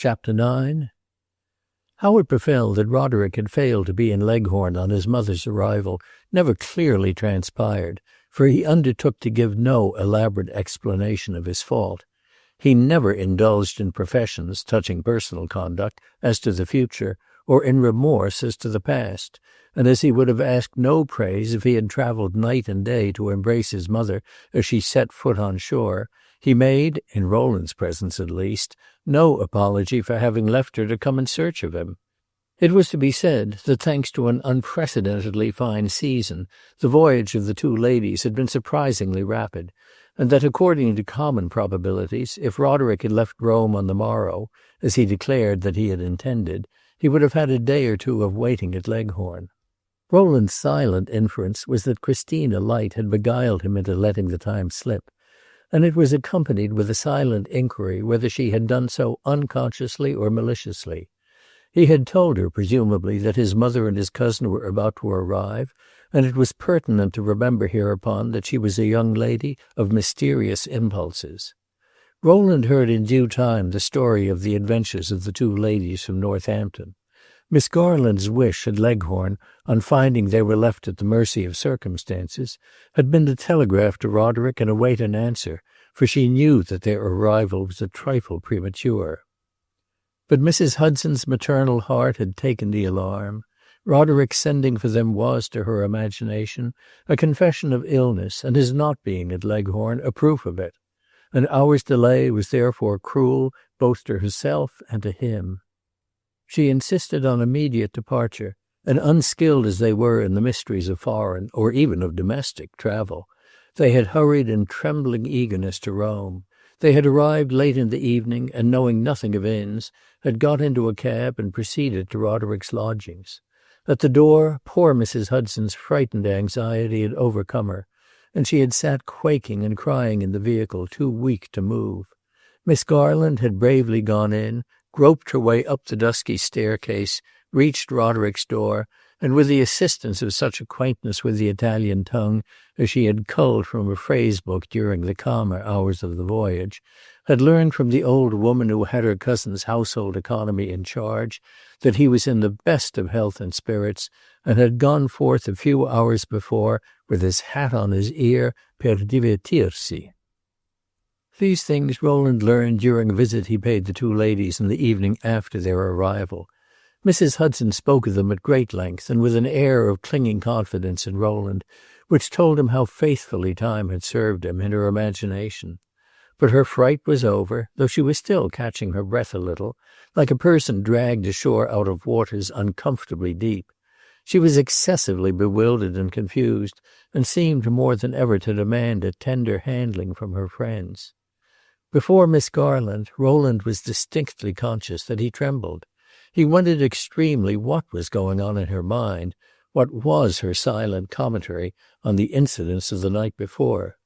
Chapter 9. How it befell that Roderick had failed to be in Leghorn on his mother's arrival never clearly transpired, for he undertook to give no elaborate explanation of his fault. He never indulged in professions touching personal conduct as to the future, or in remorse as to the past, and as he would have asked no praise if he had travelled night and day to embrace his mother as she set foot on shore, he made, in Rowland's presence at least, no apology for having left her to come in search of him. It was to be said that, thanks to an unprecedentedly fine season, the voyage of the two ladies had been surprisingly rapid, and that, according to common probabilities, if Roderick had left Rome on the morrow, as he declared that he had intended, he would have had a day or two of waiting at Leghorn. Rowland's silent inference was that Christina Light had beguiled him into letting the time slip, and it was accompanied with a silent inquiry whether she had done so unconsciously or maliciously. He had told her, presumably, that his mother and his cousin were about to arrive, and it was pertinent to remember hereupon that she was a young lady of mysterious impulses. Rowland heard in due time the story of the adventures of the two ladies from Northampton. Miss Garland's wish at Leghorn, on finding they were left at the mercy of circumstances, had been to telegraph to Roderick and await an answer, for she knew that their arrival was a trifle premature. But Mrs. Hudson's maternal heart had taken the alarm. Roderick's sending for them was, to her imagination, a confession of illness, and his not being at Leghorn a proof of it. An hour's delay was therefore cruel both to herself and to him. She insisted on immediate departure, and unskilled as they were in the mysteries of foreign, or even of domestic, travel, they had hurried in trembling eagerness to Rome. They had arrived late in the evening, and, knowing nothing of inns, had got into a cab and proceeded to Roderick's lodgings. At the door, poor Mrs. Hudson's frightened anxiety had overcome her, and she had sat quaking and crying in the vehicle, too weak to move. Miss Garland had bravely gone in, groped her way up the dusky staircase, reached Roderick's door, and with the assistance of such acquaintance with the Italian tongue as she had culled from a phrase-book during the calmer hours of the voyage, had learned from the old woman who had her cousin's household economy in charge that he was in the best of health and spirits, and had gone forth a few hours before with his hat on his ear per divertirsi. These things Rowland learned during a visit he paid the two ladies in the evening after their arrival. Mrs. Hudson spoke of them at great length, and with an air of clinging confidence in Rowland, which told him how faithfully time had served him in her imagination. But her fright was over, though she was still catching her breath a little, like a person dragged ashore out of waters uncomfortably deep. She was excessively bewildered and confused, and seemed more than ever to demand a tender handling from her friends. Before Miss Garland, Rowland was distinctly conscious that he trembled. He wondered extremely what was going on in her mind, what was her silent commentary on the incidents of the night before.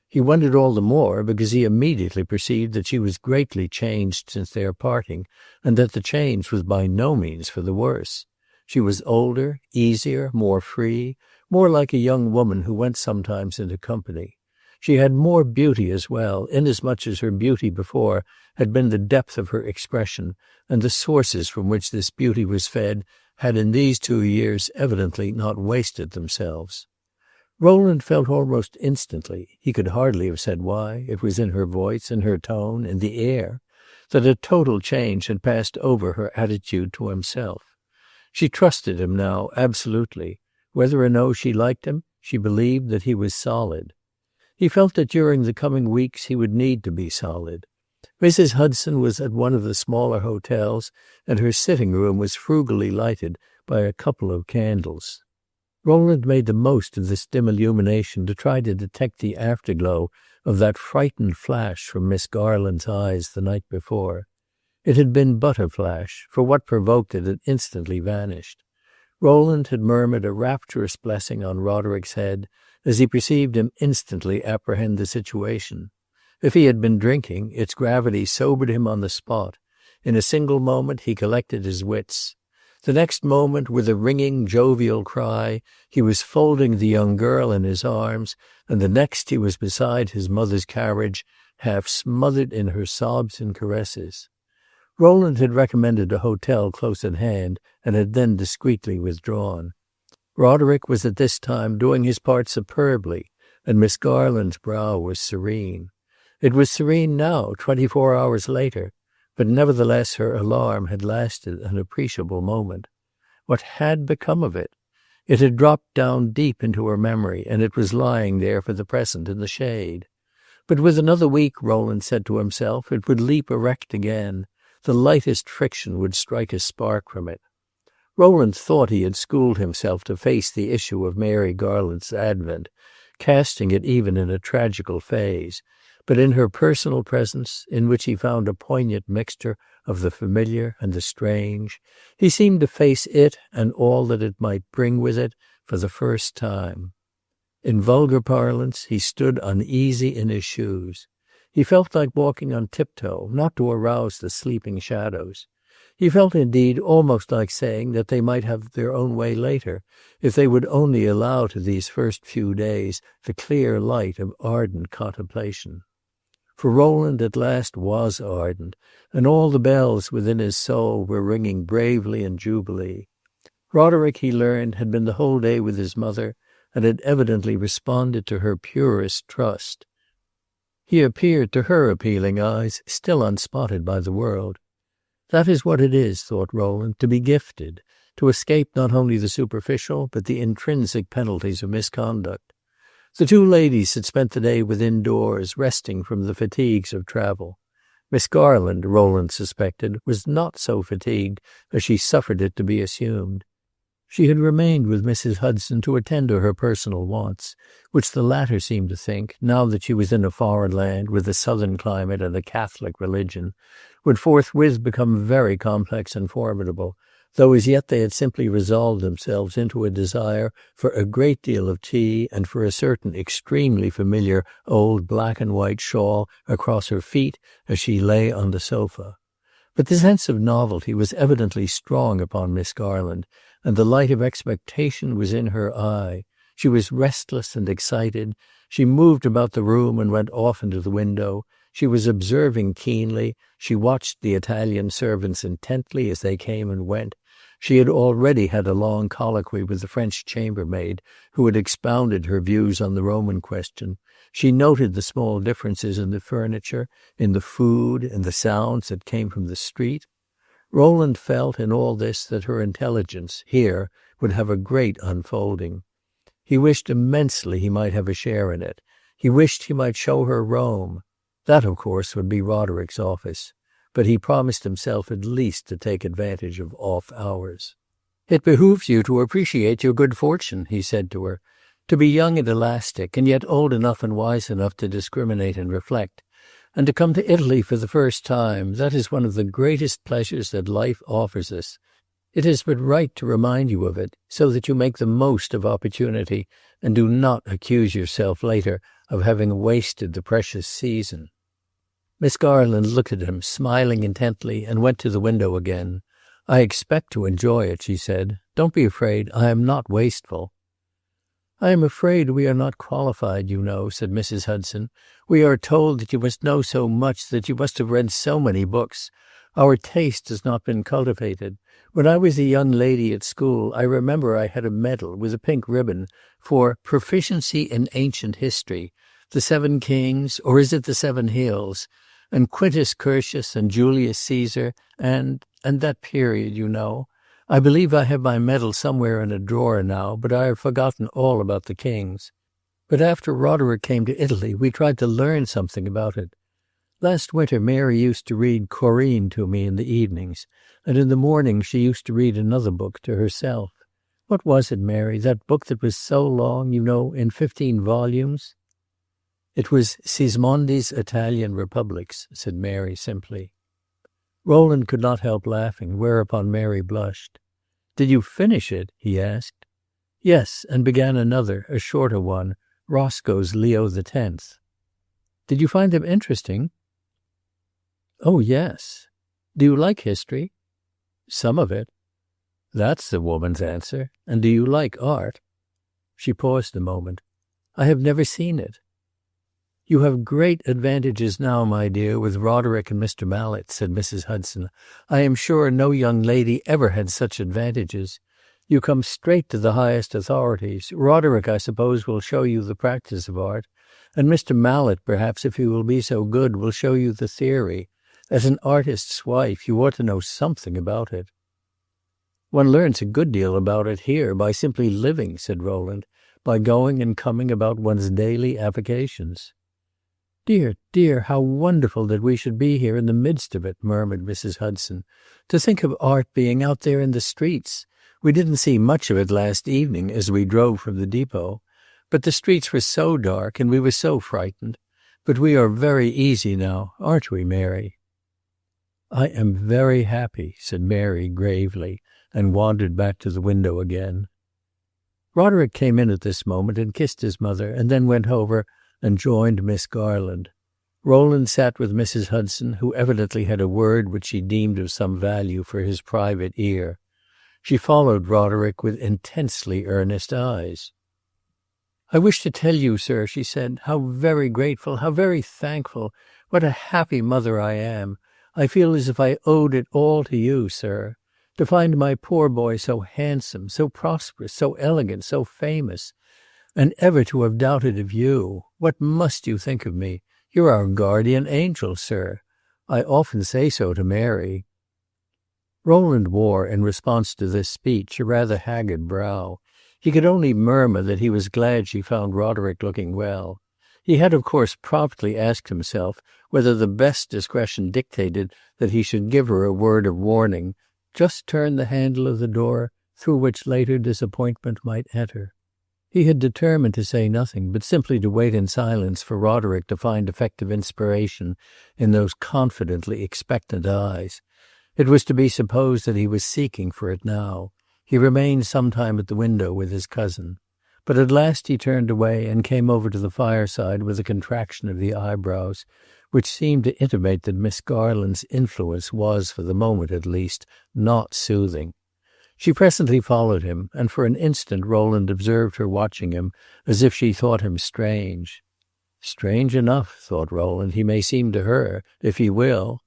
He wondered all the more because he immediately perceived that she was greatly changed since their parting, and that the change was by no means for the worse. She was older, easier, more free, more like a young woman who went sometimes into company. She had more beauty as well, inasmuch as her beauty before had been the depth of her expression, and the sources from which this beauty was fed had in these 2 years evidently not wasted themselves. Rowland felt almost instantly, he could hardly have said why, it was in her voice, in her tone, in the air, that a total change had passed over her attitude to himself. She trusted him now absolutely. Whether or no she liked him, she believed that he was solid. He felt that during the coming weeks he would need to be solid. Mrs. Hudson was at one of the smaller hotels, and her sitting-room was frugally lighted by a couple of candles. Rowland made the most of this dim illumination to try to detect the afterglow of that frightened flash from Miss Garland's eyes the night before. It had been but a flash, for what provoked it had instantly vanished. Rowland had murmured a rapturous blessing on Roderick's head as he perceived him instantly apprehend the situation. If he had been drinking, its gravity sobered him on the spot. In a single moment he collected his wits. The next moment, with a ringing, jovial cry, he was folding the young girl in his arms, and the next he was beside his mother's carriage, half smothered in her sobs and caresses. Rowland had recommended a hotel close at hand and had then discreetly withdrawn. Roderick was at this time doing his part superbly, and Miss Garland's brow was serene. It was serene now, 24 hours later, but nevertheless her alarm had lasted an appreciable moment. What had become of it? It had dropped down deep into her memory, and it was lying there for the present in the shade. But with another week, Rowland said to himself, it would leap erect again. The lightest friction would strike a spark from it. Rowland thought he had schooled himself to face the issue of Mary Garland's advent, casting it even in a tragical phase, but in her personal presence, in which he found a poignant mixture of the familiar and the strange, he seemed to face it and all that it might bring with it for the first time. In vulgar parlance, he stood uneasy in his shoes. He felt like walking on tiptoe, not to arouse the sleeping shadows. He felt, indeed, almost like saying that they might have their own way later, if they would only allow to these first few days the clear light of ardent contemplation. For Rowland at last was ardent, and all the bells within his soul were ringing bravely in jubilee. Roderick, he learned, had been the whole day with his mother, and had evidently responded to her purest trust. He appeared, to her appealing eyes, still unspotted by the world. That is what it is, thought Rowland, to be gifted, to escape not only the superficial, but the intrinsic penalties of misconduct. The two ladies had spent the day within doors, resting from the fatigues of travel. Miss Garland, Rowland suspected, was not so fatigued as she suffered it to be assumed. She had remained with Mrs. Hudson to attend to her personal wants, which the latter seemed to think, now that she was in a foreign land with a southern climate and a Catholic religion, would forthwith become very complex and formidable, though as yet they had simply resolved themselves into a desire for a great deal of tea and for a certain extremely familiar old black and white shawl across her feet as she lay on the sofa. But the sense of novelty was evidently strong upon Miss Garland, and the light of expectation was in her eye. She was restless and excited. She moved about the room and went often to the window. She was observing keenly. She watched the Italian servants intently as they came and went. She had already had a long colloquy with the French chambermaid, who had expounded her views on the Roman question. She noted the small differences in the furniture, in the food, in the sounds that came from the street. Rowland felt in all this that her intelligence, here, would have a great unfolding. He wished immensely he might have a share in it. He wished he might show her Rome. That, of course, would be Roderick's office, but he promised himself at least to take advantage of off hours. "It behooves you to appreciate your good fortune," he said to her, "to be young and elastic, and yet old enough and wise enough to discriminate and reflect. And to come to Italy for the first time, that is one of the greatest pleasures that life offers us. It is but right to remind you of it, so that you make the most of opportunity, and do not accuse yourself later of having wasted the precious season." Miss Garland looked at him, smiling intently, and went to the window again. "I expect to enjoy it," she said. "Don't be afraid. I am not wasteful." "I am afraid we are not qualified, you know," said Mrs. Hudson. "We are told that you must know so much, that you must have read so many books. Our taste has not been cultivated. When I was a young lady at school, I remember I had a medal with a pink ribbon for proficiency in ancient history, the 7 Kings, or is it the 7 Hills, and Quintus Curtius and Julius Caesar, and that period, you know. I believe I have my medal somewhere in a drawer now, but I have forgotten all about the kings. But after Roderick came to Italy, we tried to learn something about it. Last winter Mary used to read Corinne to me in the evenings, and in the morning she used to read another book to herself. What was it, Mary, that book that was so long, you know, in 15 volumes? It was Sismondi's Italian Republics, said Mary simply. Rowland could not help laughing, whereupon Mary blushed. "Did you finish it?" he asked. "Yes, and began another, a shorter one, Roscoe's Leo X. "Did you find them interesting?" "Oh, yes." "Do you like history?" "Some of it." "That's the woman's answer. And do you like art?" She paused a moment. "I have never seen it." "You have great advantages now, my dear, with Roderick and Mr. Mallet," said Mrs. Hudson. "I am sure no young lady ever had such advantages. You come straight to the highest authorities. Roderick, I suppose, will show you the practice of art, and Mr. Mallet, perhaps, if he will be so good, will show you the theory. As an artist's wife, you ought to know something about it." "One learns a good deal about it here by simply living," said Rowland, "by going and coming about one's daily avocations." "Dear, dear, how wonderful that we should be here in the midst of it," murmured Mrs. Hudson. "To think of art being out there in the streets! We didn't see much of it last evening as we drove from the depot. But the streets were so dark, and we were so frightened. But we are very easy now, aren't we, Mary?" "I am very happy," said Mary gravely, and wandered back to the window again. Roderick came in at this moment and kissed his mother, and then went over and joined Miss Garland. Rowland sat with Mrs. Hudson, who evidently had a word which she deemed of some value for his private ear. She followed Roderick with intensely earnest eyes. "I wish to tell you, sir," she said, "how very grateful, how very thankful, what a happy mother I am. I feel as if I owed it all to you, sir. To find my poor boy so handsome, so prosperous, so elegant, so famous. And ever to have doubted of you. What must you think of me? You're our guardian angel, sir. I often say so to Mary." Rowland wore, in response to this speech, a rather haggard brow. He could only murmur that he was glad she found Roderick looking well. He had of course promptly asked himself whether the best discretion dictated that he should give her a word of warning, just turn the handle of the door through which later disappointment might enter. He had determined to say nothing, but simply to wait in silence for Roderick to find effective inspiration in those confidently expectant eyes. It was to be supposed that he was seeking for it now. He remained some time at the window with his cousin. But at last he turned away and came over to the fireside with a contraction of the eyebrows, which seemed to intimate that Miss Garland's influence was, for the moment at least, not soothing. She presently followed him, and for an instant Rowland observed her watching him as if she thought him strange. Strange enough, thought Rowland, he may seem to her, if he will.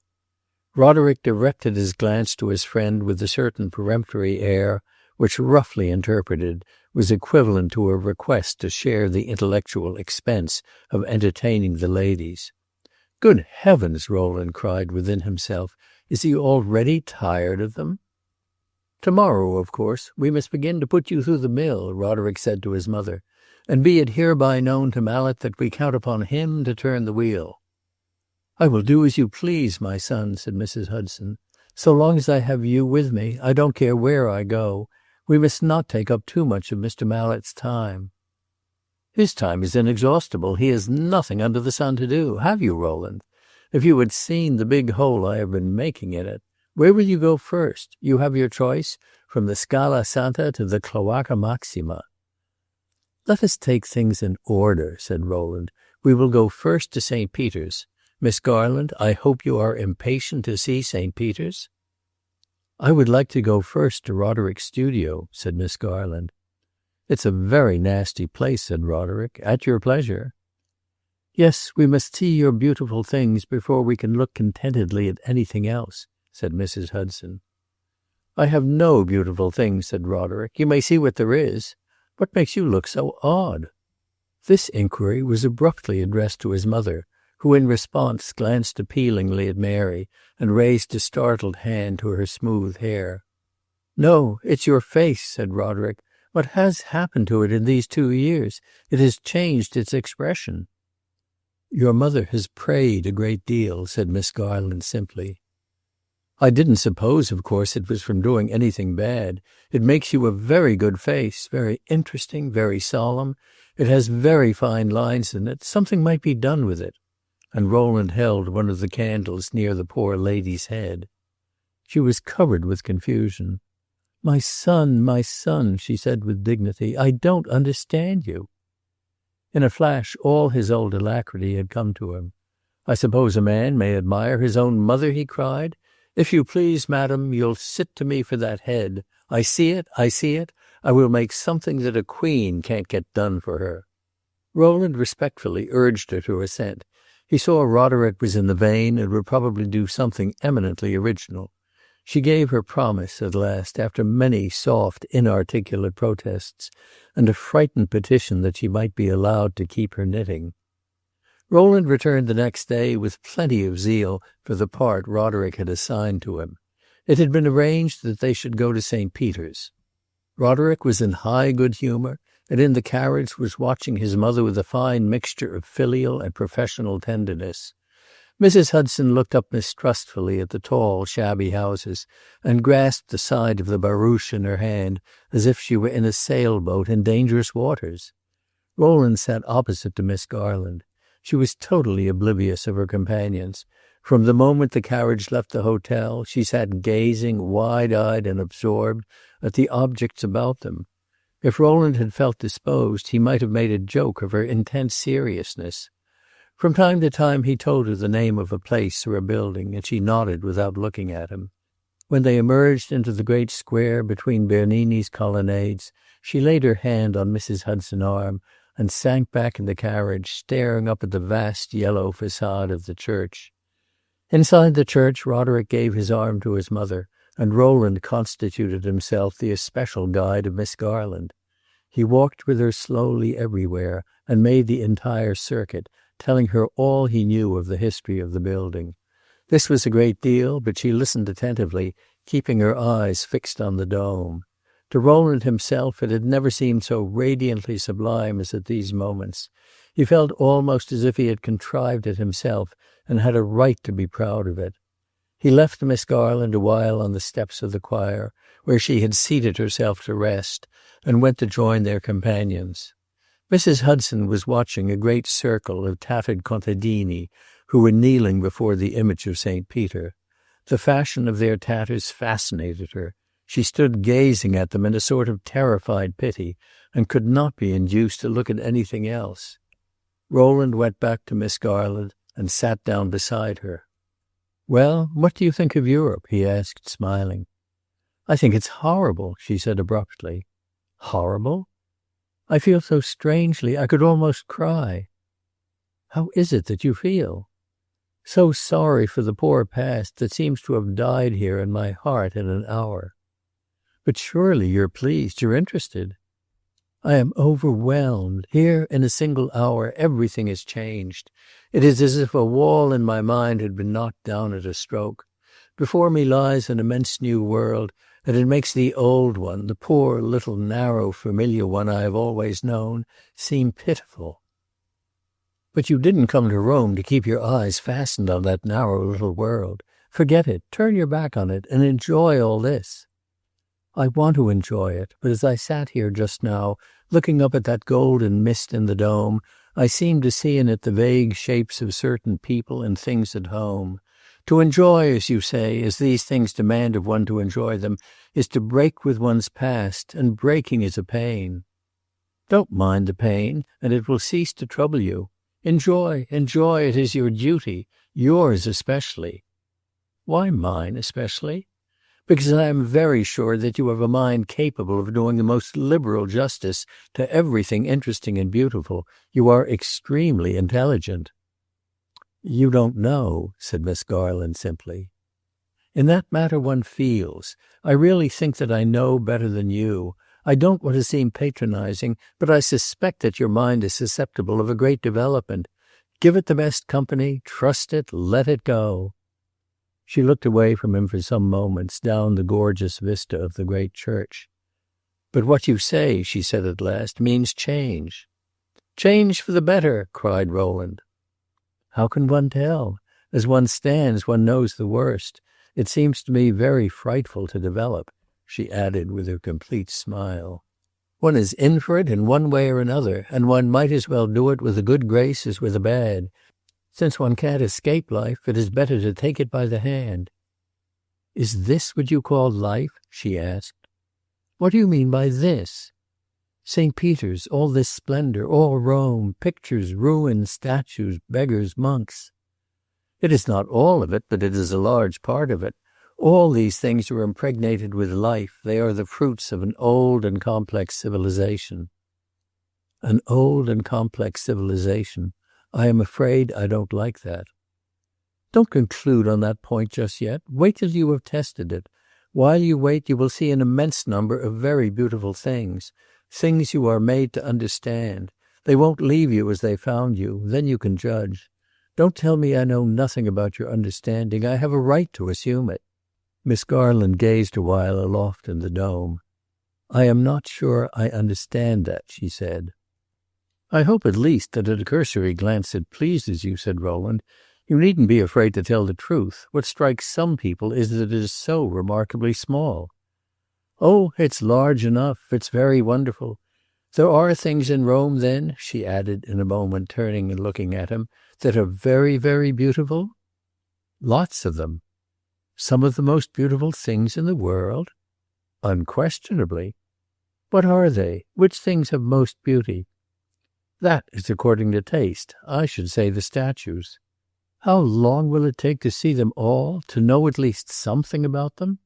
Roderick directed his glance to his friend with a certain peremptory air, which, roughly interpreted, was equivalent to a request to share the intellectual expense of entertaining the ladies. "Good heavens!" Rowland cried within himself. "Is he already tired of them?" "To-morrow, of course, we must begin to put you through the mill," Roderick said to his mother, "and be it hereby known to Mallet that we count upon him to turn the wheel." "I will do as you please, my son," said Mrs. Hudson. "So long as I have you with me, I don't care where I go. We must not take up too much of Mr. Mallet's time." "His time is inexhaustible. He has nothing under the sun to do. Have you, Rowland? If you had seen the big hole I have been making in it! Where will you go first? You have your choice, from the Scala Santa to the Cloaca Maxima." "Let us take things in order," said Rowland. "We will go first to St. Peter's. Miss Garland, I hope you are impatient to see St. Peter's?" "I would like to go first to Roderick's studio," said Miss Garland. "It's a very nasty place," said Roderick. "At your pleasure." "Yes, we must see your beautiful things before we can look contentedly at anything else," said Mrs. Hudson. "I have no beautiful things," said Roderick. "You may see what there is. What makes you look so odd?" This inquiry was abruptly addressed to his mother, who in response glanced appealingly at Mary and raised a startled hand to her smooth hair. "No, it's your face," said Roderick. "What has happened to it in these 2 years? It has changed its expression." "Your mother has prayed a great deal," said Miss Garland simply. "I didn't suppose, of course, it was from doing anything bad. It makes you a very good face, very interesting, very solemn. It has very fine lines in it. Something might be done with it." And Rowland held one of the candles near the poor lady's head. She was covered with confusion. My son," she said with dignity, "I don't understand you." In a flash all his old alacrity had come to him. "I suppose a man may admire his own mother," he cried. "If you please, madam, you'll sit to me for that head. I see it, I see it. I will make something that a queen can't get done for her." Rowland respectfully urged her to assent. He saw Roderick was in the vein and would probably do something eminently original. She gave her promise at last, after many soft, inarticulate protests, and a frightened petition that she might be allowed to keep her knitting. Rowland returned the next day with plenty of zeal for the part Roderick had assigned to him. It had been arranged that they should go to St. Peter's. Roderick was in high good humor, and in the carriage was watching his mother with a fine mixture of filial and professional tenderness. Mrs. Hudson looked up mistrustfully at the tall, shabby houses, and grasped the side of the barouche in her hand as if she were in a sailboat in dangerous waters. Rowland sat opposite to Miss Garland. She was totally oblivious of her companions. From the moment the carriage left the hotel, she sat gazing, wide-eyed and absorbed, at the objects about them. If Rowland had felt disposed, he might have made a joke of her intense seriousness. From time to time he told her the name of a place or a building, and she nodded without looking at him. When they emerged into the great square between Bernini's colonnades, she laid her hand on Mrs. Hudson's arm and sank back in the carriage, staring up at the vast yellow facade of the church. Inside the church, Roderick gave his arm to his mother, and Rowland constituted himself the especial guide of Miss Garland. He walked with her slowly everywhere, and made the entire circuit, telling her all he knew of the history of the building. This was a great deal, but she listened attentively, keeping her eyes fixed on the dome. To Rowland himself it had never seemed so radiantly sublime as at these moments. He felt almost as if he had contrived it himself, and had a right to be proud of it. He left Miss Garland a while on the steps of the choir, where she had seated herself to rest, and went to join their companions. Mrs. Hudson was watching a great circle of tattered contadini who were kneeling before the image of St. Peter. The fashion of their tatters fascinated her. She stood gazing at them in a sort of terrified pity, and could not be induced to look at anything else. Rowland went back to Miss Garland and sat down beside her. "Well, what do you think of Europe?" he asked, smiling. "I think it's horrible," she said abruptly. "Horrible?" "I feel so strangely. I could almost cry." "How is it that you feel?" "So sorry for the poor past that seems to have died here in my heart in an hour." "But surely you're pleased, you're interested." "I am overwhelmed. Here, in a single hour, everything has changed. It is as if a wall in my mind had been knocked down at a stroke. Before me lies an immense new world, and it makes the old one, the poor, little, narrow, familiar one I have always known, seem pitiful." "But you didn't come to Rome to keep your eyes fastened on that narrow little world. Forget it, turn your back on it, and enjoy all this." "I want to enjoy it, but as I sat here just now, looking up at that golden mist in the dome, I seemed to see in it the vague shapes of certain people and things at home. To enjoy, as you say, as these things demand of one to enjoy them, is to break with one's past, and breaking is a pain." "Don't mind the pain, and it will cease to trouble you. Enjoy, enjoy, it is your duty, yours especially." "Why mine especially?" "Because I am very sure that you have a mind capable of doing the most liberal justice to everything interesting and beautiful. You are extremely intelligent." "You don't know," said Miss Garland simply. "In that matter one feels. I really think that I know better than you. I don't want to seem patronizing, but I suspect that your mind is susceptible of a great development. Give it the best company, trust it, let it go." She looked away from him for some moments, down the gorgeous vista of the great church. "But what you say," she said at last, "means change." "Change for the better!" cried Rowland. "How can one tell? As one stands, one knows the worst. It seems to me very frightful to develop," she added with her complete smile. "One is in for it in one way or another, and one might as well do it with a good grace as with a bad. Since one can't escape life, it is better to take it by the hand." "Is this what you call life?" she asked. "What do you mean by this?" "St. Peter's, all this splendor, all Rome, pictures, ruins, statues, beggars, monks." "It is not all of it, but it is a large part of it. All these things are impregnated with life. They are the fruits of an old and complex civilization." An old and complex civilization. I am afraid I don't like that. Don't conclude on that point just yet. Wait till you have tested it. While you wait, you will see an immense number of very beautiful things, things you are made to understand. They won't leave you as they found you. Then you can judge. Don't tell me I know nothing about your understanding. I have a right to assume it. Miss Garland gazed a while aloft in the dome. I am not sure I understand that, she said. I hope at least that at a cursory glance it pleases you, said Rowland. You needn't be afraid to tell the truth. What strikes some people is that it is so remarkably small. Oh, it's large enough. It's very wonderful. There are things in Rome, then, she added in a moment, turning and looking at him, that are very, very beautiful? Lots of them. Some of the most beautiful things in the world? Unquestionably. What are they? Which things have most beauty? That is according to taste. I should say the statues. How long will it take to see them all, to know at least something about them?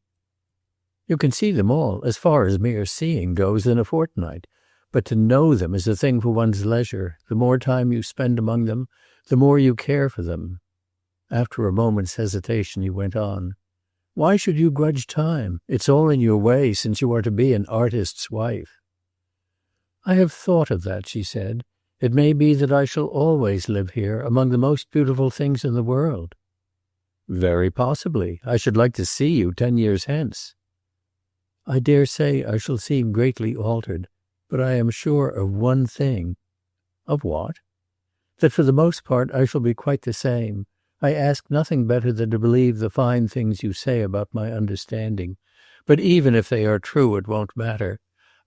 You can see them all, as far as mere seeing goes, in a fortnight. But to know them is a thing for one's leisure. The more time you spend among them, the more you care for them. After a moment's hesitation, he went on. Why should you grudge time? It's all in your way, since you are to be an artist's wife. I have thought of that, she said. It may be that I shall always live here, among the most beautiful things in the world. Very possibly. I should like to see you 10 years hence. I dare say I shall seem greatly altered, but I am sure of one thing. Of what? That for the most part I shall be quite the same. I ask nothing better than to believe the fine things you say about my understanding. But even if they are true, it won't matter.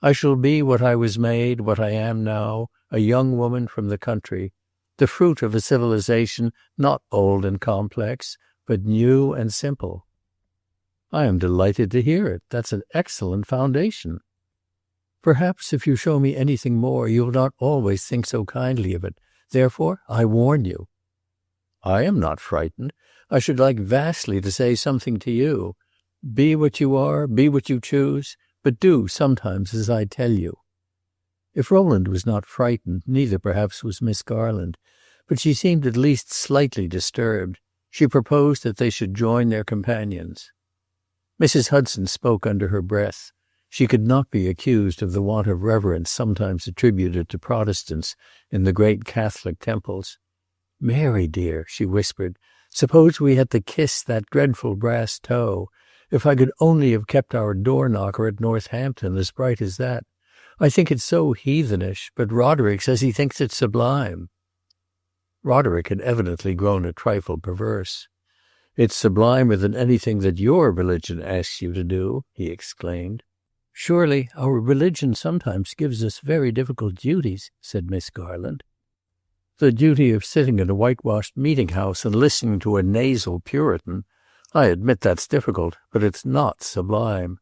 I shall be what I was made, what I am now, a young woman from the country, the fruit of a civilization not old and complex, but new and simple. I am delighted to hear it. That's an excellent foundation. Perhaps if you show me anything more, you will not always think so kindly of it. Therefore, I warn you. I am not frightened. I should like vastly to say something to you. Be what you are, be what you choose, but do sometimes as I tell you. If Rowland was not frightened, neither perhaps was Miss Garland, but she seemed at least slightly disturbed. She proposed that they should join their companions. Mrs. Hudson spoke under her breath. She could not be accused of the want of reverence sometimes attributed to Protestants in the great Catholic temples. Mary, dear, she whispered, suppose we had to kiss that dreadful brass toe. If I could only have kept our door-knocker at Northampton as bright as that. I think it's so heathenish, but Roderick says he thinks it sublime. Roderick had evidently grown a trifle perverse. It's sublimer than anything that your religion asks you to do, he exclaimed. Surely our religion sometimes gives us very difficult duties, said Miss Garland. The duty of sitting in a whitewashed meeting-house and listening to a nasal Puritan. I admit that's difficult, but it's not sublime.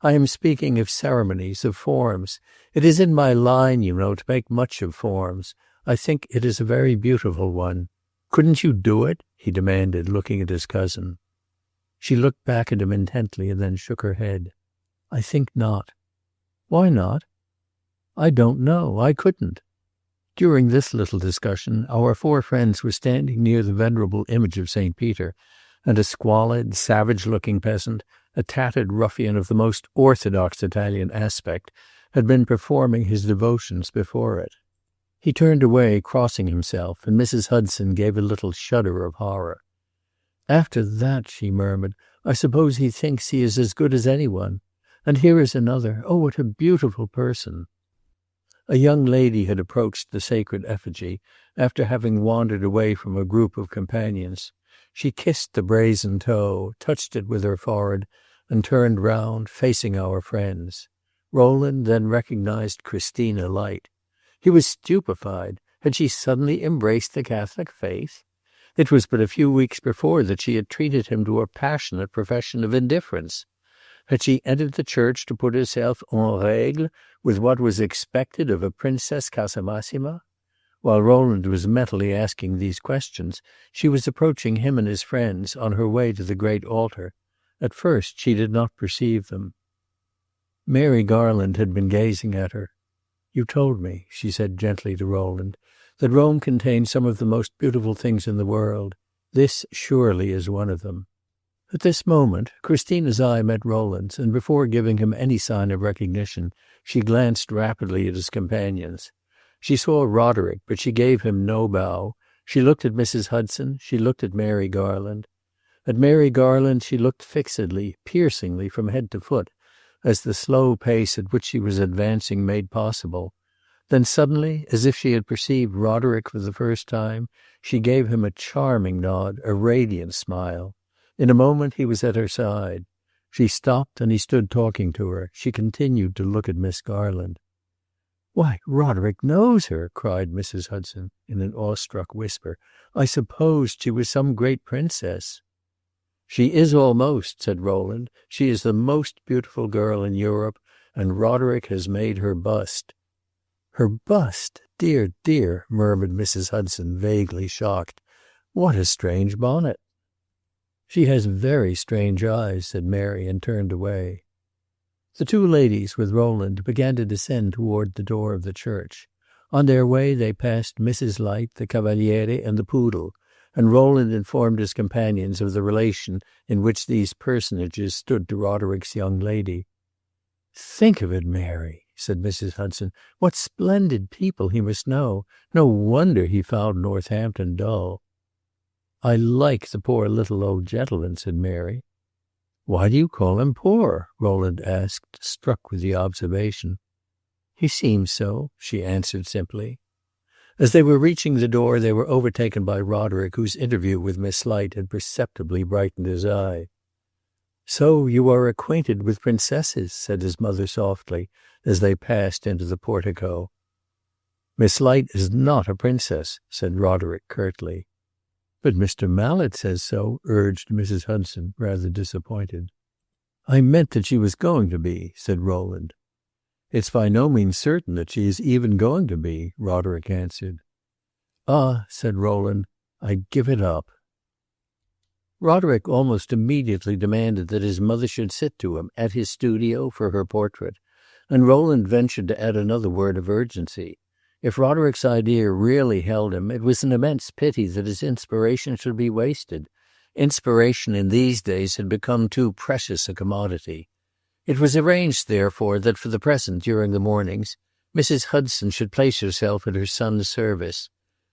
I am speaking of ceremonies, of forms. It is in my line, you know, to make much of forms. I think it is a very beautiful one. Couldn't you do it? He demanded, looking at his cousin. She looked back at him intently and then shook her head. I think not. Why not? I don't know. I couldn't. During this little discussion, our four friends were standing near the venerable image of St. Peter, and a squalid, savage-looking peasant, a tattered ruffian of the most orthodox Italian aspect, had been performing his devotions before it. He turned away, crossing himself, and Mrs. Hudson gave a little shudder of horror. After that, she murmured, I suppose he thinks he is as good as anyone. And here is another. Oh, what a beautiful person. A young lady had approached the sacred effigy after having wandered away from a group of companions. She kissed the brazen toe, touched it with her forehead, and turned round, facing our friends. Rowland then recognized Christina Light. He was stupefied. Had she suddenly embraced the Catholic faith? It was but a few weeks before that she had treated him to a passionate profession of indifference. Had she entered the church to put herself en règle with what was expected of a Princess Casamassima? While Rowland was mentally asking these questions, she was approaching him and his friends on her way to the great altar. At first she did not perceive them. Mary Garland had been gazing at her. "You told me," she said gently to Rowland, "that Rome contains some of the most beautiful things in the world. This surely is one of them." At this moment Christina's eye met Rowland's, and before giving him any sign of recognition, she glanced rapidly at his companions. She saw Roderick, but she gave him no bow. She looked at Mrs. Hudson, she looked at Mary Garland. At Mary Garland she looked fixedly, piercingly, from head to foot, as the slow pace at which she was advancing made possible. Then suddenly, as if she had perceived Roderick for the first time, she gave him a charming nod, a radiant smile. In a moment he was at her side. She stopped, and he stood talking to her. She continued to look at Miss Garland. "Why, Roderick knows her!" cried Mrs. Hudson, in an awestruck whisper. "I supposed she was some great princess." "She is almost," said Rowland. "She is the most beautiful girl in Europe, and Roderick has made her bust." "Her bust? Dear, dear," murmured Mrs. Hudson, vaguely shocked. "What a strange bonnet!" "She has very strange eyes," said Mary, and turned away. The two ladies, with Rowland, began to descend toward the door of the church. On their way they passed Mrs. Light, the Cavaliere, and the poodle, and Rowland informed his companions of the relation in which these personages stood to Roderick's young lady. "Think of it, Mary," said Mrs. Hudson. "What splendid people he must know. No wonder he found Northampton dull." "I like the poor little old gentleman," said Mary. "Why do you call him poor?" Rowland asked, struck with the observation. "He seems so," she answered simply. As they were reaching the door they were overtaken by Roderick, whose interview with Miss Light had perceptibly brightened his eye. "So you are acquainted with princesses," said his mother softly, as they passed into the portico. "Miss Light is not a princess," said Roderick curtly. "But Mr. Mallet says so," urged Mrs. Hudson, rather disappointed. "I meant that she was going to be," said Rowland. "It's by no means certain that she is even going to be," Roderick answered. "Ah," said Rowland, "I give it up." Roderick almost immediately demanded that his mother should sit to him, at his studio, for her portrait, and Rowland ventured to add another word of urgency. If Roderick's idea really held him, it was an immense pity that his inspiration should be wasted. Inspiration in these days had become too precious a commodity. It was arranged, therefore, that for the present, during the mornings, Mrs. Hudson should place herself at her son's service.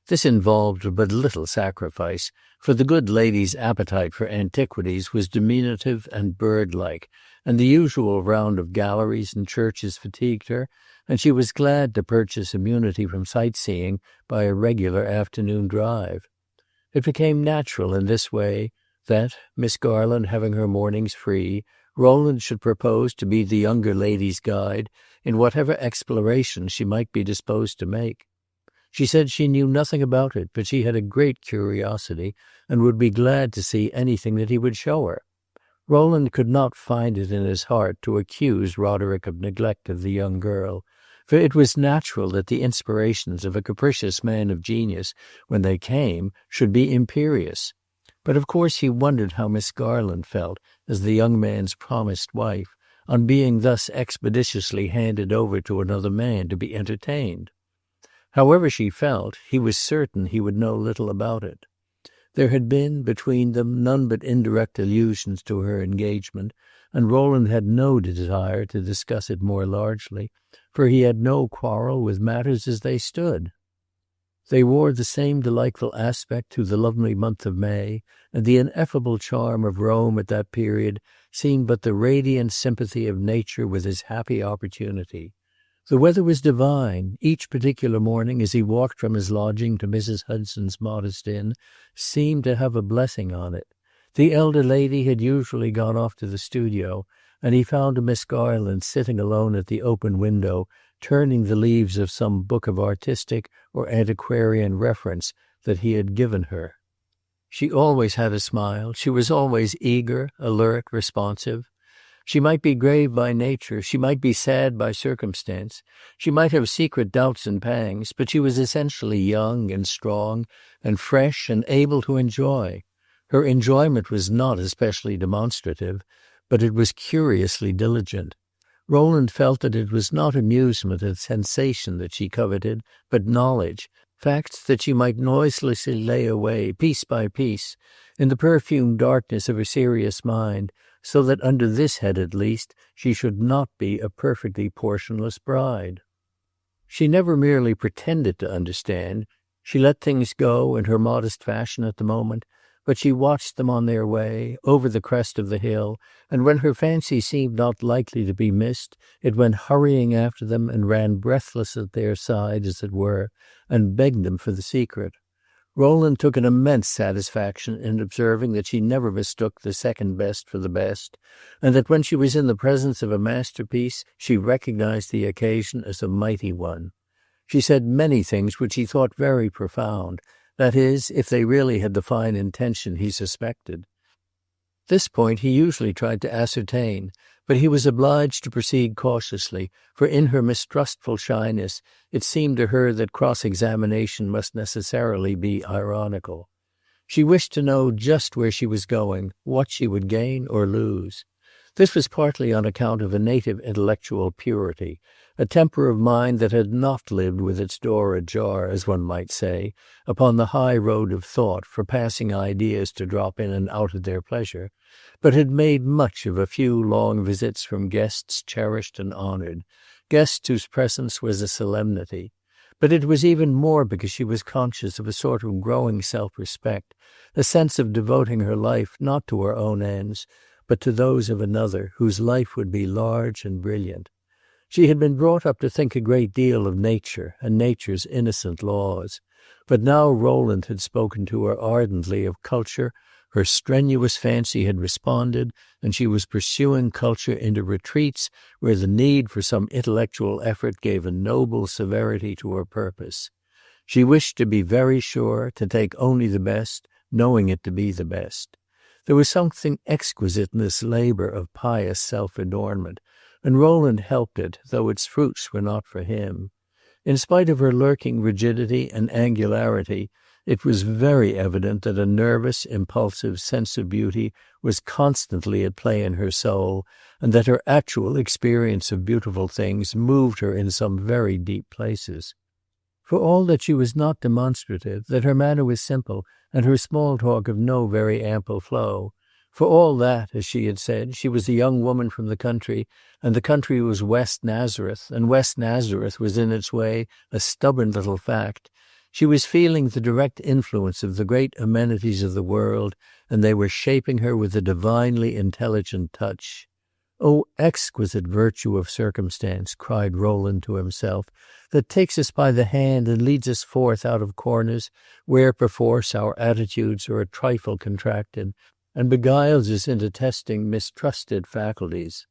This involved but little sacrifice, for the good lady's appetite for antiquities was diminutive and bird-like, and the usual round of galleries and churches fatigued her, and she was glad to purchase immunity from sightseeing by a regular afternoon drive. It became natural in this way that, Miss Garland having her mornings free, Rowland should propose to be the younger lady's guide in whatever explorations she might be disposed to make. She said she knew nothing about it, but she had a great curiosity, and would be glad to see anything that he would show her. Rowland could not find it in his heart to accuse Roderick of neglect of the young girl, for it was natural that the inspirations of a capricious man of genius, when they came, should be imperious. But of course he wondered how Miss Garland felt, as the young man's promised wife, on being thus expeditiously handed over to another man to be entertained. However she felt, he was certain he would know little about it. There had been, between them, none but indirect allusions to her engagement, and Rowland had no desire to discuss it more largely, for he had no quarrel with matters as they stood. They wore the same delightful aspect through the lovely month of May, and the ineffable charm of Rome at that period seemed but the radiant sympathy of nature with his happy opportunity. The weather was divine. Each particular morning, as he walked from his lodging to Mrs. Hudson's modest inn, seemed to have a blessing on it. The elder lady had usually gone off to the studio, and he found Miss Garland sitting alone at the open window, turning the leaves of some book of artistic or antiquarian reference that he had given her. She always had a smile. She was always eager, alert, responsive. She might be grave by nature, she might be sad by circumstance, she might have secret doubts and pangs, but she was essentially young and strong and fresh and able to enjoy. Her enjoyment was not especially demonstrative, but it was curiously diligent. Rowland felt that it was not amusement and sensation that she coveted, but knowledge, facts that she might noiselessly lay away, piece by piece, in the perfumed darkness of her serious mind, so that under this head at least she should not be a perfectly portionless bride. She never merely pretended to understand. She let things go in her modest fashion at the moment, but she watched them on their way, over the crest of the hill, and when her fancy seemed not likely to be missed, it went hurrying after them and ran breathless at their side, as it were, and begged them for the secret. Rowland took an immense satisfaction in observing that she never mistook the second best for the best, and that when she was in the presence of a masterpiece she recognized the occasion as a mighty one. She said many things which he thought very profound, that is, if they really had the fine intention he suspected. This point he usually tried to ascertain, but he was obliged to proceed cautiously, for in her mistrustful shyness it seemed to her that cross-examination must necessarily be ironical. She wished to know just where she was going, what she would gain or lose. This was partly on account of a native intellectual purity, a temper of mind that had not lived with its door ajar, as one might say, upon the high road of thought for passing ideas to drop in and out at their pleasure, but had made much of a few long visits from guests cherished and honored, guests whose presence was a solemnity. But it was even more because she was conscious of a sort of growing self-respect, a sense of devoting her life not to her own ends, but to those of another, whose life would be large and brilliant. She had been brought up to think a great deal of nature and nature's innocent laws, but now Rowland had spoken to her ardently of culture. Her strenuous fancy had responded, and she was pursuing culture into retreats where the need for some intellectual effort gave a noble severity to her purpose. She wished to be very sure, to take only the best, knowing it to be the best. There was something exquisite in this labor of pious self-adornment, and Rowland helped it, though its fruits were not for him. In spite of her lurking rigidity and angularity, it was very evident that a nervous, impulsive sense of beauty was constantly at play in her soul, and that her actual experience of beautiful things moved her in some very deep places. For all that she was not demonstrative, that her manner was simple, and her small talk of no very ample flow, for all that, as she had said, she was a young woman from the country, and the country was West Nazareth, and West Nazareth was in its way a stubborn little fact, she was feeling the direct influence of the great amenities of the world, and they were shaping her with a divinely intelligent touch. "O exquisite virtue of circumstance," cried Rowland to himself, "that takes us by the hand and leads us forth out of corners where perforce our attitudes are a trifle contracted, and beguiles us into testing mistrusted faculties."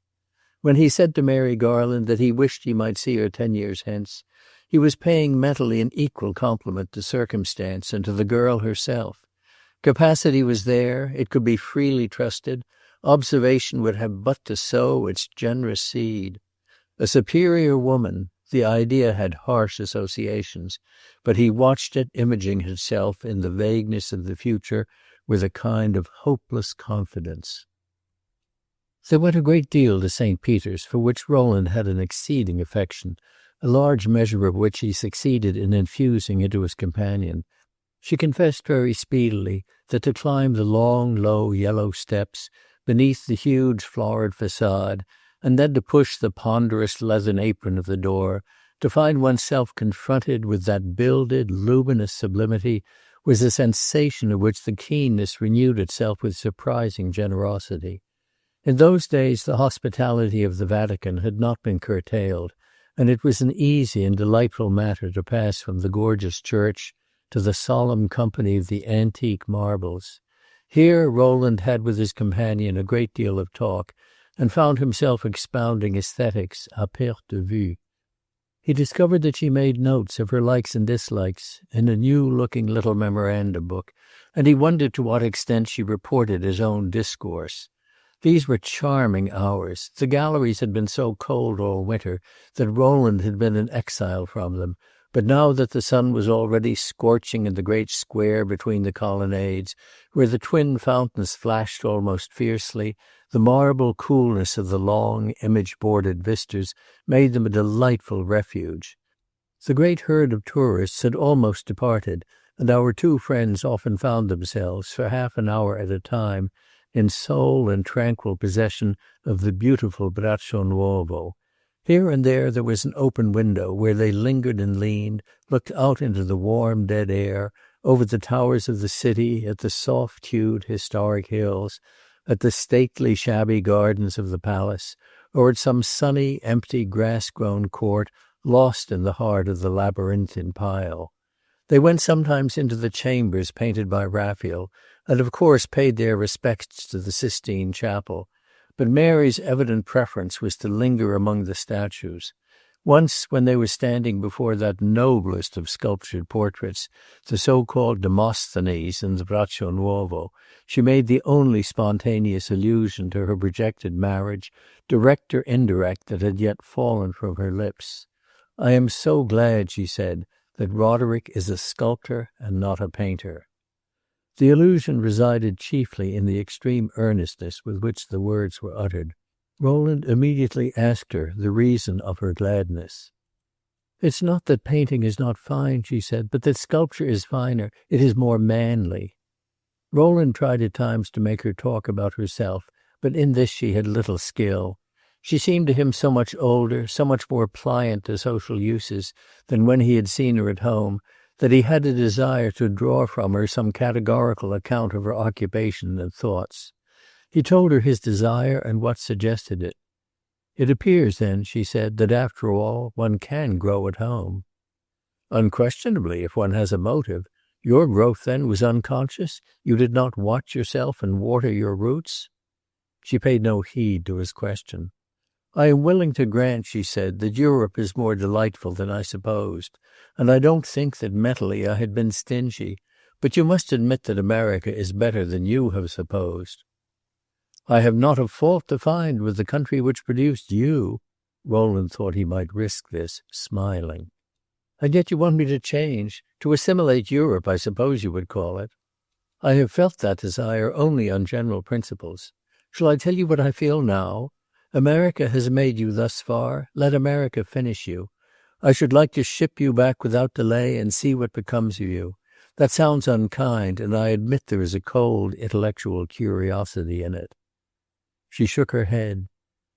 When he said to Mary Garland that he wished he might see her 10 years hence, he was paying mentally an equal compliment to circumstance and to the girl herself. Capacity was there, it could be freely trusted, observation would have but to sow its generous seed. A superior woman, the idea had harsh associations, but he watched it imaging itself in the vagueness of the future with a kind of hopeless confidence. They went a great deal to St. Peter's, for which Rowland had an exceeding affection, a large measure of which he succeeded in infusing into his companion. She confessed very speedily that to climb the long, low, yellow steps beneath the huge florid facade, and then to push the ponderous leathern apron of the door, to find oneself confronted with that builded, luminous sublimity, was a sensation of which the keenness renewed itself with surprising generosity. In those days the hospitality of the Vatican had not been curtailed, and it was an easy and delightful matter to pass from the gorgeous church to the solemn company of the antique marbles. Here Rowland had with his companion a great deal of talk, and found himself expounding aesthetics à perte de vue. He discovered that she made notes of her likes and dislikes in a new-looking little memorandum book, and he wondered to what extent she reported his own discourse. These were charming hours. The galleries had been so cold all winter that Rowland had been in exile from them, but now that the sun was already scorching in the great square between the colonnades, where the twin fountains flashed almost fiercely, The marble coolness of the long, image-bordered vistas made them a delightful refuge. The great herd of tourists had almost departed, and our two friends often found themselves, for half an hour at a time, in sole and tranquil possession of the beautiful Braccio Nuovo. Here and there was an open window where they lingered and leaned, looked out into the warm dead air, over the towers of the city, at the soft-hued historic hills, at the stately shabby gardens of the palace, or at some sunny, empty, grass-grown court lost in the heart of the labyrinthine pile. They went sometimes into the chambers painted by Raphael, and of course paid their respects to the Sistine Chapel, but Mary's evident preference was to linger among the statues. Once, when they were standing before that noblest of sculptured portraits, the so-called Demosthenes in the Braccio Nuovo, she made the only spontaneous allusion to her projected marriage, direct or indirect, that had yet fallen from her lips. "I am so glad," she said, "that Roderick is a sculptor and not a painter." The illusion resided chiefly in the extreme earnestness with which the words were uttered. Rowland immediately asked her the reason of her gladness. "It's not that painting is not fine," she said, "but that sculpture is finer. It is more manly." Rowland tried at times to make her talk about herself, but in this she had little skill. She seemed to him so much older, so much more pliant to social uses than when he had seen her at home, that he had a desire to draw from her some categorical account of her occupation and thoughts. He told her his desire and what suggested it. "It appears, then," she said, "that after all one can grow at home." "Unquestionably, if one has a motive. Your growth, then, was unconscious? You did not watch yourself and water your roots?" She paid no heed to his question. "I am willing to grant," she said, "that Europe is more delightful than I supposed, and I don't think that mentally I had been stingy, but you must admit that America is better than you have supposed." "I have not a fault to find with the country which produced you." Rowland thought he might risk this, smiling. "And yet you want me to change, to assimilate Europe, I suppose you would call it." "I have felt that desire only on general principles. Shall I tell you what I feel now? America has made you thus far. Let America finish you. I should like to ship you back without delay and see what becomes of you. That sounds unkind, and I admit there is a cold intellectual curiosity in it." She shook her head.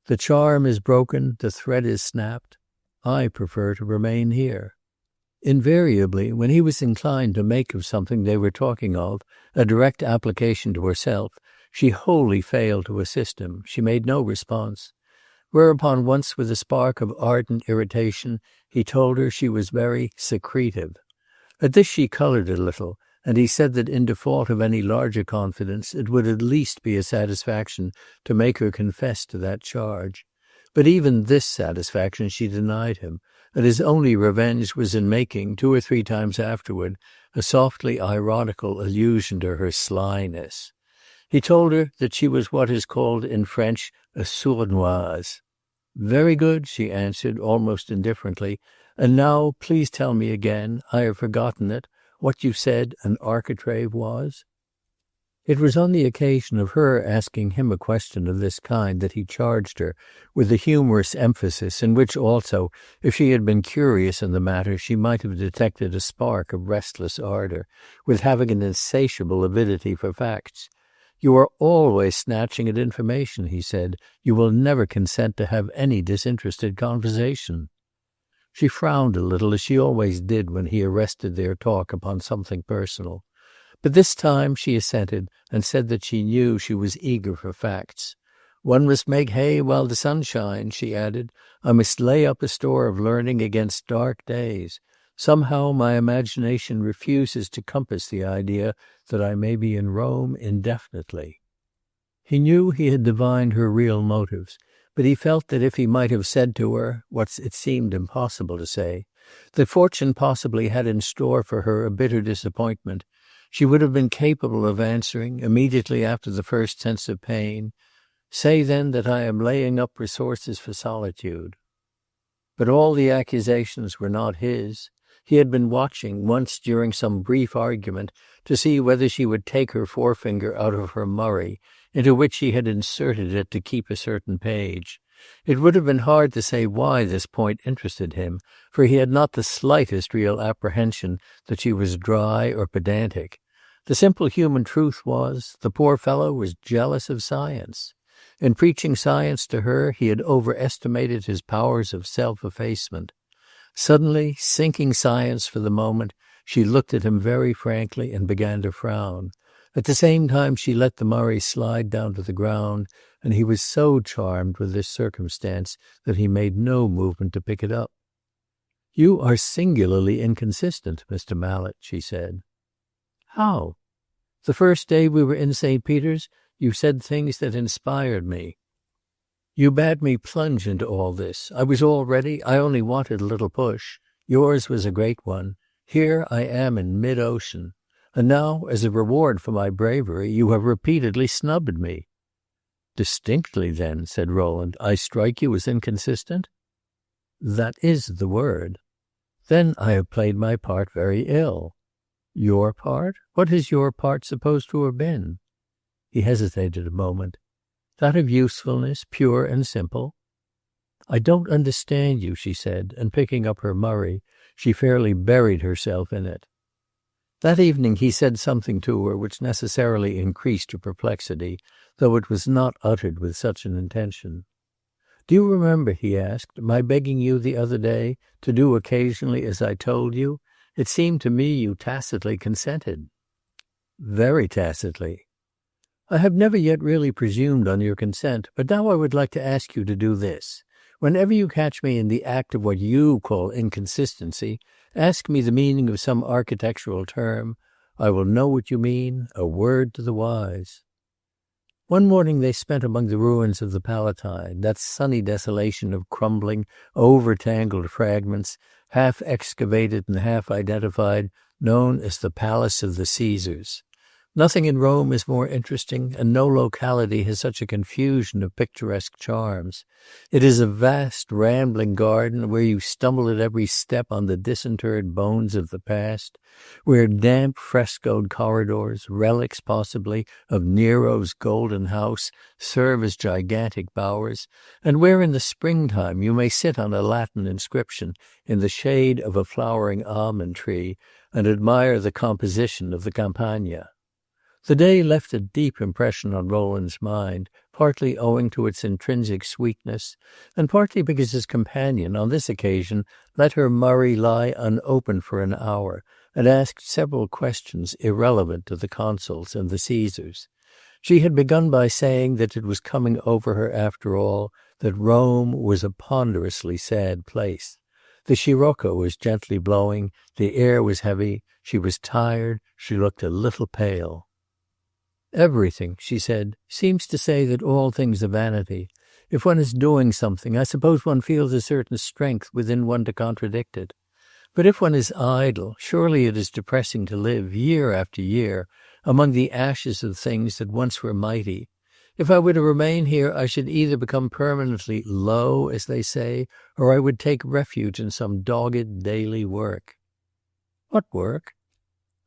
"The charm is broken, the thread is snapped. I prefer to remain here." Invariably, when he was inclined to make of something they were talking of a direct application to herself, she wholly failed to assist him. She made no response. Whereupon, once with a spark of ardent irritation, he told her she was very secretive. At this she colored a little, and he said that in default of any larger confidence it would at least be a satisfaction to make her confess to that charge. But even this satisfaction she denied him, and his only revenge was in making, 2 or 3 times afterward, a softly ironical allusion to her slyness. He told her that she was what is called in French a sournoise. "Very good," she answered, almost indifferently. "And now please tell me again, I have forgotten it, what you said an architrave was?" It was on the occasion of her asking him a question of this kind that he charged her with a humorous emphasis in which also, if she had been curious in the matter, she might have detected a spark of restless ardor, with having an insatiable avidity for facts. "You are always snatching at information," he said. "You will never consent to have any disinterested conversation." She frowned a little, as she always did when he arrested their talk upon something personal. But this time she assented, and said that she knew she was eager for facts. "One must make hay while the sun shines," she added. "I must lay up a store of learning against dark days. Somehow my imagination refuses to compass the idea that I may be in Rome indefinitely." He knew he had divined her real motives, but he felt that if he might have said to her, what it seemed impossible to say, that fortune possibly had in store for her a bitter disappointment, she would have been capable of answering, immediately after the first sense of pain, "Say then that I am laying up resources for solitude." But all the accusations were not his. He had been watching, once during some brief argument, to see whether she would take her forefinger out of her Murray, into which she had inserted it to keep a certain page. It would have been hard to say why this point interested him, for he had not the slightest real apprehension that she was dry or pedantic. The simple human truth was, the poor fellow was jealous of science. In preaching science to her, he had overestimated his powers of self-effacement. Suddenly, sinking science for the moment, she looked at him very frankly and began to frown. At the same time she let the Murray slide down to the ground, and he was so charmed with this circumstance that he made no movement to pick it up. "You are singularly inconsistent, Mr. Mallet," she said. "How?" "The first day we were in St. Peter's, you said things that inspired me. You bade me plunge into all this. I was all ready. I only wanted a little push. Yours was a great one. Here I am in mid-ocean. And now, as a reward for my bravery, you have repeatedly snubbed me." "Distinctly, then," said Rowland, "I strike you as inconsistent?" "That is the word." "Then I have played my part very ill." "Your part? What is your part supposed to have been?" He hesitated a moment. "That of usefulness, pure and simple." "I don't understand you," she said, and picking up her Murray, she fairly buried herself in it. That evening he said something to her which necessarily increased her perplexity, though it was not uttered with such an intention. "Do you remember," he asked, "my begging you the other day to do occasionally as I told you? It seemed to me you tacitly consented." "Very tacitly." "I have never yet really presumed on your consent, but now I would like to ask you to do this. Whenever you catch me in the act of what you call inconsistency, ask me the meaning of some architectural term. I will know what you mean, a word to the wise." One morning they spent among the ruins of the Palatine, that sunny desolation of crumbling, over-tangled fragments, half excavated and half identified, known as the Palace of the Caesars. Nothing in Rome is more interesting, and no locality has such a confusion of picturesque charms. It is a vast, rambling garden where you stumble at every step on the disinterred bones of the past, where damp, frescoed corridors, relics possibly of Nero's golden house, serve as gigantic bowers, and where in the springtime you may sit on a Latin inscription in the shade of a flowering almond tree and admire the composition of the Campagna. The day left a deep impression on Rowland's mind, partly owing to its intrinsic sweetness, and partly because his companion, on this occasion, let her Murray lie unopened for an hour, and asked several questions irrelevant to the consuls and the Caesars. She had begun by saying that it was coming over her after all, that Rome was a ponderously sad place. The scirocco was gently blowing, the air was heavy, she was tired, she looked a little pale. "Everything," she said, "seems to say that all things are vanity. If one is doing something, I suppose one feels a certain strength within one to contradict it. But if one is idle, surely it is depressing to live, year after year, among the ashes of things that once were mighty. If I were to remain here, I should either become permanently low, as they say, or I would take refuge in some dogged daily work." "What work?"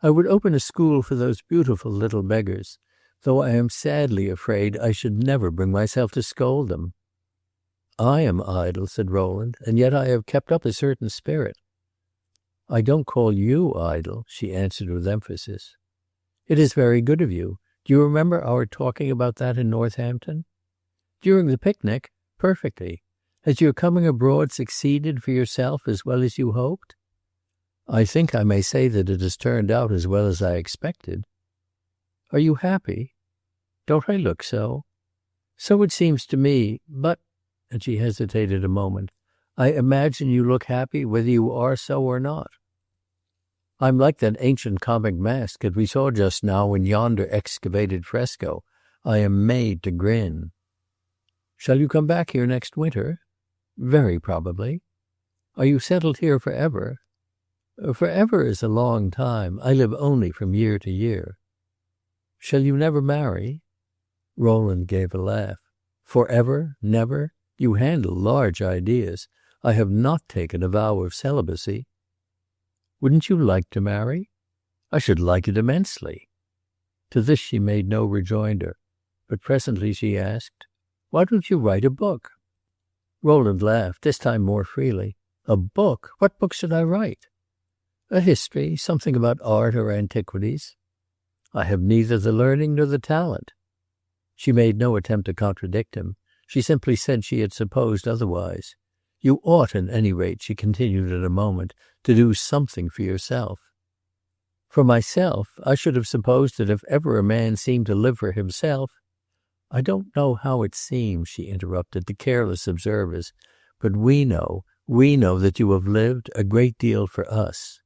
"I would open a school for those beautiful little beggars, though I am sadly afraid I should never bring myself to scold them." "I am idle," said Rowland, "and yet I have kept up a certain spirit." "I don't call you idle," she answered with emphasis. "It is very good of you. Do you remember our talking about that in Northampton?" "During the picnic? Perfectly. Has your coming abroad succeeded for yourself as well as you hoped?" "I think I may say that it has turned out as well as I expected." "Are you happy?" "Don't I look so?" "So it seems to me. But," and she hesitated a moment, "I imagine you look happy whether you are so or not." "I'm like that ancient comic mask that we saw just now in yonder excavated fresco. I am made to grin." "Shall you come back here next winter?" "Very probably." "Are you settled here for ever?" "For ever is a long time. I live only from year to year." "Shall you never marry?" Rowland gave a laugh. "For ever? Never? You handle large ideas. I have not taken a vow of celibacy." Wouldn't you like to marry? I should like it immensely. To this she made no rejoinder, but presently she asked, Why don't you write a book? Rowland laughed, this time more freely. A book? What book should I write? A history, something about art or antiquities. I have neither the learning nor the talent. She made no attempt to contradict him. She simply said she had supposed otherwise. You ought, at any rate, she continued in a moment, to do something for yourself. For myself, I should have supposed that if ever a man seemed to live for himself— I don't know how it seems, she interrupted, to careless observers, but we know that you have lived a great deal for us.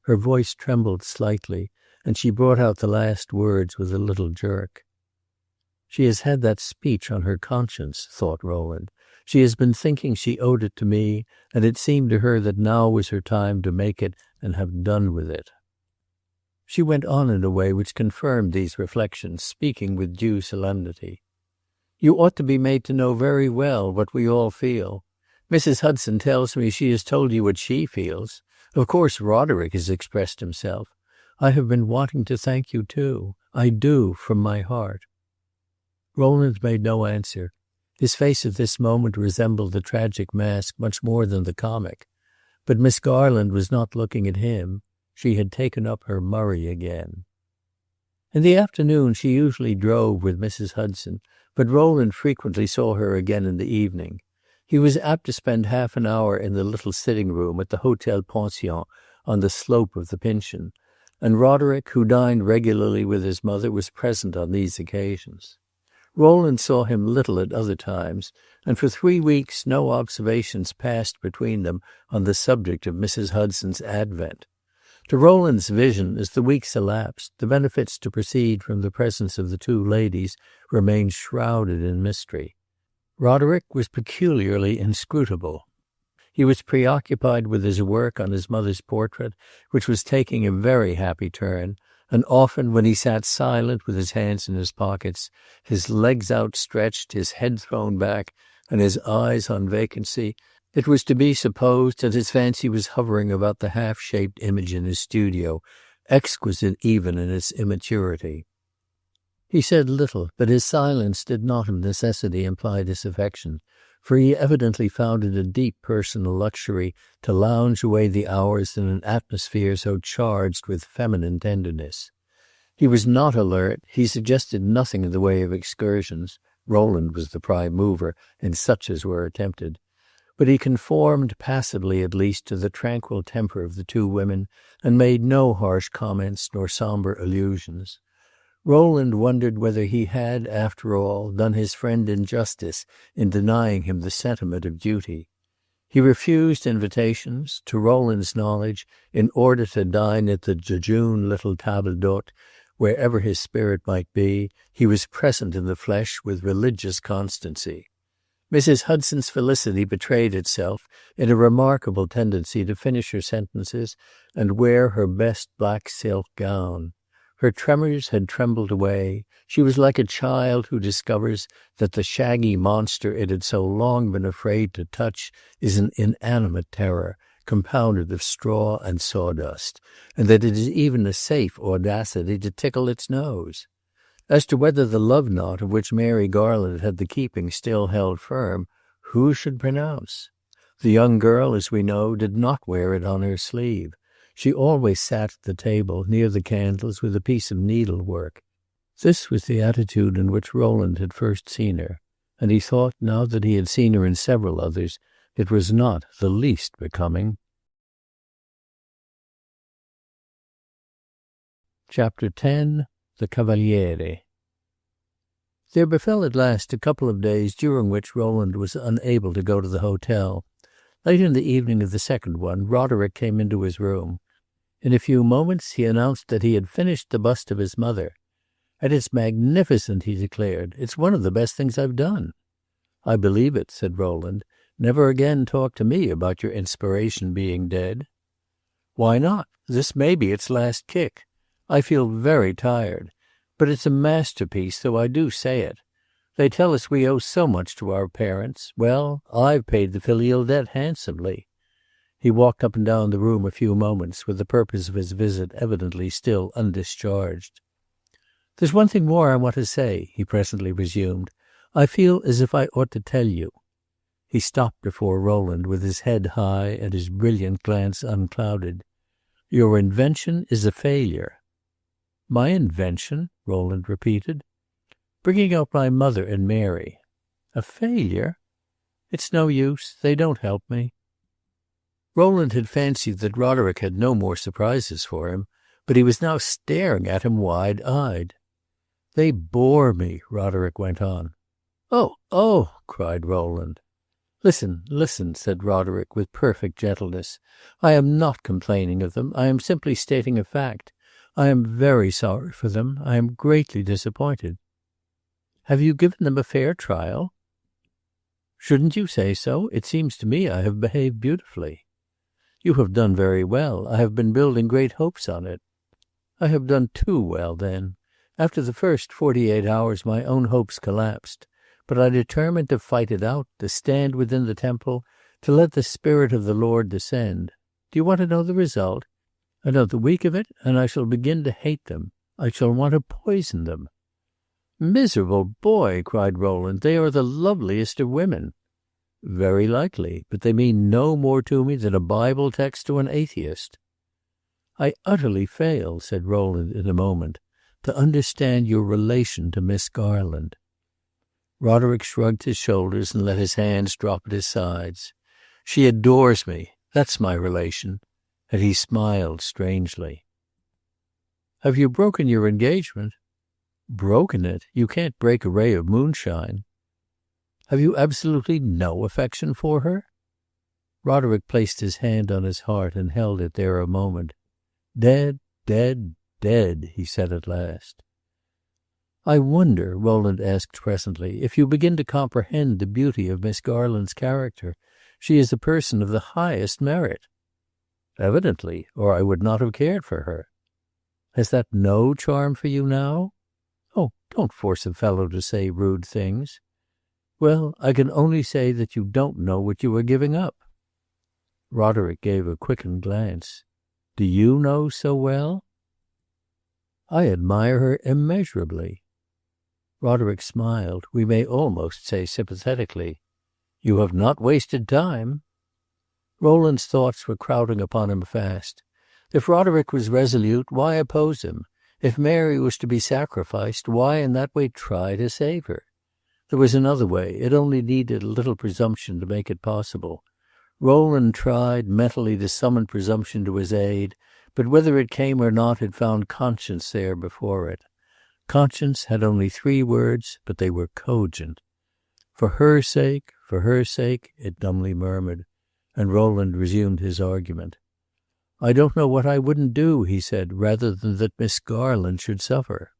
Her voice trembled slightly, and she brought out the last words with a little jerk. She has had that speech on her conscience, thought Rowland. She has been thinking she owed it to me, and it seemed to her that now was her time to make it and have done with it. She went on in a way which confirmed these reflections, speaking with due solemnity. You ought to be made to know very well what we all feel. Mrs. Hudson tells me she has told you what she feels. Of course Roderick has expressed himself. I have been wanting to thank you too. I do, from my heart. Rowland made no answer. His face at this moment resembled the tragic mask much more than the comic. But Miss Garland was not looking at him. She had taken up her Murray again. In the afternoon she usually drove with Mrs. Hudson, but Rowland frequently saw her again in the evening. He was apt to spend half an hour in the little sitting-room at the Hotel Pension on the slope of the Pincian, and Roderick, who dined regularly with his mother, was present on these occasions. Rowland saw him little at other times, and for 3 weeks no observations passed between them on the subject of Mrs. Hudson's advent. To Rowland's vision, as the weeks elapsed, the benefits to proceed from the presence of the two ladies remained shrouded in mystery. Roderick was peculiarly inscrutable. He was preoccupied with his work on his mother's portrait, which was taking a very happy turn, and often, when he sat silent with his hands in his pockets, his legs outstretched, his head thrown back, and his eyes on vacancy, it was to be supposed that his fancy was hovering about the half-shaped image in his studio, exquisite even in its immaturity. He said little, but his silence did not of necessity imply disaffection, for he evidently found it a deep personal luxury to lounge away the hours in an atmosphere so charged with feminine tenderness. He was not alert, he suggested nothing in the way of excursions— Rowland was the prime mover in such as were attempted— but he conformed, passively at least, to the tranquil temper of the two women, and made no harsh comments nor sombre allusions. Rowland wondered whether he had, after all, done his friend injustice in denying him the sentiment of duty. He refused invitations, to Rowland's knowledge, in order to dine at the jejune little table d'hôte. Wherever his spirit might be, he was present in the flesh with religious constancy. Mrs. Hudson's felicity betrayed itself in a remarkable tendency to finish her sentences and wear her best black silk gown. Her tremors had trembled away. She was like a child who discovers that the shaggy monster it had so long been afraid to touch is an inanimate terror, compounded of straw and sawdust, and that it is even a safe audacity to tickle its nose. As to whether the love-knot of which Mary Garland had the keeping still held firm, who should pronounce? The young girl, as we know, did not wear it on her sleeve. She always sat at the table, near the candles, with a piece of needlework. This was the attitude in which Rowland had first seen her, and he thought, now that he had seen her in several others, it was not the least becoming. Chapter 10. The Cavaliere. There befell at last a couple of days during which Rowland was unable to go to the hotel. Late in the evening of the second one, Roderick came into his room. In a few moments he announced that he had finished the bust of his mother. "And it's magnificent," he declared. "It's one of the best things I've done." "I believe it," said Rowland. "Never again talk to me about your inspiration being dead." "Why not? This may be its last kick. I feel very tired. But it's a masterpiece, though I do say it. They tell us we owe so much to our parents. Well, I've paid the filial debt handsomely." He walked up and down the room a few moments, with the purpose of his visit evidently still undischarged. "There's one thing more I want to say," he presently resumed. "I feel as if I ought to tell you." He stopped before Rowland with his head high and his brilliant glance unclouded. "Your invention is a failure." "My invention?" Rowland repeated. "Bringing out my mother and Mary." "A failure?" "It's no use. They don't help me." Rowland had fancied that Roderick had no more surprises for him, but he was now staring at him wide-eyed. "They bore me," Roderick went on. "Oh, oh!" cried Rowland. "Listen, listen," said Roderick with perfect gentleness. "I am not complaining of them. I am simply stating a fact. I am very sorry for them. I am greatly disappointed." "Have you given them a fair trial?" "Shouldn't you say so? It seems to me I have behaved beautifully." "You have done very well. I have been building great hopes on it." "I have done too well, then. After the first 48 hours my own hopes collapsed. But I determined to fight it out, to stand within the temple, to let the Spirit of the Lord descend. Do you want to know the result? Another week of it, and I shall begin to hate them. I shall want to poison them." "Miserable boy!" cried Rowland. "They are the loveliest of women." "Very likely, but they mean no more to me than a Bible text to an atheist." "I utterly fail," said Rowland in a moment, "to understand your relation to Miss Garland." Roderick shrugged his shoulders and let his hands drop at his sides. "She adores me. That's my relation." And he smiled strangely. "Have you broken your engagement?" "Broken it? You can't break a ray of moonshine." "Have you absolutely no affection for her?" Roderick placed his hand on his heart and held it there a moment. "Dead, dead, dead," he said at last. "I wonder," Rowland asked presently, "if you begin to comprehend the beauty of Miss Garland's character. She is a person of the highest merit." "Evidently, or I would not have cared for her." "Has that no charm for you now?" "Oh, don't force a fellow to say rude things." "Well, I can only say that you don't know what you are giving up." Roderick gave a quickened glance. "Do you know so well?" "I admire her immeasurably." Roderick smiled, we may almost say sympathetically. "You have not wasted time." Rowland's thoughts were crowding upon him fast. If Roderick was resolute, why oppose him? If Mary was to be sacrificed, why in that way try to save her? There was another way. It only needed a little presumption to make it possible. Rowland tried mentally to summon presumption to his aid, but whether it came or not, it found conscience there before it. Conscience had only 3 words, but they were cogent. For her sake, it dumbly murmured, and Rowland resumed his argument. "I don't know what I wouldn't do," he said, "rather than that Miss Garland should suffer."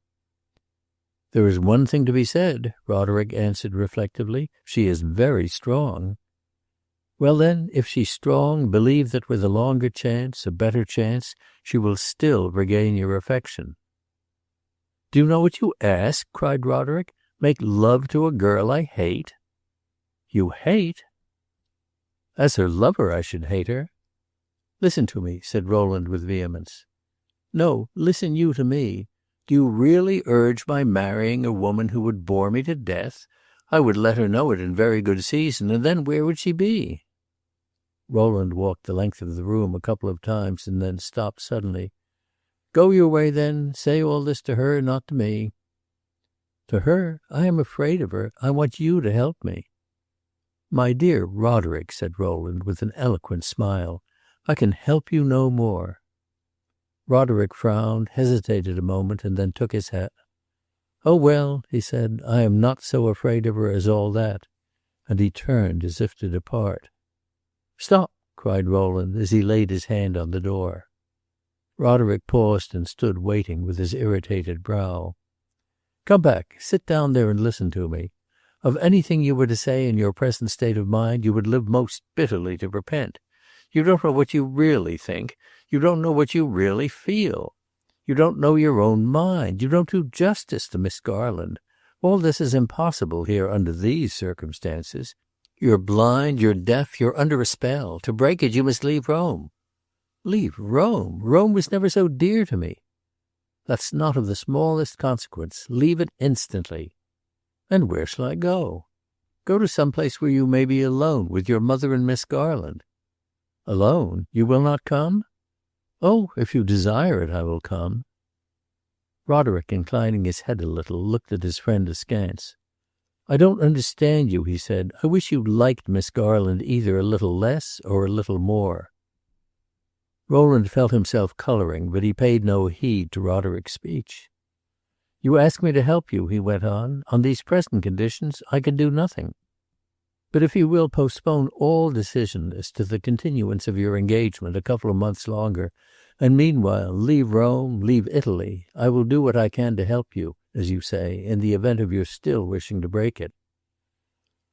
"There is one thing to be said," Roderick answered reflectively. "She is very strong." "Well, then, if she's strong, believe that with a longer chance, a better chance, she will still regain your affection." "Do you know what you ask?" cried Roderick. "Make love to a girl I hate?" "You hate?" "As her lover I should hate her." "Listen to me," said Rowland with vehemence. "No, listen you to me. Do you really urge my marrying a woman who would bore me to death? I would let her know it in very good season, and then where would she be?" Rowland walked the length of the room a couple of times and then stopped suddenly. "Go your way, then. Say all this to her, not to me." "To her? I am afraid of her. I want you to help me." "My dear Roderick," said Rowland with an eloquent smile, "I can help you no more." Roderick frowned, hesitated a moment, and then took his hat. "Oh, well," he said, "I am not so afraid of her as all that." And he turned as if to depart. "Stop!" cried Rowland as he laid his hand on the door. Roderick paused and stood waiting with his irritated brow. "Come back. Sit down there and listen to me. Of anything you were to say in your present state of mind you would live most bitterly to repent. You don't know what you really think. You don't know what you really feel. You don't know your own mind. You don't do justice to Miss Garland. All this is impossible here under these circumstances. You're blind, you're deaf, you're under a spell. To break it, you must leave Rome." "Leave Rome? Rome was never so dear to me." "That's not of the smallest consequence. Leave it instantly." "And where shall I go?" "Go to some place where you may be alone with your mother and Miss Garland." "Alone? You will not come?" "Oh, if you desire it, I will come." Roderick, inclining his head a little, looked at his friend askance. "I don't understand you," he said. "I wish you liked Miss Garland either a little less or a little more." Rowland felt himself coloring, but he paid no heed to Roderick's speech. "You ask me to help you," he went on. "On these present conditions I can do nothing. But if you will postpone all decision as to the continuance of your engagement a couple of months longer, and meanwhile leave Rome, leave Italy, I will do what I can to help you, as you say, in the event of your still wishing to break it."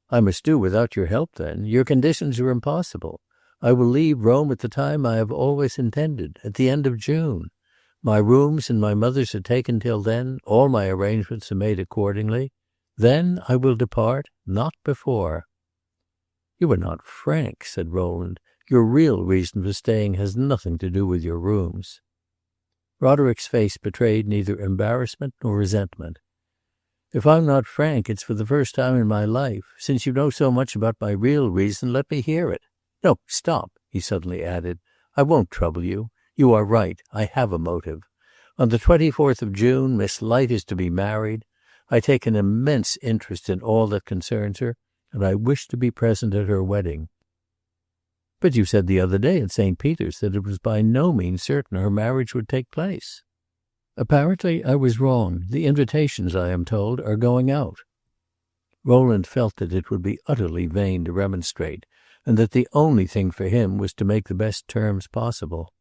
"I must do without your help, then. Your conditions are impossible. I will leave Rome at the time I have always intended, at the end of June. My rooms and my mother's are taken till then, all my arrangements are made accordingly. Then I will depart, not before." "You are not frank," said Rowland. "Your real reason for staying has nothing to do with your rooms." Roderick's face betrayed neither embarrassment nor resentment. "If I'm not frank, it's for the first time in my life. Since you know so much about my real reason, let me hear it. No, stop," he suddenly added. "I won't trouble you. You are right. I have a motive. On the 24th of June, Miss Light is to be married. I take an immense interest in all that concerns her, and I wish to be present at her wedding." "But you said the other day at St. Peter's that it was by no means certain her marriage would take place." "Apparently I was wrong. The invitations, I am told, are going out." Rowland felt that it would be utterly vain to remonstrate, and that the only thing for him was to make the best terms possible.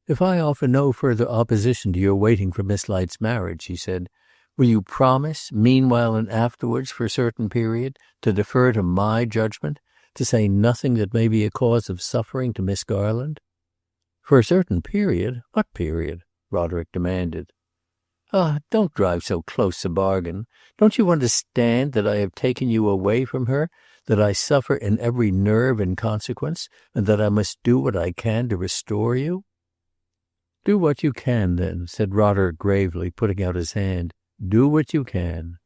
"If I offer no further opposition to your waiting for Miss Light's marriage," he said, "will you promise, meanwhile and afterwards, for a certain period, to defer to my judgment, to say nothing that may be a cause of suffering to Miss Garland?" "For a certain period? What period?" Roderick demanded. "Ah, don't drive so close a bargain. Don't you understand that I have taken you away from her, that I suffer in every nerve in consequence, and that I must do what I can to restore you?" "Do what you can, then," said Roderick gravely, putting out his hand. "Do what you can."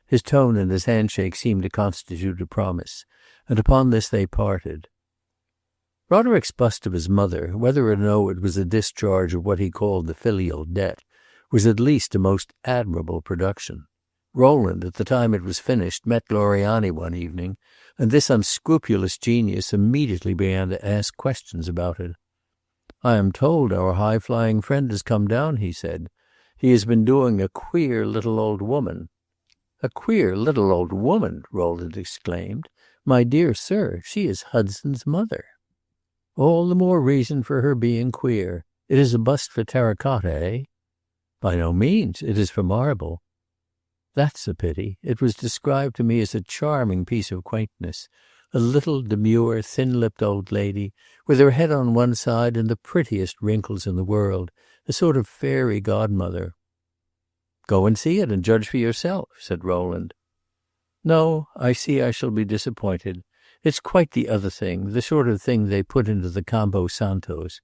His tone and his handshake seemed to constitute a promise, and upon this they parted. Roderick's bust of his mother, whether or no it was a discharge of what he called the filial debt, was at least a most admirable production. Rowland, at the time it was finished, met Gloriani one evening, and this unscrupulous genius immediately began to ask questions about it. "I am told our high-flying friend has come down," he said. "He has been doing a queer little old woman." "A queer little old woman!" Rowland exclaimed. "My dear sir, she is Hudson's mother." "All the more reason for her being queer. It is a bust for terra cotta, eh?" "By no means. It is for marble." "That's a pity. It was described to me as a charming piece of quaintness. A little, demure, thin-lipped old lady, with her head on one side and the prettiest wrinkles in the world, a sort of fairy godmother." "Go and see it and judge for yourself," said Rowland. "No, I see I shall be disappointed. It's quite the other thing, the sort of thing they put into the Campo Santos.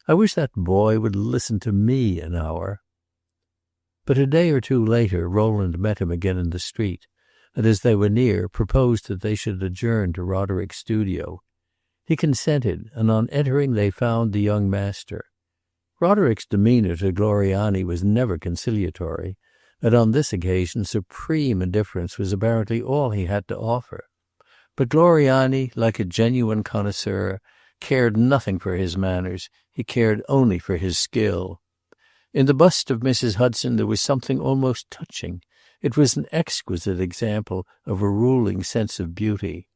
I wish that boy would listen to me an hour." But a day or two later Rowland met him again in the street, and as they were near, proposed that they should adjourn to Roderick's studio. He consented, and on entering they found the young master. Roderick's demeanor to Gloriani was never conciliatory, and on this occasion supreme indifference was apparently all he had to offer. But Gloriani, like a genuine connoisseur, cared nothing for his manners, he cared only for his skill. In the bust of Mrs. Hudson there was something almost touching. It was an exquisite example of a ruling sense of beauty.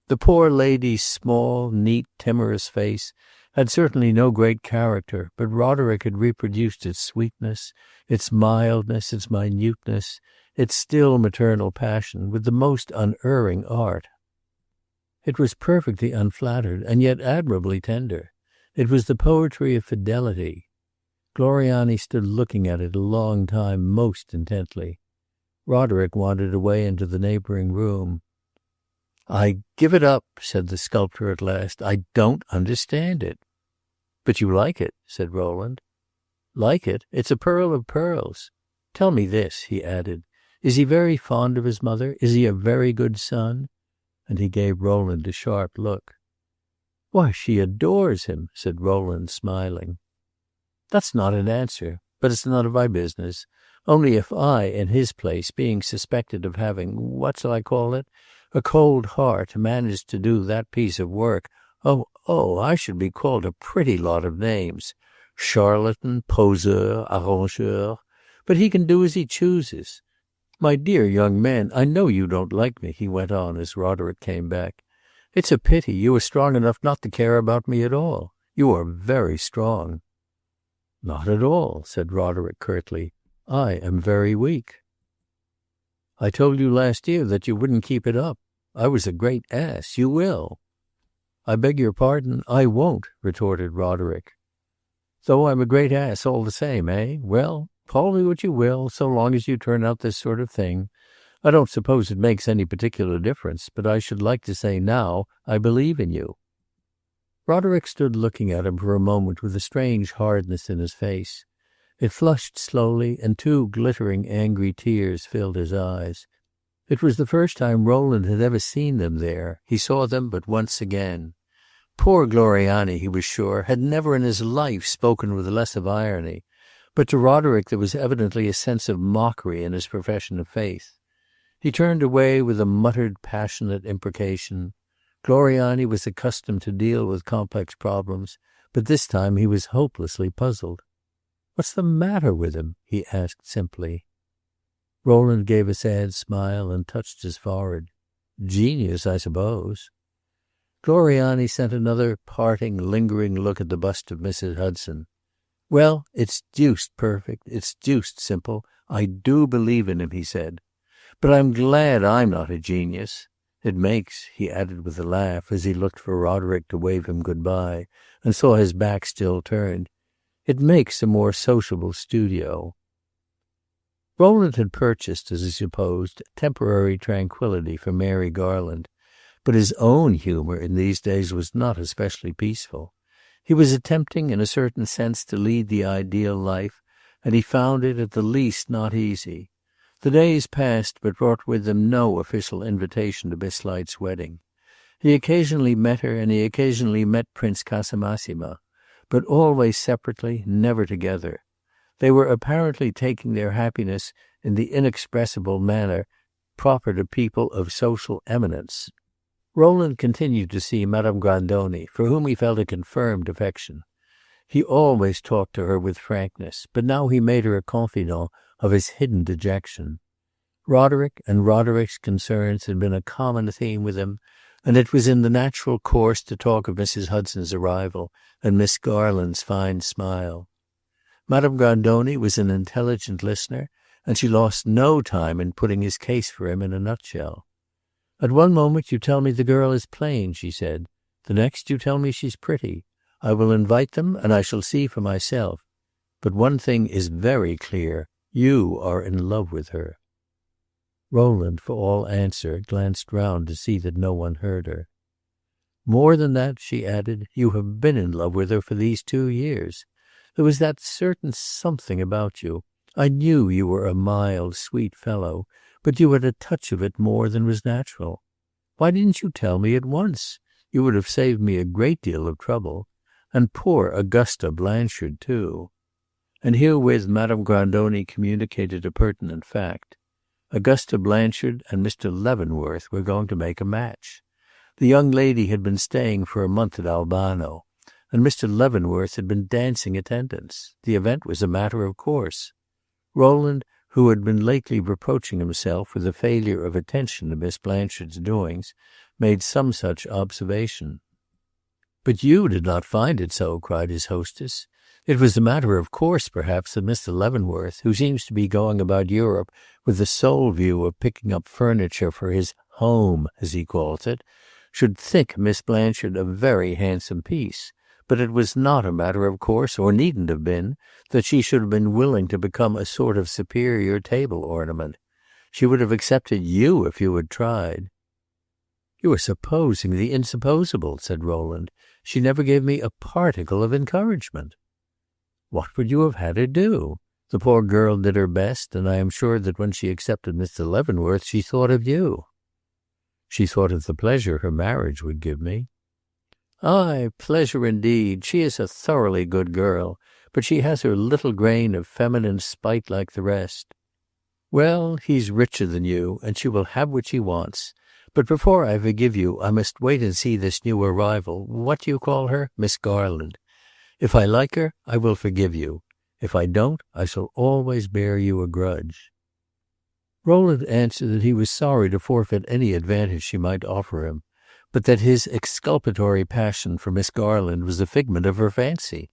The poor lady's small, neat, timorous face had certainly no great character, but Roderick had reproduced its sweetness, its mildness, its minuteness, its still maternal passion, with the most unerring art. It was perfectly unflattered, and yet admirably tender. It was the poetry of fidelity. Gloriani stood looking at it a long time most intently. Roderick wandered away into the neighboring room. "I give it up," said the sculptor at last. "I don't understand it." "But you like it," said Rowland. "Like it? It's a pearl of pearls. Tell me this," he added. "Is he very fond of his mother? Is he a very good son?" And he gave Rowland a sharp look. "Why, she adores him," said Rowland, smiling. "That's not an answer. But it's none of my business. Only if I, in his place, being suspected of having, what shall I call it, a cold heart, managed to do that piece of work, I should be called a pretty lot of names. Charlatan, poseur, arrangeur. But he can do as he chooses. My dear young man, I know you don't like me," he went on as Roderick came back. "It's a pity. You are strong enough not to care about me at all. You are very strong." "Not at all," said Roderick curtly. "I am very weak." "I told you last year that you wouldn't keep it up. I was a great ass. You will." "I beg your pardon, I won't," retorted Roderick. "Though I'm a great ass all the same, eh? Well, call me what you will, so long as you turn out this sort of thing. I don't suppose it makes any particular difference, but I should like to say now I believe in you." Roderick stood looking at him for a moment with a strange hardness in his face. It flushed slowly, and two glittering angry tears filled his eyes. It was the first time Rowland had ever seen them there. He saw them but once again. Poor Gloriani, he was sure, had never in his life spoken with less of irony, but to Roderick there was evidently a sense of mockery in his profession of faith. He turned away with a muttered, passionate imprecation. Gloriani was accustomed to deal with complex problems, but this time he was hopelessly puzzled. "What's the matter with him?" he asked simply. Rowland gave a sad smile and touched his forehead. "Genius, I suppose." Gloriani sent another parting, lingering look at the bust of Mrs. Hudson. "Well, it's deuced perfect. It's deuced simple. I do believe in him," he said. "But I'm glad I'm not a genius. It makes," he added with a laugh, as he looked for Roderick to wave him good-bye, and saw his back still turned, "it makes a more sociable studio." Rowland had purchased, as he supposed, temporary tranquillity for Mary Garland, but his own humor in these days was not especially peaceful. He was attempting in a certain sense to lead the ideal life, and he found it at the least not easy. The days passed, but brought with them no official invitation to Miss Light's wedding. He occasionally met her, and he occasionally met Prince Casamassima, but always separately, never together. They were apparently taking their happiness in the inexpressible manner proper to people of social eminence. Rowland continued to see Madame Grandoni, for whom he felt a confirmed affection. He always talked to her with frankness, but now he made her a confidant of his hidden dejection. Roderick and Roderick's concerns had been a common theme with him, and it was in the natural course to talk of Mrs. Hudson's arrival and Miss Garland's fine smile. Madame Grandoni was an intelligent listener, and she lost no time in putting his case for him in a nutshell. "At one moment you tell me the girl is plain," she said. "The next you tell me she's pretty. I will invite them, and I shall see for myself. But one thing is very clear. You are in love with her." Rowland, for all answer, glanced round to see that no one heard her. "More than that," she added, "you have been in love with her for these 2 years. There was that certain something about you. I knew you were a mild, sweet fellow, but you had a touch of it more than was natural. Why didn't you tell me at once? You would have saved me a great deal of trouble. And poor Augusta Blanchard, too." And herewith Madame Grandoni communicated a pertinent fact. Augusta Blanchard and Mr. Leavenworth were going to make a match. The young lady had been staying for a month at Albano, and Mr. Leavenworth had been dancing attendance. The event was a matter of course. Rowland, who had been lately reproaching himself with the failure of attention to Miss Blanchard's doings, made some such observation. "But you did not find it so," cried his hostess. "It was a matter of course, perhaps, that Mr. Leavenworth, who seems to be going about Europe with the sole view of picking up furniture for his home, as he calls it, should think Miss Blanchard a very handsome piece. But it was not a matter of course, or needn't have been, that she should have been willing to become a sort of superior table ornament. She would have accepted you if you had tried." "You are supposing the insupposable," said Rowland. "She never gave me a particle of encouragement." "What would you have had her do? The poor girl did her best, and I am sure that when she accepted Mr. Leavenworth she thought of you." "She thought of the pleasure her marriage would give me." "Ay, pleasure indeed. She is a thoroughly good girl, but she has her little grain of feminine spite like the rest. Well, he's richer than you, and she will have what she wants. But before I forgive you, I must wait and see this new arrival. What do you call her? Miss Garland. If I like her, I will forgive you. If I don't, I shall always bear you a grudge." Rowland answered that he was sorry to forfeit any advantage she might offer him, but that his exculpatory passion for Miss Garland was a figment of her fancy.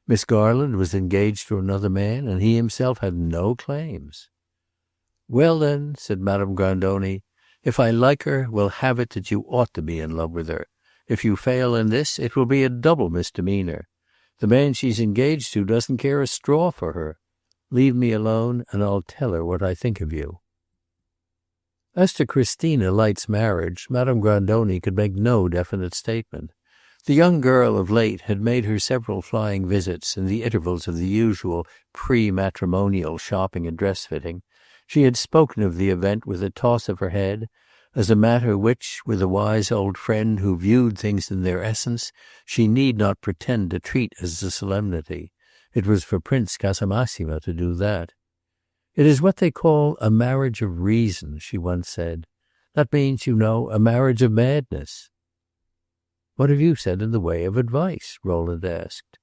Miss Garland was engaged to another man, and he himself had no claims. "Well, then," said Madame Grandoni, "if I like her, we'll have it that you ought to be in love with her. If you fail in this, it will be a double misdemeanor. The man she's engaged to doesn't care a straw for her. Leave me alone, and I'll tell her what I think of you." As to Christina Light's marriage, Madame Grandoni could make no definite statement. The young girl of late had made her several flying visits in the intervals of the usual pre-matrimonial shopping and dress-fitting. She had spoken of the event with a toss of her head, as a matter which, with a wise old friend who viewed things in their essence, she need not pretend to treat as a solemnity. It was for Prince Casamassima to do that. "It is what they call a marriage of reason," she once said. "That means, you know, a marriage of madness." "What have you said in the way of advice?" Rowland asked.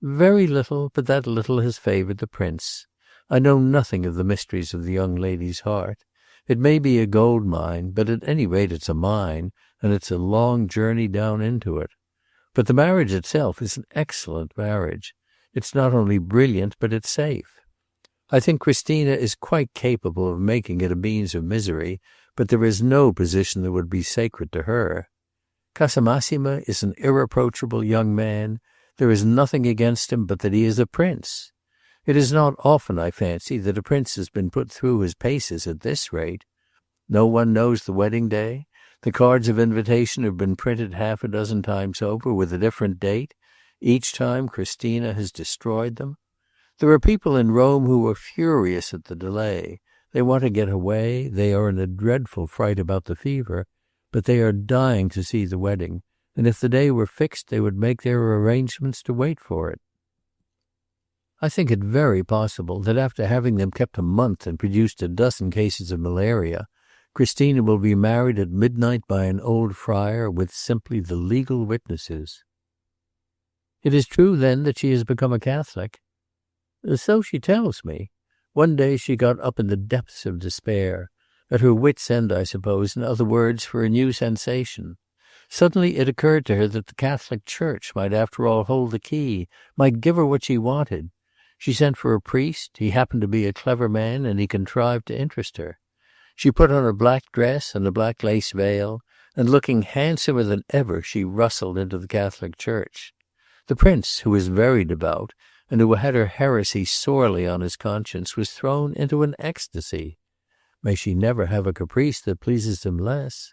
"Very little, but that little has favored the prince. I know nothing of the mysteries of the young lady's heart. It may be a gold mine, but at any rate it's a mine, and it's a long journey down into it. But the marriage itself is an excellent marriage. It's not only brilliant, but it's safe. I think Christina is quite capable of making it a means of misery, but there is no position that would be sacred to her. Casamassima is an irreproachable young man. There is nothing against him but that he is a prince. It is not often, I fancy, that a prince has been put through his paces at this rate. No one knows the wedding day. The cards of invitation have been printed half a dozen times over with a different date. Each time Christina has destroyed them. There are people in Rome who are furious at the delay. They want to get away. They are in a dreadful fright about the fever, but they are dying to see the wedding, and if the day were fixed they would make their arrangements to wait for it. I think it very possible that after having them kept a month and produced a dozen cases of malaria, Christina will be married at midnight by an old friar with simply the legal witnesses." "It is true, then, that she has become a Catholic?" "So she tells me. One day she got up in the depths of despair, at her wit's end, I suppose, in other words, for a new sensation. Suddenly it occurred to her that the Catholic Church might after all hold the key, might give her what she wanted. She sent for a priest. He happened to be a clever man, and he contrived to interest her. She put on a black dress and a black lace veil, and looking handsomer than ever, she rustled into the Catholic Church. The prince, who was very devout, and who had her heresy sorely on his conscience, was thrown into an ecstasy. May she never have a caprice that pleases him less."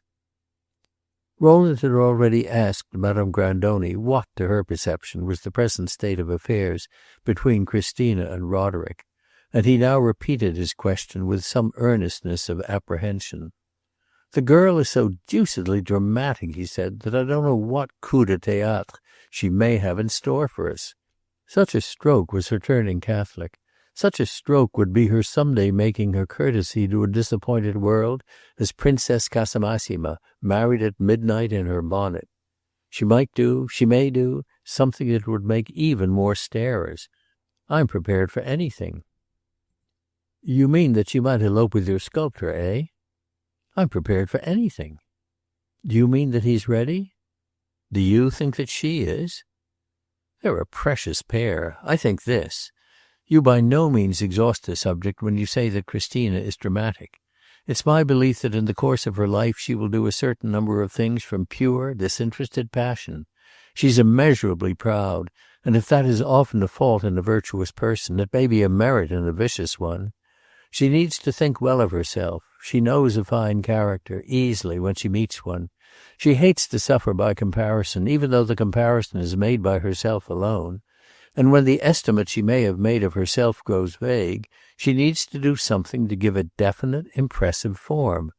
Rowland had already asked Madame Grandoni what, to her perception, was the present state of affairs between Christina and Roderick, and he now repeated his question with some earnestness of apprehension. "The girl is so deucedly dramatic," he said, "that I don't know what coup de théâtre she may have in store for us. Such a stroke was her turning Catholic. Such a stroke would be her some day making her courtesy to a disappointed world as Princess Casamassima, married at midnight in her bonnet. She may do, something that would make even more starers. I'm prepared for anything." "You mean that she might elope with your sculptor, eh?" "I'm prepared for anything." "Do you mean that he's ready?" "Do you think that she is?" "They're a precious pair. I think this. You by no means exhaust the subject when you say that Christina is dramatic. It's my belief that in the course of her life she will do a certain number of things from pure, disinterested passion. She's immeasurably proud, and if that is often a fault in a virtuous person, it may be a merit in a vicious one. She needs to think well of herself. She knows a fine character, easily, when she meets one, She hates to suffer by comparison, even though the comparison is made by herself alone. And when the estimate she may have made of herself grows vague, she needs to do something to give it definite, impressive form.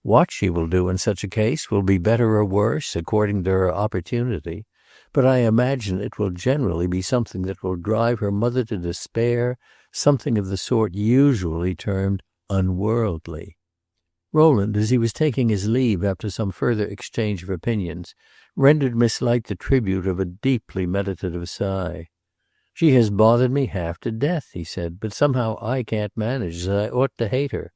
What she will do in such a case will be better or worse, according to her opportunity, but I imagine it will generally be something that will drive her mother to despair, something of the sort usually termed unworldly. Rowland, as he was taking his leave after some further exchange of opinions, rendered Miss Light the tribute of a deeply meditative sigh. "She has bothered me half to death," he said, "but somehow I can't manage, as I ought, to hate her.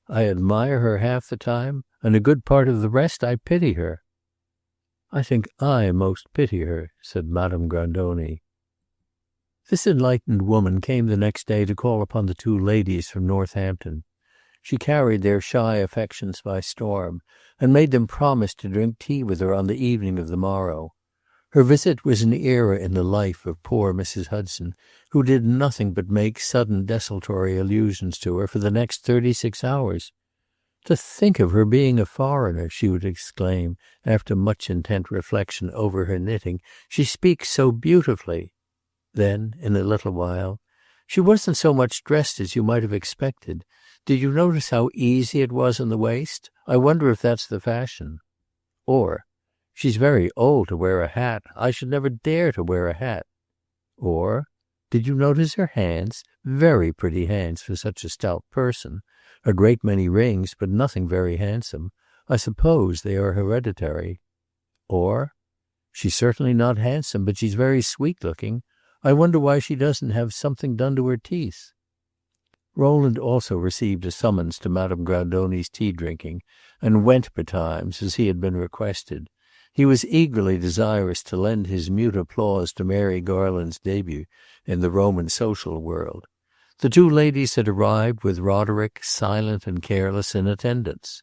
I admire her half the time, and a good part of the rest I pity her." "I think I most pity her," said Madame Grandoni. This enlightened woman came the next day to call upon the two ladies from Northampton. She carried their shy affections by storm, and made them promise to drink tea with her on the evening of the morrow. Her visit was an era in the life of poor Mrs. Hudson, who did nothing but make sudden desultory allusions to her for the next 36 hours. "To think of her being a foreigner!" she would exclaim, after much intent reflection over her knitting. "She speaks so beautifully." Then, in a little while, "She wasn't so much dressed as you might have expected. Did you notice how easy it was in the waist? I wonder if that's the fashion." Or, "She's very old to wear a hat. I should never dare to wear a hat." Or, "Did you notice her hands? Very pretty hands for such a stout person. A great many rings, but nothing very handsome. I suppose they are hereditary." Or, "She's certainly not handsome, but she's very sweet looking. I wonder why she doesn't have something done to her teeth." Rowland also received a summons to Madame Grandoni's tea drinking, and went betimes, as he had been requested. He was eagerly desirous to lend his mute applause to Mary Garland's debut in the Roman social world. The two ladies had arrived with Roderick, silent and careless, in attendance.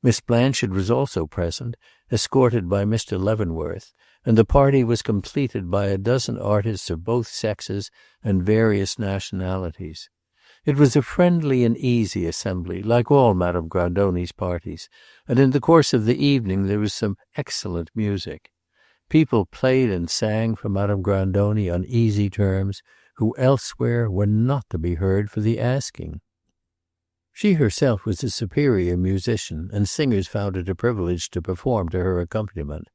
Miss Blanchard was also present, escorted by Mr. Leavenworth, and the party was completed by a dozen artists of both sexes and various nationalities. It was a friendly and easy assembly, like all Madame Grandoni's parties, and in the course of the evening there was some excellent music. People played and sang for Madame Grandoni on easy terms, who elsewhere were not to be heard for the asking. She herself was a superior musician, and singers found it a privilege to perform to her accompaniment.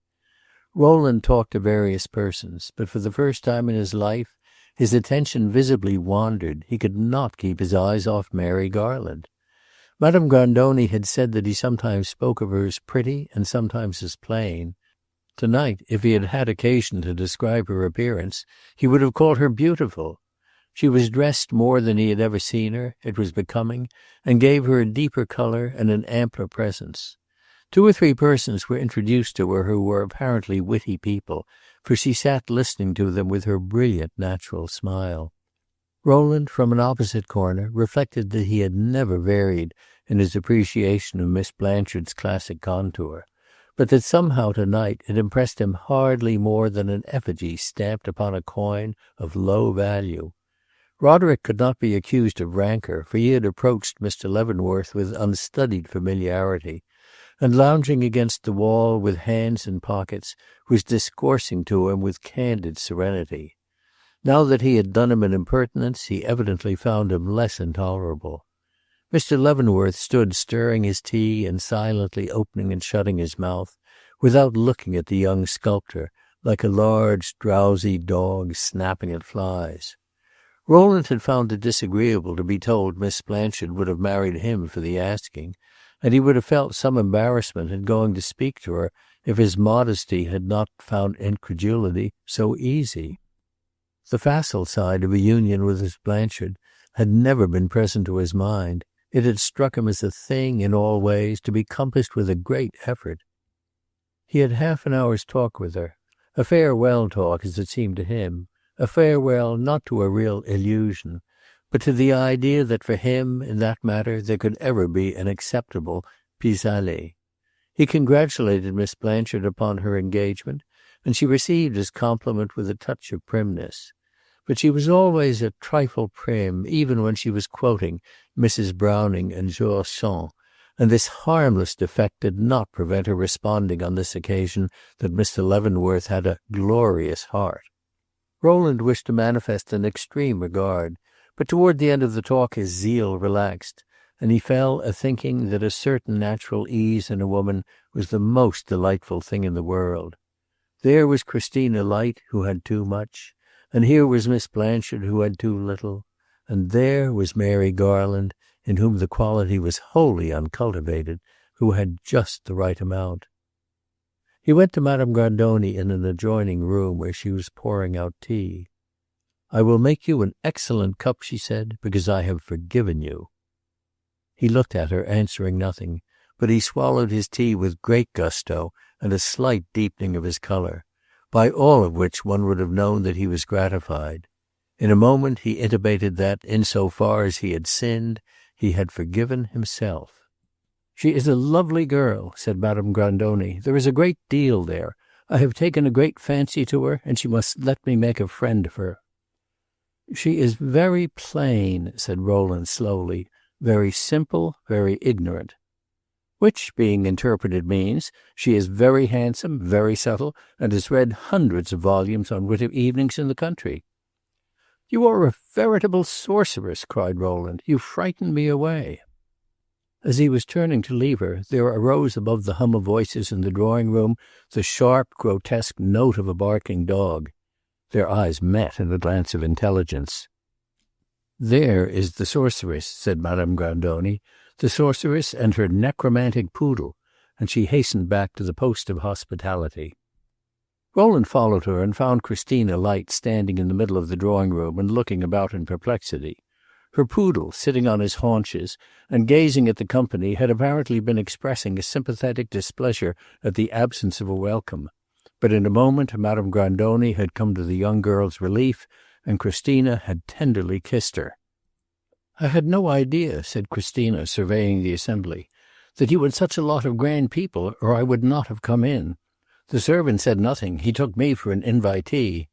Rowland talked to various persons, but for the first time in his life his attention visibly wandered. He could not keep his eyes off Mary Garland. Madame Grandoni had said that he sometimes spoke of her as pretty and sometimes as plain. Tonight, if he had had occasion to describe her appearance, he would have called her beautiful. She was dressed more than he had ever seen her, it was becoming, and gave her a deeper color and an ampler presence. 2 or 3 persons were introduced to her who were apparently witty people, for she sat listening to them with her brilliant natural smile. Rowland, from an opposite corner, reflected that he had never varied in his appreciation of Miss Blanchard's classic contour, but that somehow tonight it impressed him hardly more than an effigy stamped upon a coin of low value. Roderick could not be accused of rancor, for he had approached Mr. Leavenworth with unstudied familiarity, and lounging against the wall with hands in pockets, was discoursing to him with candid serenity. Now that he had done him an impertinence, he evidently found him less intolerable. Mr. Leavenworth stood stirring his tea and silently opening and shutting his mouth, without looking at the young sculptor, like a large drowsy dog snapping at flies. Rowland had found it disagreeable to be told Miss Blanchard would have married him for the asking, and he would have felt some embarrassment in going to speak to her if his modesty had not found incredulity so easy. The facile side of a union with Miss Blanchard had never been present to his mind. It had struck him as a thing, in all ways, to be compassed with a great effort. He had half an hour's talk with her, a farewell talk as it seemed to him, a farewell not to a real illusion, but to the idea that for him, in that matter, there could ever be an acceptable pis-aller. He congratulated Miss Blanchard upon her engagement, and she received his compliment with a touch of primness. But she was always a trifle prim, even when she was quoting Mrs. Browning and George Sand, and this harmless defect did not prevent her responding on this occasion that Mr. Leavenworth had a glorious heart. Rowland wished to manifest an extreme regard, but toward the end of the talk his zeal relaxed, and he fell a-thinking that a certain natural ease in a woman was the most delightful thing in the world. There was Christina Light, who had too much, and here was Miss Blanchard, who had too little, and there was Mary Garland, in whom the quality was wholly uncultivated, who had just the right amount. He went to Madame Grandoni in an adjoining room where she was pouring out tea. "I will make you an excellent cup," she said, "because I have forgiven you." He looked at her, answering nothing, but he swallowed his tea with great gusto and a slight deepening of his color, by all of which one would have known that he was gratified. In a moment he intimated that, in so far as he had sinned, he had forgiven himself. "She is a lovely girl," said Madame Grandoni. "There is a great deal there. I have taken a great fancy to her, and she must let me make a friend of her." "She is very plain," said Rowland slowly, "very simple, very ignorant." "Which, being interpreted, means, she is very handsome, very subtle, and has read hundreds of volumes on winter evenings in the country." "You are a veritable sorceress," cried Rowland. "You frighten me away." As he was turning to leave her, there arose above the hum of voices in the drawing-room the sharp, grotesque note of a barking dog. Their eyes met in a glance of intelligence. "There is the sorceress," said Madame Grandoni, "the sorceress and her necromantic poodle," and she hastened back to the post of hospitality. Rowland followed her and found Christina Light standing in the middle of the drawing-room and looking about in perplexity. Her poodle, sitting on his haunches and gazing at the company, had apparently been expressing a sympathetic displeasure at the absence of a welcome. But in a moment Madame Grandoni had come to the young girl's relief, and Christina had tenderly kissed her. "I had no idea," said Christina, surveying the assembly, "that you had such a lot of grand people, or I would not have come in. The servant said nothing. He took me for an invitee.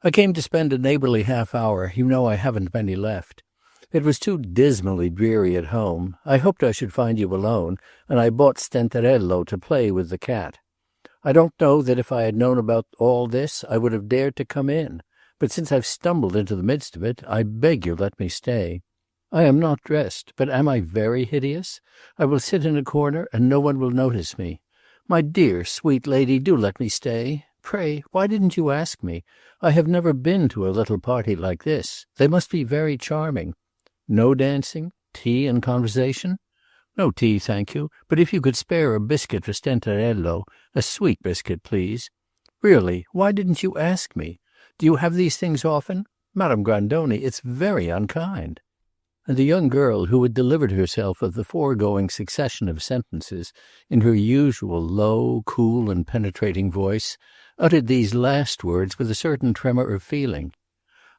I came to spend a neighborly half-hour. You know I haven't many left. It was too dismally dreary at home. I hoped I should find you alone, and I bought Stentarello to play with the cat. I don't know that if I had known about all this I would have dared to come in, but since I've stumbled into the midst of it, I beg you let me stay. I am not dressed, but am I very hideous? I will sit in a corner, and no one will notice me. My dear, sweet lady, do let me stay. Pray, why didn't you ask me? I have never been to a little party like this. They must be very charming. No dancing? Tea and conversation? No tea, thank you, but if you could spare a biscuit for Stentarello, a sweet biscuit, please. Really, why didn't you ask me? Do you have these things often? Madame Grandoni, it's very unkind." And the young girl, who had delivered herself of the foregoing succession of sentences in her usual low, cool, and penetrating voice, uttered these last words with a certain tremor of feeling.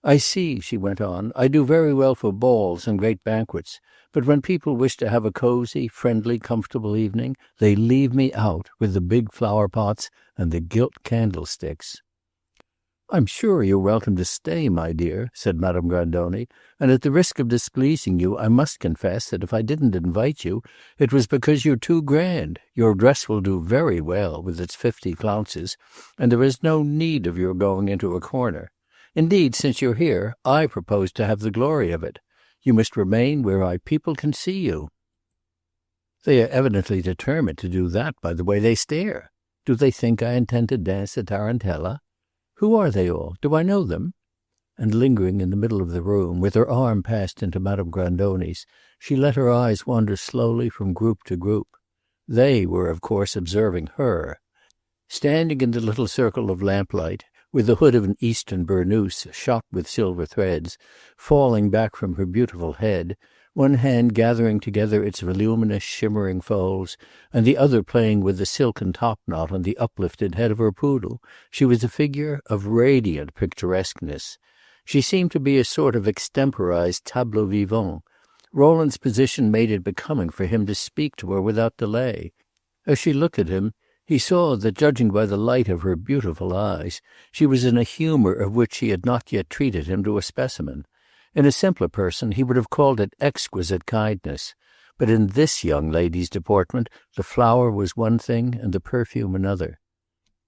"I see," she went on, "I do very well for balls and great banquets, but when people wish to have a cosy, friendly, comfortable evening, they leave me out with the big flower-pots and the gilt candlesticks." "I'm sure you're welcome to stay, my dear," said Madame Grandoni, "and at the risk of displeasing you, I must confess that if I didn't invite you, it was because you're too grand. Your dress will do very well, with its 50 flounces, and there is no need of your going into a corner. Indeed, since you're here, I propose to have the glory of it. You must remain where our people can see you." "They are evidently determined to do that by the way they stare. Do they think I intend to dance the tarantella? Who are they all? Do I know them?" And lingering in the middle of the room, with her arm passed into Madame Grandoni's, she let her eyes wander slowly from group to group. They were, of course, observing her. Standing in the little circle of lamplight, with the hood of an Eastern burnous shot with silver threads, falling back from her beautiful head, one hand gathering together its voluminous shimmering folds, and the other playing with the silken topknot on the uplifted head of her poodle, she was a figure of radiant picturesqueness. She seemed to be a sort of extemporized tableau vivant. Rowland's position made it becoming for him to speak to her without delay. As she looked at him, he saw that, judging by the light of her beautiful eyes, she was in a humour of which she had not yet treated him to a specimen. In a simpler person he would have called it exquisite kindness, But in this young lady's deportment the flower was one thing and the perfume another.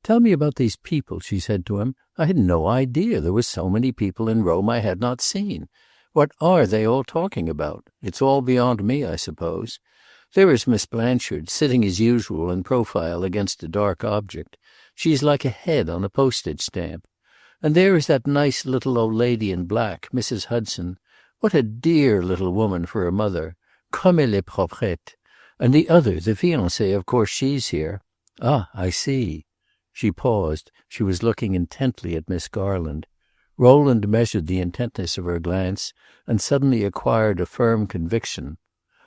"Tell me about these people," she said to him. "I had no idea there were so many people in Rome I had not seen. What are they all talking about? It's all beyond me, I suppose. There is Miss Blanchard, sitting as usual in profile against a dark object. She is like a head on a postage stamp. And there is that nice little old lady in black, Mrs. Hudson. What a dear little woman for a mother. Comme elle est proprette. And the other, the fiancée, of course she's here. Ah, I see." She paused. She was looking intently at Miss Garland. Rowland measured the intentness of her glance, and suddenly acquired a firm conviction.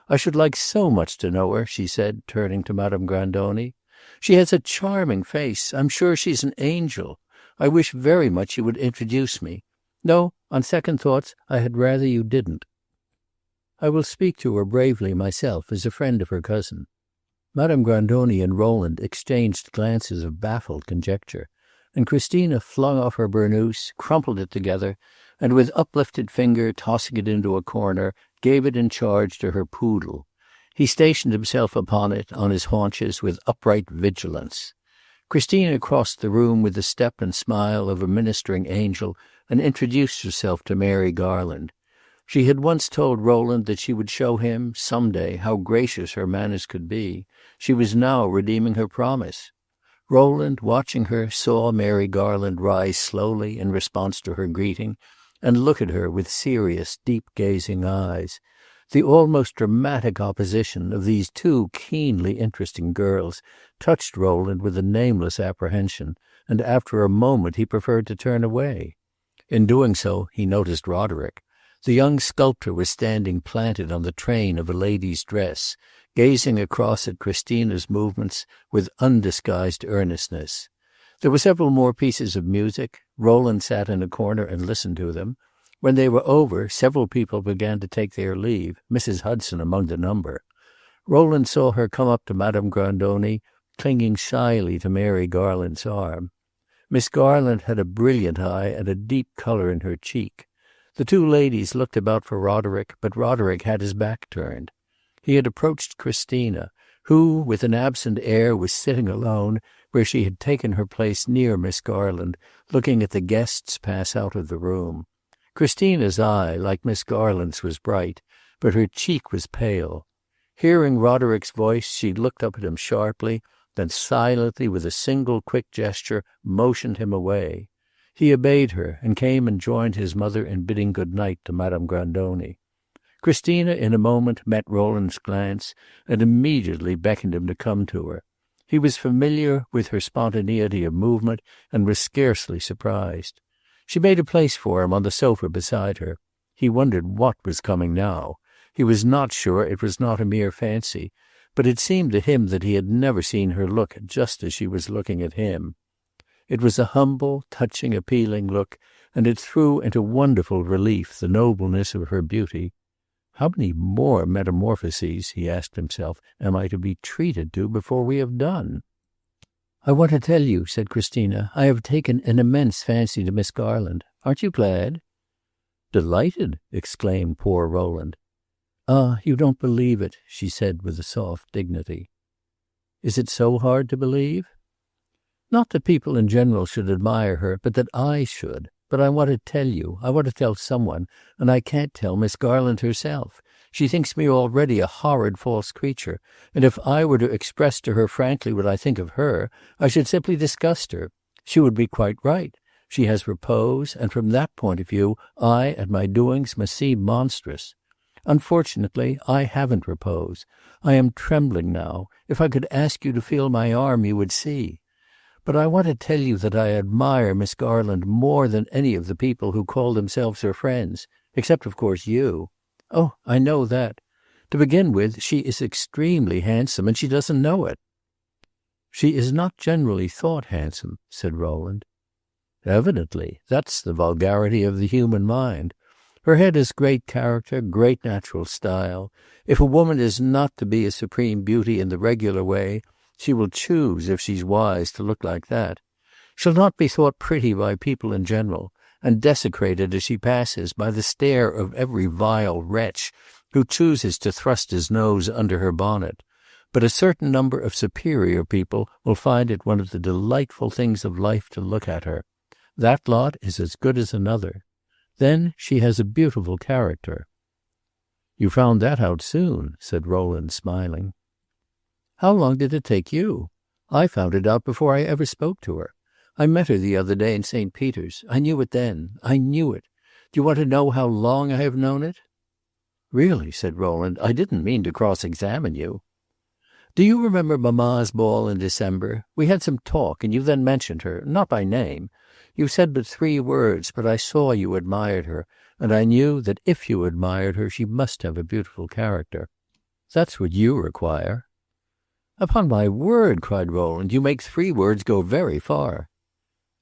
"I should like so much to know her," she said, turning to Madame Grandoni. "She has a charming face. I'm sure she's an angel. I wish very much you would introduce me. No, on second thoughts, I had rather you didn't. I will speak to her bravely myself, as a friend of her cousin." Madame Grandoni and Rowland exchanged glances of baffled conjecture, and Christina flung off her burnous, crumpled it together, and with uplifted finger, tossing it into a corner, gave it in charge to her poodle. He stationed himself upon it, on his haunches, with upright vigilance. Christina crossed the room with the step and smile of a ministering angel, and introduced herself to Mary Garland. She had once told Rowland that she would show him, some day, how gracious her manners could be. She was now redeeming her promise. Rowland, watching her, saw Mary Garland rise slowly in response to her greeting, and look at her with serious, deep-gazing eyes. The almost dramatic opposition of these two keenly interesting girls touched Rowland with a nameless apprehension, and after a moment he preferred to turn away. In doing so he noticed Roderick. The young sculptor was standing planted on the train of a lady's dress, gazing across at Christina's movements with undisguised earnestness. There were several more pieces of music. Rowland sat in a corner and listened to them. When they were over, several people began to take their leave, Mrs. Hudson among the number. Rowland saw her come up to Madame Grandoni, clinging shyly to Mary Garland's arm. Miss Garland had a brilliant eye and a deep color in her cheek. The two ladies looked about for Roderick, but Roderick had his back turned. He had approached Christina, who, with an absent air, was sitting alone where she had taken her place near Miss Garland, looking at the guests pass out of the room. Christina's eye, like Miss Garland's, was bright, but her cheek was pale. Hearing Roderick's voice, she looked up at him sharply, then silently, with a single quick gesture, motioned him away. He obeyed her, and came and joined his mother in bidding good night to Madame Grandoni. Christina in a moment met Rowland's glance, and immediately beckoned him to come to her. He was familiar with her spontaneity of movement, and was scarcely surprised. She made a place for him on the sofa beside her. He wondered what was coming now. He was not sure it was not a mere fancy, but it seemed to him that he had never seen her look just as she was looking at him. It was a humble, touching, appealing look, and it threw into wonderful relief the nobleness of her beauty. How many more metamorphoses, he asked himself, am I to be treated to before we have done? "I want to tell you," said Christina, "I have taken an immense fancy to Miss Garland. Aren't you glad?" "Delighted!" exclaimed poor Rowland. "Ah, you don't believe it," she said with a soft dignity. "Is it so hard to believe?" "Not that people in general should admire her, but that I should. But I want to tell you, I want to tell someone, and I can't tell Miss Garland herself. She thinks me already a horrid false creature, and if I were to express to her frankly what I think of her, I should simply disgust her. She would be quite right. She has repose, and from that point of view I and my doings must seem monstrous. Unfortunately, I haven't repose. I am trembling now. If I could ask you to feel my arm, you would see. But I want to tell you that I admire Miss Garland more than any of the people who call themselves her friends, except, of course, you. Oh, I know that. To begin with, she is extremely handsome, and she doesn't know it." "She is not generally thought handsome," said Rowland. "Evidently. That's the vulgarity of the human mind. Her head has great character, great natural style. If a woman is not to be a supreme beauty in the regular way, she will choose, if she's wise, to look like that. She'll not be thought pretty by people in general, and desecrated as she passes by the stare of every vile wretch who chooses to thrust his nose under her bonnet, but a certain number of superior people will find it one of the delightful things of life to look at her. That lot is as good as another. Then she has a beautiful character." "You found that out soon," said Rowland, smiling. "How long did it take you? I found it out before I ever spoke to her. I met her the other day in St. Peter's. I knew it then. I knew it. Do you want to know how long I have known it?" "Really," said Rowland, "I didn't mean to cross-examine you." "Do you remember Mamma's ball in December? We had some talk, and you then mentioned her, not by name. You said but 3 words, but I saw you admired her, and I knew that if you admired her she must have a beautiful character. That's what you require." "Upon my word," cried Rowland, "you make 3 words go very far."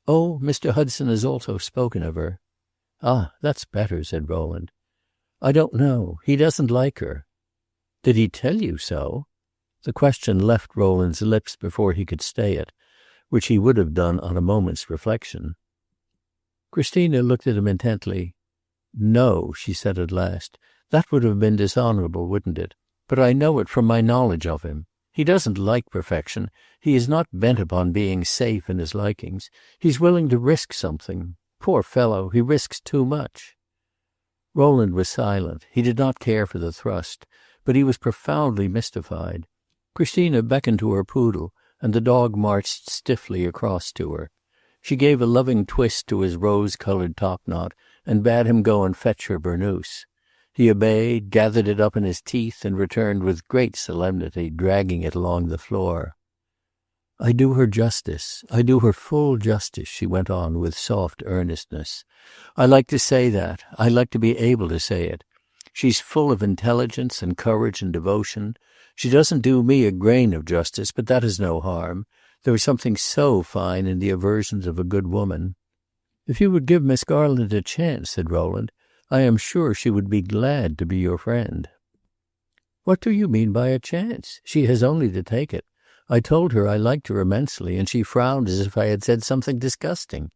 "Oh, Mr. Hudson has also spoken of her." "Ah, that's better," said Rowland. "I don't know. He doesn't like her." "Did he tell you so?" The question left Rowland's lips before he could stay it, which he would have done on a moment's reflection. Christina looked at him intently. "No," she said at last. "That would have been dishonorable, wouldn't it? But I know it from my knowledge of him. He doesn't like perfection. He is not bent upon being safe in his likings. He's willing to risk something. Poor fellow, he risks too much." Rowland was silent. He did not care for the thrust, but he was profoundly mystified. Christina beckoned to her poodle, and the dog marched stiffly across to her. She gave a loving twist to his rose-colored topknot and bade him go and fetch her burnous. He obeyed, gathered it up in his teeth, and returned with great solemnity, dragging it along the floor. "I do her justice. I do her full justice," she went on with soft earnestness. "I like to say that. I like to be able to say it. She's full of intelligence and courage and devotion. She doesn't do me a grain of justice, but that is no harm. There is something so fine in the aversions of a good woman." "If you would give Miss Garland a chance," said Rowland, "I am sure she would be glad to be your friend." "What do you mean by a chance? She has only to take it. I told her I liked her immensely, and she frowned as if I had said something disgusting.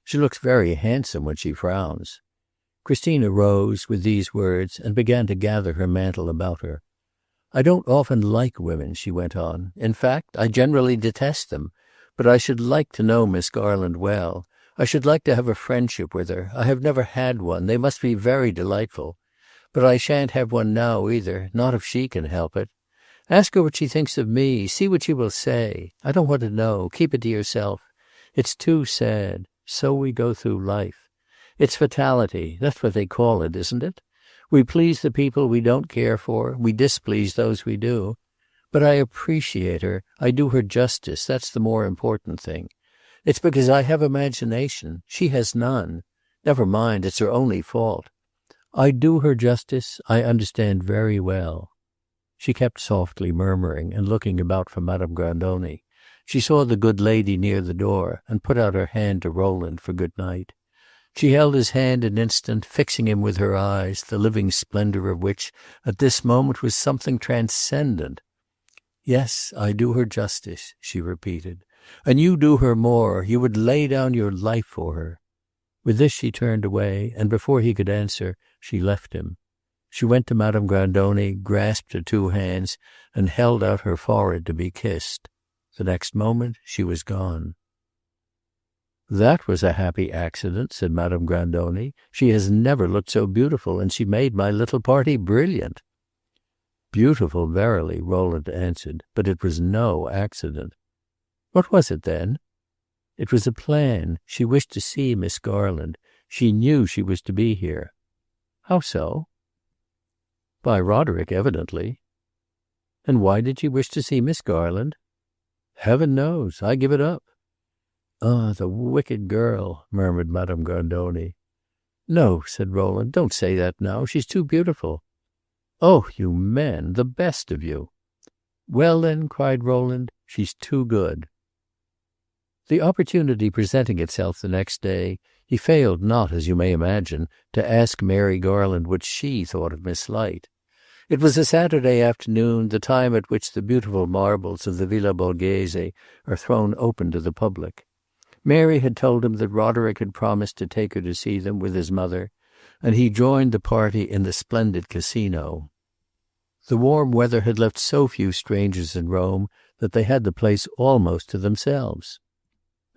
She looks very handsome when she frowns." Christina rose with these words and began to gather her mantle about her. "I don't often like women," she went on. "In fact, I generally detest them. But I should like to know Miss Garland well. I should like to have a friendship with her. I have never had one. They must be very delightful. But I shan't have one now either, not if she can help it. Ask her what she thinks of me. See what she will say. I don't want to know. Keep it to yourself. It's too sad. So we go through life. It's fatality. That's what they call it, isn't it? We please the people we don't care for. We displease those we do. But I appreciate her. I do her justice. That's the more important thing. It's because I have imagination. She has none. Never mind, it's her only fault. I do her justice. I understand very well." She kept softly murmuring and looking about for Madame Grandoni. She saw the good lady near the door, and put out her hand to Rowland for good night. She held his hand an instant, fixing him with her eyes, the living splendor of which at this moment was something transcendent. "Yes, I do her justice," she repeated. "And you do her more. You would lay down your life for her." With this she turned away, and before he could answer, she left him. She went to Madame Grandoni, grasped her 2 hands, and held out her forehead to be kissed. The next moment she was gone. "That was a happy accident," said Madame Grandoni. "She has never looked so beautiful, and she made my little party brilliant." "Beautiful, verily," Rowland answered, "but it was no accident." "What was it, then?" "It was a plan. She wished to see Miss Garland. She knew she was to be here." "How so?" "By Roderick, evidently." "And why did she wish to see Miss Garland?" "Heaven knows. I give it up." "Ah, the wicked girl," murmured Madame Grandoni. "No," said Rowland, "don't say that now. She's too beautiful." "Oh, you men, the best of you!" "Well, then," cried Rowland, "she's too good." The opportunity presenting itself the next day, he failed not, as you may imagine, to ask Mary Garland what she thought of Miss Light. It was a Saturday afternoon, the time at which the beautiful marbles of the Villa Borghese are thrown open to the public. Mary had told him that Roderick had promised to take her to see them with his mother, and he joined the party in the splendid casino. The warm weather had left so few strangers in Rome that they had the place almost to themselves.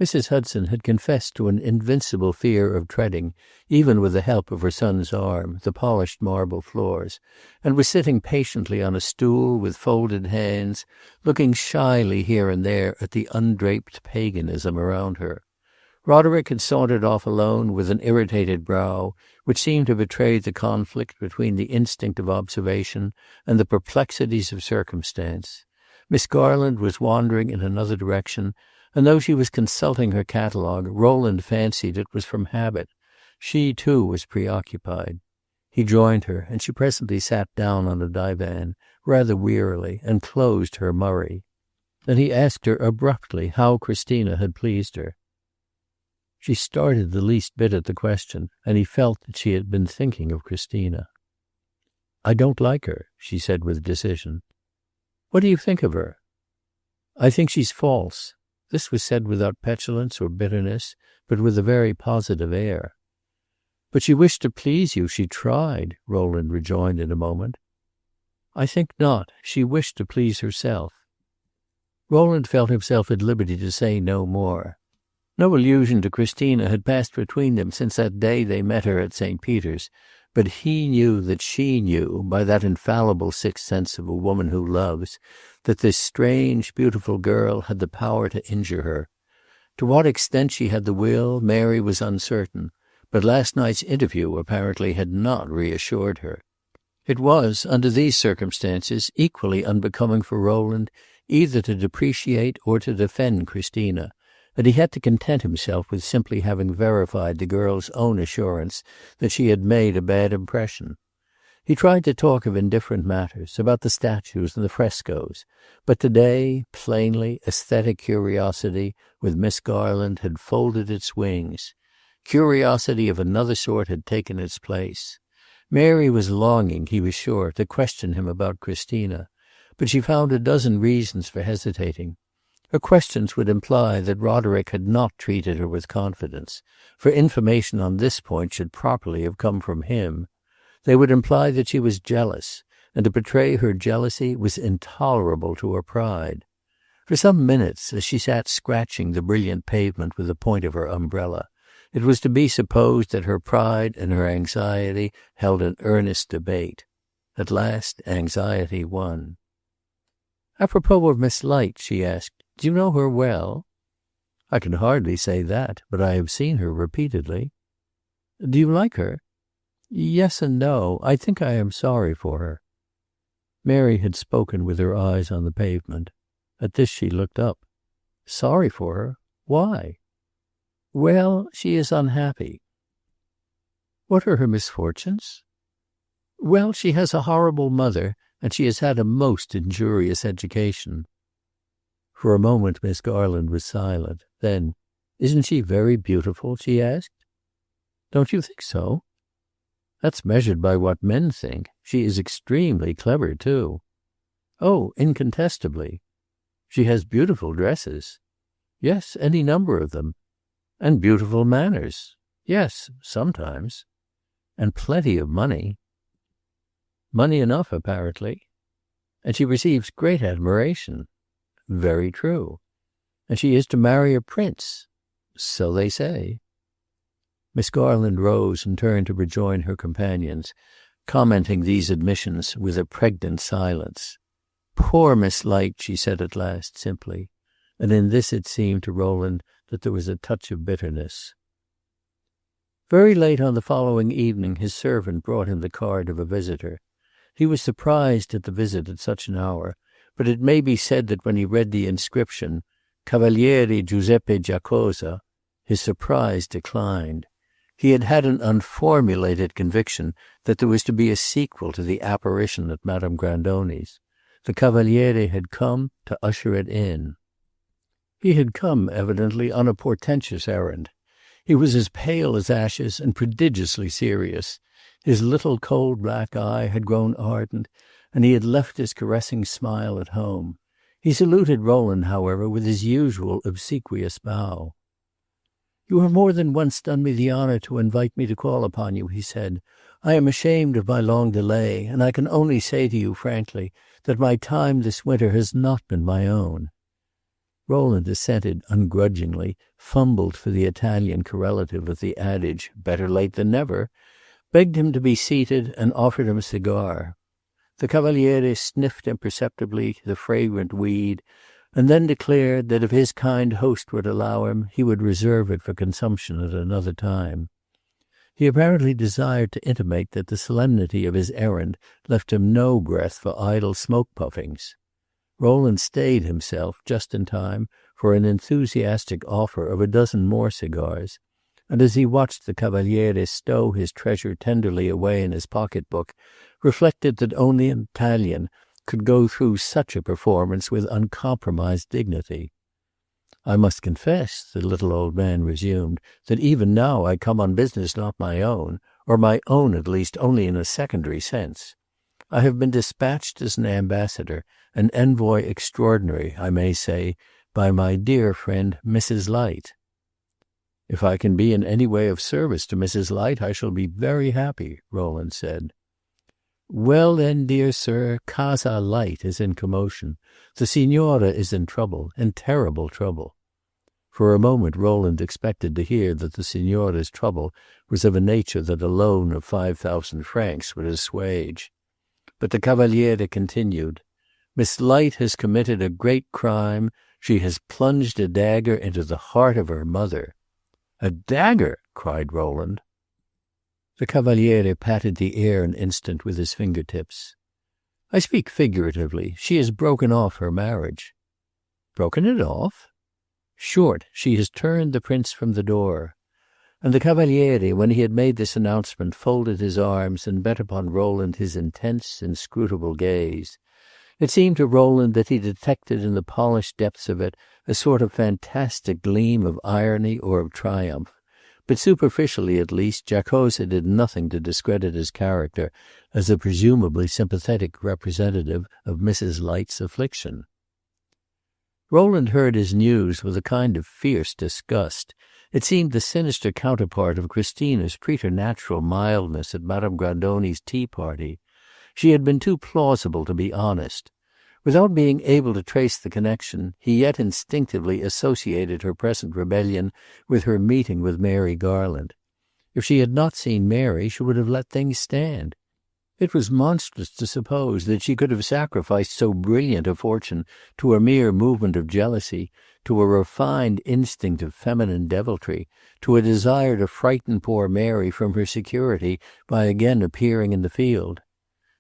Mrs. Hudson had confessed to an invincible fear of treading, even with the help of her son's arm, the polished marble floors, and was sitting patiently on a stool with folded hands, looking shyly here and there at the undraped paganism around her. Roderick had sauntered off alone with an irritated brow, which seemed to betray the conflict between the instinct of observation and the perplexities of circumstance. Miss Garland was wandering in another direction, and though she was consulting her catalogue, Rowland fancied it was from habit. She, too, was preoccupied. He joined her, and she presently sat down on a divan, rather wearily, and closed her Murray. Then he asked her abruptly how Christina had pleased her. She started the least bit at the question, and he felt that she had been thinking of Christina. "I don't like her," she said with decision. "What do you think of her?" "I think she's false." This was said without petulance or bitterness, but with a very positive air. "But she wished to please you. She tried," Rowland rejoined in a moment. "I think not. She wished to please herself." Rowland felt himself at liberty to say no more. No allusion to Christina had passed between them since that day they met her at St. Peter's, but he knew that she knew, by that infallible sixth sense of a woman who loves, that this strange, beautiful girl had the power to injure her. To what extent she had the will, Mary was uncertain, but last night's interview apparently had not reassured her. It was, under these circumstances, equally unbecoming for Rowland either to depreciate or to defend Christina, and he had to content himself with simply having verified the girl's own assurance that she had made a bad impression. He tried to talk of indifferent matters, about the statues and the frescoes, but today, plainly, aesthetic curiosity with Miss Garland had folded its wings. Curiosity of another sort had taken its place. Mary was longing, he was sure, to question him about Christina, but she found a dozen reasons for hesitating. Her questions would imply that Roderick had not treated her with confidence, for information on this point should properly have come from him. They would imply that she was jealous, and to betray her jealousy was intolerable to her pride. For some minutes, as she sat scratching the brilliant pavement with the point of her umbrella, it was to be supposed that her pride and her anxiety held an earnest debate. At last anxiety won. "Apropos of Miss Light," she asked, "do you know her well?" "I can hardly say that, but I have seen her repeatedly." "Do you like her?" "Yes and no. I think I am sorry for her." Mary had spoken with her eyes on the pavement. At this she looked up. "Sorry for her? Why?" "Well, she is unhappy." "What are her misfortunes?" "Well, she has a horrible mother, and she has had a most injurious education." For a moment Miss Garland was silent. Then, "Isn't she very beautiful?" she asked. "Don't you think so?" "That's measured by what men think. She is extremely clever, too." "Oh, incontestably." "She has beautiful dresses." "Yes, any number of them." "And beautiful manners." "Yes, sometimes." "And plenty of money." "Money enough, apparently." "And she receives great admiration." "Very true." "And she is to marry a prince." "So they say." Miss Garland rose and turned to rejoin her companions, commenting these admissions with a pregnant silence. "Poor Miss Light," she said at last, simply, and in this it seemed to Rowland that there was a touch of bitterness. Very late on the following evening his servant brought him the card of a visitor. He was surprised at the visit at such an hour, but it may be said that when he read the inscription, Cavaliere Giuseppe Giacosa, his surprise declined. He had had an unformulated conviction that there was to be a sequel to the apparition at Madame Grandoni's. The Cavaliere had come to usher it in. He had come, evidently, on a portentous errand. He was as pale as ashes and prodigiously serious. His little cold black eye had grown ardent, and he had left his caressing smile at home. He saluted Rowland, however, with his usual obsequious bow. "You have more than once done me the honour to invite me to call upon you," he said. "I am ashamed of my long delay, and I can only say to you frankly that my time this winter has not been my own." Rowland assented ungrudgingly, fumbled for the Italian correlative of the adage, "better late than never," begged him to be seated, and offered him a cigar. The Cavaliere sniffed imperceptibly the fragrant weed, and then declared that if his kind host would allow him, he would reserve it for consumption at another time. He apparently desired to intimate that the solemnity of his errand left him no breath for idle smoke-puffings. Rowland stayed himself just in time for an enthusiastic offer of a dozen more cigars, and as he watched the Cavaliere stow his treasure tenderly away in his pocket-book, reflected that only an Italian could go through such a performance with uncompromised dignity. "I must confess," the little old man resumed, "that even now I come on business not my own, or my own at least only in a secondary sense. I have been dispatched as an ambassador, an envoy extraordinary, I may say, by my dear friend Mrs. Light." "If I can be in any way of service to Mrs. Light, I shall be very happy," Rowland said. "Well then, dear sir, Casa Light is in commotion. The signora is in trouble, in terrible trouble." For a moment Rowland expected to hear that the signora's trouble was of a nature that a loan of 5,000 francs would assuage. But the Cavaliere continued, "Miss Light has committed a great crime. She has plunged a dagger into the heart of her mother." "A dagger!" cried Rowland. The Cavaliere patted the air an instant with his finger-tips. "I speak figuratively. She has broken off her marriage." "Broken it off?" "Short. She has turned the prince from the door." And the Cavaliere, when he had made this announcement, folded his arms and bent upon Rowland his intense, inscrutable gaze. It seemed to Rowland that he detected in the polished depths of it a sort of fantastic gleam of irony or of triumph. But superficially, at least, Giacosa did nothing to discredit his character as a presumably sympathetic representative of Mrs. Light's affliction. Rowland heard his news with a kind of fierce disgust. It seemed the sinister counterpart of Christina's preternatural mildness at Madame Grandoni's tea-party. She had been too plausible to be honest. Without being able to trace the connection, he yet instinctively associated her present rebellion with her meeting with Mary Garland. If she had not seen Mary, she would have let things stand. It was monstrous to suppose that she could have sacrificed so brilliant a fortune to a mere movement of jealousy, to a refined instinct of feminine deviltry, to a desire to frighten poor Mary from her security by again appearing in the field.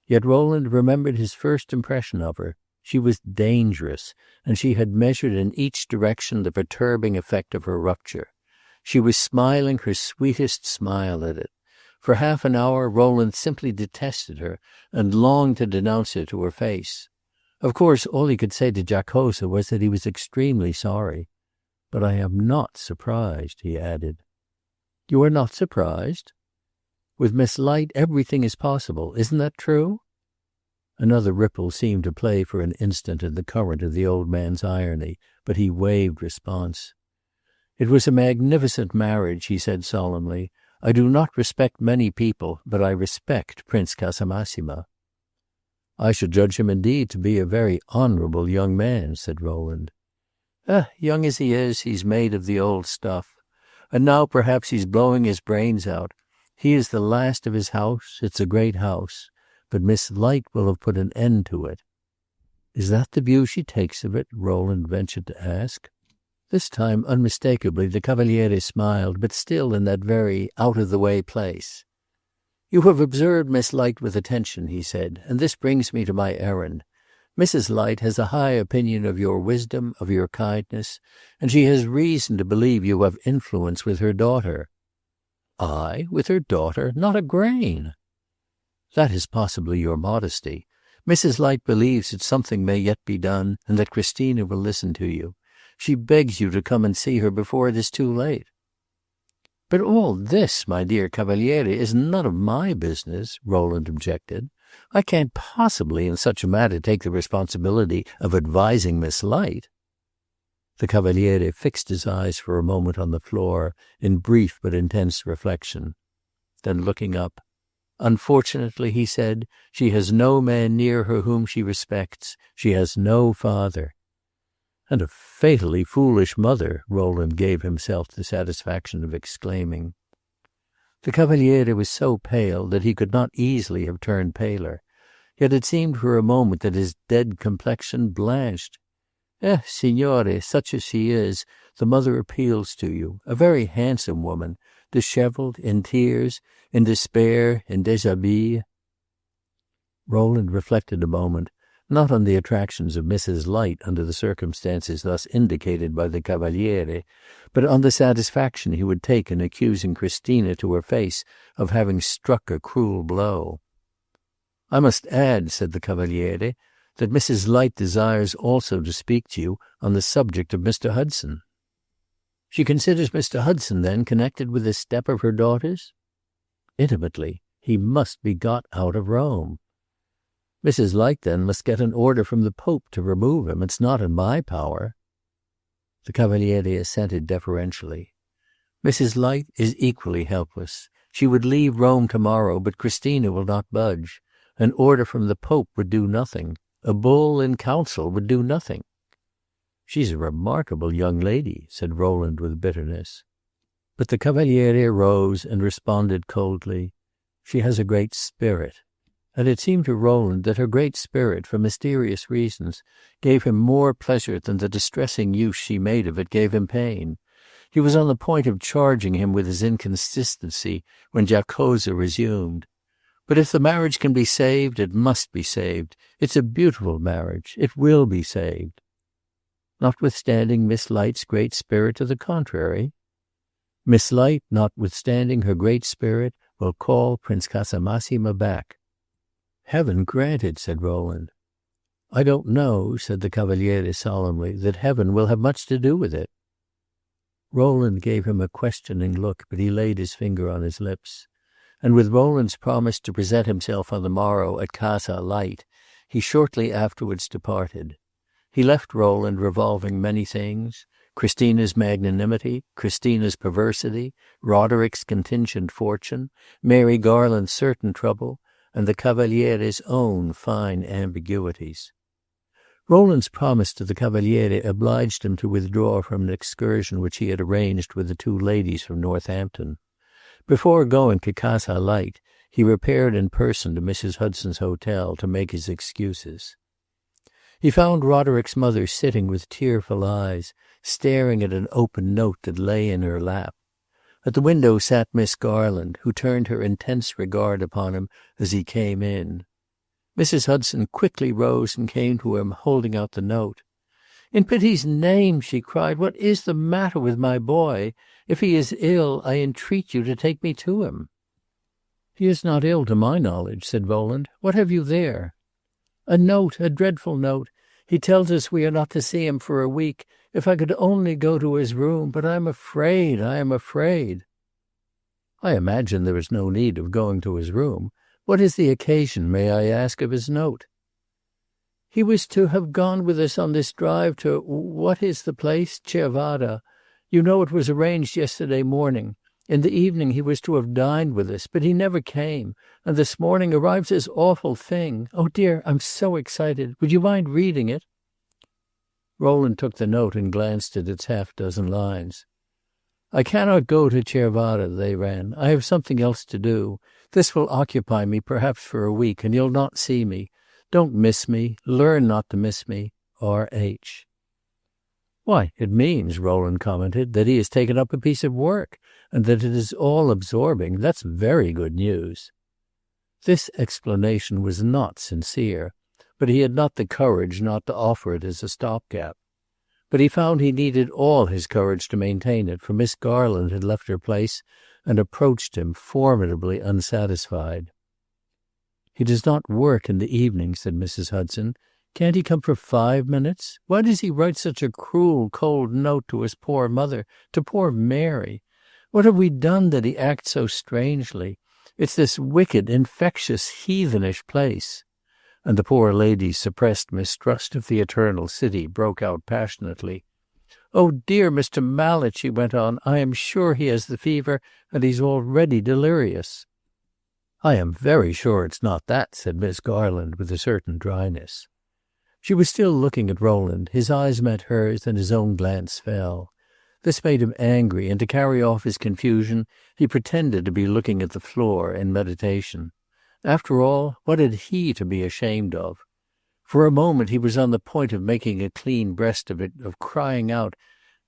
Yet Rowland remembered his first impression of her. She was dangerous, and she had measured in each direction the perturbing effect of her rupture. She was smiling her sweetest smile at it. For half an hour Rowland simply detested her, and longed to denounce her to her face. Of course all he could say to Giacosa was that he was extremely sorry. "But I am not surprised," he added. "You are not surprised?" "With Miss Light everything is possible. Isn't that true?" Another ripple seemed to play for an instant in the current of the old man's irony, but he waived response. "It was a magnificent marriage," he said solemnly. "I do not respect many people, but I respect Prince Casamassima." "I should judge him indeed to be a very honorable young man," said Rowland. Young as he is, he's made of the old stuff. And now perhaps he's blowing his brains out. He is the last of his house. It's a great house. But Miss Light will have put an end to it." "Is that the view she takes of it?" Rowland ventured to ask. This time, unmistakably, the Cavaliere smiled, but still in that very out-of-the-way place. "You have observed Miss Light with attention," he said, "and this brings me to my errand. Mrs. Light has a high opinion of your wisdom, of your kindness, and she has reason to believe you have influence with her daughter." "I? With her daughter? Not a grain." "That is possibly your modesty. Mrs. Light believes that something may yet be done, and that Christina will listen to you. She begs you to come and see her before it is too late." "But all this, my dear Cavaliere, is none of my business," Rowland objected. "I can't possibly in such a matter take the responsibility of advising Miss Light." The Cavaliere fixed his eyes for a moment on the floor in brief but intense reflection. Then looking up, "Unfortunately," he said, "she has no man near her whom she respects. She has no father." "And a fatally foolish mother," Rowland gave himself the satisfaction of exclaiming. The Cavaliere was so pale that he could not easily have turned paler. Yet it seemed for a moment that his dead complexion blanched. Signore, such as she is, the mother appeals to you, a very handsome woman, dishevelled, in tears, in despair, in déshabille." Rowland reflected a moment, not on the attractions of Mrs. Light under the circumstances thus indicated by the Cavaliere, but on the satisfaction he would take in accusing Christina to her face of having struck a cruel blow. "I must add," said the Cavaliere, "that Mrs. Light desires also to speak to you on the subject of Mr. Hudson." "She considers Mr. Hudson, then, connected with this step of her daughter's?" "Intimately. He must be got out of Rome." "Mrs. Light, then, must get an order from the Pope to remove him. It's not in my power." The Cavaliere assented deferentially. "Mrs. Light is equally helpless. She would leave Rome tomorrow, but Christina will not budge. An order from the Pope would do nothing. A bull in council would do nothing." "She's a remarkable young lady," said Rowland with bitterness. But the Cavaliere rose and responded coldly, "She has a great spirit." And it seemed to Rowland that her great spirit, for mysterious reasons, gave him more pleasure than the distressing use she made of it gave him pain. He was on the point of charging him with his inconsistency when Giacosa resumed. "But if the marriage can be saved, it must be saved. It's a beautiful marriage. It will be saved." "Notwithstanding Miss Light's great spirit to the contrary?" "Miss Light, notwithstanding her great spirit, will call Prince Casamassima back." "Heaven grant it," said Rowland. "I don't know," said the Cavaliere solemnly, "that heaven will have much to do with it." Rowland gave him a questioning look, but he laid his finger on his lips. And with Rowland's promise to present himself on the morrow at Casa Light, he shortly afterwards departed. He left Rowland revolving many things: Christina's magnanimity, Christina's perversity, Roderick's contingent fortune, Mary Garland's certain trouble, and the Cavaliere's own fine ambiguities. Rowland's promise to the Cavaliere obliged him to withdraw from an excursion which he had arranged with the two ladies from Northampton. Before going to Casa Light, he repaired in person to Mrs. Hudson's hotel to make his excuses. He found Roderick's mother sitting with tearful eyes, staring at an open note that lay in her lap. At the window sat Miss Garland, who turned her intense regard upon him as he came in. Mrs. Hudson quickly rose and came to him, holding out the note. "In pity's name," she cried, "what is the matter with my boy? If he is ill, I entreat you to take me to him." "He is not ill to my knowledge," said Rowland. "What have you there?" "A note, a dreadful note. He tells us we are not to see him for a week. If I could only go to his room, but I am afraid, I am afraid." "I imagine there is no need of going to his room. What is the occasion, may I ask, of his note?" "He was to have gone with us on this drive to what is the place? Cervara. You know it was arranged yesterday morning. In the evening he was to have dined with us, but he never came, and this morning arrives this awful thing. Oh dear, I'm so excited. Would you mind reading it?" Rowland took the note and glanced at its half-dozen lines. "I cannot go to Cervara," they ran. "I have something else to do. This will occupy me perhaps for a week, and you'll not see me. Don't miss me. Learn not to miss me. R.H." "Why, it means," Rowland commented, "that he has taken up a piece of work, and that it is all absorbing. That's very good news." This explanation was not sincere, but he had not the courage not to offer it as a stopgap. But he found he needed all his courage to maintain it, for Miss Garland had left her place and approached him, formidably unsatisfied. "He does not work in the evening," said Mrs. Hudson. "Can't he come for 5 minutes? Why does he write such a cruel, cold note to his poor mother, to poor Mary? What have we done that he acts so strangely? It's this wicked, infectious, heathenish place." And the poor lady's suppressed mistrust of the Eternal City broke out passionately. "Oh, dear Mr. Mallet," she went on, "I am sure he has the fever, and he's already delirious." "I am very sure it's not that," said Miss Garland with a certain dryness. She was still looking at Rowland. His eyes met hers, and his own glance fell. This made him angry, and to carry off his confusion he pretended to be looking at the floor in meditation. After all, what had he to be ashamed of? For a moment he was on the point of making a clean breast of it, of crying out,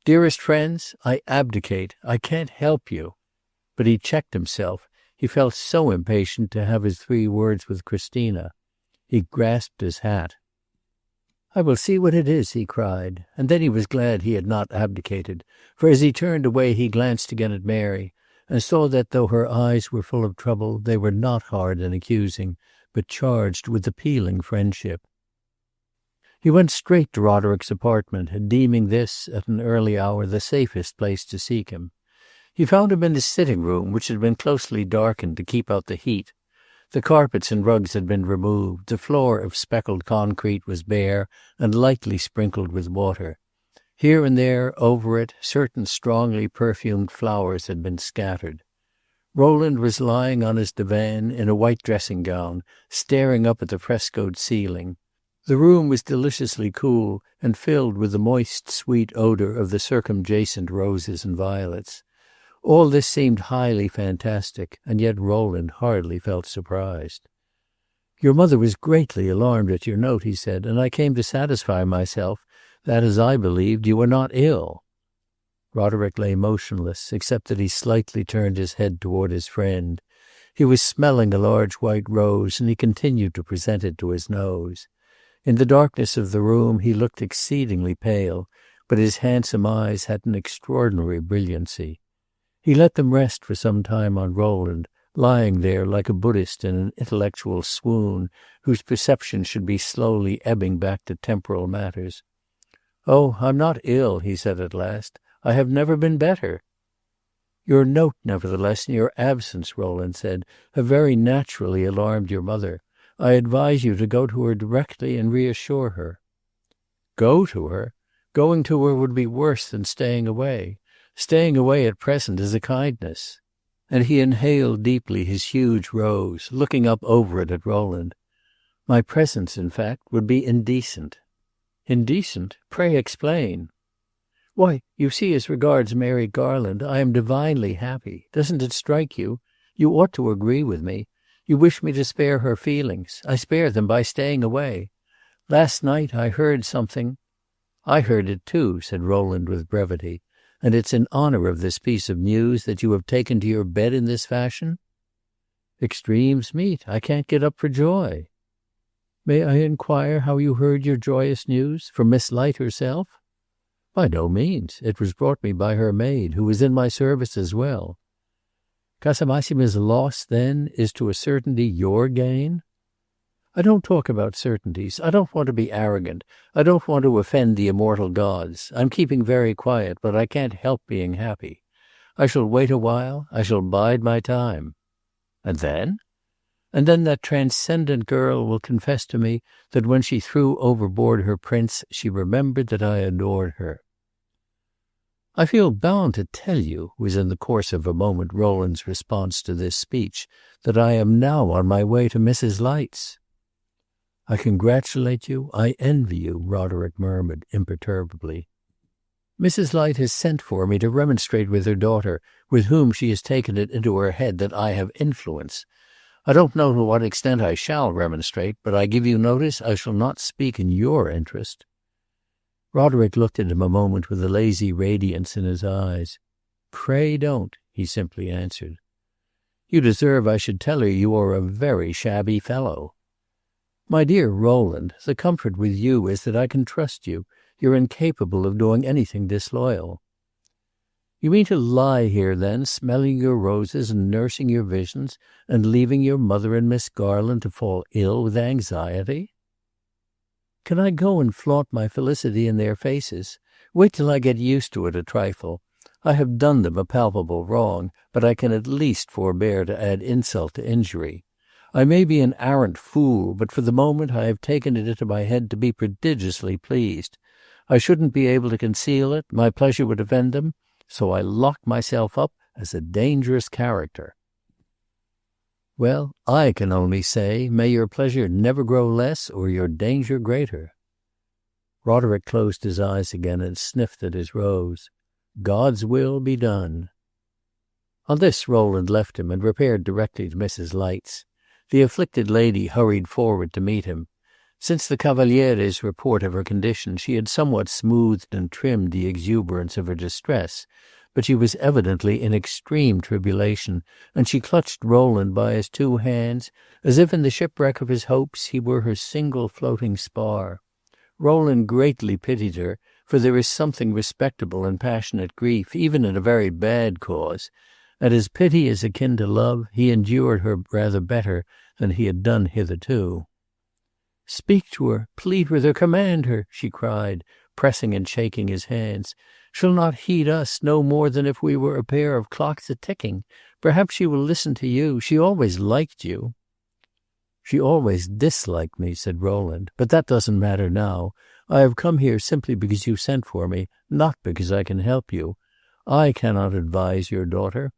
"Dearest friends, I abdicate. I can't help you." But he checked himself. He felt so impatient to have his 3 words with Christina. He grasped his hat. "I will see what it is," he cried, and then he was glad he had not abdicated, for as he turned away he glanced again at Mary, and saw that though her eyes were full of trouble, they were not hard and accusing, but charged with appealing friendship. He went straight to Roderick's apartment, deeming this, at an early hour, the safest place to seek him. He found him in his sitting room, which had been closely darkened to keep out the heat. The carpets and rugs had been removed, the floor of speckled concrete was bare and lightly sprinkled with water. Here and there, over it, certain strongly perfumed flowers had been scattered. Rowland was lying on his divan in a white dressing-gown, staring up at the frescoed ceiling. The room was deliciously cool and filled with the moist, sweet odor of the circumjacent roses and violets. All this seemed highly fantastic, and yet Rowland hardly felt surprised. "Your mother was greatly alarmed at your note," he said, "and I came to satisfy myself that, as I believed, you were not ill." Roderick lay motionless, except that he slightly turned his head toward his friend. He was smelling a large white rose, and he continued to present it to his nose. In the darkness of the room he looked exceedingly pale, but his handsome eyes had an extraordinary brilliancy. He let them rest for some time on Rowland, lying there like a Buddhist in an intellectual swoon whose perception should be slowly ebbing back to temporal matters. "Oh, I'm not ill," he said at last. "I have never been better." "Your note, nevertheless, and your absence," Rowland said, "have very naturally alarmed your mother. I advise you to go to her directly and reassure her." "Go to her? Going to her would be worse than staying away. Staying away at present is a kindness." And he inhaled deeply his huge rose, looking up over it at Rowland. "My presence, in fact, would be indecent." "Indecent? Pray explain." "Why, you see, as regards Mary Garland, I am divinely happy. Doesn't it strike you? You ought to agree with me. You wish me to spare her feelings. I spare them by staying away. Last night I heard something—" "I heard it too," said Rowland with brevity. "And it's in honor of this piece of news that you have taken to your bed in this fashion?" "Extremes meet. I can't get up for joy." "May I inquire how you heard your joyous news? From Miss Light herself?" "By no means. It was brought me by her maid, who was in my service as well." "Casamassima's loss, then, is to a certainty your gain?" "I don't talk about certainties. I don't want to be arrogant. I don't want to offend the immortal gods. I'm keeping very quiet, but I can't help being happy. I shall wait a while. I shall bide my time." "And then?" "And then that transcendent girl will confess to me that when she threw overboard her prince she remembered that I adored her." "I feel bound to tell you," was in the course of a moment Rowland's response to this speech, "that I am now on my way to Mrs. Light's." "I congratulate you. I envy you," Roderick murmured imperturbably. "Mrs. Light has sent for me to remonstrate with her daughter, with whom she has taken it into her head that I have influence. I don't know to what extent I shall remonstrate, but I give you notice I shall not speak in your interest." Roderick looked at him a moment with a lazy radiance in his eyes. "Pray don't," he simply answered. "You deserve I should tell her you are a very shabby fellow." "My dear Rowland, the comfort with you is that I can trust you. You're incapable of doing anything disloyal." "You mean to lie here, then, smelling your roses and nursing your visions, and leaving your mother and Miss Garland to fall ill with anxiety?" "Can I go and flaunt my felicity in their faces? Wait till I get used to it a trifle. I have done them a palpable wrong, but I can at least forbear to add insult to injury. I may be an arrant fool, but for the moment I have taken it into my head to be prodigiously pleased. I shouldn't be able to conceal it. My pleasure would offend them. So I lock myself up as a dangerous character. Well, I can only say, may your pleasure never grow less or your danger greater. Roderick closed his eyes again and sniffed at his rose. God's will be done. On this Rowland left him and repaired directly to Mrs. Light's. The afflicted lady hurried forward to meet him. Since the Cavaliere's report of her condition, she had somewhat smoothed and trimmed the exuberance of her distress, but she was evidently in extreme tribulation, and she clutched Rowland by his two hands, as if in the shipwreck of his hopes he were her single floating spar. Rowland greatly pitied her, for there is something respectable in passionate grief, even in a very bad cause, and as pity is akin to love, he endured her rather better than he had done hitherto. "Speak to her, plead with her, command her," she cried, pressing and shaking his hands. "She'll not heed us no more than if we were a pair of clocks a-ticking. Perhaps she will listen to you. She always liked you." "She always disliked me," said Rowland, "but that doesn't matter now. I have come here simply because you sent for me, not because I can help you. I cannot advise your daughter."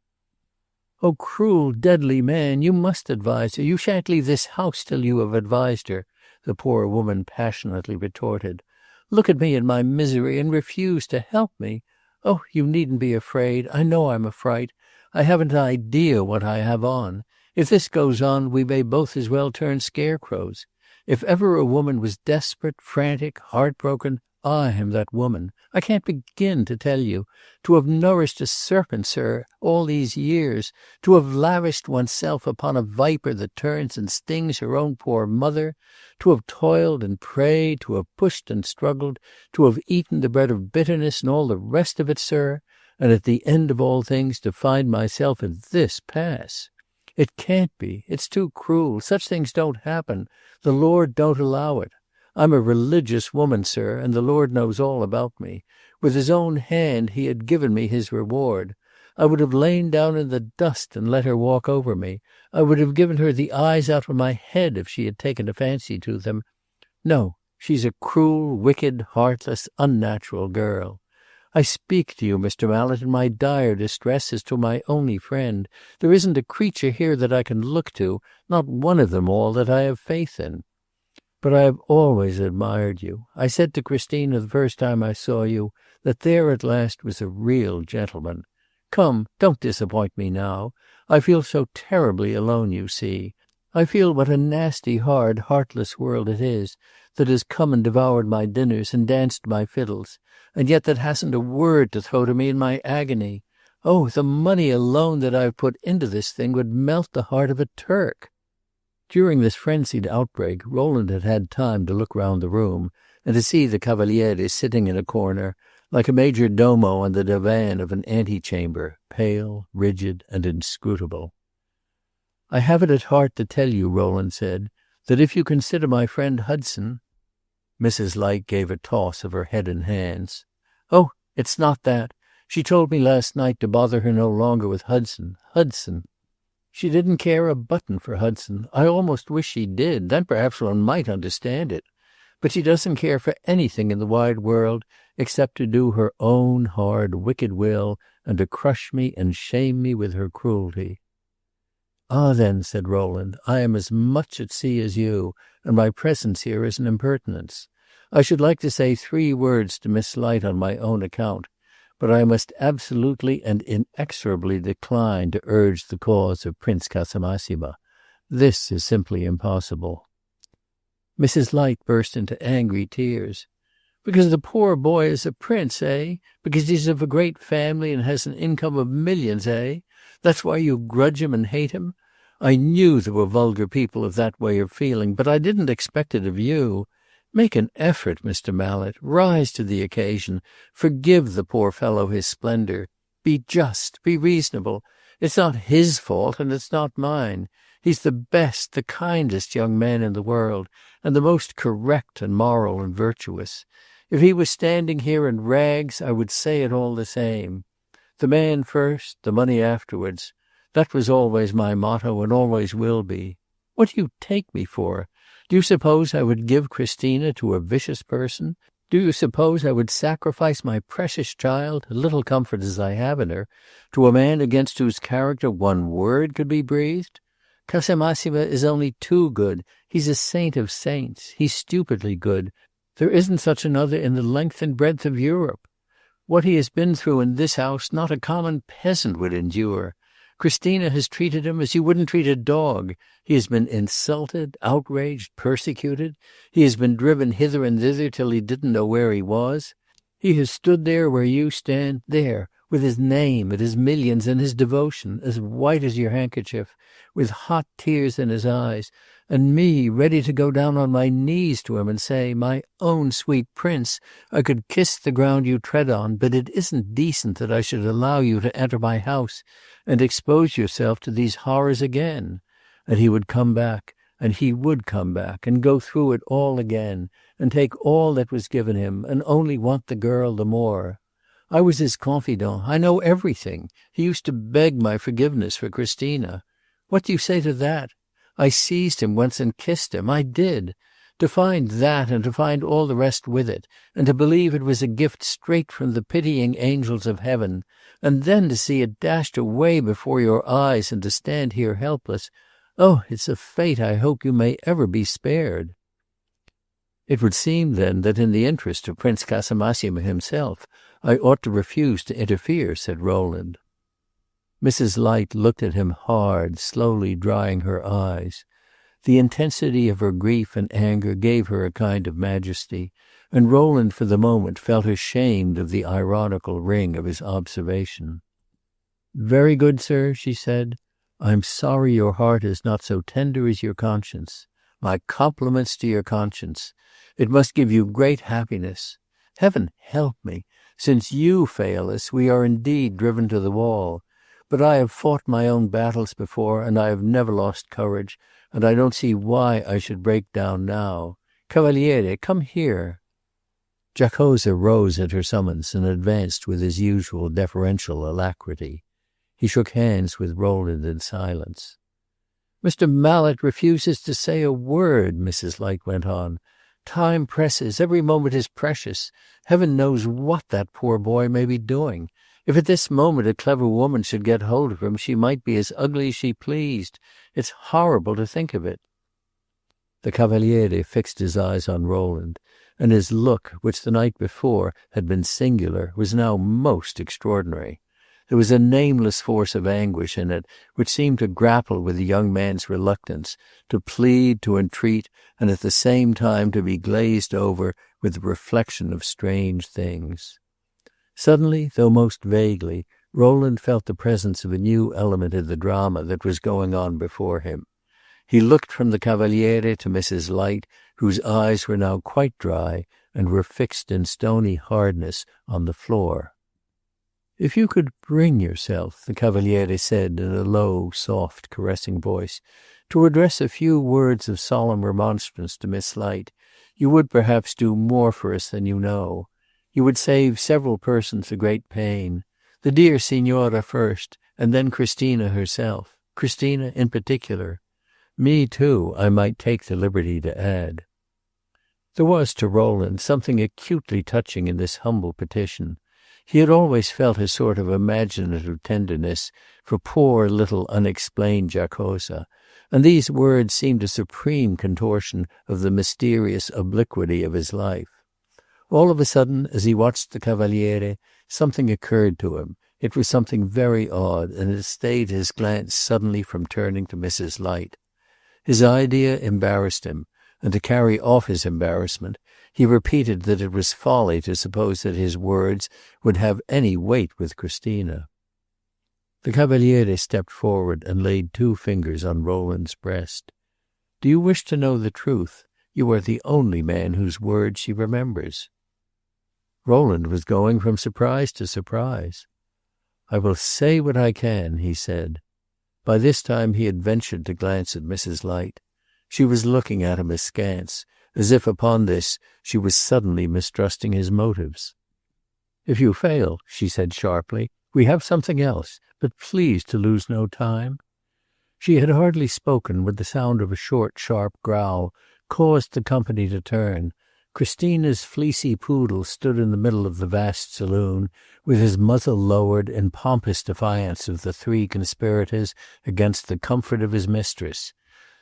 "Oh, cruel, deadly man, you must advise her. You shan't leave this house till you have advised her," the poor woman passionately retorted. "Look at me in my misery and refuse to help me. Oh, you needn't be afraid. I know I'm a fright. I haven't an idea what I have on. If this goes on, we may both as well turn scarecrows. If ever a woman was desperate, frantic, heartbroken, I am that woman. I can't begin to tell you. To have nourished a serpent, sir, all these years, to have lavished oneself upon a viper that turns and stings her own poor mother, to have toiled and prayed, to have pushed and struggled, to have eaten the bread of bitterness and all the rest of it, sir, and at the end of all things to find myself in this pass. It can't be. It's too cruel. Such things don't happen. The Lord don't allow it. I'm a religious woman, sir, and the Lord knows all about me. With his own hand he had given me his reward. I would have lain down in the dust and let her walk over me. I would have given her the eyes out of my head if she had taken a fancy to them. No, she's a cruel, wicked, heartless, unnatural girl. I speak to you, Mr. Mallet, in my dire distress as to my only friend. There isn't a creature here that I can look to, not one of them all that I have faith in. But I have always admired you. I said to Christina the first time I saw you that there at last was a real gentleman. Come, don't disappoint me now. I feel so terribly alone, you see. I feel what a nasty, hard, heartless world it is that has come and devoured my dinners and danced my fiddles, and yet that hasn't a word to throw to me in my agony. Oh, the money alone that I have put into this thing would melt the heart of a Turk." During this frenzied outbreak, Rowland had had time to look round the room, and to see the Cavaliere sitting in a corner, like a major domo on the divan of an antechamber, pale, rigid, and inscrutable. "I have it at heart to tell you," Rowland said, "that if you consider my friend Hudson—" Mrs. Light gave a toss of her head and hands. "Oh, it's not that. She told me last night to bother her no longer with Hudson. Hudson! She didn't care a button for Hudson. I almost wish she did. Then perhaps one might understand it. But she doesn't care for anything in the wide world except to do her own hard, wicked will and to crush me and shame me with her cruelty." "Ah, then," said Rowland, "I am as much at sea as you, and my presence here is an impertinence. I should like to say 3 words to Miss Light on my own account, but I must absolutely and inexorably decline to urge the cause of Prince Casamassima. This is simply impossible." Mrs. Light burst into angry tears. "Because the poor boy is a prince, eh? Because he's of a great family and has an income of millions, eh? That's why you grudge him and hate him? I knew there were vulgar people of that way of feeling, but I didn't expect it of you. Make an effort, Mr. Mallet. Rise to the occasion. Forgive the poor fellow his splendor. Be just. Be reasonable. It's not his fault, and it's not mine. He's the best, the kindest young man in the world, and the most correct and moral and virtuous. If he was standing here in rags, I would say it all the same. The man first, the money afterwards. That was always my motto, and always will be. What do you take me for? Do you suppose I would give Christina to a vicious person? Do you suppose I would sacrifice my precious child, little comfort as I have in her, to a man against whose character one word could be breathed? Casamassima is only too good. He's a saint of saints. He's stupidly good. There isn't such another in the length and breadth of Europe. What he has been through in this house, not a common peasant would endure. Christina has treated him as you wouldn't treat a dog. He has been insulted, outraged, persecuted. He has been driven hither and thither till he didn't know where he was. He has stood there where you stand, there, with his name and his millions and his devotion, as white as your handkerchief, with hot tears in his eyes, and me ready to go down on my knees to him and say, my own sweet prince, I could kiss the ground you tread on, but it isn't decent that I should allow you to enter my house and expose yourself to these horrors again. And he would come back, and he would come back, and go through it all again, and take all that was given him, and only want the girl the more. I was his confidant. I know everything. He used to beg my forgiveness for Christina. What do you say to that? I seized him once and kissed him. I did. To find that and to find all the rest with it, and to believe it was a gift straight from the pitying angels of heaven, and then to see it dashed away before your eyes and to stand here helpless. Oh, it's a fate I hope you may ever be spared. It would seem, then, that in the interest of Prince Casamassima himself, I ought to refuse to interfere, said Rowland. Mrs. Light looked at him hard, slowly drying her eyes. The intensity of her grief and anger gave her a kind of majesty, and Rowland for the moment felt ashamed of the ironical ring of his observation. "Very good, sir," she said. "I'm sorry your heart is not so tender as your conscience. My compliments to your conscience. It must give you great happiness. Heaven help me! Since you fail us, we are indeed driven to the wall. But I have fought my own battles before, and I have never lost courage, and I don't see why I should break down now. Cavaliere, come here." Giacosa rose at her summons and advanced with his usual deferential alacrity. He shook hands with Rowland in silence. "Mr. Mallet refuses to say a word," Mrs. Light went on. "Time presses. Every moment is precious. Heaven knows what that poor boy may be doing. If at this moment a clever woman should get hold of him, she might be as ugly as she pleased. It's horrible to think of it." The Cavaliere fixed his eyes on Rowland, and his look, which the night before had been singular, was now most extraordinary. There was a nameless force of anguish in it which seemed to grapple with the young man's reluctance, to plead, to entreat, and at the same time to be glazed over with the reflection of strange things. Suddenly, though most vaguely, Rowland felt the presence of a new element in the drama that was going on before him. He looked from the Cavaliere to Mrs. Light, whose eyes were now quite dry and were fixed in stony hardness on the floor. "If you could bring yourself," the Cavaliere said in a low, soft, caressing voice, "to address a few words of solemn remonstrance to Miss Light, you would perhaps do more for us than you know. You would save several persons a great pain. The dear Signora first, and then Christina herself. Christina in particular. Me, too, I might take the liberty to add." There was, to Rowland, something acutely touching in this humble petition. He had always felt a sort of imaginative tenderness for poor little unexplained Giacosa, and these words seemed a supreme contortion of the mysterious obliquity of his life. All of a sudden, as he watched the Cavaliere, something occurred to him. It was something very odd, and it stayed his glance suddenly from turning to Mrs. Light. His idea embarrassed him, and to carry off his embarrassment, he repeated that it was folly to suppose that his words would have any weight with Christina. The Cavaliere stepped forward and laid 2 fingers on Rowland's breast. "Do you wish to know the truth? You are the only man whose words she remembers." Rowland was going from surprise to surprise. "I will say what I can," he said. By this time he had ventured to glance at Mrs. Light. She was looking at him askance, as if upon this she was suddenly mistrusting his motives. "If you fail," she said sharply, "we have something else, but please to lose no time." She had hardly spoken when the sound of a short, sharp growl caused the company to turn. Christina's fleecy poodle stood in the middle of the vast saloon, with his muzzle lowered in pompous defiance of the three conspirators against the comfort of his mistress.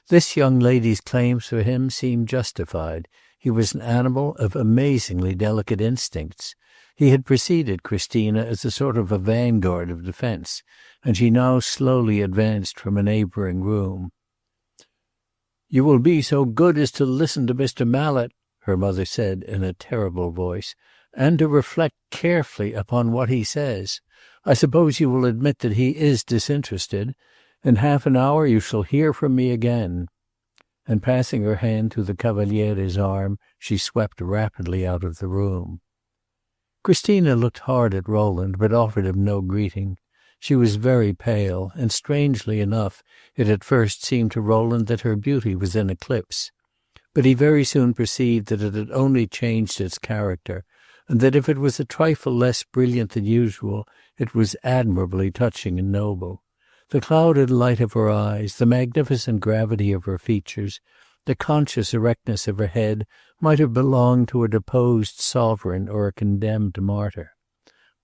This young lady's claims for him seemed justified. He was an animal of amazingly delicate instincts. He had preceded Christina as a sort of a vanguard of defence, and she now slowly advanced from a neighbouring room. "You will be so good as to listen to Mr. Mallet," her mother said in a terrible voice, "and to reflect carefully upon what he says. I suppose you will admit that he is disinterested. In half an hour you shall hear from me again." And passing her hand through the Cavaliere's arm, she swept rapidly out of the room. Christina looked hard at Rowland, but offered him no greeting. She was very pale, and strangely enough it at first seemed to Rowland that her beauty was in eclipse. But he very soon perceived that it had only changed its character, and that if it was a trifle less brilliant than usual, it was admirably touching and noble. The clouded light of her eyes, the magnificent gravity of her features, the conscious erectness of her head might have belonged to a deposed sovereign or a condemned martyr.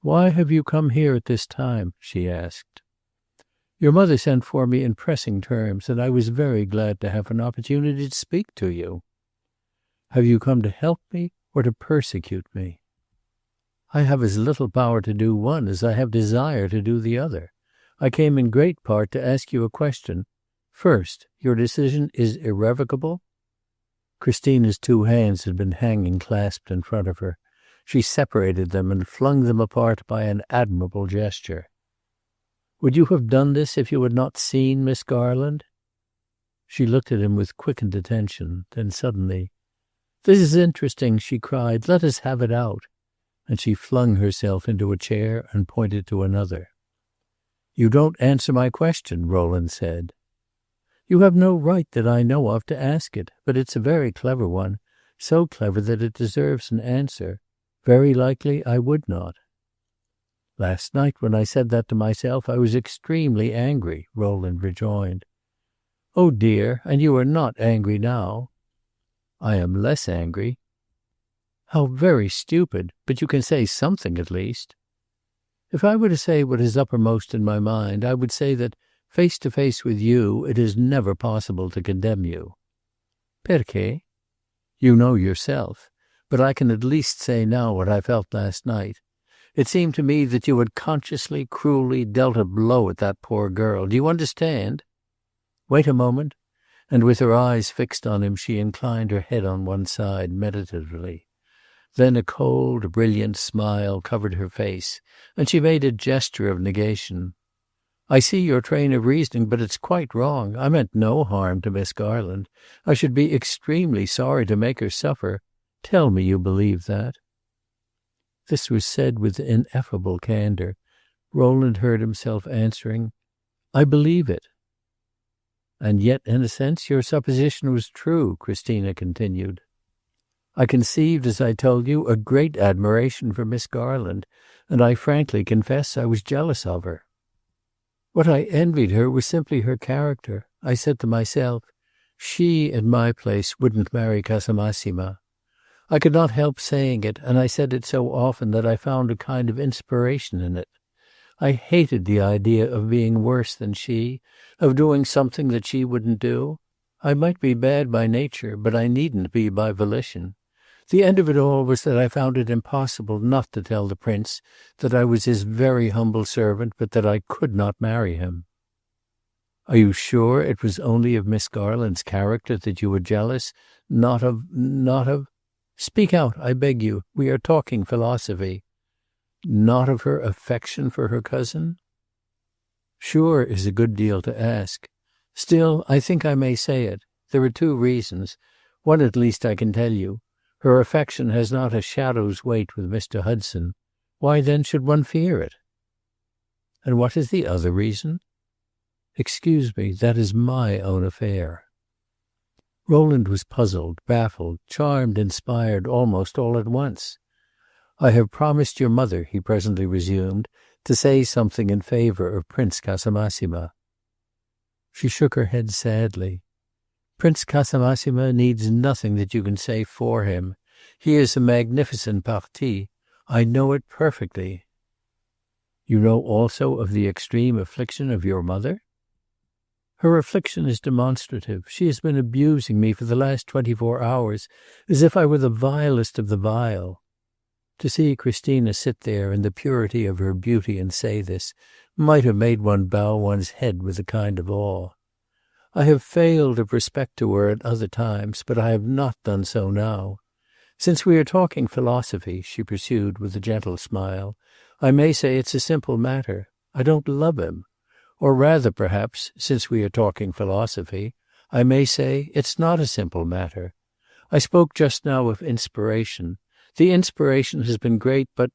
"Why have you come here at this time?" she asked. "Your mother sent for me in pressing terms, and I was very glad to have an opportunity to speak to you." "Have you come to help me or to persecute me?" "I have as little power to do one as I have desire to do the other. I came in great part to ask you a question. First, your decision is irrevocable?" Christina's two hands had been hanging clasped in front of her. She separated them and flung them apart by an admirable gesture. "Would you have done this if you had not seen Miss Garland?" She looked at him with quickened attention. Then suddenly, "This is interesting," she cried. "Let us have it out." And she flung herself into a chair and pointed to another. "You don't answer my question," Rowland said. "You have no right that I know of to ask it, but it's a very clever one, so clever that it deserves an answer. Very likely I would not." "Last night when I said that to myself I was extremely angry," Rowland rejoined. "Oh dear, and you are not angry now." "I am less angry." "How very stupid! But you can say something at least." "If I were to say what is uppermost in my mind, I would say that, face to face with you, it is never possible to condemn you." "Perché?" "You know yourself. But I can at least say now what I felt last night. It seemed to me that you had consciously, cruelly dealt a blow at that poor girl. Do you understand?" "Wait a moment." And with her eyes fixed on him, she inclined her head on one side meditatively. Then a cold, brilliant smile covered her face, and she made a gesture of negation. "I see your train of reasoning, but it's quite wrong. I meant no harm to Miss Garland. I should be extremely sorry to make her suffer. Tell me you believe that." This was said with ineffable candor. Rowland heard himself answering, "I believe it." "And yet, in a sense, your supposition was true," Christina continued. "I conceived, as I told you, a great admiration for Miss Garland, and I frankly confess I was jealous of her. What I envied her was simply her character. I said to myself, she, in my place, wouldn't marry Casamassima. I could not help saying it, and I said it so often that I found a kind of inspiration in it. I hated the idea of being worse than she, of doing something that she wouldn't do. I might be bad by nature, but I needn't be by volition. The end of it all was that I found it impossible not to tell the prince that I was his very humble servant, but that I could not marry him." "Are you sure it was only of Miss Garland's character that you were jealous, not of— Speak out, I beg you. We are talking philosophy." "Not of her affection for her cousin?" "Sure is a good deal to ask. Still, I think I may say it. There are two reasons. One at least I can tell you. Her affection has not a shadow's weight with Mr. Hudson. Why then should one fear it?" "And what is the other reason?" "Excuse me, that is my own affair." Rowland was puzzled, baffled, charmed, inspired, almost all at once. "I have promised your mother," he presently resumed, "to say something in favor of Prince Casamassima." She shook her head sadly. "Prince Casamassima needs nothing that you can say for him. He is a magnificent parti. I know it perfectly." "You know also of the extreme affliction of your mother?" "Her affliction is demonstrative. She has been abusing me for the last 24 hours as if I were the vilest of the vile." To see Christina sit there in the purity of her beauty and say this might have made one bow one's head with a kind of awe. "I have failed of respect to her at other times, but I have not done so now. Since we are talking philosophy," she pursued with a gentle smile, "I may say it's a simple matter. I don't love him. Or rather, perhaps, since we are talking philosophy, I may say it's not a simple matter. I spoke just now of inspiration. The inspiration has been great, but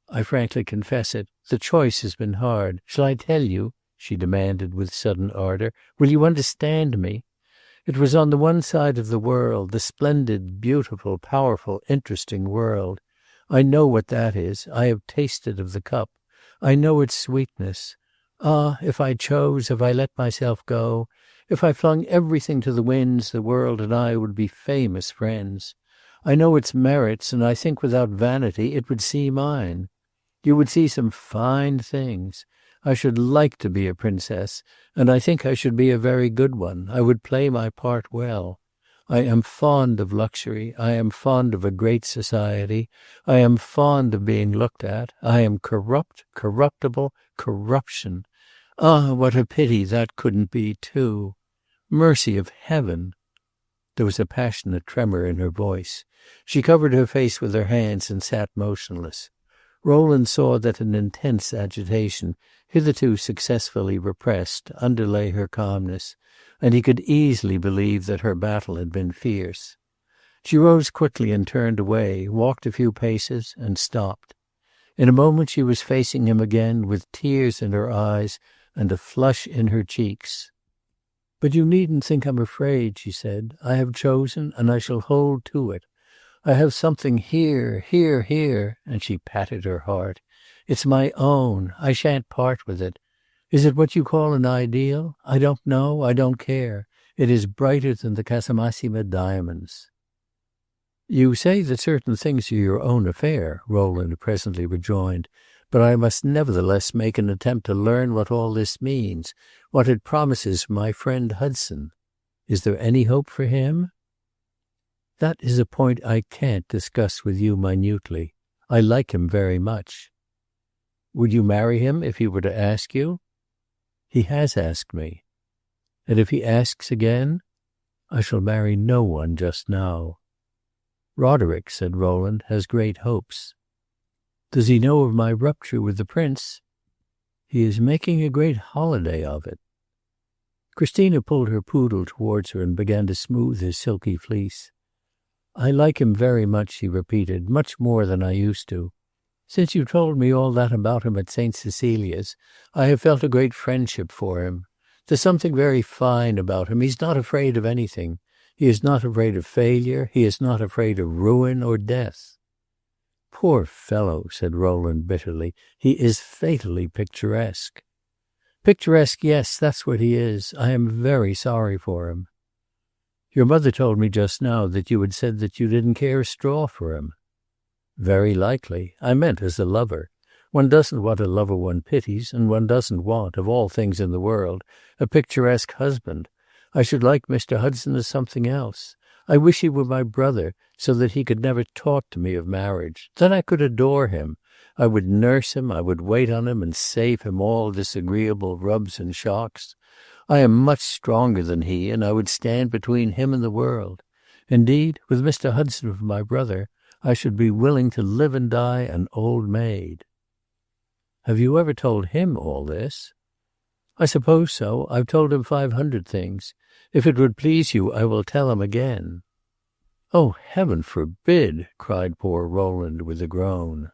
I frankly confess it, the choice has been hard. Shall I tell you?" she demanded with sudden ardor. "Will you understand me? It was on the one side of the world, the splendid, beautiful, powerful, interesting world. I know what that is. I have tasted of the cup. I know its sweetness. Ah, if I chose, if I let myself go, if I flung everything to the winds, the world and I would be famous friends. I know its merits, and I think without vanity it would see mine. You would see some fine things. I should like to be a princess, and I think I should be a very good one. I would play my part well. I am fond of luxury. I am fond of a great society. I am fond of being looked at. I am corrupt, corruptible, corruption. Ah, what a pity that couldn't be, too. Mercy of heaven!" There was a passionate tremor in her voice. She covered her face with her hands and sat motionless. Rowland saw that an intense agitation, hitherto successfully repressed, underlay her calmness, and he could easily believe that her battle had been fierce. She rose quickly and turned away, walked a few paces, and stopped. In a moment she was facing him again, with tears in her eyes and a flush in her cheeks. "But you needn't think I'm afraid," she said. "I have chosen, and I shall hold to it. I have something here, here, here," and she patted her heart. "It's my own. I shan't part with it. Is it what you call an ideal? I don't know. I don't care. It is brighter than the Casamassima diamonds." "You say that certain things are your own affair," Rowland presently rejoined, "but I must nevertheless make an attempt to learn what all this means, what it promises for my friend Hudson. Is there any hope for him?" "That is a point I can't discuss with you minutely. I like him very much." "Would you marry him if he were to ask you?" "He has asked me." "And if he asks again?" "I shall marry no one just now." "Roderick," said Rowland, "has great hopes." "Does he know of my rupture with the prince?" "He is making a great holiday of it." Christina pulled her poodle towards her and began to smooth his silky fleece. "I like him very much," she repeated, "much more than I used to. Since you told me all that about him at St. Cecilia's, I have felt a great friendship for him. There's something very fine about him. He's not afraid of anything. He is not afraid of failure. He is not afraid of ruin or death." "Poor fellow," said Rowland bitterly. "He is fatally picturesque." "Picturesque, yes, that's what he is. I am very sorry for him." "Your mother told me just now that you had said that you didn't care a straw for him." "Very likely. I meant as a lover. One doesn't want a lover one pities, and one doesn't want, of all things in the world, a picturesque husband. I should like Mr. Hudson as something else. I wish he were my brother, so that he could never talk to me of marriage. Then I could adore him. I would nurse him, I would wait on him, and save him all disagreeable rubs and shocks. I am much stronger than he, and I would stand between him and the world. Indeed, with Mr. Hudson for my brother, I should be willing to live and die an old maid." "Have you ever told him all this?" "I suppose so. I've told him 500 things. If it would please you, I will tell him again." "Oh, heaven forbid!" cried poor Rowland with a groan.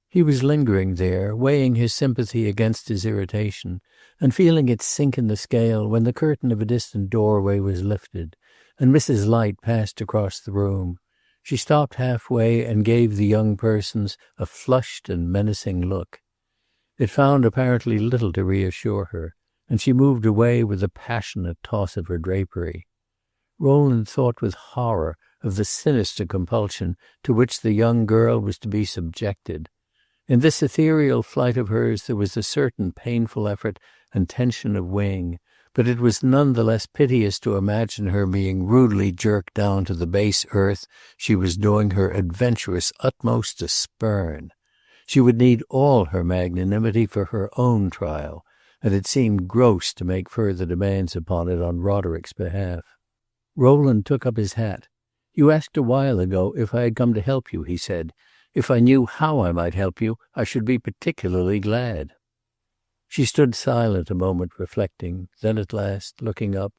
He was lingering there, weighing his sympathy against his irritation, and feeling it sink in the scale, when the curtain of a distant doorway was lifted, and Mrs. Light passed across the room. She stopped halfway and gave the young persons a flushed and menacing look. It found apparently little to reassure her, and she moved away with a passionate toss of her drapery. Rowland thought with horror of the sinister compulsion to which the young girl was to be subjected. In this ethereal flight of hers there was a certain painful effort and tension of wing, but it was none the less piteous to imagine her being rudely jerked down to the base earth she was doing her adventurous utmost to spurn. She would need all her magnanimity for her own trial, and it seemed gross to make further demands upon it on Roderick's behalf. Rowland took up his hat. "You asked a while ago if I had come to help you," he said. "If I knew how I might help you, I should be particularly glad." She stood silent a moment, reflecting. Then at last, looking up,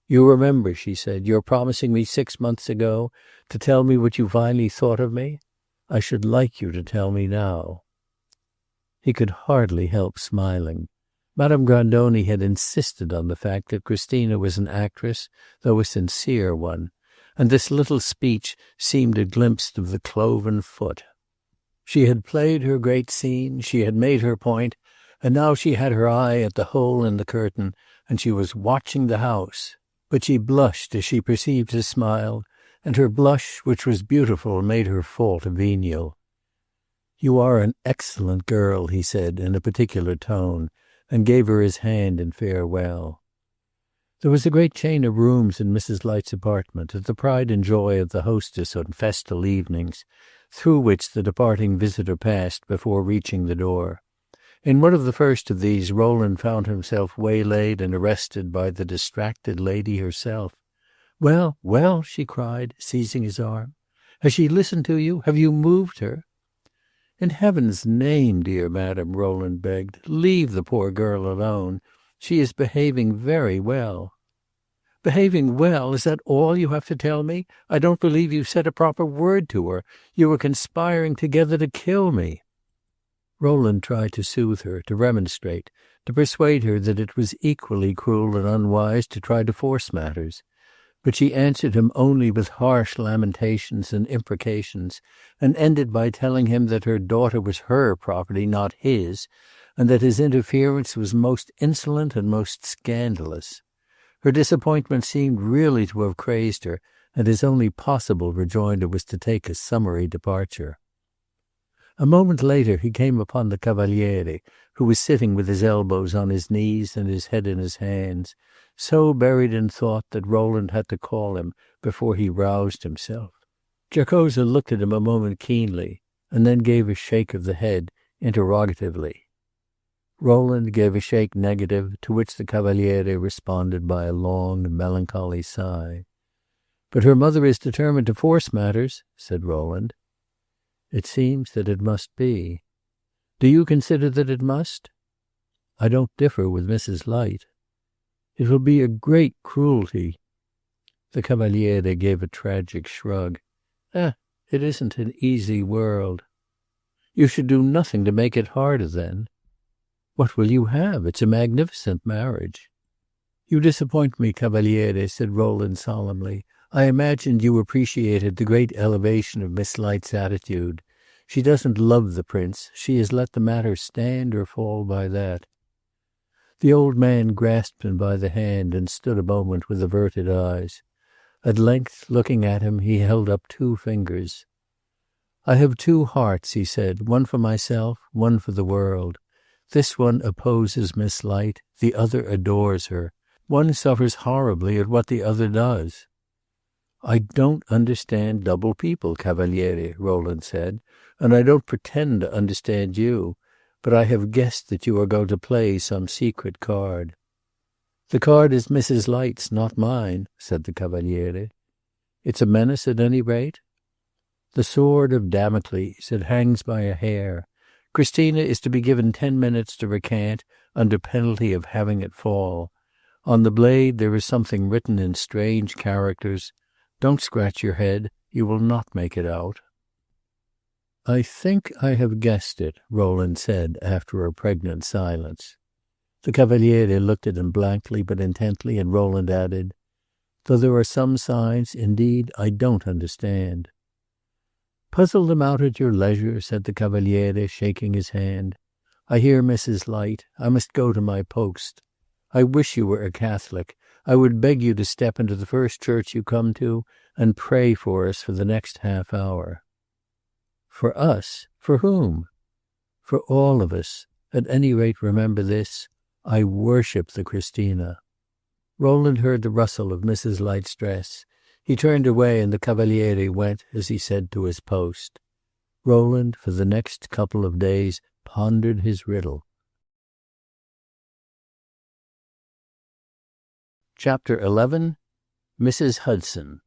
"You remember," she said, "your promising me 6 months ago to tell me what you finally thought of me? I should like you to tell me now." He could hardly help smiling. Madame Grandoni had insisted on the fact that Christina was an actress, though a sincere one, and this little speech seemed a glimpse of the cloven foot. She had played her great scene, she had made her point, and now she had her eye at the hole in the curtain, and she was watching the house. But she blushed as she perceived his smile, and her blush, which was beautiful, made her fault venial. "You are an excellent girl," he said in a particular tone, and gave her his hand in farewell. There was a great chain of rooms in Mrs. Light's apartment, the pride and joy of the hostess on festal evenings, through which the departing visitor passed before reaching the door. In one of the first of these Rowland found himself waylaid and arrested by the distracted lady herself. "Well, well," she cried, seizing his arm. "Has she listened to you? Have you moved her?" "In heaven's name, dear madam," Rowland begged, "leave the poor girl alone. She is behaving very well." "Behaving well? Is that all you have to tell me? I don't believe you said a proper word to her. You were conspiring together to kill me." Rowland tried to soothe her, to remonstrate, to persuade her that it was equally cruel and unwise to try to force matters. But she answered him only with harsh lamentations and imprecations, and ended by telling him that her daughter was her property, not his, and that his interference was most insolent and most scandalous. Her disappointment seemed really to have crazed her, and his only possible rejoinder was to take a summary departure. A moment later he came upon the Cavaliere, who was sitting with his elbows on his knees and his head in his hands, so buried in thought that Rowland had to call him before he roused himself. Giacosa looked at him a moment keenly, and then gave a shake of the head interrogatively. Rowland gave a shake negative, to which the Cavaliere responded by a long, melancholy sigh. "But her mother is determined to force matters," said Rowland. "It seems that it must be." "Do you consider that it must?" "I don't differ with Mrs. Light." "It will be a great cruelty." The Cavaliere gave a tragic shrug. It isn't an easy world." "You should do nothing to make it harder, then." "What will you have? It's a magnificent marriage." "You disappoint me, Cavaliere," said Rowland solemnly. "I imagined you appreciated the great elevation of Miss Light's attitude. She doesn't love the prince. She has let the matter stand or fall by that." The old man grasped him by the hand and stood a moment with averted eyes. At length, looking at him, he held up 2 fingers. "I have 2 hearts," he said, "one for myself, one for the world. This one opposes Miss Light, the other adores her. One suffers horribly at what the other does." "I don't understand double people, Cavaliere," Rowland said, "and I don't pretend to understand you. But I have guessed that you are going to play some secret card." "The card is Mrs. Light's, not mine," said the Cavaliere. "It's a menace at any rate?" "The sword of Damocles. It hangs by a hair. Christina is to be given 10 minutes to recant, under penalty of having it fall. On the blade there is something written in strange characters. Don't scratch your head. You will not make it out." "I think I have guessed it," Rowland said after a pregnant silence. The Cavaliere looked at him blankly but intently, and Rowland added, "Though there are some signs, indeed, I don't understand." "Puzzle them out at your leisure," said the Cavaliere, shaking his hand. "I hear Mrs. Light. I must go to my post. I wish you were a Catholic. I would beg you to step into the first church you come to and pray for us for the next half hour." "For us? For whom?" "For all of us. At any rate remember this. I worship the Christina." Rowland heard the rustle of Mrs. Light's dress. He turned away and the Cavaliere went, as he said, to his post. Rowland, for the next couple of days, pondered his riddle. Chapter 11. Mrs. Hudson.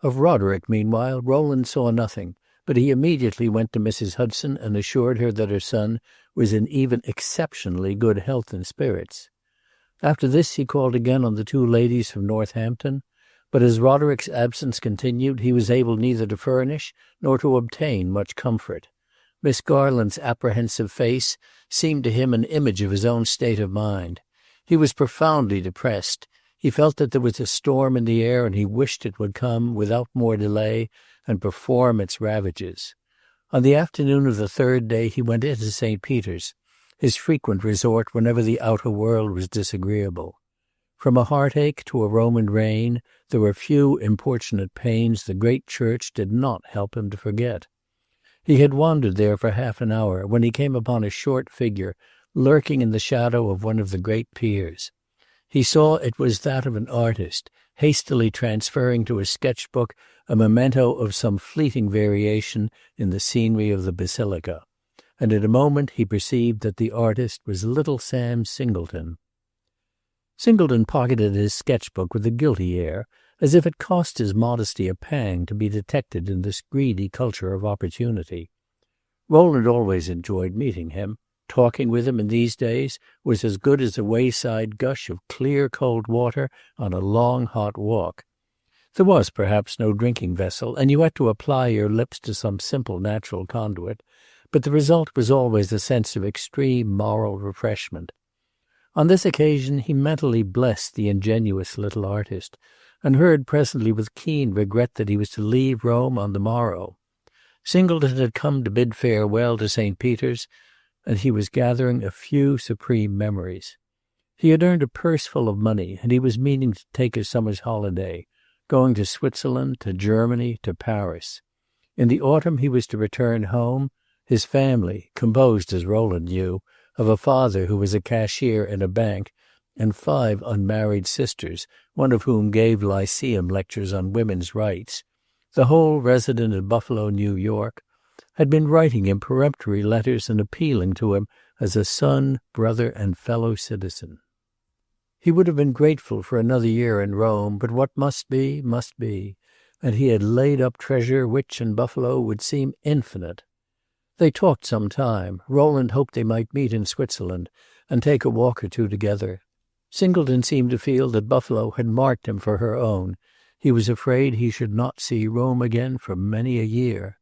Of Roderick, meanwhile, Rowland saw nothing, but he immediately went to Mrs. Hudson and assured her that her son was in even exceptionally good health and spirits. After this he called again on the two ladies from Northampton, but as Roderick's absence continued he was able neither to furnish nor to obtain much comfort. Miss Garland's apprehensive face seemed to him an image of his own state of mind. He was profoundly depressed. He felt that there was a storm in the air, and he wished it would come without more delay and perform its ravages. On the afternoon of the third day he went into St. Peter's, his frequent resort whenever the outer world was disagreeable. From a heartache to a Roman reign, there were few importunate pains the great church did not help him to forget. He had wandered there for half an hour when he came upon a short figure lurking in the shadow of one of the great piers. He saw it was that of an artist, hastily transferring to his sketch-book a memento of some fleeting variation in the scenery of the basilica, and in a moment he perceived that the artist was little Sam Singleton. Singleton pocketed his sketch-book with a guilty air, as if it cost his modesty a pang to be detected in this greedy culture of opportunity. Rowland always enjoyed meeting him. Talking with him in these days was as good as a wayside gush of clear cold water on a long hot walk. There was perhaps no drinking vessel, and you had to apply your lips to some simple natural conduit, but the result was always a sense of extreme moral refreshment. On this occasion he mentally blessed the ingenuous little artist, and heard presently with keen regret that he was to leave Rome on the morrow. Singleton had come to bid farewell to St. Peter's, and he was gathering a few supreme memories. He had earned a purse full of money, and he was meaning to take a summer's holiday, going to Switzerland, to Germany, to Paris. In the autumn he was to return home. His family, composed, as Rowland knew, of a father who was a cashier in a bank, and 5 unmarried sisters, one of whom gave lyceum lectures on women's rights, the whole resident in Buffalo, New York, had been writing him peremptory letters and appealing to him as a son, brother, and fellow citizen. He would have been grateful for another year in Rome, but what must be, and he had laid up treasure which in Buffalo would seem infinite. They talked some time. Rowland hoped they might meet in Switzerland and take a walk or two together. Singleton seemed to feel that Buffalo had marked him for her own. He was afraid he should not see Rome again for many a year.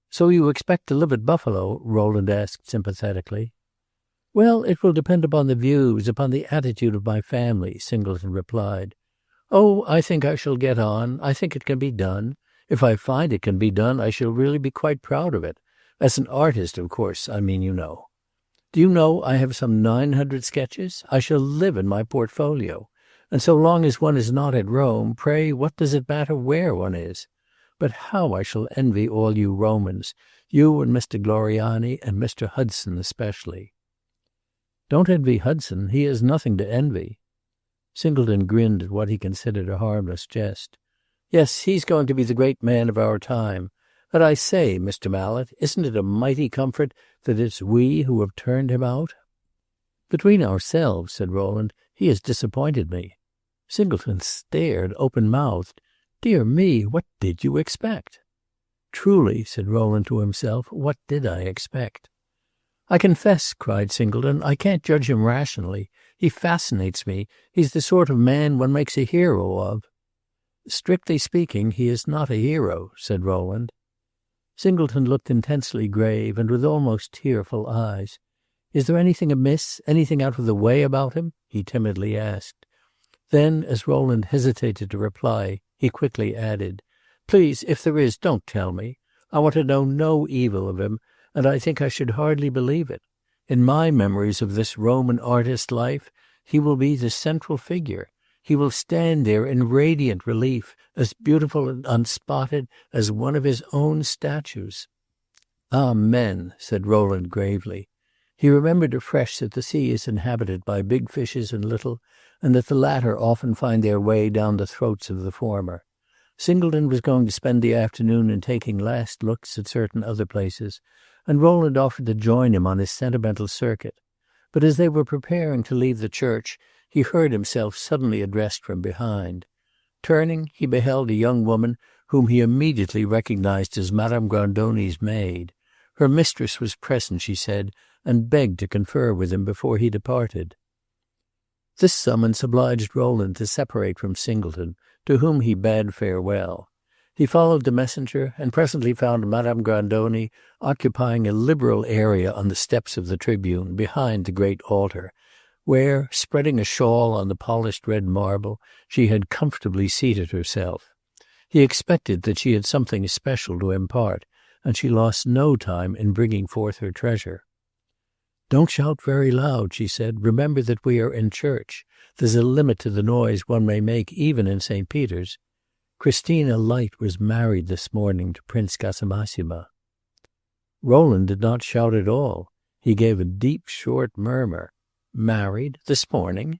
"So you expect to live at Buffalo?" Rowland asked sympathetically. "Well, it will depend upon the views, upon the attitude of my family," Singleton replied. "Oh, I think I shall get on. I think it can be done. If I find it can be done, I shall really be quite proud of it. As an artist, of course, I mean, you know. Do you know I have some 900 sketches? I shall live in my portfolio. And so long as one is not at Rome, pray what does it matter where one is? But how I shall envy all you Romans, you and Mr. Gloriani and Mr. Hudson especially." "Don't envy Hudson. He has nothing to envy." Singleton grinned at what he considered a harmless jest. "Yes, he's going to be the great man of our time. But I say, Mr. Mallet, isn't it a mighty comfort that it's we who have turned him out?" "Between ourselves," said Rowland, "he has disappointed me." Singleton stared open-mouthed. "Dear me, what did you expect?" "Truly," said Rowland to himself, "what did I expect?" "I confess," cried Singleton, "I can't judge him rationally. He fascinates me. He's the sort of man one makes a hero of." "Strictly speaking, he is not a hero," said Rowland. Singleton looked intensely grave and with almost tearful eyes. "Is there anything amiss, anything out of the way about him?" he timidly asked. Then, as Rowland hesitated to reply, he quickly added, "Please, if there is, don't tell me. I want to know no evil of him, and I think I should hardly believe it. In my memories of this Roman artist life, He will be the central figure. He will stand there in radiant relief, as beautiful and unspotted as one of his own statues." "Amen," said Rowland gravely. He remembered afresh that the sea is inhabited by big fishes and little, and that the latter often find their way down the throats of the former. Singleton was going to spend the afternoon in taking last looks at certain other places, and Rowland offered to join him on his sentimental circuit. But as they were preparing to leave the church, he heard himself suddenly addressed from behind. Turning, he beheld a young woman whom he immediately recognized as Madame Grandoni's maid. Her mistress was present, she said, and begged to confer with him before he departed. This summons obliged Rowland to separate from Singleton, to whom he bade farewell. He followed the messenger, and presently found Madame Grandoni occupying a liberal area on the steps of the tribune, behind the great altar, where, spreading a shawl on the polished red marble, she had comfortably seated herself. He expected that she had something especial to impart, and she lost no time in bringing forth her treasure. "Don't shout very loud," she said. "Remember that we are in church. There's a limit to the noise one may make even in St. Peter's. Christina Light was married this morning to Prince Casamassima." Rowland did not shout at all. He gave a deep, short murmur. "Married this morning?"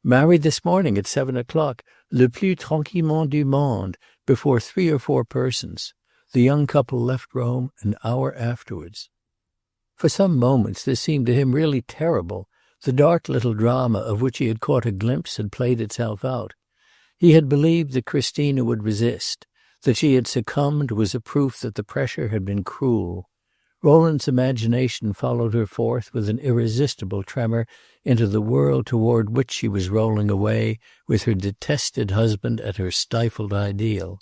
"Married this morning at 7 o'clock, le plus tranquillement du monde, before 3 or 4 persons. The young couple left Rome an hour afterwards." For some moments this seemed to him really terrible. The dark little drama of which he had caught a glimpse had played itself out. He had believed that Christina would resist. That she had succumbed was a proof that the pressure had been cruel. Rowland's imagination followed her forth with an irresistible tremor into the world toward which she was rolling away with her detested husband and her stifled ideal.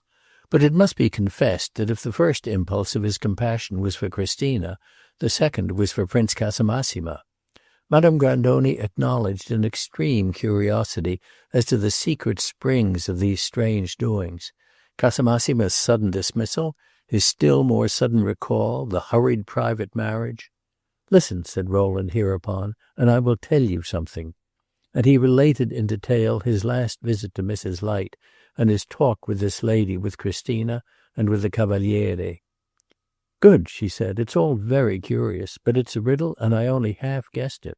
But it must be confessed that if the first impulse of his compassion was for Christina, the second was for Prince Casamassima. Madame Grandoni acknowledged an extreme curiosity as to the secret springs of these strange doings. Casamassima's sudden dismissal, his still more sudden recall, the hurried private marriage. "Listen," said Rowland hereupon, "and I will tell you something." And he related in detail his last visit to Mrs. Light, and his talk with this lady, with Christina, and with the Cavaliere. "Good," she said. "It's all very curious, but it's a riddle, and I only half guessed it."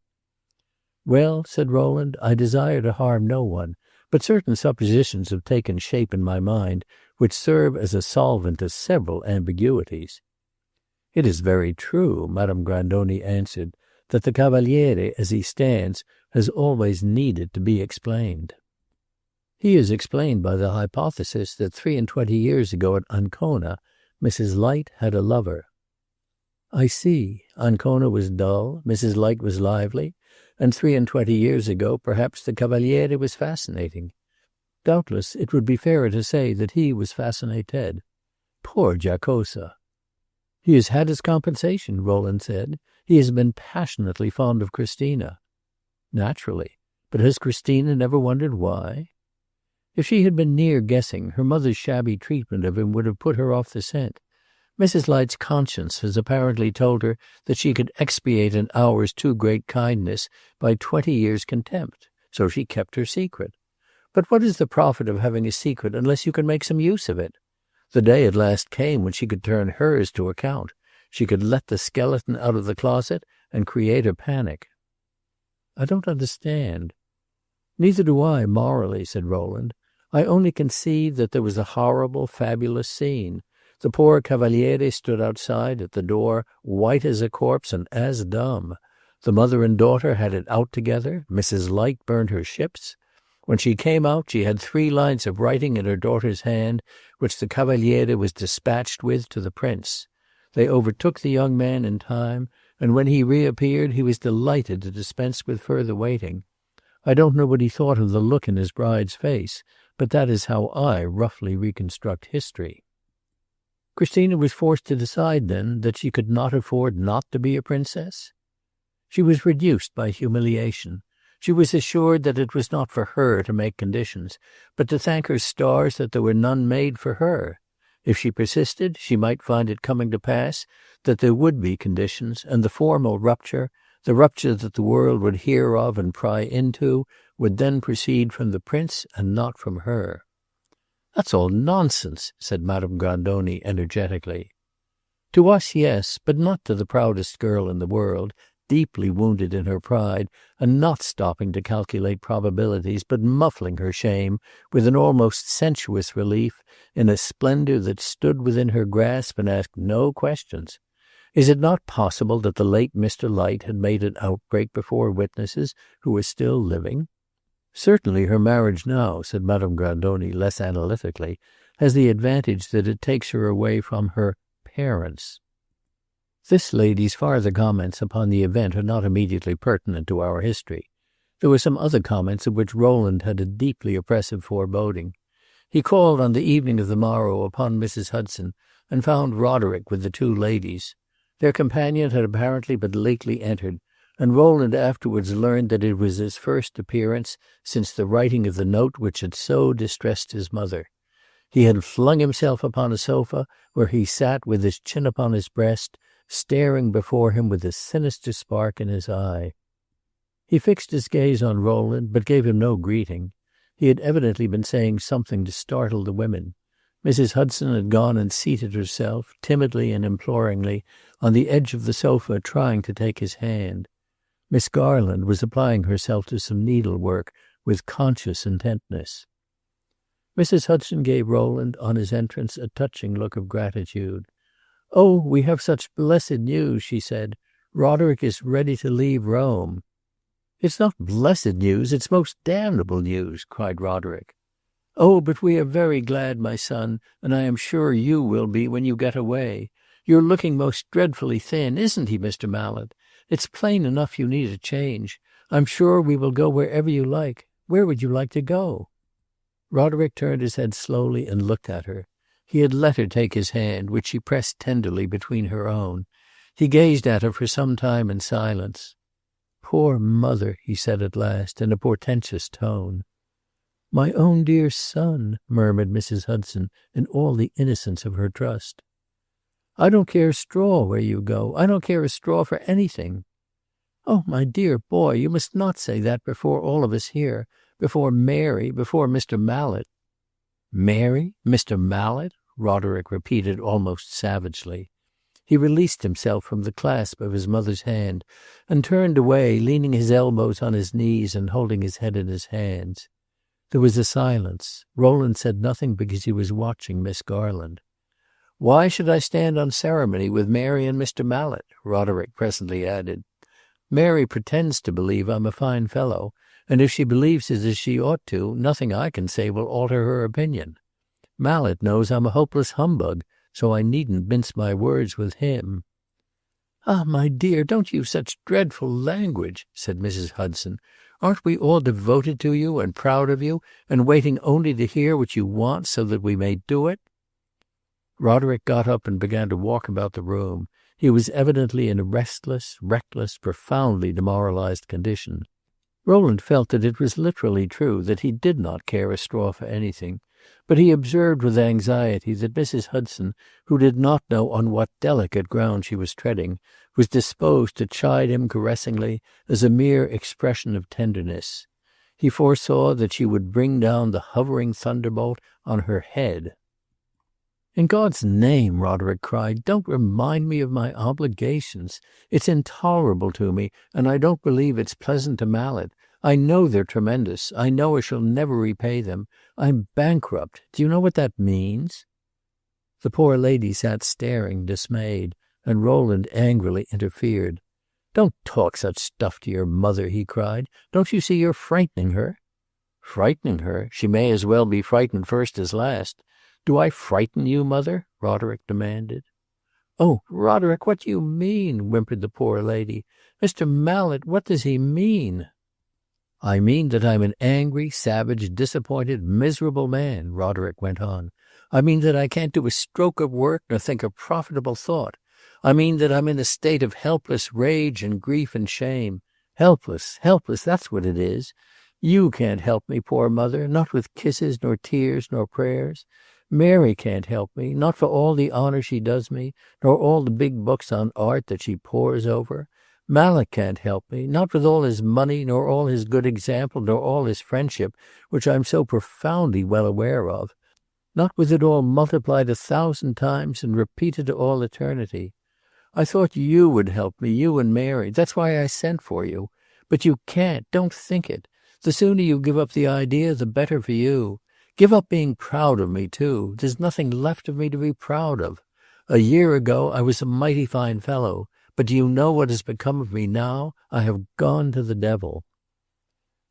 "Well," said Rowland, "I desire to harm no one, but certain suppositions have taken shape in my mind which serve as a solvent to several ambiguities." "It is very true," Madame Grandoni answered, "that the Cavaliere, as he stands, has always needed to be explained. He is explained by the hypothesis that 23 years ago at Ancona, Mrs. Light had a lover." "I see. Ancona was dull, Mrs. Light was lively, and 23 years ago perhaps the Cavaliere was fascinating. Doubtless it would be fairer to say that he was fascinated. Poor Giacosa!" "He has had his compensation," Rowland said. "He has been passionately fond of Christina." "Naturally. But has Christina never wondered why?" If she had been near guessing, her mother's shabby treatment of him would have put her off the scent. Mrs. Light's conscience has apparently told her that she could expiate an hour's too great kindness by 20 years' contempt, so she kept her secret. But what is the profit of having a secret unless you can make some use of it? The day at last came when she could turn hers to account. She could let the skeleton out of the closet and create a panic. "I don't understand." "Neither do I, morally," said Rowland. "I only conceive that there was a horrible, fabulous scene. The poor Cavaliere stood outside at the door, white as a corpse and as dumb. The mother and daughter had it out together. Mrs. Light burned her ships. When she came out, she had 3 lines of writing in her daughter's hand, which the Cavaliere was dispatched with to the prince. They overtook the young man in time, and when he reappeared he was delighted to dispense with further waiting. I don't know what he thought of the look in his bride's face, but that is how I roughly reconstruct history." "Christina was forced to decide, then, that she could not afford not to be a princess?" "She was reduced by humiliation. She was assured that it was not for her to make conditions, but to thank her stars that there were none made for her. If she persisted, she might find it coming to pass that there would be conditions, and the formal rupture, The rupture that the world would hear of and pry into would then proceed from the prince and not from her. "That's all nonsense," said Madame Grandoni energetically. "To us, yes, but not to the proudest girl in the world, deeply wounded in her pride, and not stopping to calculate probabilities, but muffling her shame with an almost sensuous relief in a splendour that stood within her grasp and asked no questions. Is it not possible that the late Mr. Light had made an outbreak before witnesses who were still living? Certainly her marriage now," said Madame Grandoni less analytically, "has the advantage that it takes her away from her parents." This lady's farther comments upon the event are not immediately pertinent to our history. There were some other comments of which Rowland had a deeply oppressive foreboding. He called on the evening of the morrow upon Mrs. Hudson, and found Roderick with the two ladies. Their companion had apparently but lately entered, and Rowland afterwards learned that it was his first appearance since the writing of the note which had so distressed his mother. He had flung himself upon a sofa, where he sat with his chin upon his breast, staring before him with a sinister spark in his eye. He fixed his gaze on Rowland, but gave him no greeting. He had evidently been saying something to startle the women. Mrs. Hudson had gone and seated herself, timidly and imploringly, on the edge of the sofa, trying to take his hand. Miss Garland was applying herself to some needlework with conscious intentness. Mrs. Hudson gave Rowland, on his entrance, a touching look of gratitude. "Oh, we have such blessed news," she said. "Roderick is ready to leave Rome." "It's not blessed news, it's most damnable news," cried Roderick. "Oh, but we are very glad, my son, and I am sure you will be when you get away. You're looking most dreadfully thin, isn't he, Mr. Mallet? It's plain enough you need a change. I'm sure we will go wherever you like. Where would you like to go?" Roderick turned his head slowly and looked at her. He had let her take his hand, which she pressed tenderly between her own. He gazed at her for some time in silence. "Poor mother," he said at last, in a portentous tone. "My own dear son," murmured Mrs. Hudson in all the innocence of her trust. "I don't care a straw where you go. I don't care a straw for anything." "Oh, my dear boy, you must not say that before all of us here, before Mary, before Mr. Mallet." "Mary? Mr. Mallet?" Roderick repeated almost savagely. He released himself from the clasp of his mother's hand and turned away, leaning his elbows on his knees and holding his head in his hands. There was a silence. Rowland said nothing because he was watching Miss Garland. "Why should I stand on ceremony with Mary and Mr. Mallet?" Roderick presently added. "Mary pretends to believe I'm a fine fellow, and if she believes it as she ought to, nothing I can say will alter her opinion. Mallet knows I'm a hopeless humbug, so I needn't mince my words with him." "Ah, my dear, don't use such dreadful language," said Mrs. Hudson. "Aren't we all devoted to you and proud of you, and waiting only to hear what you want so that we may do it?" Roderick got up and began to walk about the room. He was evidently in a restless, reckless, profoundly demoralized condition. Rowland felt that it was literally true that he did not care a straw for anything, but he observed with anxiety that Mrs. Hudson, who did not know on what delicate ground she was treading, was disposed to chide him caressingly as a mere expression of tenderness. He foresaw that she would bring down the hovering thunderbolt on her head. "In God's name," Roderick cried, "don't remind me of my obligations. It's intolerable to me, and I don't believe it's pleasant to Mallet. I know they're tremendous. I know I shall never repay them. I'm bankrupt. Do you know what that means?" The poor lady sat staring, dismayed, and Rowland angrily interfered. "Don't talk such stuff to your mother," he cried. "Don't you see you're frightening her?" "Frightening her? She may as well be frightened first as last. Do I frighten you, mother?" Roderick demanded. "Oh, Roderick, what do you mean?" whimpered the poor lady. "Mr. Mallet, what does he mean?" "I mean that I'm an angry, savage, disappointed, miserable man," Roderick went on. "I mean that I can't do a stroke of work nor think a profitable thought. I mean that I'm in a state of helpless rage and grief and shame. Helpless, helpless, that's what it is. You can't help me, poor mother, not with kisses nor tears nor prayers. Mary can't help me, not for all the honor she does me, nor all the big books on art that she pores over. Mallet can't help me, not with all his money, nor all his good example, nor all his friendship, which I'm so profoundly well aware of. Not with it all multiplied 1,000 times and repeated to all eternity. I thought you would help me, you and Mary. That's why I sent for you. But you can't. Don't think it. The sooner you give up the idea, the better for you. Give up being proud of me, too. There's nothing left of me to be proud of. A year ago I was a mighty fine fellow. But do you know what has become of me now? I have gone to the devil."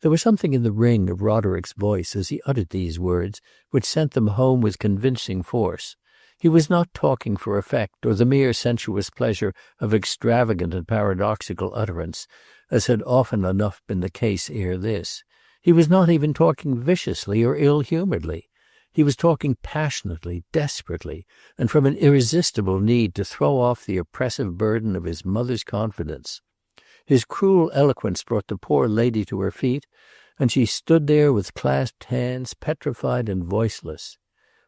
There was something in the ring of Roderick's voice as he uttered these words which sent them home with convincing force. He was not talking for effect or the mere sensuous pleasure of extravagant and paradoxical utterance, as had often enough been the case ere this. He was not even talking viciously or ill-humouredly. He was talking passionately, desperately, and from an irresistible need to throw off the oppressive burden of his mother's confidence. His cruel eloquence brought the poor lady to her feet, and she stood there with clasped hands, petrified and voiceless.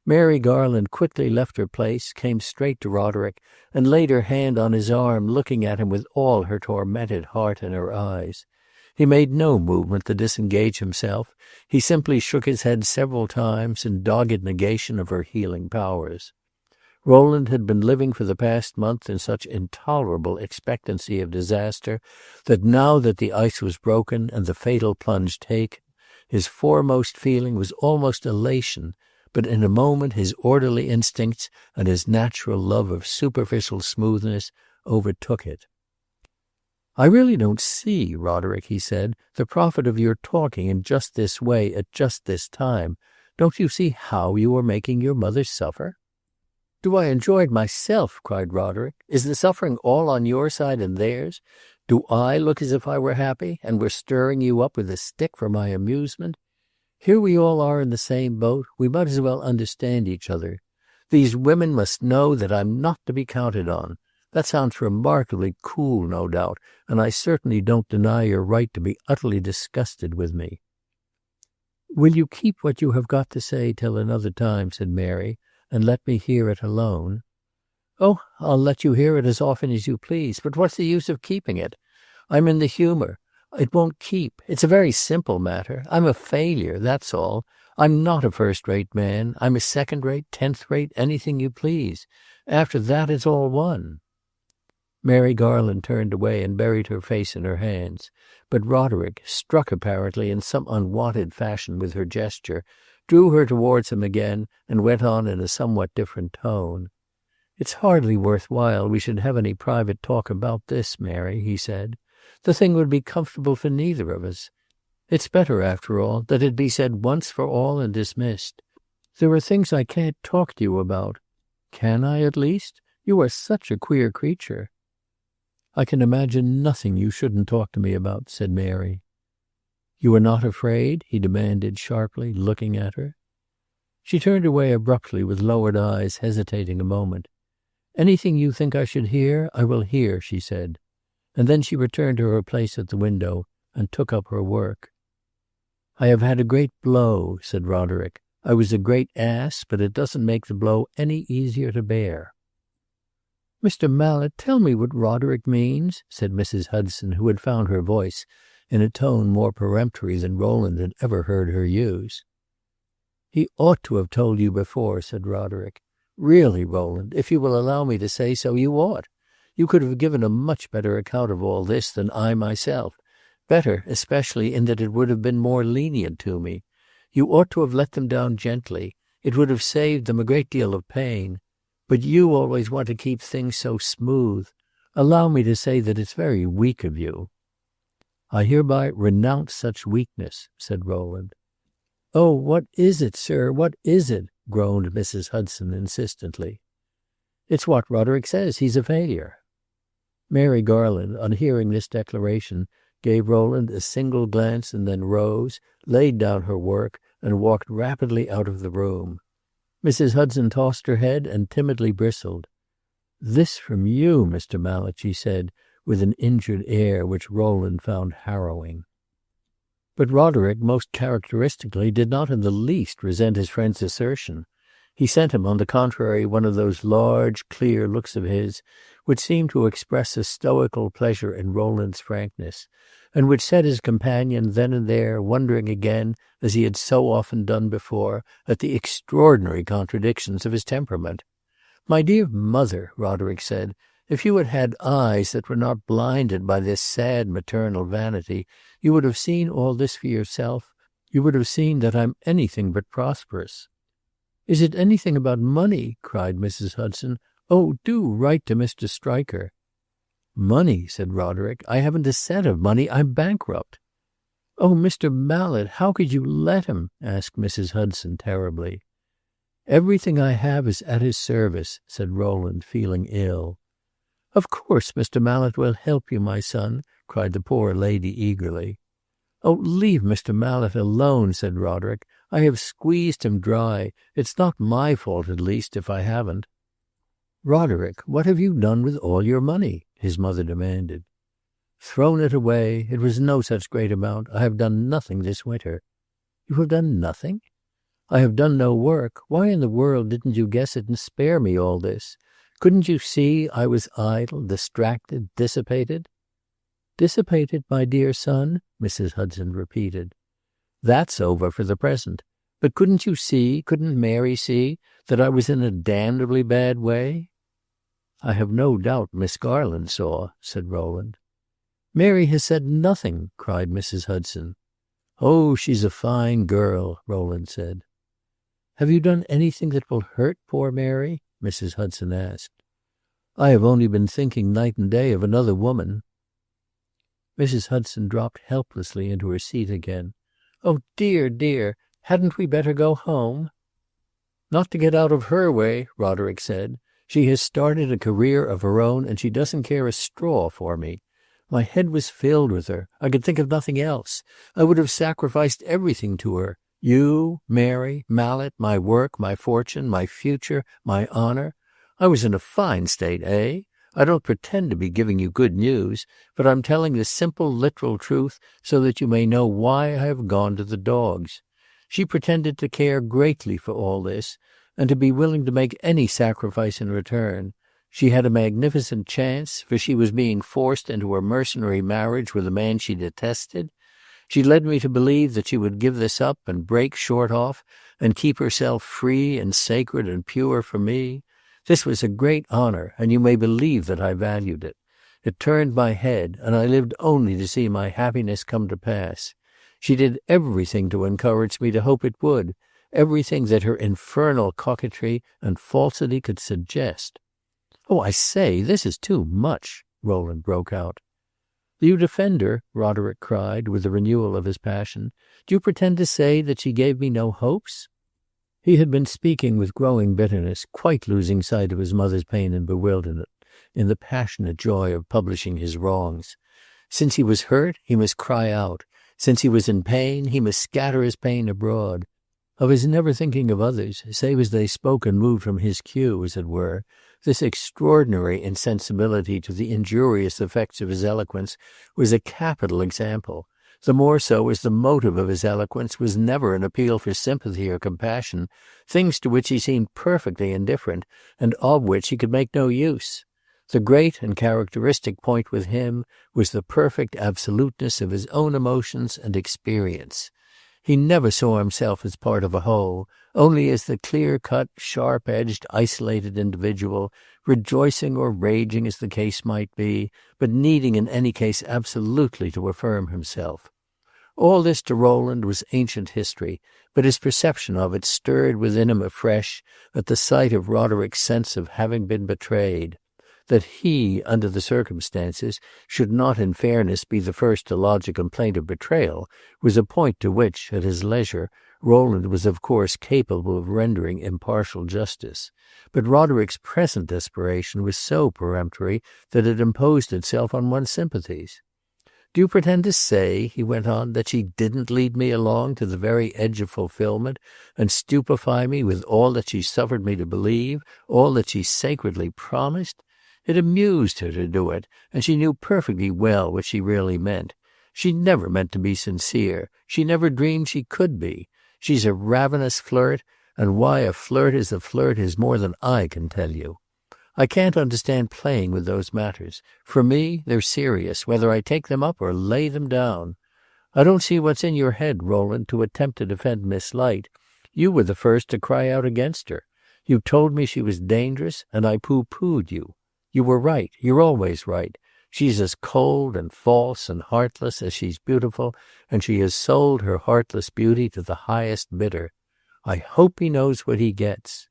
Mary Garland quickly left her place, came straight to Roderick, and laid her hand on his arm, looking at him with all her tormented heart in her eyes. He made no movement to disengage himself. He simply shook his head several times in dogged negation of her healing powers. Rowland had been living for the past month in such intolerable expectancy of disaster that now that the ice was broken and the fatal plunge taken, his foremost feeling was almost elation, but in a moment his orderly instincts and his natural love of superficial smoothness overtook it. "I really don't see, Roderick," he said, "the profit of your talking in just this way at just this time. Don't you see how you are making your mother suffer?" "Do I enjoy it myself?" cried Roderick. "Is the suffering all on your side and theirs? Do I look as if I were happy, and were stirring you up with a stick for my amusement? Here we all are in the same boat. We might as well understand each other. These women must know that I'm not to be counted on. That sounds remarkably cool, no doubt, and I certainly don't deny your right to be utterly disgusted with me." "Will you keep what you have got to say till another time," said Mary, "and let me hear it alone?" "Oh, I'll let you hear it as often as you please, but what's the use of keeping it? I'm in the humour. It won't keep. It's a very simple matter. I'm a failure, that's all. I'm not a first-rate man. I'm a second-rate, tenth-rate, anything you please. After that it's all one." Mary Garland turned away and buried her face in her hands, but Roderick, struck apparently in some unwonted fashion with her gesture, drew her towards him again and went on in a somewhat different tone. "It's hardly worth while we should have any private talk about this, Mary," he said. "The thing would be comfortable for neither of us. It's better, after all, that it be said once for all and dismissed. There are things I can't talk to you about. Can I, at least? You are such a queer creature." "I can imagine nothing you shouldn't talk to me about," said Mary. "You are not afraid?" he demanded sharply, looking at her. She turned away abruptly with lowered eyes, hesitating a moment. "Anything you think I should hear, I will hear," she said. And then she returned to her place at the window and took up her work. "I have had a great blow," said Roderick. "I was a great ass, but it doesn't make the blow any easier to bear." "Mr. Mallet, tell me what Roderick means," said Mrs. Hudson, who had found her voice, in a tone more peremptory than Rowland had ever heard her use. "He ought to have told you before," said Roderick. "Really, Rowland, if you will allow me to say so, you ought. You could have given a much better account of all this than I myself, better especially in that it would have been more lenient to me. You ought to have let them down gently. It would have saved them a great deal of pain. But you always want to keep things so smooth. Allow me to say that it's very weak of you." "I hereby renounce such weakness," said Rowland. "Oh, what is it, sir? What is it?" groaned Mrs. Hudson insistently. "It's what Roderick says. He's a failure." Mary Garland, on hearing this declaration, gave Rowland a single glance and then rose, laid down her work, and walked rapidly out of the room. Mrs. Hudson tossed her head and timidly bristled. "This from you, Mr. Mallet," she said, with an injured air which Rowland found harrowing. But Roderick, most characteristically, did not in the least resent his friend's assertion. He sent him, on the contrary, one of those large, clear looks of his, which seemed to express a stoical pleasure in Rowland's frankness, and which set his companion then and there wondering again, as he had so often done before, at the extraordinary contradictions of his temperament. "My dear mother," Roderick said, "if you had had eyes that were not blinded by this sad maternal vanity, you would have seen all this for yourself. You would have seen that I'm anything but prosperous." "Is it anything about money?" cried Mrs. Hudson. "Oh, do write to Mr. Stryker." "Money," said Roderick. "I haven't a cent of money. I'm bankrupt." "Oh, Mr. Mallet, how could you let him?" asked Mrs. Hudson terribly. "Everything I have is at his service," said Rowland, feeling ill. "Of course Mr. Mallet will help you, my son," cried the poor lady eagerly. "Oh, leave Mr. Mallet alone," said Roderick. "I have squeezed him dry. It's not my fault, at least, if I haven't." "Roderick, what have you done with all your money?" his mother demanded. "Thrown it away. It was no such great amount. I have done nothing this winter." "You have done nothing?" "I have done no work. Why in the world didn't you guess it and spare me all this? Couldn't you see I was idle, distracted, dissipated?" "Dissipated, my dear son?" Mrs. Hudson repeated. "That's over for the present. But couldn't you see, couldn't Mary see, that I was in a damnably bad way?" "I have no doubt Miss Garland saw," said Rowland. "Mary has said nothing," cried Mrs. Hudson. "Oh, she's a fine girl," Rowland said. "Have you done anything that will hurt poor Mary?" Mrs. Hudson asked. "I have only been thinking night and day of another woman." Mrs. Hudson dropped helplessly into her seat again. "Oh, dear, dear! Hadn't we better go home?" "Not to get out of her way," Roderick said. "She has started a career of her own, and she doesn't care a straw for me. My head was filled with her. I could think of nothing else. I would have sacrificed everything to her. You, Mary, Mallet, my work, my fortune, my future, my honor. I was in a fine state, eh? I don't pretend to be giving you good news, but I'm telling the simple, literal truth so that you may know why I have gone to the dogs. She pretended to care greatly for all this, and to be willing to make any sacrifice in return. She had a magnificent chance, for she was being forced into a mercenary marriage with a man she detested. She led me to believe that she would give this up and break short off and keep herself free and sacred and pure for me. This was a great honor, and you may believe that I valued it. It turned my head, and I lived only to see my happiness come to pass. She did everything to encourage me to hope it would, everything that her infernal coquetry and falsity could suggest." "Oh, I say, this is too much!" Rowland broke out. "Do you defend her?" Roderick cried, with a renewal of his passion. "Do you pretend to say that she gave me no hopes?" He had been speaking with growing bitterness, quite losing sight of his mother's pain and bewilderment, in the passionate joy of publishing his wrongs. Since he was hurt, he must cry out. Since he was in pain, he must scatter his pain abroad. Of his never thinking of others, save as they spoke and moved from his cue, as it were, this extraordinary insensibility to the injurious effects of his eloquence was a capital example, the more so as the motive of his eloquence was never an appeal for sympathy or compassion, things to which he seemed perfectly indifferent, and of which he could make no use. The great and characteristic point with him was the perfect absoluteness of his own emotions and experience. He never saw himself as part of a whole, only as the clear-cut, sharp-edged, isolated individual, rejoicing or raging as the case might be, but needing in any case absolutely to affirm himself. All this to Rowland was ancient history, but his perception of it stirred within him afresh at the sight of Roderick's sense of having been betrayed. That he, under the circumstances, should not in fairness be the first to lodge a complaint of betrayal was a point to which, at his leisure, Rowland was of course capable of rendering impartial justice. But Roderick's present desperation was so peremptory that it imposed itself on one's sympathies. "Do you pretend to say," he went on, "that she didn't lead me along to the very edge of fulfillment and stupefy me with all that she suffered me to believe, all that she sacredly promised? It amused her to do it, and she knew perfectly well what she really meant. She never meant to be sincere. She never dreamed she could be. She's a ravenous flirt, and why a flirt is more than I can tell you. I can't understand playing with those matters. For me, they're serious, whether I take them up or lay them down. I don't see what's in your head, Rowland, to attempt to defend Miss Light. You were the first to cry out against her. You told me she was dangerous, and I pooh-poohed you. You were right. You're always right. She's as cold and false and heartless as she's beautiful, and she has sold her heartless beauty to the highest bidder. I hope he knows what he gets."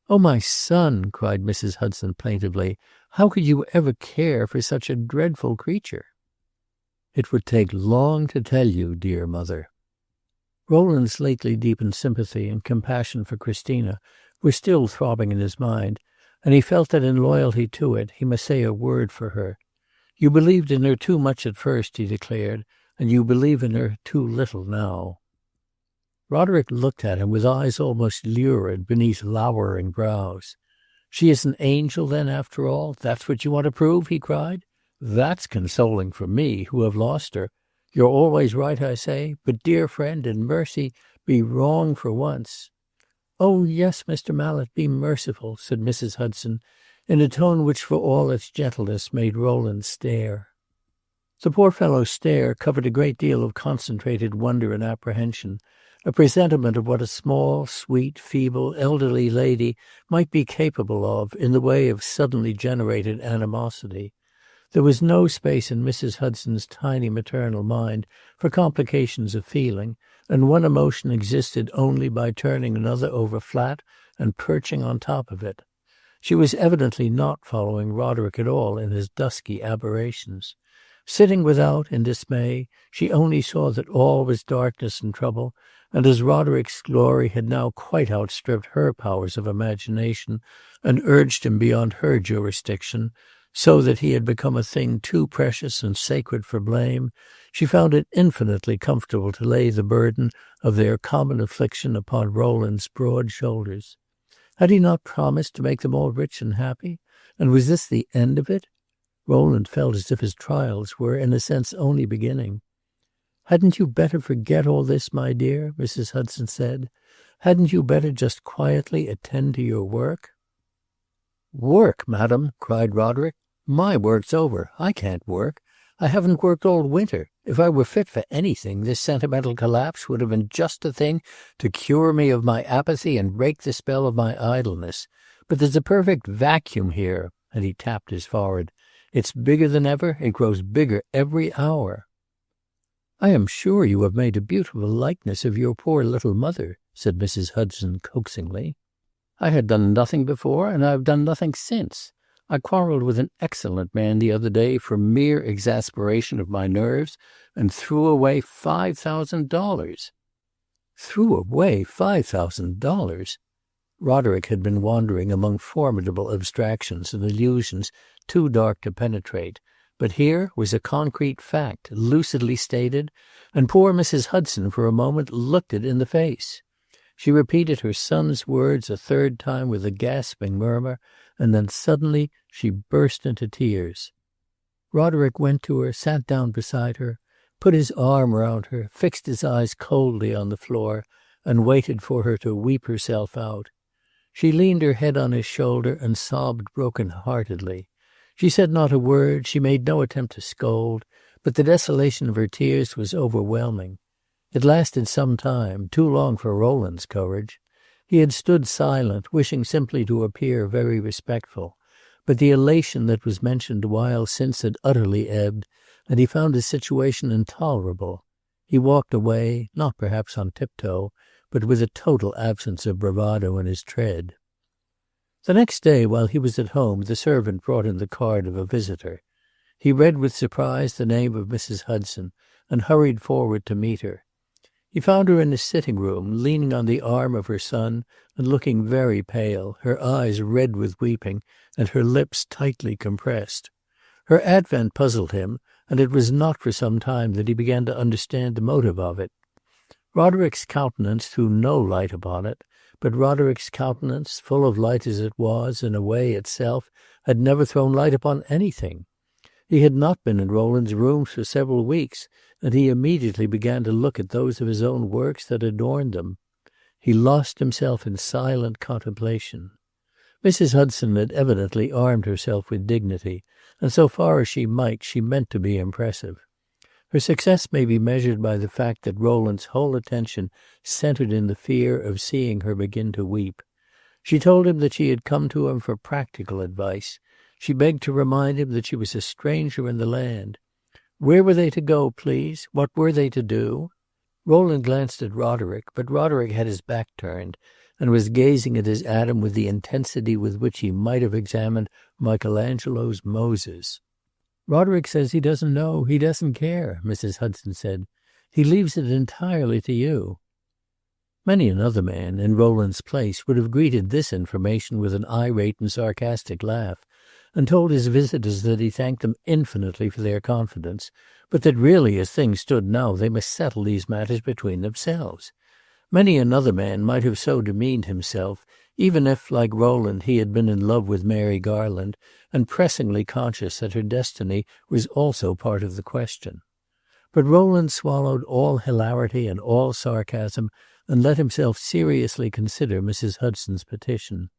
"Oh, my son," cried Mrs. Hudson plaintively, "how could you ever care for such a dreadful creature?" "It would take long to tell you, dear mother." Rowland's lately deepened sympathy and compassion for Christina were still throbbing in his mind, and he felt that in loyalty to it he must say a word for her. "You believed in her too much at first," he declared, "and you believe in her too little now." Roderick looked at him with eyes almost lurid beneath lowering brows. "She is an angel, then, after all? That's what you want to prove?" he cried. "That's consoling for me, who have lost her. You're always right, I say, but, dear friend, in mercy, be wrong for once." "Oh, yes, Mr. Mallet, be merciful," said Mrs. Hudson, in a tone which, for all its gentleness, made Rowland stare. The poor fellow's stare covered a great deal of concentrated wonder and apprehension, a presentiment of what a small, sweet, feeble, elderly lady might be capable of in the way of suddenly generated animosity. There was no space in Mrs. Hudson's tiny maternal mind for complications of feeling, and one emotion existed only by turning another over flat and perching on top of it. She was evidently not following Roderick at all in his dusky aberrations. Sitting without, in dismay, she only saw that all was darkness and trouble, and as Roderick's glory had now quite outstripped her powers of imagination and urged him beyond her jurisdiction, so that he had become a thing too precious and sacred for blame, she found it infinitely comfortable to lay the burden of their common affliction upon Rowland's broad shoulders. Had he not promised to make them all rich and happy? And was this the end of it? Rowland felt as if his trials were, in a sense, only beginning. "Hadn't you better forget all this, my dear?" Mrs. Hudson said. "Hadn't you better just quietly attend to your work?" "Work, madam!" cried Roderick. "My work's over. I can't work. I haven't worked all winter. If I were fit for anything, this sentimental collapse would have been just the thing to cure me of my apathy and break the spell of my idleness. But there's a perfect vacuum here," and he tapped his forehead. "It's bigger than ever. It grows bigger every hour." "I am sure you have made a beautiful likeness of your poor little mother," said Mrs. Hudson coaxingly. "I had done nothing before, and I have done nothing since. I quarreled with an excellent man the other day for mere exasperation of my nerves, and threw away $5,000. "Threw away $5,000!" Roderick had been wandering among formidable abstractions and illusions too dark to penetrate, but here was a concrete fact, lucidly stated, and poor Mrs. Hudson for a moment looked it in the face. She repeated her son's words a third time with a gasping murmur, and then suddenly she burst into tears. Roderick went to her, sat down beside her, put his arm round her, fixed his eyes coldly on the floor, and waited for her to weep herself out. She leaned her head on his shoulder and sobbed broken-heartedly. She said not a word, she made no attempt to scold, but the desolation of her tears was overwhelming. It lasted some time, too long for Rowland's courage. He had stood silent, wishing simply to appear very respectful, but the elation that was mentioned a while since had utterly ebbed, and he found his situation intolerable. He walked away, not perhaps on tiptoe, but with a total absence of bravado in his tread. The next day, while he was at home, the servant brought him the card of a visitor. He read with surprise the name of Mrs. Hudson, and hurried forward to meet her. He found her in his sitting-room, leaning on the arm of her son, and looking very pale, her eyes red with weeping, and her lips tightly compressed. Her advent puzzled him, and it was not for some time that he began to understand the motive of it. Roderick's countenance threw no light upon it, but Roderick's countenance, full of light as it was, in a way itself, had never thrown light upon anything. He had not been in Rowland's rooms for several weeks, and he immediately began to look at those of his own works that adorned them. He lost himself in silent contemplation. Mrs. Hudson had evidently armed herself with dignity, and so far as she might, she meant to be impressive. Her success may be measured by the fact that Rowland's whole attention centered in the fear of seeing her begin to weep. She told him that she had come to him for practical advice. She begged to remind him that she was a stranger in the land. Where were they to go, please? What were they to do? Rowland glanced at Roderick, but Roderick had his back turned, and was gazing at his Adam with the intensity with which he might have examined Michelangelo's Moses. "Roderick says he doesn't know, he doesn't care," Mrs. Hudson said. "He leaves it entirely to you." Many another man, in Rowland's place, would have greeted this information with an irate and sarcastic laugh, and told his visitors that he thanked them infinitely for their confidence, but that really, as things stood now, they must settle these matters between themselves. Many another man might have so demeaned himself, even if, like Rowland, he had been in love with Mary Garland, and pressingly conscious that her destiny was also part of the question. But Rowland swallowed all hilarity and all sarcasm, and let himself seriously consider Mrs. Hudson's petition.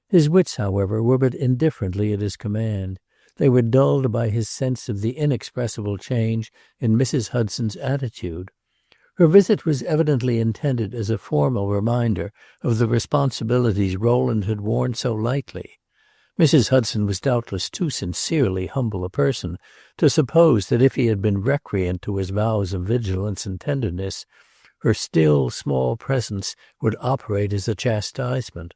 His wits, however, were but indifferently at his command. They were dulled by his sense of the inexpressible change in Mrs. Hudson's attitude. Her visit was evidently intended as a formal reminder of the responsibilities Rowland had worn so lightly. Mrs. Hudson was doubtless too sincerely humble a person to suppose that if he had been recreant to his vows of vigilance and tenderness, her still, small presence would operate as a chastisement.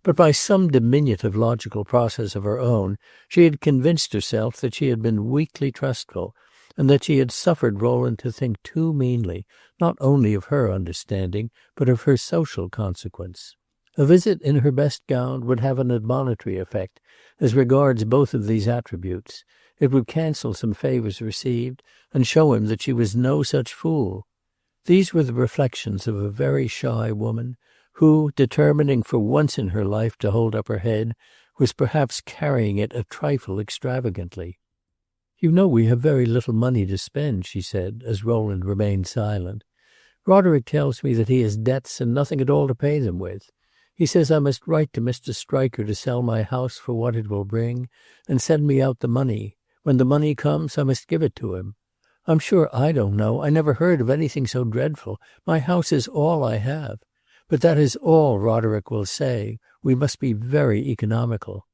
But by some diminutive logical process of her own, she had convinced herself that she had been weakly trustful, and that she had suffered Rowland to think too meanly, not only of her understanding, but of her social consequence. A visit in her best gown would have an admonitory effect as regards both of these attributes. It would cancel some favours received, and show him that she was no such fool. These were the reflections of a very shy woman, who, determining for once in her life to hold up her head, was perhaps carrying it a trifle extravagantly. "You know we have very little money to spend," she said, as Rowland remained silent. "Roderick tells me that he has debts and nothing at all to pay them with. He says I must write to Mr. Stryker to sell my house for what it will bring, and send me out the money. When the money comes, I must give it to him. I'm sure I don't know. I never heard of anything so dreadful. My house is all I have. But that is all Roderick will say. We must be very economical."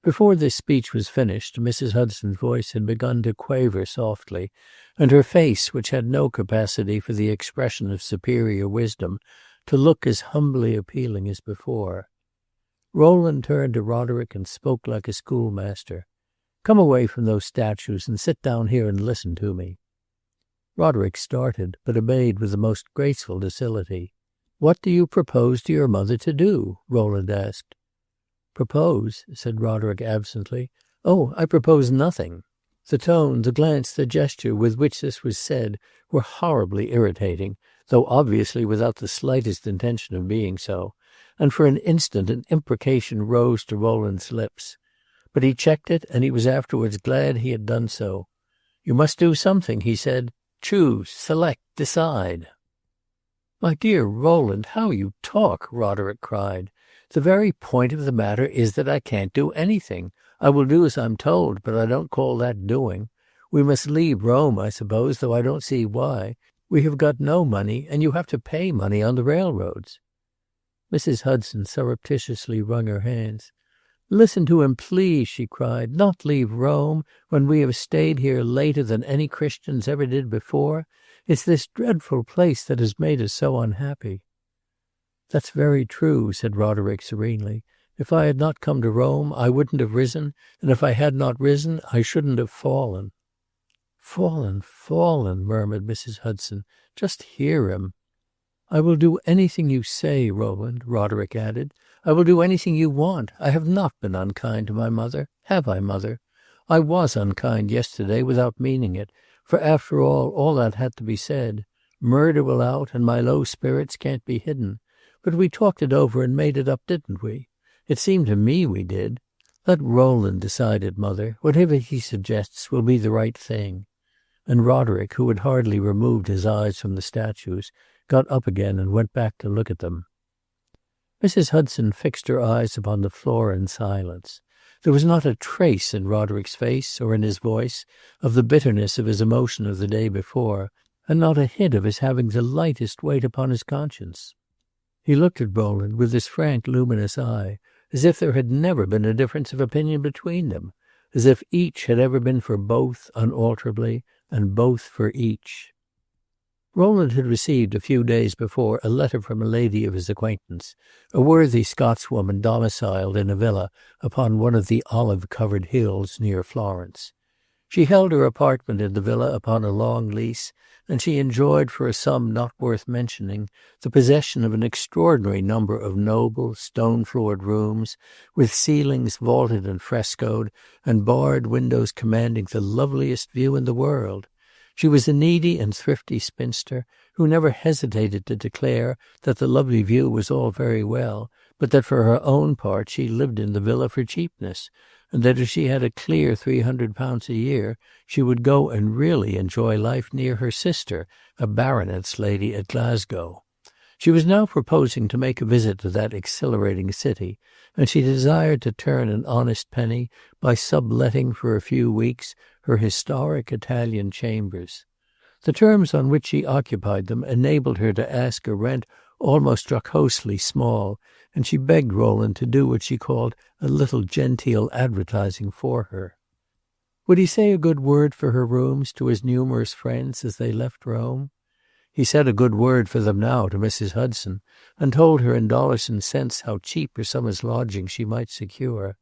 Before this speech was finished, Mrs. Hudson's voice had begun to quaver softly, and her face, which had no capacity for the expression of superior wisdom, to look as humbly appealing as before. Rowland turned to Roderick and spoke like a schoolmaster. "Come away from those statues and sit down here and listen to me." Roderick started, but obeyed with the most graceful docility. "What do you propose to your mother to do?" Rowland asked. "Propose?" said Roderick absently. "Oh, I propose nothing." The tone, the glance, the gesture with which this was said were horribly irritating, though obviously without the slightest intention of being so, and for an instant an imprecation rose to Rowland's lips. But he checked it, and he was afterwards glad he had done so. "You must do something," he said. "Choose, select, decide." "My dear Rowland, how you talk!" Roderick cried. "The very point of the matter is that I can't do anything. I will do as I'm told, but I don't call that doing. We must leave Rome, I suppose, though I don't see why. We have got no money, and you have to pay money on the railroads." Mrs. Hudson surreptitiously wrung her hands. "Listen to him, please," she cried. "Not leave Rome, when we have stayed here later than any Christians ever did before. It's this dreadful place that has made us so unhappy." "That's very true," said Roderick serenely. "If I had not come to Rome, I wouldn't have risen, and if I had not risen, I shouldn't have fallen." "Fallen, fallen," murmured Mrs. Hudson. "Just hear him." "I will do anything you say, Rowland," Roderick added. "I will do anything you want. I have not been unkind to my mother. Have I, mother? I was unkind yesterday without meaning it, for after all that had to be said. Murder will out, and my low spirits can't be hidden. But we talked it over and made it up, didn't we? It seemed to me we did. Let Rowland decide it, mother. Whatever he suggests will be the right thing." And Roderick, who had hardly removed his eyes from the statues, got up again and went back to look at them. Mrs. Hudson fixed her eyes upon the floor in silence. There was not a trace in Roderick's face or in his voice of the bitterness of his emotion of the day before, and not a hint of his having the lightest weight upon his conscience. He looked at Rowland with his frank, luminous eye, as if there had never been a difference of opinion between them, as if each had ever been for both unalterably, and both for each. Rowland had received a few days before a letter from a lady of his acquaintance, a worthy Scotswoman domiciled in a villa upon one of the olive-covered hills near Florence. She held her apartment in the villa upon a long lease, and she enjoyed for a sum not worth mentioning the possession of an extraordinary number of noble, stone-floored rooms, with ceilings vaulted and frescoed, and barred windows commanding the loveliest view in the world. She was a needy and thrifty spinster, who never hesitated to declare that the lovely view was all very well, but that for her own part she lived in the villa for cheapness, and that if she had a clear £300 a year, she would go and really enjoy life near her sister, a baronet's lady at Glasgow. She was now proposing to make a visit to that exhilarating city, and she desired to turn an honest penny by subletting for a few weeks her historic Italian chambers. The terms on which she occupied them enabled her to ask a rent almost jocosely small, and she begged Rowland to do what she called a little genteel advertising for her. Would he say a good word for her rooms to his numerous friends as they left Rome? He said a good word for them now to Mrs. Hudson, and told her in dollars and cents how cheap a summer's lodging she might secure.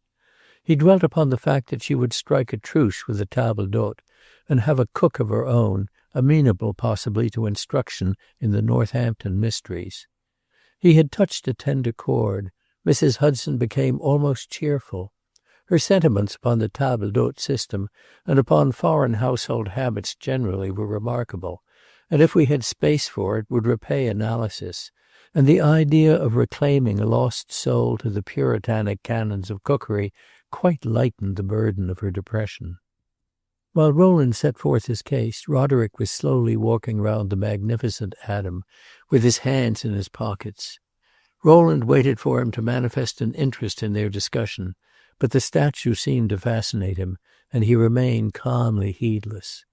He dwelt upon the fact that she would strike a truce with the table d'hôte, and have a cook of her own, amenable possibly to instruction in the Northampton mysteries. He had touched a tender chord. Mrs. Hudson became almost cheerful. Her sentiments upon the table d'hôte system and upon foreign household habits generally were remarkable, and if we had space for it would repay analysis, and the idea of reclaiming a lost soul to the puritanic canons of cookery quite lightened the burden of her depression. While Rowland set forth his case, Roderick was slowly walking round the magnificent Adam, with his hands in his pockets. Rowland waited for him to manifest an interest in their discussion, but the statue seemed to fascinate him, and he remained calmly heedless.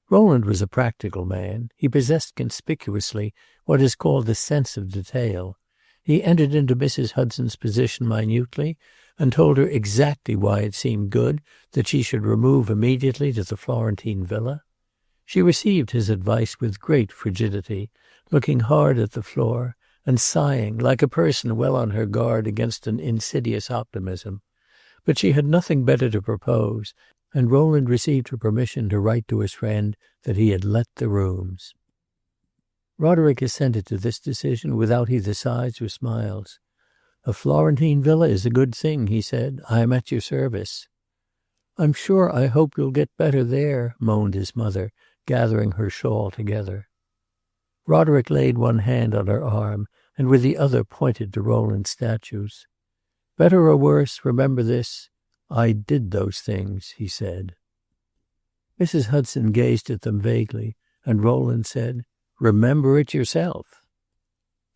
Rowland was a practical man. He possessed conspicuously what is called the sense of detail. He entered into Mrs. Hudson's position minutely, and told her exactly why it seemed good that she should remove immediately to the Florentine villa. She received his advice with great frigidity, looking hard at the floor, and sighing like a person well on her guard against an insidious optimism. But she had nothing better to propose, and Rowland received her permission to write to his friend that he had let the rooms. Roderick assented to this decision without either sighs or smiles. "A Florentine villa is a good thing," he said. "I am at your service." "I'm sure I hope you'll get better there," moaned his mother, gathering her shawl together. Roderick laid one hand on her arm, and with the other pointed to Rowland's statues. "Better or worse, remember this. I did those things," he said. Mrs. Hudson gazed at them vaguely, and Rowland said, "Remember it yourself."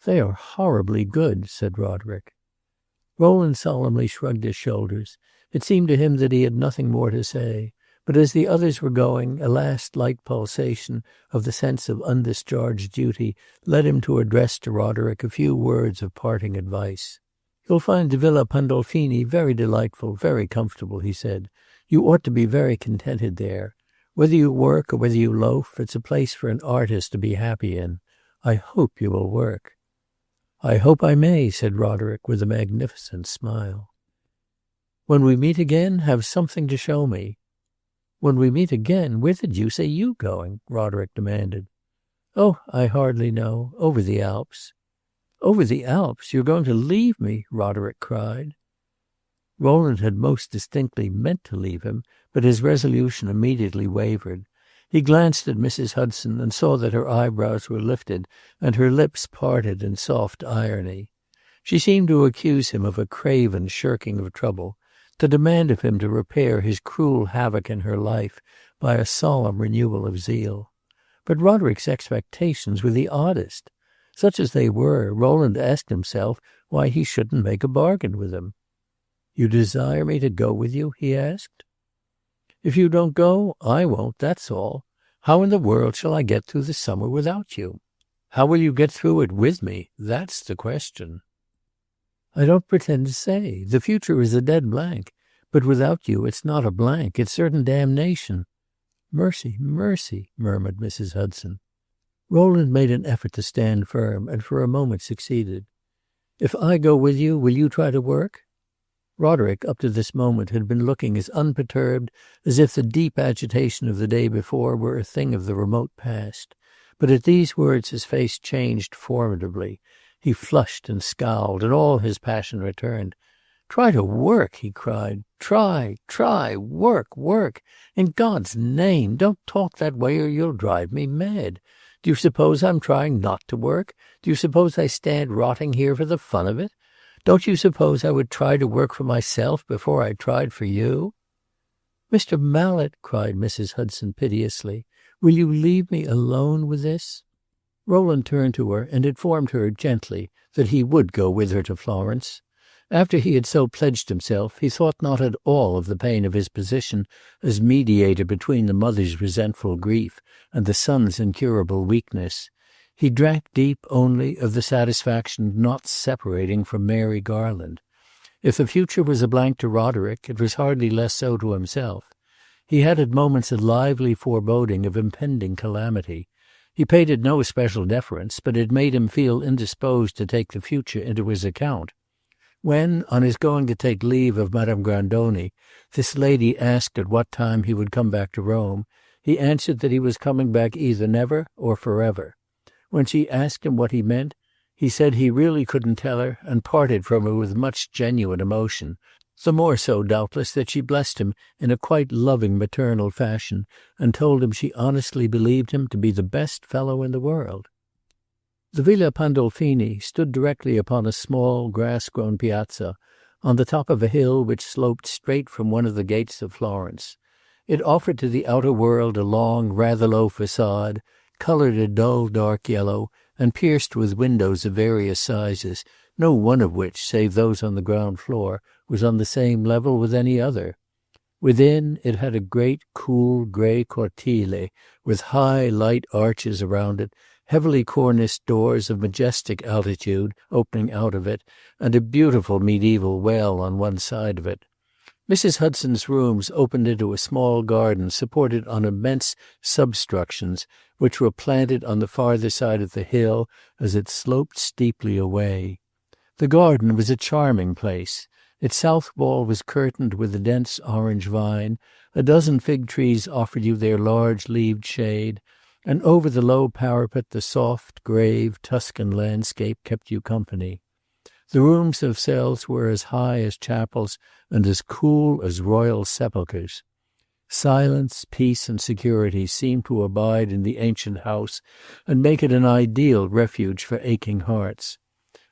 "They are horribly good," said Roderick. Rowland solemnly shrugged his shoulders. It seemed to him that he had nothing more to say, but as the others were going, a last light pulsation of the sense of undischarged duty led him to address to Roderick a few words of parting advice. "You'll find the Villa Pandolfini very delightful, very comfortable," he said. "You ought to be very contented there. Whether you work or whether you loaf, it's a place for an artist to be happy in. I hope you will work." "I hope I may," said Roderick with a magnificent smile. "When we meet again, have something to show me." "When we meet again? Where the deuce are you going?" Roderick demanded. "Oh, I hardly know. Over the Alps." "Over the Alps? You're going to leave me?" Roderick cried. Rowland had most distinctly meant to leave him, but his resolution immediately wavered. He glanced at Mrs. Hudson and saw that her eyebrows were lifted and her lips parted in soft irony. She seemed to accuse him of a craven shirking of trouble, to demand of him to repair his cruel havoc in her life by a solemn renewal of zeal. But Roderick's expectations were the oddest. Such as they were, Rowland asked himself why he shouldn't make a bargain with them. "You desire me to go with you?" he asked. "If you don't go, I won't, that's all. How in the world shall I get through the summer without you? How will you get through it with me? That's the question." "I don't pretend to say. The future is a dead blank. But without you it's not a blank. It's certain damnation." "Mercy, mercy," murmured Mrs. Hudson. Rowland made an effort to stand firm, and for a moment succeeded. "If I go with you, will you try to work?" Roderick, up to this moment, had been looking as unperturbed as if the deep agitation of the day before were a thing of the remote past. But at these words his face changed formidably. He flushed and scowled, and all his passion returned. "Try to work!" he cried. Try, work! In God's name, don't talk that way or you'll drive me mad. Do you suppose I'm trying not to work? Do you suppose I stand rotting here for the fun of it? Don't you suppose I would try to work for myself before I tried for you?" "Mr. Mallet," cried Mrs. Hudson piteously, "will you leave me alone with this?" Rowland turned to her and informed her gently that he would go with her to Florence. After he had so pledged himself, he thought not at all of the pain of his position as mediator between the mother's resentful grief and the son's incurable weakness. He drank deep only of the satisfaction of not separating from Mary Garland. If the future was a blank to Roderick, it was hardly less so to himself. He had at moments a lively foreboding of impending calamity. He paid it no especial deference, but it made him feel indisposed to take the future into his account. When, on his going to take leave of Madame Grandoni, this lady asked at what time he would come back to Rome, he answered that he was coming back either never or forever. When she asked him what he meant, he said he really couldn't tell her, and parted from her with much genuine emotion, the more so, doubtless, that she blessed him in a quite loving maternal fashion, and told him she honestly believed him to be the best fellow in the world. The Villa Pandolfini stood directly upon a small grass-grown piazza, on the top of a hill which sloped straight from one of the gates of Florence. It offered to the outer world a long, rather low facade, colored a dull dark yellow, and pierced with windows of various sizes, no one of which, save those on the ground floor, was on the same level with any other. Within, it had a great, cool, grey cortile, with high, light arches around it, heavily corniced doors of majestic altitude opening out of it, and a beautiful medieval well on one side of it. Mrs. Hudson's rooms opened into a small garden supported on immense substructions, which were planted on the farther side of the hill as it sloped steeply away. The garden was a charming place. Its south wall was curtained with a dense orange vine, a dozen fig trees offered you their large-leaved shade, and over the low parapet the soft, grave Tuscan landscape kept you company. The rooms themselves were as high as chapels and as cool as royal sepulchres. Silence, peace, and security seemed to abide in the ancient house and make it an ideal refuge for aching hearts.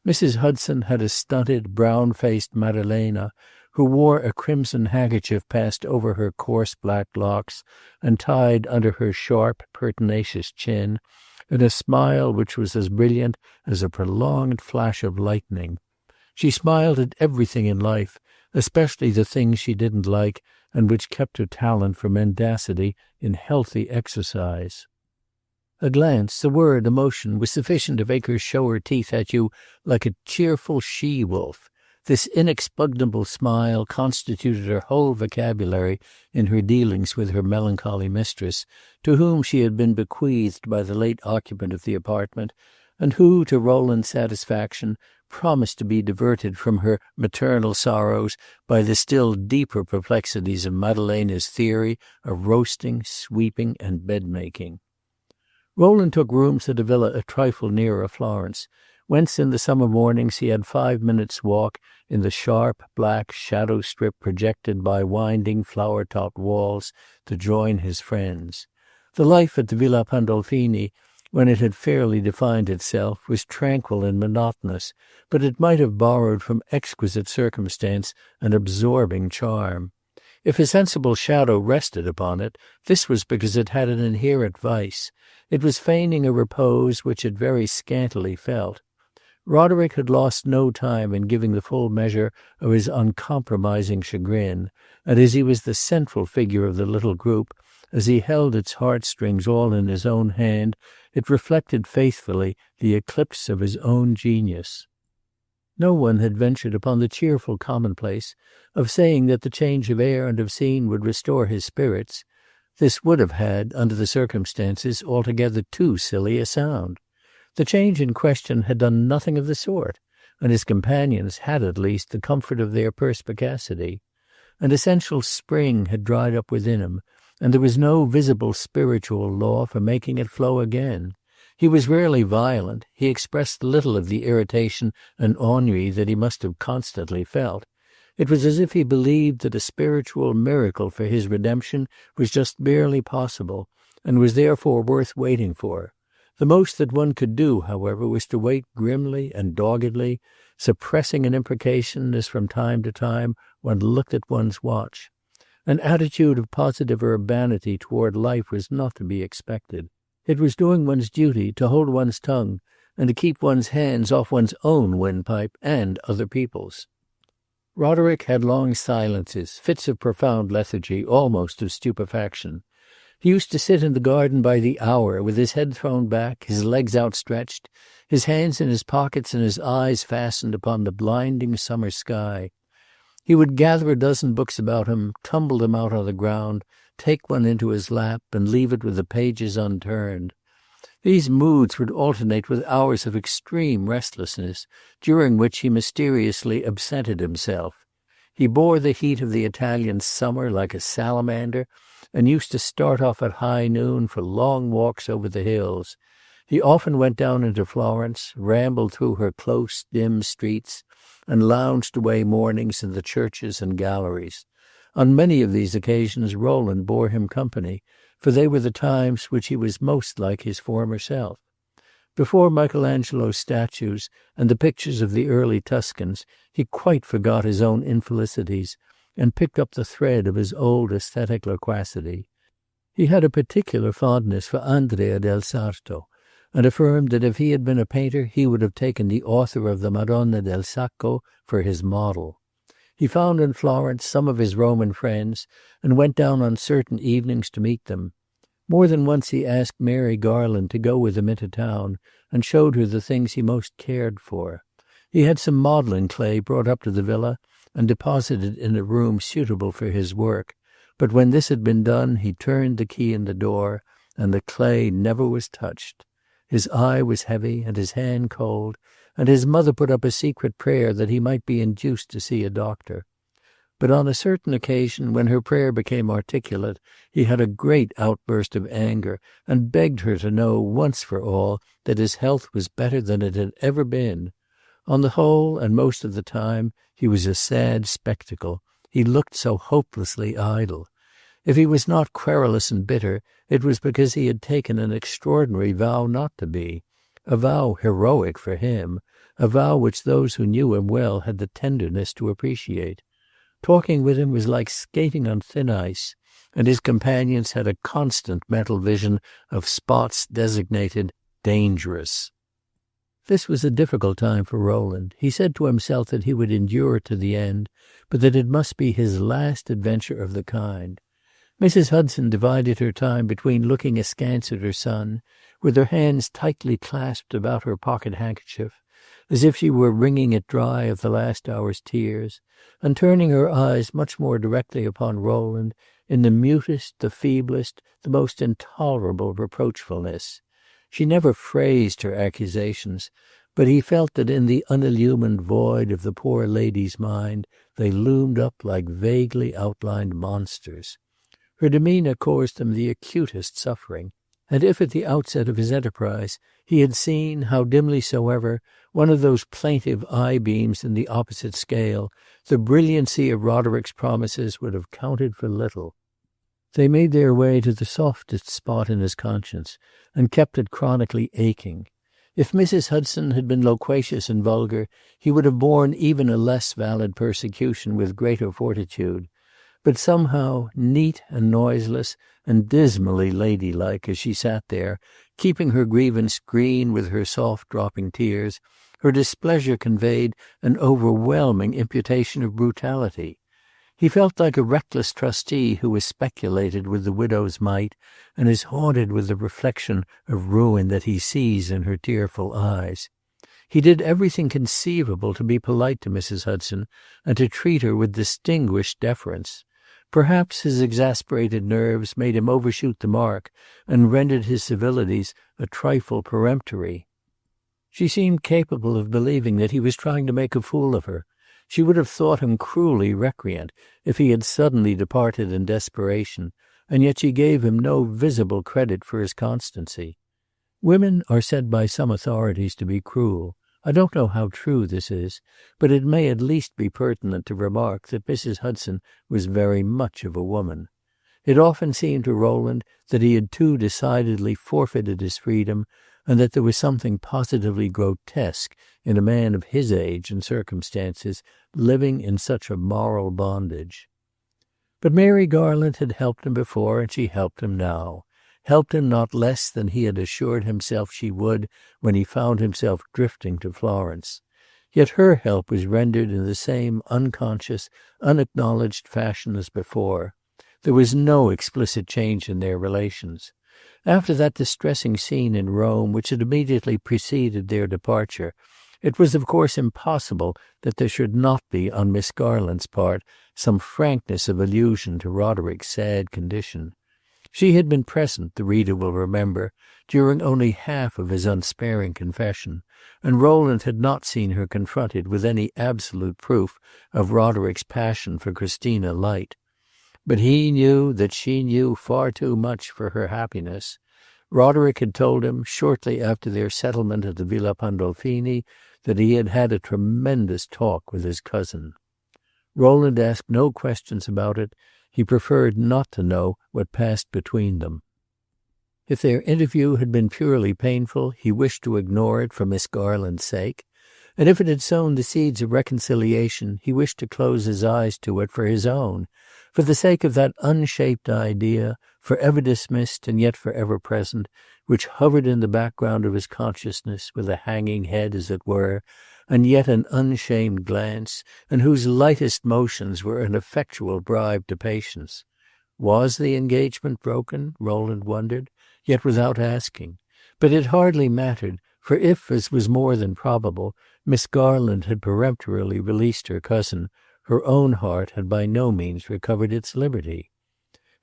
Mrs. Hudson had a stunted, brown-faced Maddalena, who wore a crimson handkerchief passed over her coarse black locks and tied under her sharp, pertinacious chin, and a smile which was as brilliant as a prolonged flash of lightning. She smiled at everything in life, especially the things she didn't like, and which kept her talent for mendacity in healthy exercise. A glance, a word, a motion was sufficient to make her show her teeth at you like a cheerful she-wolf. This inexpugnable smile constituted her whole vocabulary in her dealings with her melancholy mistress, to whom she had been bequeathed by the late occupant of the apartment, and who, to Rowland's satisfaction, promised to be diverted from her maternal sorrows by the still deeper perplexities of Maddalena's theory of roasting, sweeping, and bed-making. Rowland took rooms at a villa a trifle nearer Florence, whence in the summer mornings he had 5 minutes' walk in the sharp, black shadow strip projected by winding, flower-topped walls to join his friends. The life at the Villa Pandolfini, when it had fairly defined itself, was tranquil and monotonous, but it might have borrowed from exquisite circumstance an absorbing charm. If a sensible shadow rested upon it, this was because it had an inherent vice. It was feigning a repose which it very scantily felt. Roderick had lost no time in giving the full measure of his uncompromising chagrin, and as he was the central figure of the little group, as he held its heartstrings all in his own hand, it reflected faithfully the eclipse of his own genius. No one had ventured upon the cheerful commonplace of saying that the change of air and of scene would restore his spirits. This would have had, under the circumstances, altogether too silly a sound. The change in question had done nothing of the sort, and his companions had at least the comfort of their perspicacity. An essential spring had dried up within him, and there was no visible spiritual law for making it flow again. He was rarely violent. He expressed little of the irritation and ennui that he must have constantly felt. It was as if he believed that a spiritual miracle for his redemption was just barely possible, and was therefore worth waiting for. The most that one could do, however, was to wait grimly and doggedly, suppressing an imprecation as from time to time one looked at one's watch. An attitude of positive urbanity toward life was not to be expected. It was doing one's duty to hold one's tongue and to keep one's hands off one's own windpipe and other people's. Roderick had long silences, fits of profound lethargy, almost of stupefaction. He used to sit in the garden by the hour, with his head thrown back, his legs outstretched, his hands in his pockets and his eyes fastened upon the blinding summer sky. He would gather a dozen books about him, tumble them out on the ground, take one into his lap, and leave it with the pages unturned. These moods would alternate with hours of extreme restlessness, during which he mysteriously absented himself. He bore the heat of the Italian summer like a salamander, and used to start off at high noon for long walks over the hills. He often went down into Florence, rambled through her close, dim streets, and lounged away mornings in the churches and galleries. On many of these occasions Rowland bore him company, for they were the times which he was most like his former self. Before Michelangelo's statues and the pictures of the early Tuscans, he quite forgot his own infelicities, and picked up the thread of his old aesthetic loquacity. He had a particular fondness for Andrea del Sarto, and affirmed that if he had been a painter he would have taken the author of the Madonna del Sacco for his model. He found in Florence some of his Roman friends, and went down on certain evenings to meet them. More than once he asked Mary Garland to go with him into town, and showed her the things he most cared for. He had some modeling clay brought up to the villa, and deposited in a room suitable for his work, but when this had been done he turned the key in the door, and the clay never was touched. His eye was heavy and his hand cold, and his mother put up a secret prayer that he might be induced to see a doctor. But on a certain occasion, when her prayer became articulate, he had a great outburst of anger, and begged her to know, once for all, that his health was better than it had ever been. On the whole, and most of the time, he was a sad spectacle. He looked so hopelessly idle. If he was not querulous and bitter, it was because he had taken an extraordinary vow not to be, a vow heroic for him, a vow which those who knew him well had the tenderness to appreciate. Talking with him was like skating on thin ice, and his companions had a constant mental vision of spots designated dangerous. This was a difficult time for Rowland. He said to himself that he would endure to the end, but that it must be his last adventure of the kind. Mrs. Hudson divided her time between looking askance at her son, with her hands tightly clasped about her pocket-handkerchief, as if she were wringing it dry of the last hour's tears, and turning her eyes much more directly upon Rowland in the mutest, the feeblest, the most intolerable reproachfulness. She never phrased her accusations, but he felt that in the unillumined void of the poor lady's mind they loomed up like vaguely outlined monsters. Her demeanour caused him the acutest suffering, and if at the outset of his enterprise he had seen, how dimly soever, one of those plaintive eye-beams in the opposite scale, the brilliancy of Roderick's promises would have counted for little. They made their way to the softest spot in his conscience, and kept it chronically aching. If Mrs. Hudson had been loquacious and vulgar, he would have borne even a less valid persecution with greater fortitude. But somehow, neat and noiseless and dismally ladylike as she sat there, keeping her grievance green with her soft dropping tears, her displeasure conveyed an overwhelming imputation of brutality. He felt like a reckless trustee who has speculated with the widow's mite and is haunted with the reflection of ruin that he sees in her tearful eyes. He did everything conceivable to be polite to Mrs. Hudson and to treat her with distinguished deference. Perhaps his exasperated nerves made him overshoot the mark and rendered his civilities a trifle peremptory. She seemed capable of believing that he was trying to make a fool of her. She would have thought him cruelly recreant if he had suddenly departed in desperation, and yet she gave him no visible credit for his constancy. Women are said by some authorities to be cruel. I don't know how true this is, but it may at least be pertinent to remark that Mrs. Hudson was very much of a woman. It often seemed to Rowland that he had too decidedly forfeited his freedom, and that there was something positively grotesque in a man of his age and circumstances living in such a moral bondage. But Mary Garland had helped him before, and she helped him now. Helped him not less than he had assured himself she would when he found himself drifting to Florence. Yet her help was rendered in the same unconscious, unacknowledged fashion as before. There was no explicit change in their relations. After that distressing scene in Rome which had immediately preceded their departure, it was of course impossible that there should not be on Miss Garland's part some frankness of allusion to Roderick's sad condition. She had been present, the reader will remember, during only half of his unsparing confession, and Rowland had not seen her confronted with any absolute proof of Roderick's passion for Christina Light. But he knew that she knew far too much for her happiness. Roderick had told him, shortly after their settlement at the Villa Pandolfini, that he had had a tremendous talk with his cousin. Rowland asked no questions about it. He preferred not to know what passed between them. If their interview had been purely painful, he wished to ignore it for Miss Garland's sake, and if it had sown the seeds of reconciliation, he wished to close his eyes to it for his own, for the sake of that unshaped idea, forever dismissed and yet forever present, which hovered in the background of his consciousness with a hanging head, as it were, and yet an unshamed glance, and whose lightest motions were an effectual bribe to patience. Was the engagement broken, Rowland wondered, yet without asking? But it hardly mattered, for if, as was more than probable, Miss Garland had peremptorily released her cousin, her own heart had by no means recovered its liberty.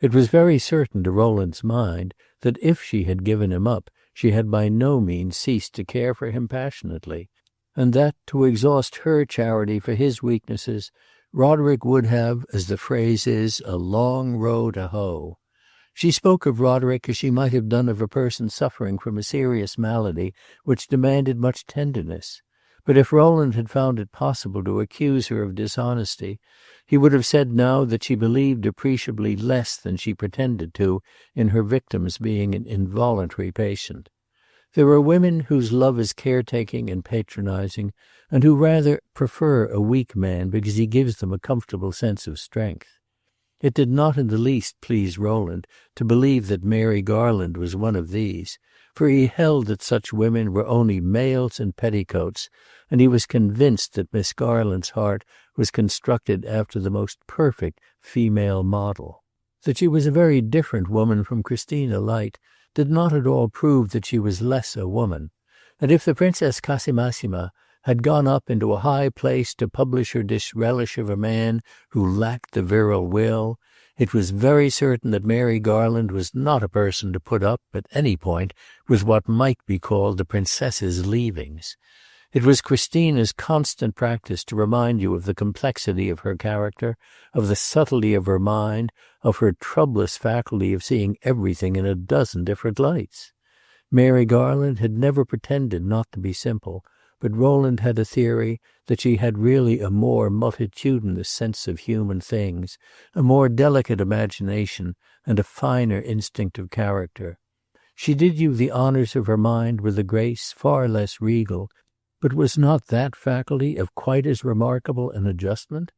It was very certain to Rowland's mind that if she had given him up, she had by no means ceased to care for him passionately, and that, to exhaust her charity for his weaknesses, Roderick would have, as the phrase is, a long row to hoe. She spoke of Roderick as she might have done of a person suffering from a serious malady which demanded much tenderness. But if Rowland had found it possible to accuse her of dishonesty, he would have said now that she believed appreciably less than she pretended to in her victim's being an involuntary patient. There are women whose love is caretaking and patronizing, and who rather prefer a weak man because he gives them a comfortable sense of strength. It did not in the least please Rowland to believe that Mary Garland was one of these, for he held that such women were only males in petticoats, and he was convinced that Miss Garland's heart was constructed after the most perfect female model. That she was a very different woman from Christina Light did not at all prove that she was less a woman, and if the Princess Casamassima had gone up into a high place to publish her disrelish of a man who lacked the virile will, it was very certain that Mary Garland was not a person to put up, at any point, with what might be called the princess's leavings. It was Christina's constant practice to remind you of the complexity of her character, of the subtlety of her mind, of her troublous faculty of seeing everything in a dozen different lights. Mary Garland had never pretended not to be simple, but Rowland had a theory that she had really a more multitudinous sense of human things, a more delicate imagination, and a finer instinct of character. She did you the honors of her mind with a grace far less regal, but was not that faculty of quite as remarkable an adjustment?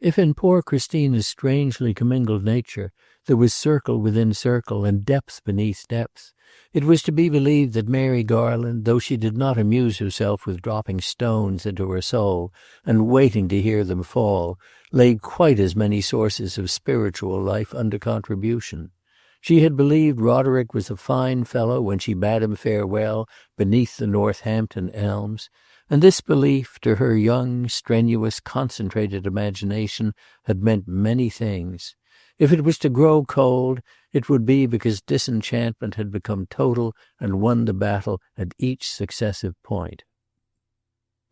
If in poor Christina's strangely commingled nature there was circle within circle and depth beneath depth, it was to be believed that Mary Garland, though she did not amuse herself with dropping stones into her soul and waiting to hear them fall, laid quite as many sources of spiritual life under contribution. She had believed Roderick was a fine fellow when she bade him farewell beneath the Northampton elms, and this belief, to her young, strenuous, concentrated imagination, had meant many things. If it was to grow cold, it would be because disenchantment had become total and won the battle at each successive point.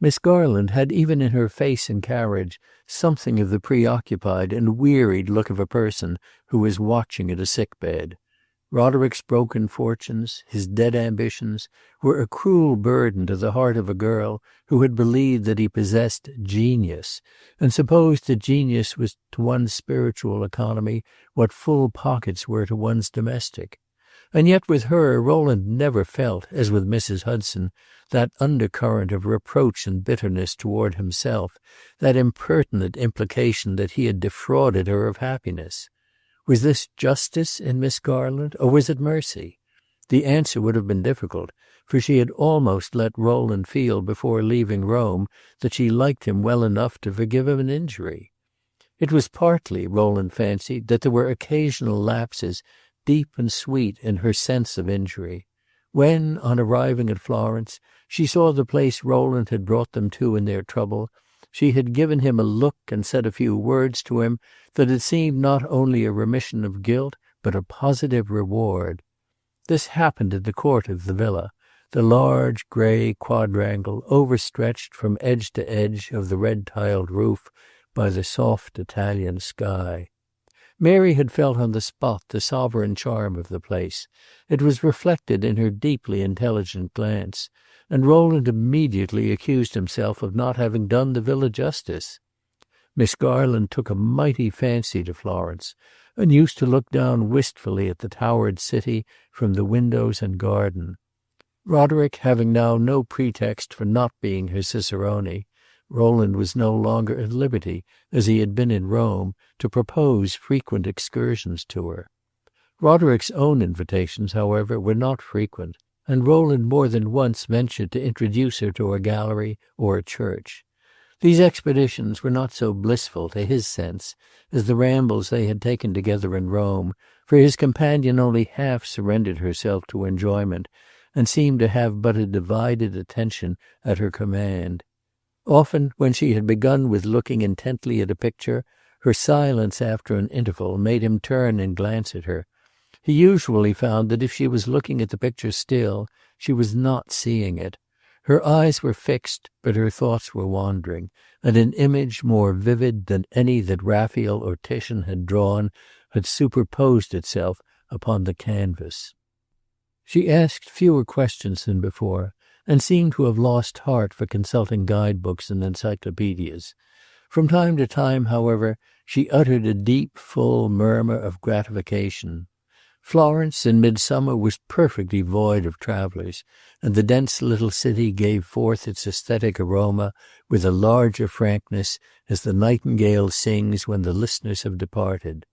Miss Garland had even in her face and carriage something of the preoccupied and wearied look of a person who is watching at a sick-bed. Roderick's broken fortunes, his dead ambitions, were a cruel burden to the heart of a girl who had believed that he possessed genius, and supposed that genius was to one's spiritual economy what full pockets were to one's domestic. And yet with her Rowland never felt, as with Mrs. Hudson, that undercurrent of reproach and bitterness toward himself, that impertinent implication that he had defrauded her of happiness. Was this justice in Miss Garland, or was it mercy? The answer would have been difficult, for she had almost let Rowland feel before leaving Rome that she liked him well enough to forgive him an injury. It was partly, Rowland fancied, that there were occasional lapses, deep and sweet, in her sense of injury. When, on arriving at Florence, she saw the place Rowland had brought them to in their trouble, she had given him a look and said a few words to him that had seemed not only a remission of guilt, but a positive reward. This happened in the court of the villa, the large grey quadrangle overstretched from edge to edge of the red-tiled roof by the soft Italian sky. Mary had felt on the spot the sovereign charm of the place. It was reflected in her deeply intelligent glance, and Rowland immediately accused himself of not having done the villa justice. Miss Garland took a mighty fancy to Florence, and used to look down wistfully at the towered city from the windows and garden. Roderick having now no pretext for not being her cicerone, Rowland was no longer at liberty, as he had been in Rome, to propose frequent excursions to her. Roderick's own invitations, however, were not frequent, and Rowland more than once ventured to introduce her to a gallery or a church. These expeditions were not so blissful to his sense as the rambles they had taken together in Rome, for his companion only half surrendered herself to enjoyment, and seemed to have but a divided attention at her command. Often, when she had begun with looking intently at a picture, her silence after an interval made him turn and glance at her. He usually found that if she was looking at the picture still, she was not seeing it. Her eyes were fixed, but her thoughts were wandering, and an image more vivid than any that Raphael or Titian had drawn had superposed itself upon the canvas. She asked fewer questions than before, and seemed to have lost heart for consulting guide-books and encyclopedias. From time to time, however, she uttered a deep, full murmur of gratification. Florence in midsummer was perfectly void of travellers, and the dense little city gave forth its aesthetic aroma with a larger frankness as the nightingale sings when the listeners have departed.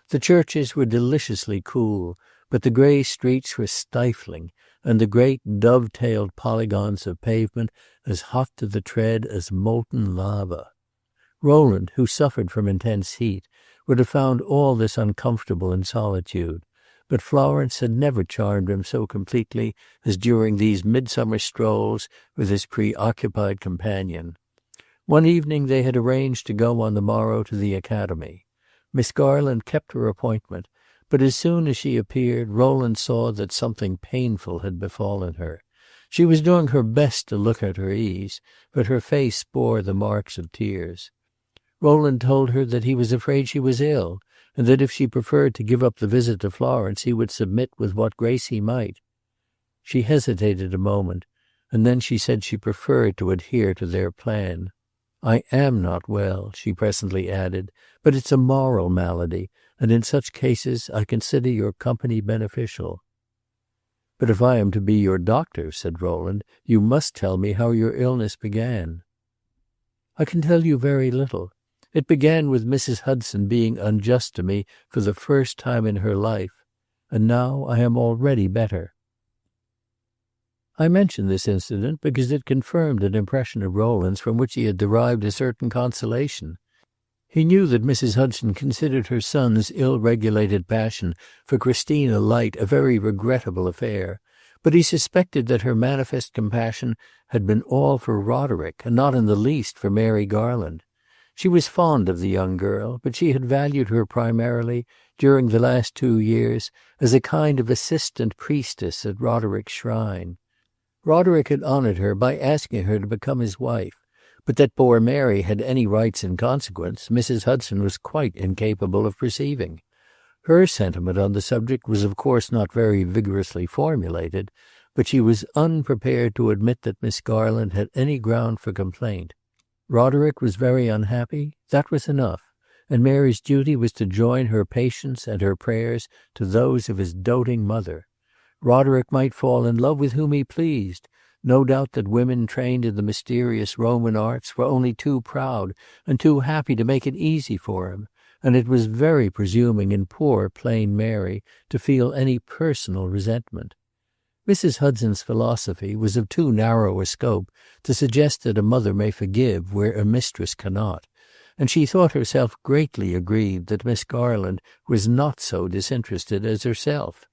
The churches were deliciously cool, but the grey streets were stifling, and the great dove-tailed polygons of pavement as hot to the tread as molten lava. Rowland, who suffered from intense heat, would have found all this uncomfortable in solitude, but Florence had never charmed him so completely as during these midsummer strolls with his preoccupied companion. One evening they had arranged to go on the morrow to the Academy. Miss Garland kept her appointment, but as soon as she appeared, Rowland saw that something painful had befallen her. She was doing her best to look at her ease, but her face bore the marks of tears. Rowland told her that he was afraid she was ill, and that if she preferred to give up the visit to Florence he would submit with what grace he might. She hesitated a moment, and then she said she preferred to adhere to their plan. "I am not well," she presently added, "but it's a moral malady, and in such cases I consider your company beneficial." "But if I am to be your doctor," said Rowland, "you must tell me how your illness began." "I can tell you very little. It began with Mrs. Hudson being unjust to me for the first time in her life. And now I am already better." I mention this incident because it confirmed an impression of Rowland's from which he had derived a certain consolation. He knew that Mrs. Hudson considered her son's ill-regulated passion for Christina Light a very regrettable affair, but he suspected that her manifest compassion had been all for Roderick, and not in the least for Mary Garland. She was fond of the young girl, but she had valued her primarily, during the last 2 years, as a kind of assistant priestess at Roderick's shrine. Roderick had honored her by asking her to become his wife, but that poor Mary had any rights in consequence, Mrs. Hudson was quite incapable of perceiving. Her sentiment on the subject was of course not very vigorously formulated, but she was unprepared to admit that Miss Garland had any ground for complaint. Roderick was very unhappy, that was enough, and Mary's duty was to join her patience and her prayers to those of his doting mother. Roderick might fall in love with whom he pleased. No doubt that women trained in the mysterious Roman arts were only too proud and too happy to make it easy for him, and it was very presuming in poor plain Mary to feel any personal resentment. Mrs. Hudson's philosophy was of too narrow a scope to suggest that a mother may forgive where a mistress cannot, and she thought herself greatly aggrieved that Miss Garland was not so disinterested as herself.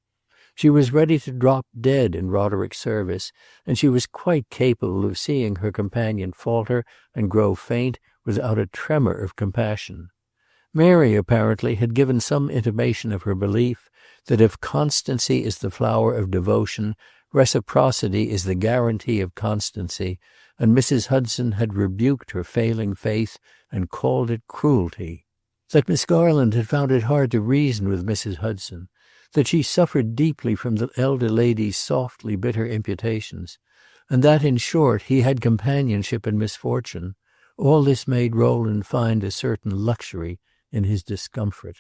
She was ready to drop dead in Roderick's service, and she was quite capable of seeing her companion falter and grow faint without a tremor of compassion. Mary, apparently, had given some intimation of her belief that if constancy is the flower of devotion, reciprocity is the guarantee of constancy, and Mrs. Hudson had rebuked her failing faith and called it cruelty. That Miss Garland had found it hard to reason with Mrs. Hudson, that she suffered deeply from the elder lady's softly bitter imputations, and that, in short, he had companionship in misfortune, all this made Rowland find a certain luxury in his discomfort.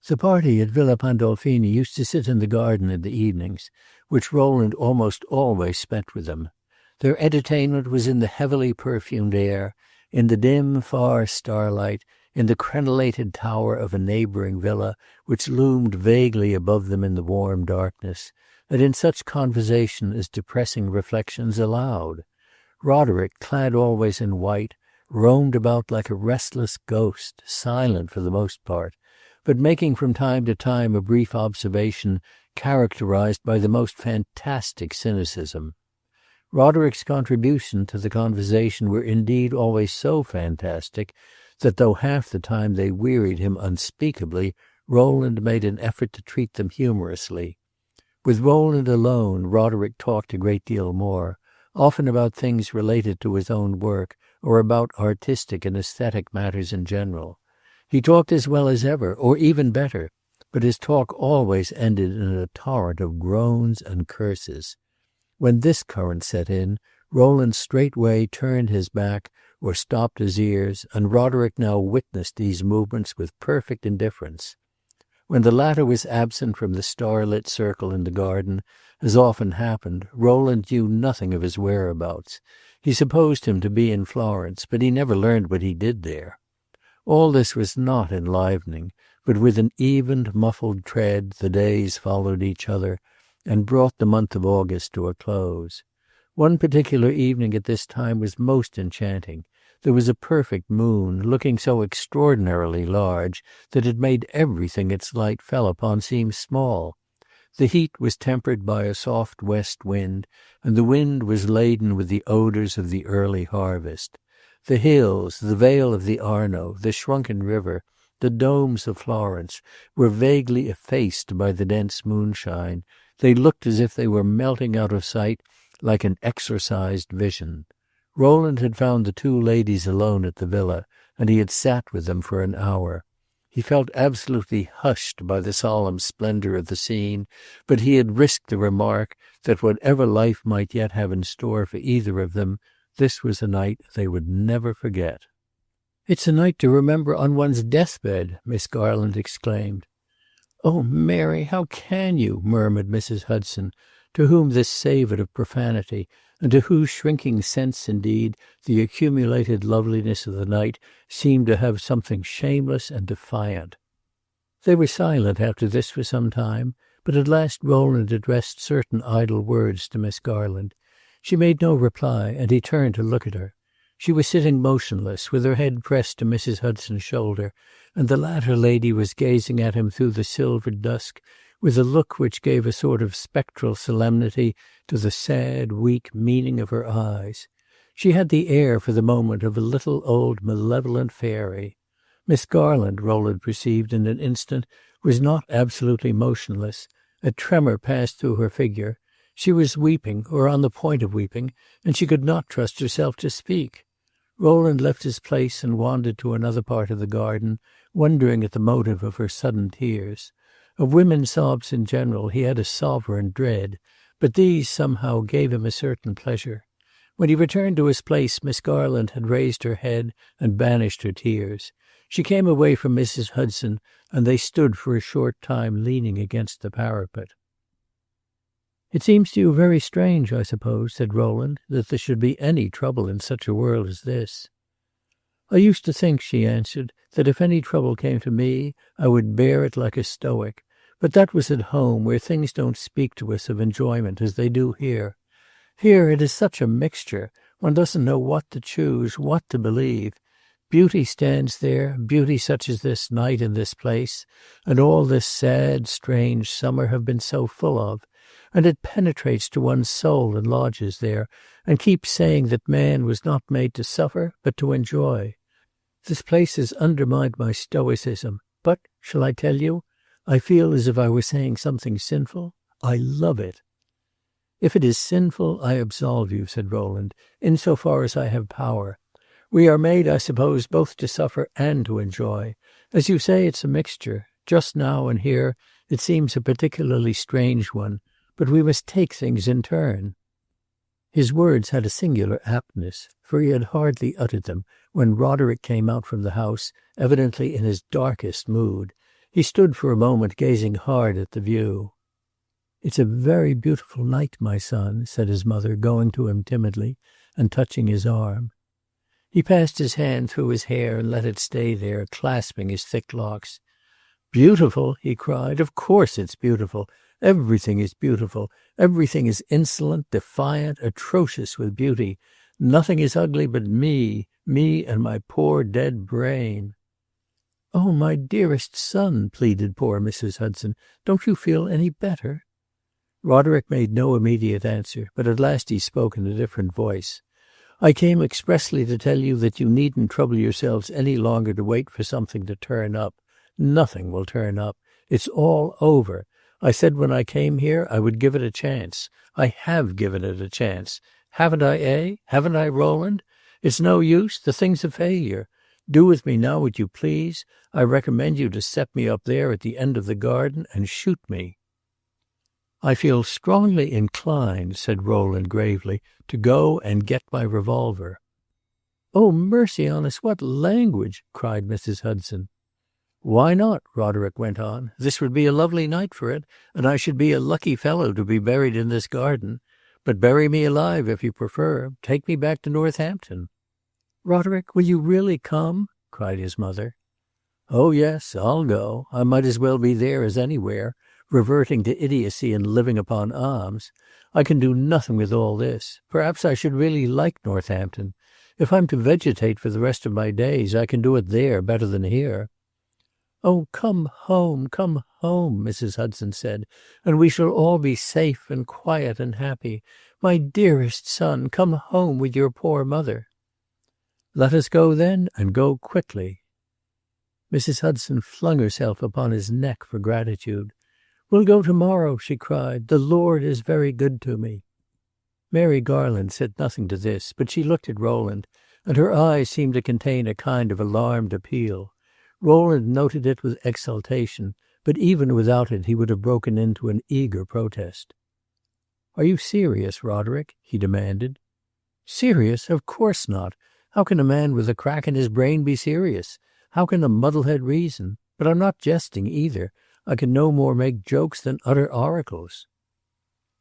The party at Villa Pandolfini used to sit in the garden in the evenings, which Rowland almost always spent with them. Their entertainment was in the heavily perfumed air, in the dim, far starlight, in the crenellated tower of a neighboring villa which loomed vaguely above them in the warm darkness, and in such conversation as depressing reflections allowed. Roderick, clad always in white, roamed about like a restless ghost, silent for the most part, but making from time to time a brief observation characterized by the most fantastic cynicism. Roderick's contributions to the conversation were indeed always so fantastic that though half the time they wearied him unspeakably, Rowland made an effort to treat them humorously. With Rowland alone, Roderick talked a great deal more, often about things related to his own work, or about artistic and aesthetic matters in general. He talked as well as ever, or even better, but his talk always ended in a torrent of groans and curses. When this current set in, Rowland straightway turned his back or stopped his ears, and Roderick now witnessed these movements with perfect indifference. When the latter was absent from the starlit circle in the garden, as often happened, Rowland knew nothing of his whereabouts. He supposed him to be in Florence, but he never learned what he did there. All this was not enlivening, but with an evened, muffled tread the days followed each other, and brought the month of August to a close. One particular evening at this time was most enchanting. There was a perfect moon, looking so extraordinarily large that it made everything its light fell upon seem small. The heat was tempered by a soft west wind, and the wind was laden with the odors of the early harvest. The hills, the vale of the Arno, the shrunken river, the domes of Florence, were vaguely effaced by the dense moonshine. They looked as if they were melting out of sight like an exorcised vision. Rowland had found the two ladies alone at the villa, and he had sat with them for an hour. He felt absolutely hushed by the solemn splendor of the scene, but he had risked the remark that whatever life might yet have in store for either of them, this was a night they would never forget. "It's a night to remember on one's deathbed," Miss Garland exclaimed. "Oh, Mary, how can you?" murmured Mrs. Hudson, to whom this savoured of profanity, and to whose shrinking sense, indeed, the accumulated loveliness of the night seemed to have something shameless and defiant. They were silent after this for some time, but at last Rowland addressed certain idle words to Miss Garland. She made no reply, and he turned to look at her. She was sitting motionless, with her head pressed to Mrs. Hudson's shoulder, and the latter lady was gazing at him through the silvered dusk with a look which gave a sort of spectral solemnity to the sad, weak meaning of her eyes. She had the air for the moment of a little old malevolent fairy. Miss Garland, Rowland perceived in an instant, was not absolutely motionless. A tremor passed through her figure. She was weeping, or on the point of weeping, and she could not trust herself to speak. Rowland left his place and wandered to another part of the garden, wondering at the motive of her sudden tears. Of women's sobs in general he had a sovereign dread, but these somehow gave him a certain pleasure. When he returned to his place, Miss Garland had raised her head and banished her tears. She came away from Mrs. Hudson, and they stood for a short time leaning against the parapet. "It seems to you very strange, I suppose," said Rowland, "that there should be any trouble in such a world as this." "I used to think," she answered, "that if any trouble came to me, I would bear it like a stoic. But that was at home, where things don't speak to us of enjoyment as they do here. Here it is such a mixture. One doesn't know what to choose, what to believe. Beauty stands there, beauty such as this night in this place, and all this sad, strange summer have been so full of, and it penetrates to one's soul and lodges there, and keeps saying that man was not made to suffer, but to enjoy. This place has undermined my stoicism, but, shall I tell you, I feel as if I were saying something sinful. I love it." "If it is sinful, I absolve you," said Rowland, "in so far as I have power. We are made, I suppose, both to suffer and to enjoy. As you say, it's a mixture. Just now and here it seems a particularly strange one, but we must take things in turn." His words had a singular aptness, for he had hardly uttered them when Roderick came out from the house, evidently in his darkest mood. He stood for a moment gazing hard at the view. "It's a very beautiful night, my son," said his mother, going to him timidly and touching his arm. He passed his hand through his hair and let it stay there, clasping his thick locks. "Beautiful!" he cried. "Of course it's beautiful. Everything is beautiful. Everything is insolent, defiant, atrocious with beauty. Nothing is ugly but me and my poor dead brain." "Oh, my dearest son," pleaded poor Mrs. Hudson, "don't you feel any better?" Roderick made no immediate answer, but at last he spoke in a different voice. "I came expressly to tell you that you needn't trouble yourselves any longer to wait for something to turn up. Nothing will turn up. It's all over. I said when I came here I would give it a chance. I have given it a chance. Haven't I, eh? Haven't I, Rowland? It's no use. The thing's a failure. Do with me now what you please. I recommend you to set me up there at the end of the garden and shoot me." "I feel strongly inclined," said Rowland gravely, "to go and get my revolver." "Oh, mercy on us, what language!" cried Mrs. Hudson. "Why not?" Roderick went on. "This would be a lovely night for it, and I should be a lucky fellow to be buried in this garden. But bury me alive if you prefer. Take me back to Northampton." "Roderick, will you really come?" cried his mother. "Oh, yes, I'll go. I might as well be there as anywhere, reverting to idiocy and living upon alms. I can do nothing with all this. Perhaps I should really like Northampton. If I'm to vegetate for the rest of my days, I can do it there better than here." "Oh, come home, Mrs. Hudson said, "and we shall all be safe and quiet and happy. My dearest son, come home with your poor mother." "Let us go then, and go quickly." Mrs. Hudson flung herself upon his neck for gratitude. "We'll go to-morrow," she cried. "The Lord is very good to me." Mary Garland said nothing to this, but she looked at Rowland, and her eyes seemed to contain a kind of alarmed appeal. Rowland noted it with exultation, but even without it he would have broken into an eager protest. "Are you serious, Roderick?" he demanded. "Serious? Of course not. How can a man with a crack in his brain be serious? How can a muddlehead reason? But I'm not jesting either. I can no more make jokes than utter oracles."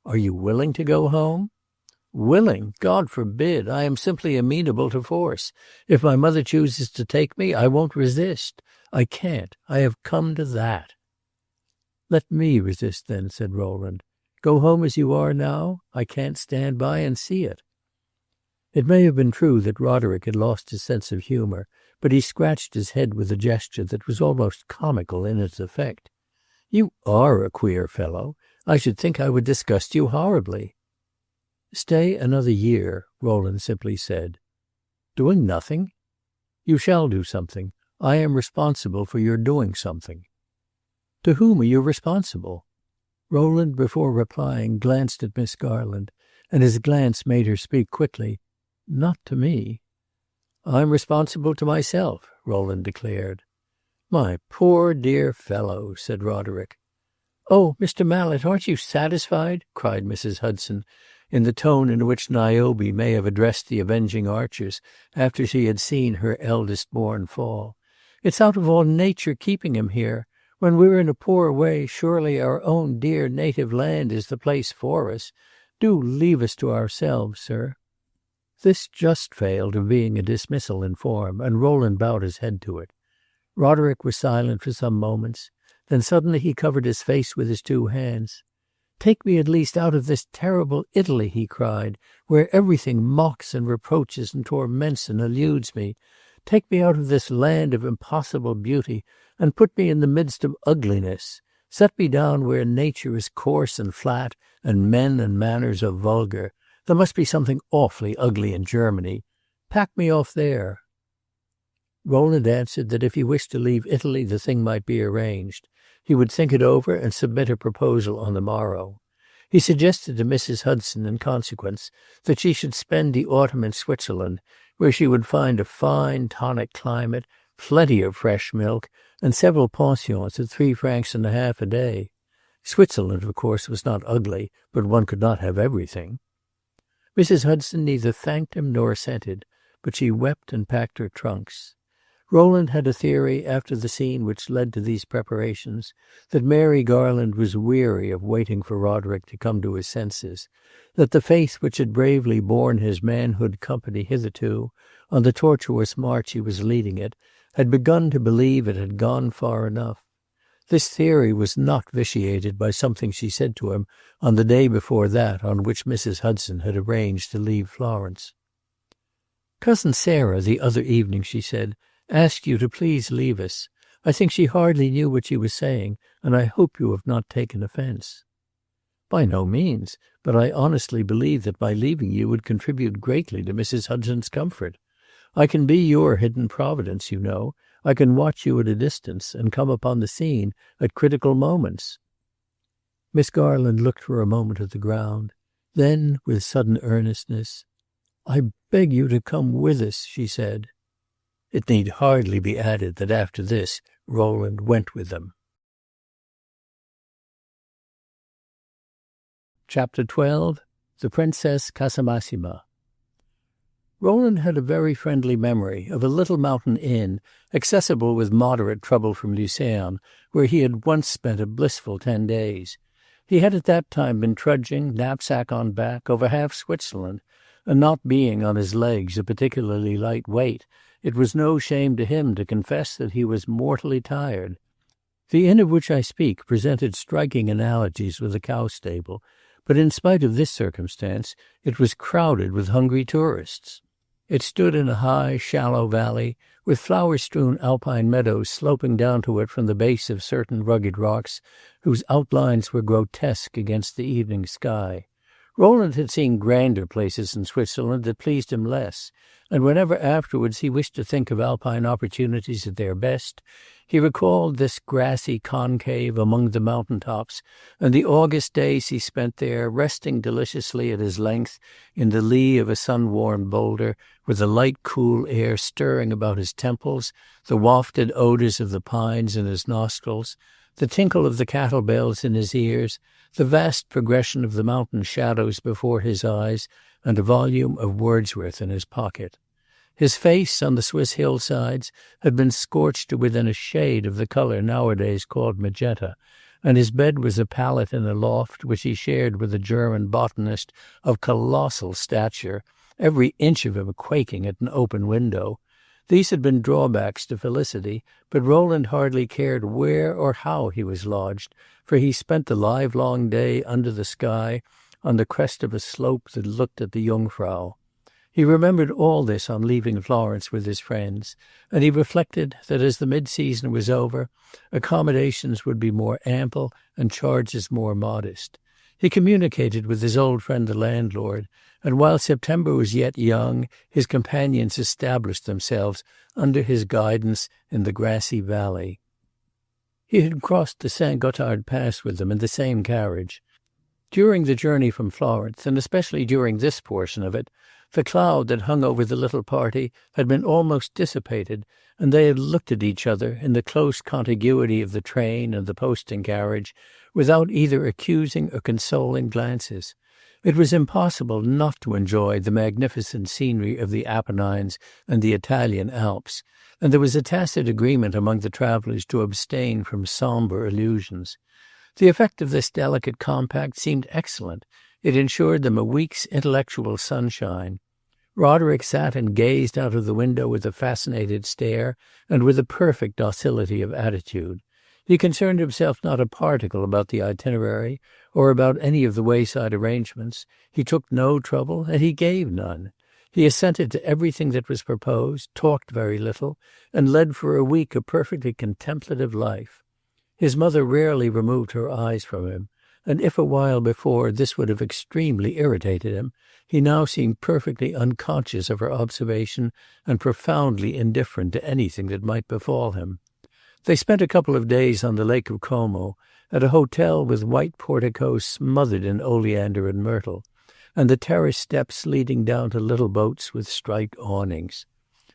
"Are you willing to go home?" Willing? God forbid. I am simply amenable to force. If my mother chooses to take me, I won't resist. I can't. I have come to that." "Let me resist, then," said Rowland. "Go home as you are now. I can't stand by and see it." It may have been true that Roderick had lost his sense of humor, but he scratched his head with a gesture that was almost comical in its effect. "You are a queer fellow. I should think I would disgust you horribly." "Stay another year," Rowland simply said. "Doing nothing?" "You shall do something. I am responsible for your doing something." "To whom are you responsible?" Rowland, before replying, glanced at Miss Garland, and his glance made her speak quickly. "Not to me." "I'm responsible to myself," Rowland declared. "My poor dear fellow," said Roderick. "Oh, Mr. Mallet, aren't you satisfied?" cried Mrs. Hudson, in the tone in which Niobe may have addressed the avenging archers after she had seen her eldest born fall. "It's out of all nature keeping him here. When we're in a poor way, surely our own dear native land is the place for us. Do leave us to ourselves, sir." This just failed of being a dismissal in form, and Rowland bowed his head to it. Roderick was silent for some moments. Then suddenly he covered his face with his two hands. "Take me at least out of this terrible Italy," he cried, "where everything mocks and reproaches and torments and eludes me. Take me out of this land of impossible beauty, and put me in the midst of ugliness. Set me down where nature is coarse and flat, and men and manners are vulgar. There must be something awfully ugly in Germany. Pack me off there." Rowland answered that if he wished to leave Italy the thing might be arranged. He would think it over and submit a proposal on the morrow. He suggested to Mrs. Hudson, in consequence, that she should spend the autumn in Switzerland, where she would find a fine tonic climate, plenty of fresh milk, and several pensions at 3 francs and a half a day. Switzerland, of course, was not ugly, but one could not have everything. Mrs. Hudson neither thanked him nor assented, but she wept and packed her trunks. Rowland had a theory, after the scene which led to these preparations, that Mary Garland was weary of waiting for Roderick to come to his senses, that the faith which had bravely borne his manhood company hitherto, on the tortuous march he was leading it, had begun to believe it had gone far enough. This theory was not vitiated by something she said to him on the day before that on which Mrs. Hudson had arranged to leave Florence. "Cousin Sarah, the other evening," she said, "asked you to please leave us. I think she hardly knew what she was saying, and I hope you have not taken offense." "By no means, but I honestly believe that my leaving you would contribute greatly to Mrs. Hudson's comfort. I can be your hidden providence, you know. I can watch you at a distance, and come upon the scene at critical moments." Miss Garland looked for a moment at the ground. Then, with sudden earnestness, "I beg you to come with us," she said. It need hardly be added that after this Rowland went with them. Chapter 12. The Princess Casamassima. Rowland had a very friendly memory of a little mountain inn, accessible with moderate trouble from Lucerne, where he had once spent a blissful 10 days. He had at that time been trudging, knapsack on back, over half Switzerland, and not being on his legs a particularly light weight, it was no shame to him to confess that he was mortally tired. The inn of which I speak presented striking analogies with a cow stable, but in spite of this circumstance it was crowded with hungry tourists. It stood in a high, shallow valley, with flower-strewn alpine meadows sloping down to it from the base of certain rugged rocks whose outlines were grotesque against the evening sky. Rowland had seen grander places in Switzerland that pleased him less, and whenever afterwards he wished to think of alpine opportunities at their best, he recalled this grassy concave among the mountain tops, and the August days he spent there, resting deliciously at his length in the lee of a sun-warmed boulder, with the light cool air stirring about his temples, the wafted odours of the pines in his nostrils, the tinkle of the cattle bells in his ears, the vast progression of the mountain shadows before his eyes, and a volume of Wordsworth in his pocket. His face, on the Swiss hillsides, had been scorched to within a shade of the colour nowadays called magenta, and his bed was a pallet in a loft which he shared with a German botanist of colossal stature, every inch of him quaking at an open window. These had been drawbacks to felicity, but Rowland hardly cared where or how he was lodged, for he spent the livelong day under the sky on the crest of a slope that looked at the Jungfrau. He remembered all this on leaving Florence with his friends, and he reflected that as the mid-season was over, accommodations would be more ample and charges more modest. He communicated with his old friend the landlord, and while September was yet young, his companions established themselves under his guidance in the grassy valley. He had crossed the Saint-Gothard Pass with them in the same carriage. During the journey from Florence, and especially during this portion of it, the cloud that hung over the little party had been almost dissipated, and they had looked at each other in the close contiguity of the train and the posting-carriage without either accusing or consoling glances. It was impossible not to enjoy the magnificent scenery of the Apennines and the Italian Alps, and there was a tacit agreement among the travellers to abstain from sombre illusions. The effect of this delicate compact seemed excellent. It ensured them a week's intellectual sunshine. Roderick sat and gazed out of the window with a fascinated stare and with a perfect docility of attitude. He concerned himself not a particle about the itinerary or about any of the wayside arrangements. He took no trouble, and he gave none. He assented to everything that was proposed, talked very little, and led for a week a perfectly contemplative life. His mother rarely removed her eyes from him, and if a while before this would have extremely irritated him, he now seemed perfectly unconscious of her observation and profoundly indifferent to anything that might befall him. They spent a couple of days on the Lake of Como, at a hotel with white porticos smothered in oleander and myrtle, and the terrace steps leading down to little boats with striped awnings.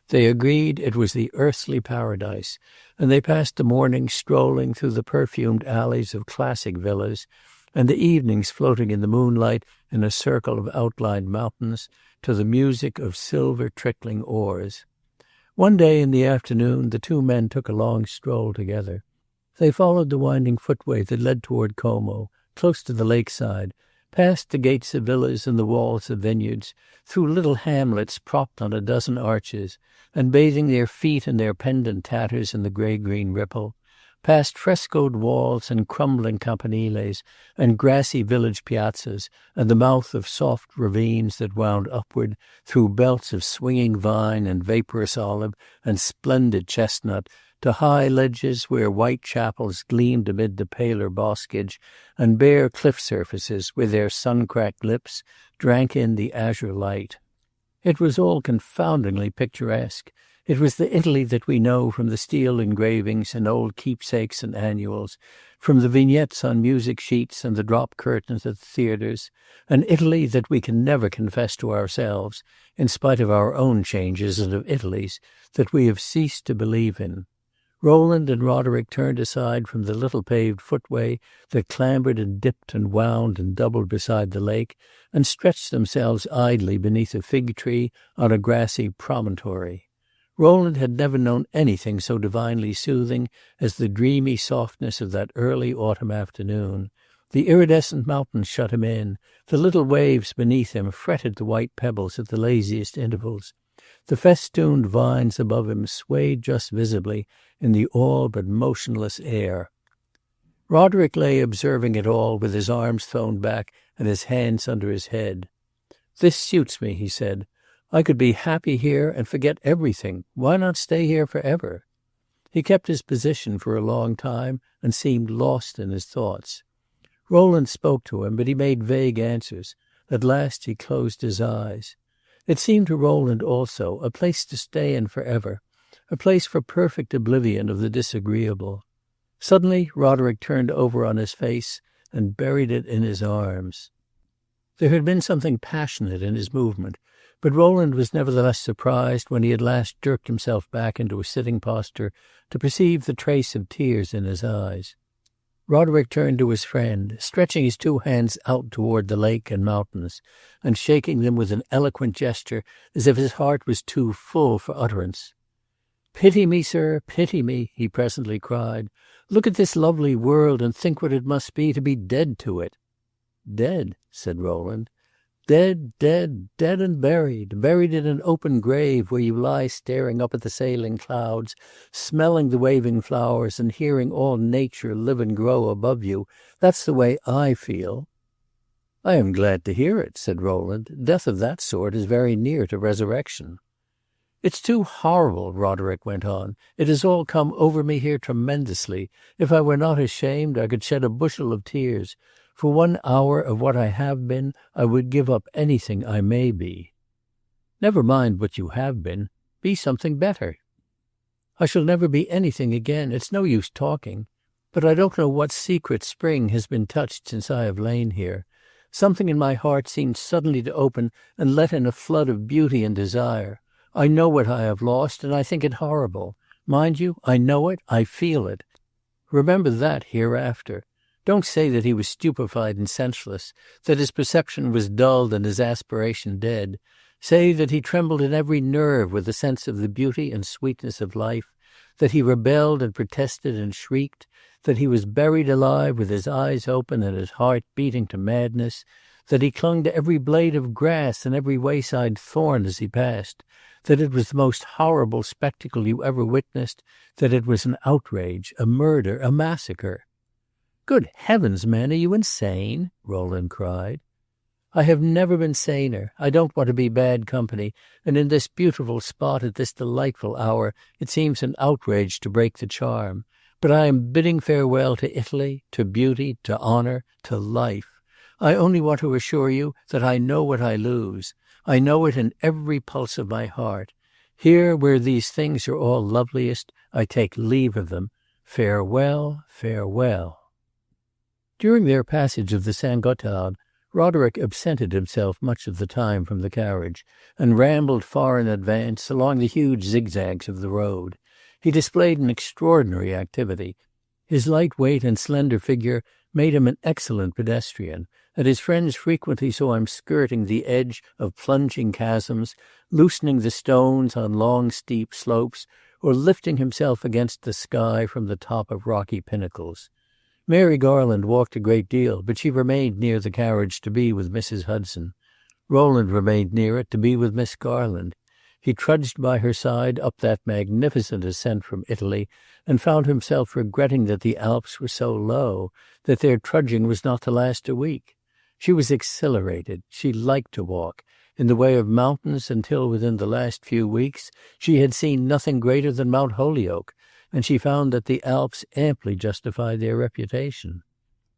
They agreed it was the earthly paradise, and they passed the morning strolling through the perfumed alleys of classic villas, and the evenings floating in the moonlight in a circle of outlined mountains to the music of silver trickling oars. One day in the afternoon the two men took a long stroll together. They followed the winding footway that led toward Como, close to the lakeside, past the gates of villas and the walls of vineyards, through little hamlets propped on a dozen arches, and bathing their feet in their pendant tatters in the grey-green ripple, past frescoed walls and crumbling campaniles and grassy village piazzas, and the mouth of soft ravines that wound upward through belts of swinging vine and vaporous olive and splendid chestnut, to high ledges where white chapels gleamed amid the paler boscage, and bare cliff surfaces with their sun-cracked lips drank in the azure light. It was all confoundingly picturesque. It was the Italy that we know from the steel engravings and old keepsakes and annuals, from the vignettes on music sheets and the drop curtains at the theatres, an Italy that we can never confess to ourselves, in spite of our own changes and of Italy's, that we have ceased to believe in. Rowland and Roderick turned aside from the little paved footway that clambered and dipped and wound and doubled beside the lake, and stretched themselves idly beneath a fig tree on a grassy promontory. Rowland had never known anything so divinely soothing as the dreamy softness of that early autumn afternoon. The iridescent mountains shut him in. The little waves beneath him fretted the white pebbles at the laziest intervals. The festooned vines above him swayed just visibly in the all but motionless air. Roderick lay observing it all with his arms thrown back and his hands under his head. "This suits me," he said. "I could be happy here and forget everything. Why not stay here forever?" He kept his position for a long time and seemed lost in his thoughts. Rowland spoke to him, but he made vague answers. At last he closed his eyes. It seemed to Rowland also a place to stay in forever, a place for perfect oblivion of the disagreeable. Suddenly Roderick turned over on his face and buried it in his arms. There had been something passionate in his movement, but Rowland was nevertheless surprised when he at last jerked himself back into a sitting posture to perceive the trace of tears in his eyes. Roderick turned to his friend, stretching his two hands out toward the lake and mountains, and shaking them with an eloquent gesture as if his heart was too full for utterance. "Pity me, sir, pity me," he presently cried. "Look at this lovely world and think what it must be to be dead to it." "Dead?" said Rowland. "Dead, dead, dead and buried, buried in an open grave where you lie staring up at the sailing clouds, smelling the waving flowers and hearing all nature live and grow above you. That's the way I feel." "I am glad to hear it," said Rowland. "Death of that sort is very near to resurrection." "It's too horrible," Roderick went on. "It has all come over me here tremendously. If I were not ashamed, I could shed a bushel of tears. For 1 hour of what I have been, I would give up anything I may be." "Never mind what you have been. Be something better." "I shall never be anything again. It's no use talking. But I don't know what secret spring has been touched since I have lain here. Something in my heart seemed suddenly to open and let in a flood of beauty and desire. I know what I have lost, and I think it horrible. Mind you, I know it, I feel it. Remember that hereafter. Don't say that he was stupefied and senseless, that his perception was dulled and his aspiration dead. Say that he trembled in every nerve with a sense of the beauty and sweetness of life, that he rebelled and protested and shrieked, that he was buried alive with his eyes open and his heart beating to madness, that he clung to every blade of grass and every wayside thorn as he passed, that it was the most horrible spectacle you ever witnessed, that it was an outrage, a murder, a massacre." "Good heavens, man, are you insane?" Rowland cried. "I have never been saner. I don't want to be bad company, and in this beautiful spot at this delightful hour it seems an outrage to break the charm. But I am bidding farewell to Italy, to beauty, to honor, to life. I only want to assure you that I know what I lose. I know it in every pulse of my heart. Here, where these things are all loveliest, I take leave of them. Farewell, farewell." During their passage of the Saint Gothard, Roderick absented himself much of the time from the carriage, and rambled far in advance along the huge zigzags of the road. He displayed an extraordinary activity. His light weight and slender figure made him an excellent pedestrian, and his friends frequently saw him skirting the edge of plunging chasms, loosening the stones on long steep slopes, or lifting himself against the sky from the top of rocky pinnacles. Mary Garland walked a great deal, but she remained near the carriage to be with Mrs. Hudson. Rowland remained near it to be with Miss Garland. He trudged by her side up that magnificent ascent from Italy, and found himself regretting that the Alps were so low, that their trudging was not to last a week. She was exhilarated. She liked to walk. In the way of mountains, until within the last few weeks, she had seen nothing greater than Mount Holyoke, and she found that the Alps amply justified their reputation.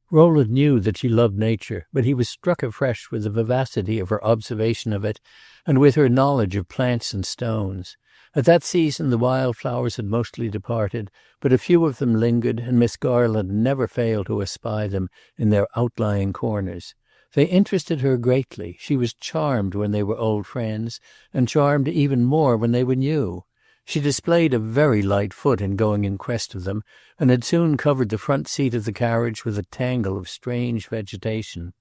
Rowland knew that she loved nature, but he was struck afresh with the vivacity of her observation of it, and with her knowledge of plants and stones. At that season the wild flowers had mostly departed, but a few of them lingered, and Miss Garland never failed to espy them in their outlying corners. They interested her greatly. She was charmed when they were old friends, and charmed even more when they were new. She displayed a very light foot in going in quest of them, and had soon covered the front seat of the carriage with a tangle of strange vegetation.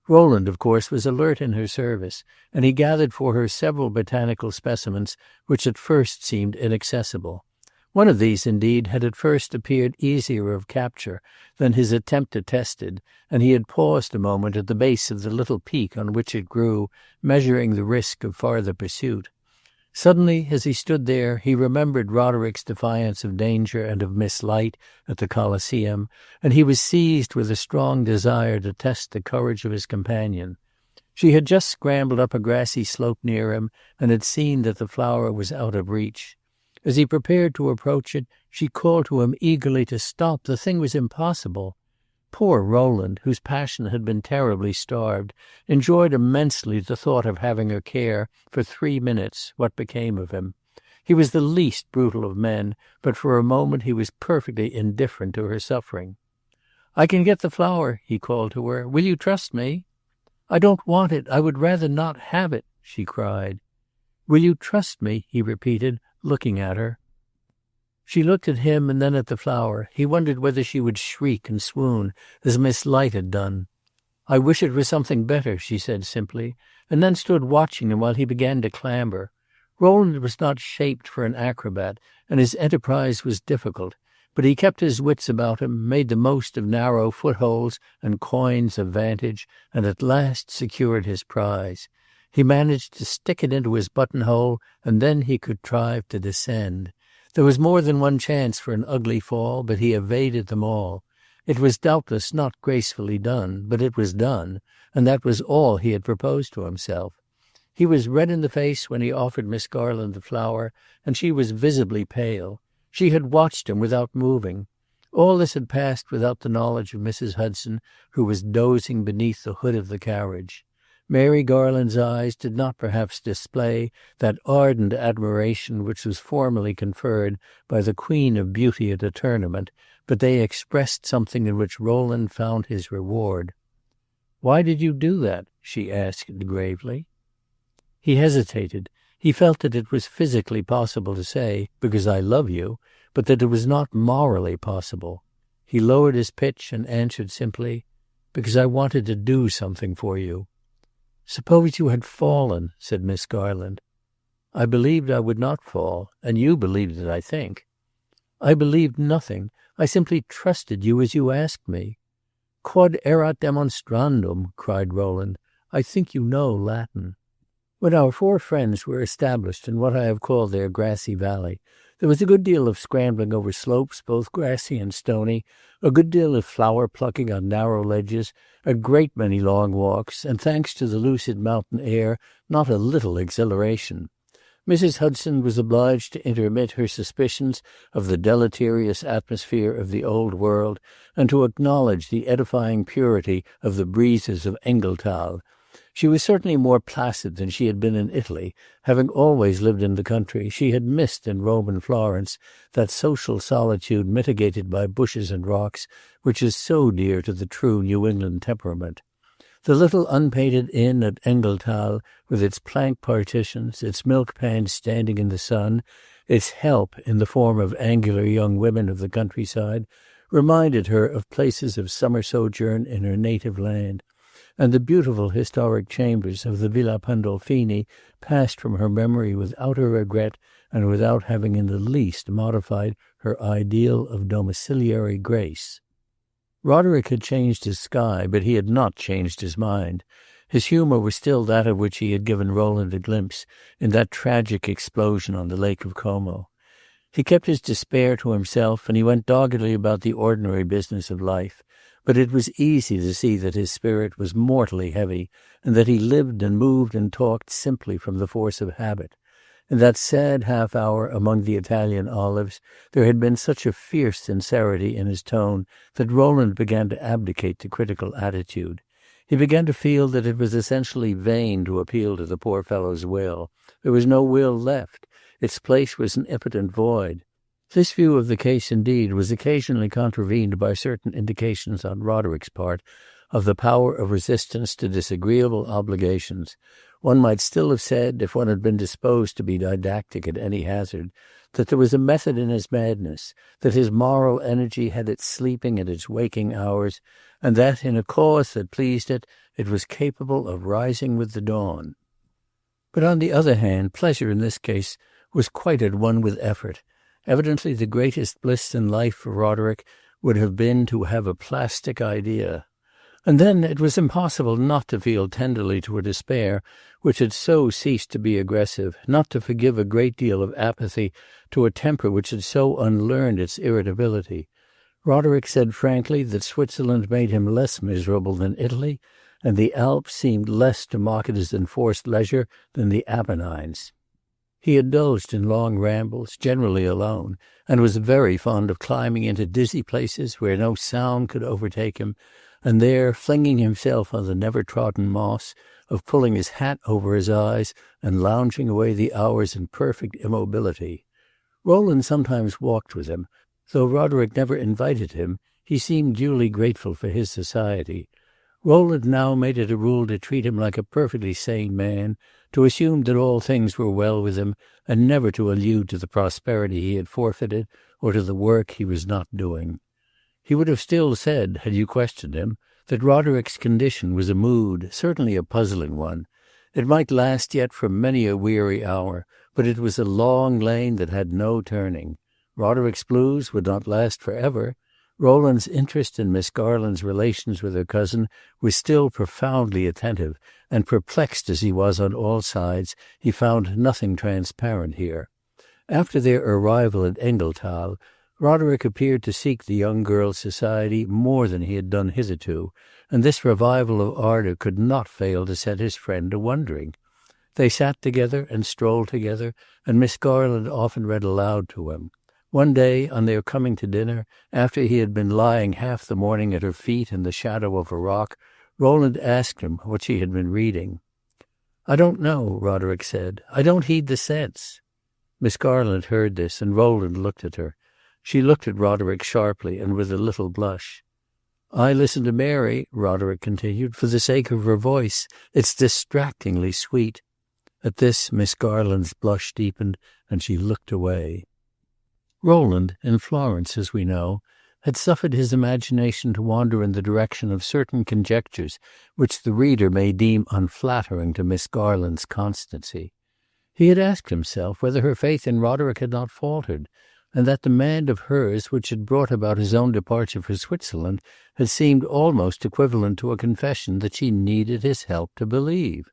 Rowland, of course, was alert in her service, and he gathered for her several botanical specimens which at first seemed inaccessible. One of these, indeed, had at first appeared easier of capture than his attempt to test it, and he had paused a moment at the base of the little peak on which it grew, measuring the risk of farther pursuit. Suddenly, as he stood there, he remembered Roderick's defiance of danger and of Miss Light at the Colosseum, and he was seized with a strong desire to test the courage of his companion. She had just scrambled up a grassy slope near him, and had seen that the flower was out of reach. As he prepared to approach it, she called to him eagerly to stop. The thing was impossible. Poor Rowland, whose passion had been terribly starved, enjoyed immensely the thought of having her care for 3 minutes what became of him. He was the least brutal of men, but for a moment he was perfectly indifferent to her suffering. "I can get the flower," he called to her. "Will you trust me?" "I don't want it. I would rather not have it," she cried. "Will you trust me?" he repeated, looking at her. She looked at him and then at the flower. He wondered whether she would shriek and swoon, as Miss Light had done. "I wish it were something better," she said simply, and then stood watching him while he began to clamber. Rowland was not shaped for an acrobat, and his enterprise was difficult, but he kept his wits about him, made the most of narrow footholds and coigns of vantage, and at last secured his prize. He managed to stick it into his buttonhole, and then he contrived to descend. There was more than one chance for an ugly fall, but he evaded them all. It was doubtless not gracefully done, but it was done, and that was all he had proposed to himself. He was red in the face when he offered Miss Garland the flower, and she was visibly pale. She had watched him without moving. All this had passed without the knowledge of Mrs. Hudson, who was dozing beneath the hood of the carriage. Mary Garland's eyes did not perhaps display that ardent admiration which was formerly conferred by the Queen of Beauty at a tournament, but they expressed something in which Rowland found his reward. "Why did you do that?" she asked gravely. He hesitated. He felt that it was physically possible to say, "Because I love you," but that it was not morally possible. He lowered his pitch and answered simply, "Because I wanted to do something for you." "Suppose you had fallen," said Miss Garland. "I believed I would not fall, and you believed it, I think." "I believed nothing. I simply trusted you as you asked me." "Quod erat demonstrandum," cried Rowland. "I think you know Latin." When our four friends were established in what I have called their grassy valley, there was a good deal of scrambling over slopes, both grassy and stony, a good deal of flower-plucking on narrow ledges, a great many long walks, and, thanks to the lucid mountain air, not a little exhilaration. Mrs. Hudson was obliged to intermit her suspicions of the deleterious atmosphere of the old world, and to acknowledge the edifying purity of the breezes of Engelthal. She was certainly more placid than she had been in Italy. Having always lived in the country, she had missed in Rome and Florence that social solitude mitigated by bushes and rocks which is so dear to the true New England temperament. The little unpainted inn at Engelthal, with its plank partitions, its milk pans standing in the sun, its help in the form of angular young women of the countryside, reminded her of places of summer sojourn in her native land, and the beautiful historic chambers of the Villa Pandolfini passed from her memory without a regret and without having in the least modified her ideal of domiciliary grace. Roderick had changed his sky, but he had not changed his mind. His humor was still that of which he had given Rowland a glimpse in that tragic explosion on the Lake of Como. He kept his despair to himself, and he went doggedly about the ordinary business of life, but it was easy to see that his spirit was mortally heavy, and that he lived and moved and talked simply from the force of habit. In that sad half-hour among the Italian olives there had been such a fierce sincerity in his tone that Rowland began to abdicate the critical attitude. He began to feel that it was essentially vain to appeal to the poor fellow's will. There was no will left. Its place was an impotent void. This view of the case, indeed, was occasionally contravened by certain indications on Roderick's part of the power of resistance to disagreeable obligations. One might still have said, if one had been disposed to be didactic at any hazard, that there was a method in his madness, that his moral energy had its sleeping and its waking hours, and that, in a cause that pleased it, it was capable of rising with the dawn. But on the other hand, pleasure in this case was quite at one with effort. Evidently the greatest bliss in life for Roderick would have been to have a plastic idea. And then it was impossible not to feel tenderly to a despair which had so ceased to be aggressive, not to forgive a great deal of apathy to a temper which had so unlearned its irritability. Roderick said frankly that Switzerland made him less miserable than Italy, and the Alps seemed less to mock at his enforced leisure than the Apennines. He indulged in long rambles, generally alone, and was very fond of climbing into dizzy places where no sound could overtake him, and there, flinging himself on the never-trodden moss, of pulling his hat over his eyes and lounging away the hours in perfect immobility. Rowland sometimes walked with him. Though Roderick never invited him, he seemed duly grateful for his society. Rowland now made it a rule to treat him like a perfectly sane man, to assume that all things were well with him, and never to allude to the prosperity he had forfeited or to the work he was not doing. He would have still said, had you questioned him, that Roderick's condition was a mood, certainly a puzzling one. It might last yet for many a weary hour, but it was a long lane that had no turning. Roderick's blues would not last forever. Rowland's interest in Miss Garland's relations with her cousin was still profoundly attentive, and perplexed as he was on all sides, he found nothing transparent here. After their arrival at Engelthal, Roderick appeared to seek the young girl's society more than he had done hitherto, and this revival of ardour could not fail to set his friend a-wondering. They sat together and strolled together, and Miss Garland often read aloud to him. One day, on their coming to dinner, after he had been lying half the morning at her feet in the shadow of a rock, Rowland asked him what she had been reading. "I don't know," Roderick said. "I don't heed the sense." Miss Garland heard this, and Rowland looked at her. She looked at Roderick sharply and with a little blush. "I listen to Mary," Roderick continued, "for the sake of her voice. It's distractingly sweet." At this Miss Garland's blush deepened, and she looked away. Rowland, in Florence, as we know, had suffered his imagination to wander in the direction of certain conjectures which the reader may deem unflattering to Miss Garland's constancy. He had asked himself whether her faith in Roderick had not faltered, and that demand of hers which had brought about his own departure for Switzerland had seemed almost equivalent to a confession that she needed his help to believe.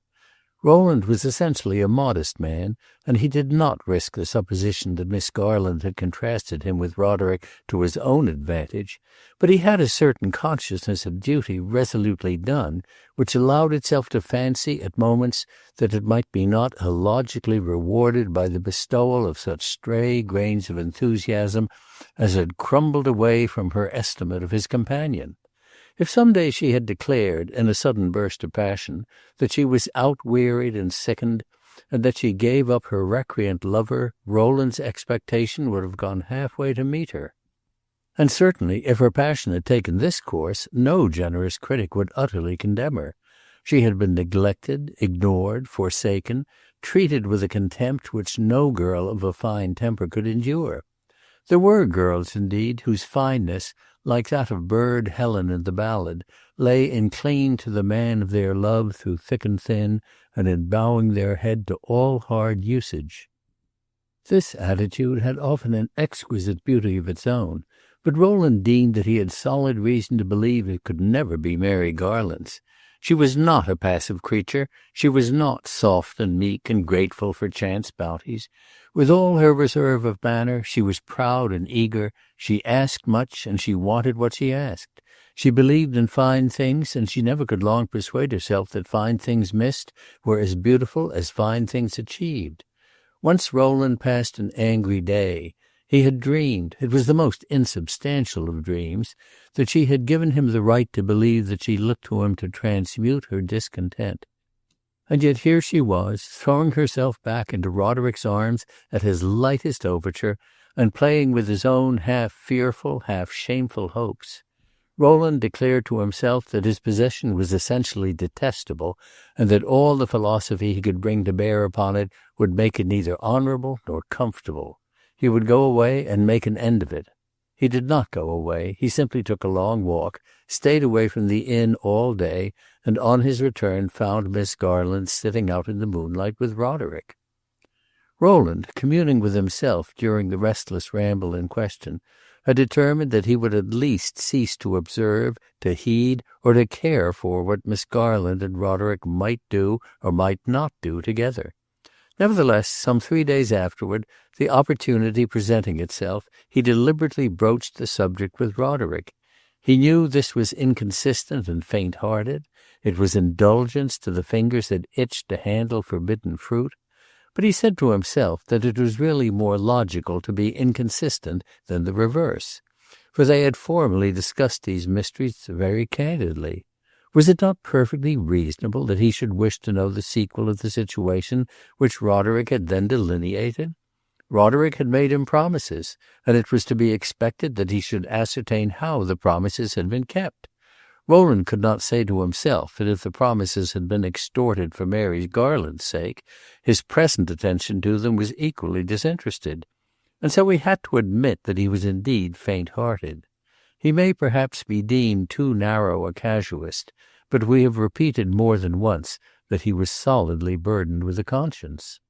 Rowland was essentially a modest man, and he did not risk the supposition that Miss Garland had contrasted him with Roderick to his own advantage, but he had a certain consciousness of duty resolutely done, which allowed itself to fancy at moments that it might be not illogically rewarded by the bestowal of such stray grains of enthusiasm as had crumbled away from her estimate of his companion. If some day she had declared, in a sudden burst of passion, that she was outwearied and sickened, and that she gave up her recreant lover, Rowland's expectation would have gone halfway to meet her. And certainly, if her passion had taken this course, no generous critic would utterly condemn her. She had been neglected, ignored, forsaken, treated with a contempt which no girl of a fine temper could endure. There were girls, indeed, whose fineness, like that of Burd Helen in the ballad, lay in clinging to the man of their love through thick and thin, and in bowing their head to all hard usage. This attitude had often an exquisite beauty of its own, but Rowland deemed that he had solid reason to believe it could never be Mary Garland's. She was not a passive creature. She was not soft and meek and grateful for chance bounties. With all her reserve of manner, she was proud and eager. She asked much, and she wanted what she asked. She believed in fine things, and she never could long persuade herself that fine things missed were as beautiful as fine things achieved. Once Rowland passed an angry day. He had dreamed, it was the most insubstantial of dreams, that she had given him the right to believe that she looked to him to transmute her discontent. And yet here she was, throwing herself back into Roderick's arms at his lightest overture, and playing with his own half-fearful, half-shameful hopes. Rowland declared to himself that his position was essentially detestable, and that all the philosophy he could bring to bear upon it would make it neither honorable nor comfortable. He would go away and make an end of it. He did not go away. He simply took a long walk, stayed away from the inn all day, and on his return found Miss Garland sitting out in the moonlight with Roderick. Rowland, communing with himself during the restless ramble in question, had determined that he would at least cease to observe, to heed, or to care for what Miss Garland and Roderick might do or might not do together. Nevertheless, some 3 days afterward, the opportunity presenting itself, he deliberately broached the subject with Roderick. He knew this was inconsistent and faint-hearted. It was indulgence to the fingers that itched to handle forbidden fruit. But he said to himself that it was really more logical to be inconsistent than the reverse, for they had formerly discussed these mysteries very candidly. Was it not perfectly reasonable that he should wish to know the sequel of the situation which Roderick had then delineated? Roderick had made him promises, and it was to be expected that he should ascertain how the promises had been kept. Rowland could not say to himself that if the promises had been extorted for Mary Garland's sake, his present attention to them was equally disinterested, and so he had to admit that he was indeed faint-hearted. He may perhaps be deemed too narrow a casuist, but we have repeated more than once that he was solidly burdened with a conscience.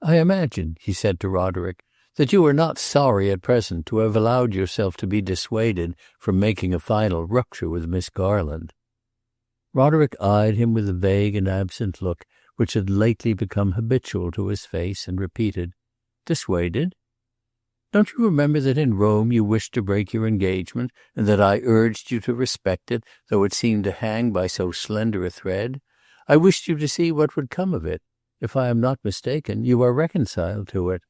I imagine," he said to Roderick, "that you are not sorry at present to have allowed yourself to be dissuaded from making a final rupture with Miss Garland." Roderick eyed him with a vague and absent look which had lately become habitual to his face, and repeated, "Dissuaded? Don't you remember that in Rome you wished to break your engagement, and that I urged you to respect it, though it seemed to hang by so slender a thread? I wished you to see what would come of it. If I am not mistaken, you are reconciled to it."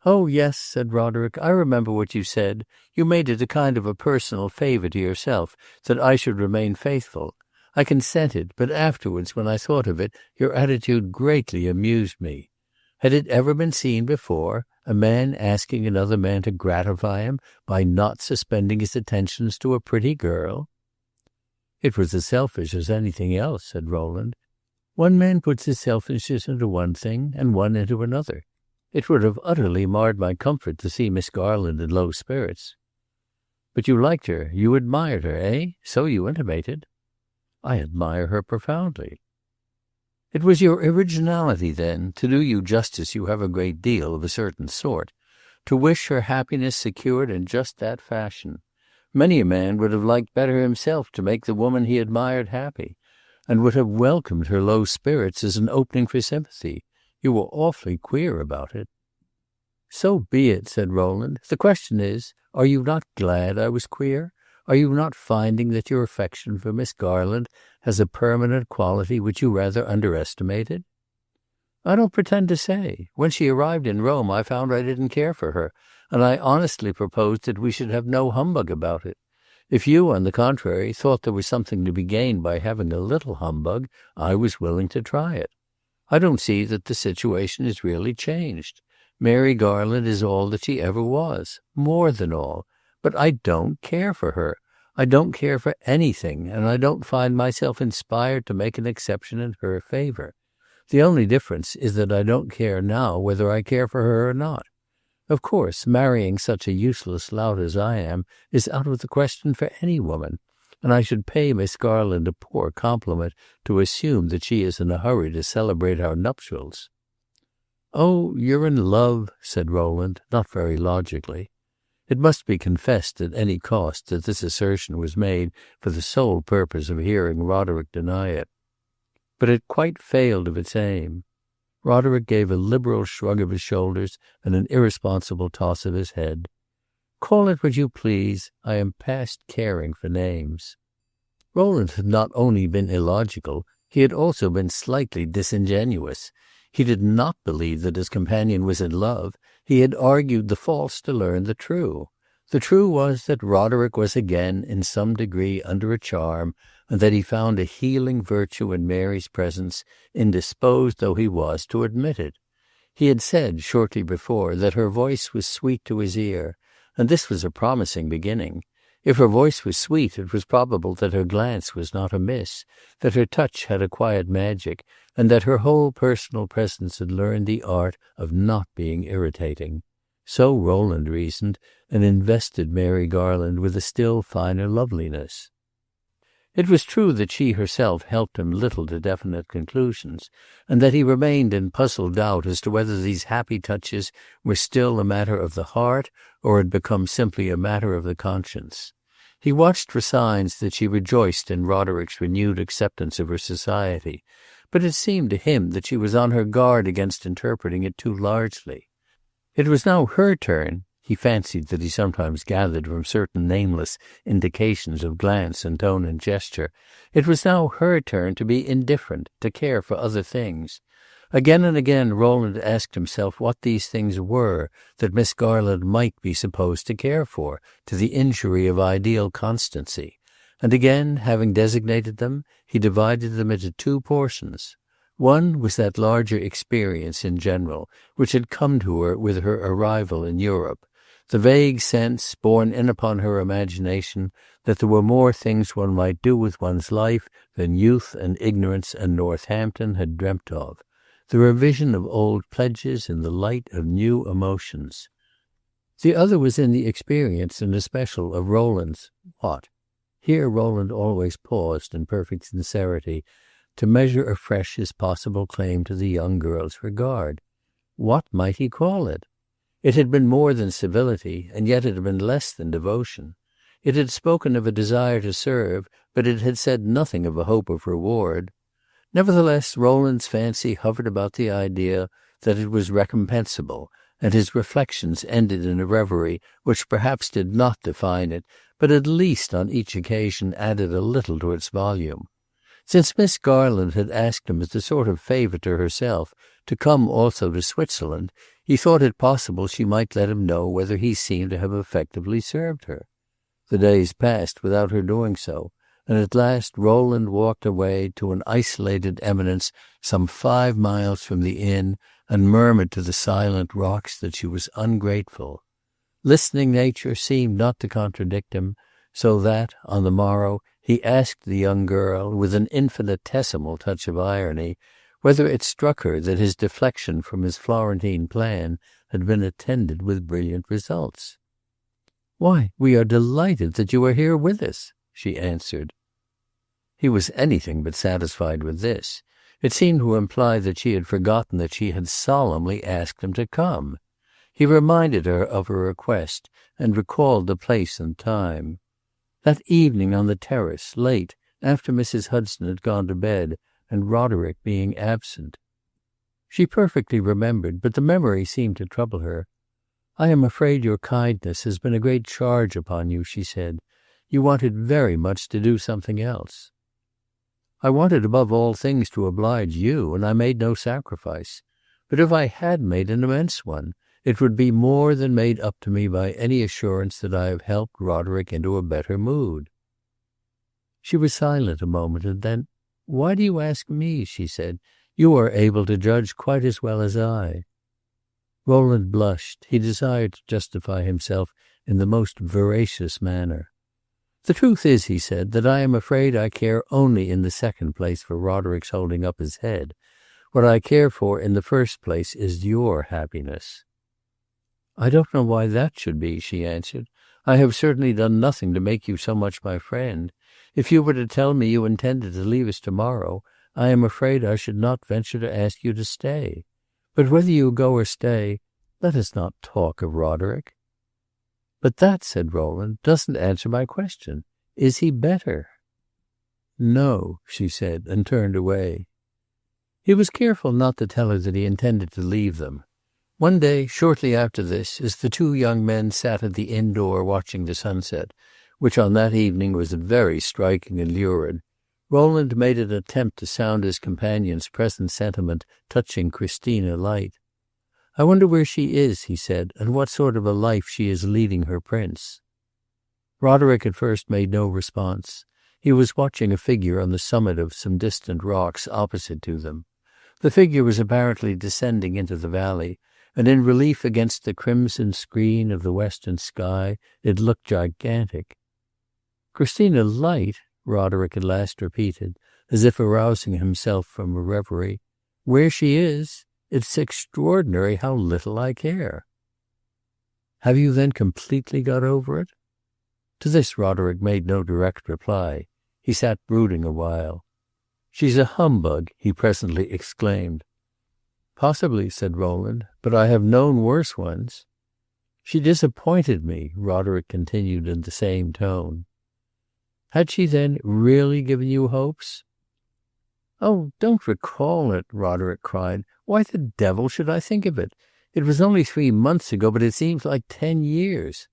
"Oh, yes," said Roderick, "I remember what you said. You made it a kind of a personal favor to yourself that I should remain faithful. I consented, but afterwards, when I thought of it, your attitude greatly amused me. Had it ever been seen before, a man asking another man to gratify him by not suspending his attentions to a pretty girl?" "It was as selfish as anything else," said Rowland. "One man puts his selfishness into one thing, and one into another. It would have utterly marred my comfort to see Miss Garland in low spirits." "But you liked her, you admired her, eh? So you intimated." "I admire her profoundly." "It was your originality, then. To do you justice, you have a great deal of a certain sort. To wish her happiness secured in just that fashion. Many a man would have liked better himself to make the woman he admired happy, and would have welcomed her low spirits as an opening for sympathy. You were awfully queer about it." "So be it," said Rowland. "The question is, are you not glad I was queer? Are you not finding that your affection for Miss Garland has a permanent quality which you rather underestimated?" "I don't pretend to say. When she arrived in Rome I found I didn't care for her, and I honestly proposed that we should have no humbug about it. If you, on the contrary, thought there was something to be gained by having a little humbug, I was willing to try it. I don't see that the situation is really changed. Mary Garland is all that she ever was, more than all. But I don't care for her. I don't care for anything, and I don't find myself inspired to make an exception in her favor. The only difference is that I don't care now whether I care for her or not. Of course, marrying such a useless lout as I am is out of the question for any woman, and I should pay Miss Garland a poor compliment to assume that she is in a hurry to celebrate our nuptials." "Oh, you're in love," said Rowland, not very logically. It must be confessed at any cost that this assertion was made for the sole purpose of hearing Roderick deny it. But it quite failed of its aim. Roderick gave a liberal shrug of his shoulders and an irresponsible toss of his head. "Call it what you please. I am past caring for names." Rowland had not only been illogical, he had also been slightly disingenuous. He did not believe that his companion was in love. He had argued the false to learn the true. The true was that Roderick was again, in some degree, under a charm, and that he found a healing virtue in Mary's presence, indisposed though he was to admit it. He had said, shortly before, that her voice was sweet to his ear, and this was a promising beginning. If her voice was sweet, it was probable that her glance was not amiss, that her touch had a quiet magic, and that her whole personal presence had learned the art of not being irritating. So Rowland reasoned, and invested Mary Garland with a still finer loveliness. It was true that she herself helped him little to definite conclusions, and that he remained in puzzled doubt as to whether these happy touches were still a matter of the heart or had become simply a matter of the conscience. He watched for signs that she rejoiced in Roderick's renewed acceptance of her society, but it seemed to him that she was on her guard against interpreting it too largely. It was now her turn. He fancied that he sometimes gathered from certain nameless indications of glance and tone and gesture. It was now her turn to be indifferent, to care for other things. Again and again Rowland asked himself what these things were that Miss Garland might be supposed to care for, to the injury of ideal constancy. And again, having designated them, he divided them into two portions. One was that larger experience in general, which had come to her with her arrival in Europe, the vague sense, borne in upon her imagination, that there were more things one might do with one's life than youth and ignorance and Northampton had dreamt of, the revision of old pledges in the light of new emotions. The other was in the experience, in especial, of Rowland's what? Here Rowland always paused in perfect sincerity to measure afresh his possible claim to the young girl's regard. What might he call it? It had been more than civility, and yet it had been less than devotion. It had spoken of a desire to serve, but it had said nothing of a hope of reward. Nevertheless, Rowland's fancy hovered about the idea that it was recompensable, and his reflections ended in a reverie which perhaps did not define it, but at least on each occasion added a little to its volume. Since Miss Garland had asked him as a sort of favour to herself to come also to Switzerland, he thought it possible she might let him know whether he seemed to have effectively served her. The days passed without her doing so, and at last Rowland walked away to an isolated eminence some 5 miles from the inn, and murmured to the silent rocks that she was ungrateful. Listening nature seemed not to contradict him, so that, on the morrow, he asked the young girl, with an infinitesimal touch of irony, whether it struck her that his deflection from his Florentine plan had been attended with brilliant results. "Why, we are delighted that you are here with us," she answered. He was anything but satisfied with this. It seemed to imply that she had forgotten that she had solemnly asked him to come. He reminded her of her request, and recalled the place and time. That evening on the terrace, late, after Mrs. Hudson had gone to bed, and Roderick being absent. She perfectly remembered, but the memory seemed to trouble her. "I am afraid your kindness has been a great charge upon you," she said. "You wanted very much to do something else." "I wanted above all things to oblige you, and I made no sacrifice. But if I had made an immense one, it would be more than made up to me by any assurance that I have helped Roderick into a better mood." She was silent a moment, and then, "Why do you ask me?" she said. "You are able to judge quite as well as I." Rowland blushed. He desired to justify himself in the most veracious manner. "The truth is," he said, "that I am afraid I care only in the second place for Roderick's holding up his head. What I care for in the first place is your happiness." "I don't know why that should be," she answered. "I have certainly done nothing to make you so much my friend. If you were to tell me you intended to leave us tomorrow, I am afraid I should not venture to ask you to stay. But whether you go or stay, let us not talk of Roderick." "But that," said Rowland, "doesn't answer my question. Is he better?" "No," she said, and turned away. He was careful not to tell her that he intended to leave them. One day, shortly after this, as the two young men sat at the inn door watching the sunset, which on that evening was very striking and lurid, Rowland made an attempt to sound his companion's present sentiment touching Christina Light. "I wonder where she is," he said, "and what sort of a life she is leading her prince." Roderick at first made no response. He was watching a figure on the summit of some distant rocks opposite to them. The figure was apparently descending into the valley, and in relief against the crimson screen of the western sky it looked gigantic. "Christina Light," Roderick at last repeated, as if arousing himself from a reverie. "Where she is? It's extraordinary how little I care." "Have you then completely got over it?" To this Roderick made no direct reply. He sat brooding a while. "She's a humbug," he presently exclaimed. "Possibly," said Rowland, "but I have known worse ones." "She disappointed me," Roderick continued in the same tone. "Had she, then, really given you hopes?" "Oh, don't recall it," Roderick cried. "Why the devil should I think of it? It was only 3 months ago, but it seems like 10 years.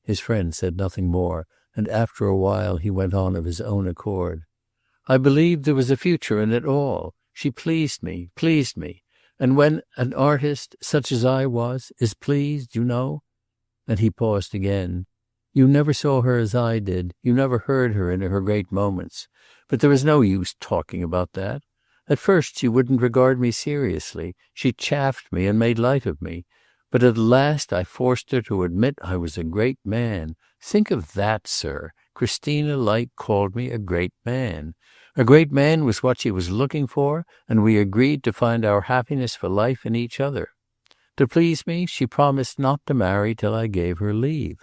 His friend said nothing more, and after a while he went on of his own accord. "I believed there was a future in it all. She pleased me, pleased me. And when an artist, such as I was, is pleased, you know—" And he paused again. "You never saw her as I did. You never heard her in her great moments. But there is no use talking about that. At first she wouldn't regard me seriously. She chaffed me and made light of me. But at last I forced her to admit I was a great man. Think of that, sir. Christina Light called me a great man. A great man was what she was looking for, and we agreed to find our happiness for life in each other. To please me, she promised not to marry till I gave her leave.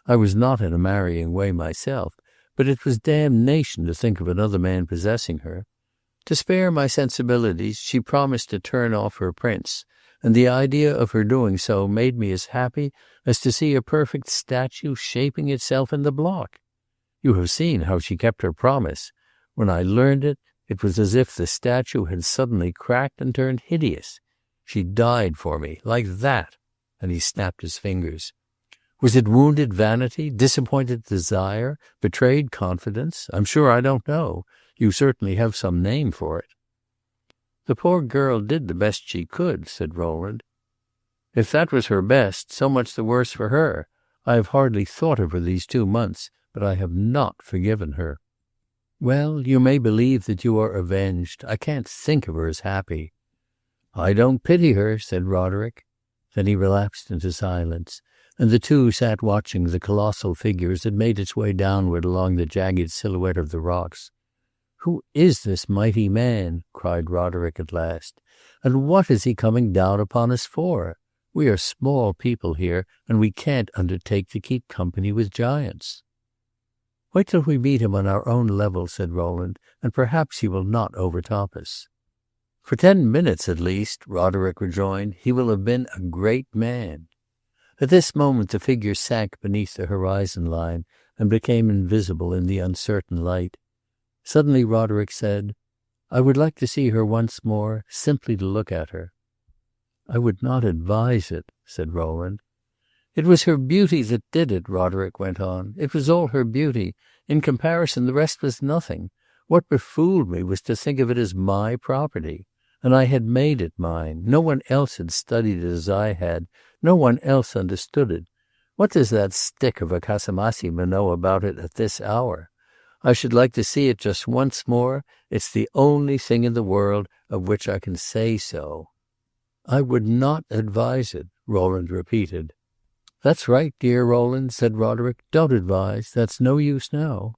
I was not in a marrying way myself, but it was damnation to think of another man possessing her. To spare my sensibilities, she promised to turn off her prince, and the idea of her doing so made me as happy as to see a perfect statue shaping itself in the block. You have seen how she kept her promise. When I learned it, it was as if the statue had suddenly cracked and turned hideous. She died for me, like that," and he snapped his fingers. "Was it wounded vanity, disappointed desire, betrayed confidence? I'm sure I don't know. You certainly have some name for it." "The poor girl did the best she could," said Rowland. "If that was her best, so much the worse for her. I have hardly thought of her these 2 months, but I have not forgiven her." "Well, you may believe that you are avenged. I can't think of her as happy." "I don't pity her," said Roderick. Then he relapsed into silence, and the two sat watching the colossal figure as it made its way downward along the jagged silhouette of the rocks. "Who is this mighty man?" cried Roderick at last. "And what is he coming down upon us for? We are small people here, and we can't undertake to keep company with giants." "Wait till we meet him on our own level," said Rowland, "and perhaps he will not overtop us." "For 10 minutes at least," Roderick rejoined, "he will have been a great man." At this moment the figure sank beneath the horizon line and became invisible in the uncertain light. Suddenly Roderick said, "I would like to see her once more, simply to look at her." "I would not advise it," said Rowland. "It was her beauty that did it," Roderick went on. "It was all her beauty. In comparison, the rest was nothing. What befooled me was to think of it as my property. And I had made it mine. No one else had studied it as I had. No one else understood it. What does that stick of a Casamassima know about it at this hour? I should like to see it just once more. It's the only thing in the world of which I can say so." "I would not advise it," Rowland repeated. "That's right, dear Rowland," said Roderick. "Don't advise. That's no use now."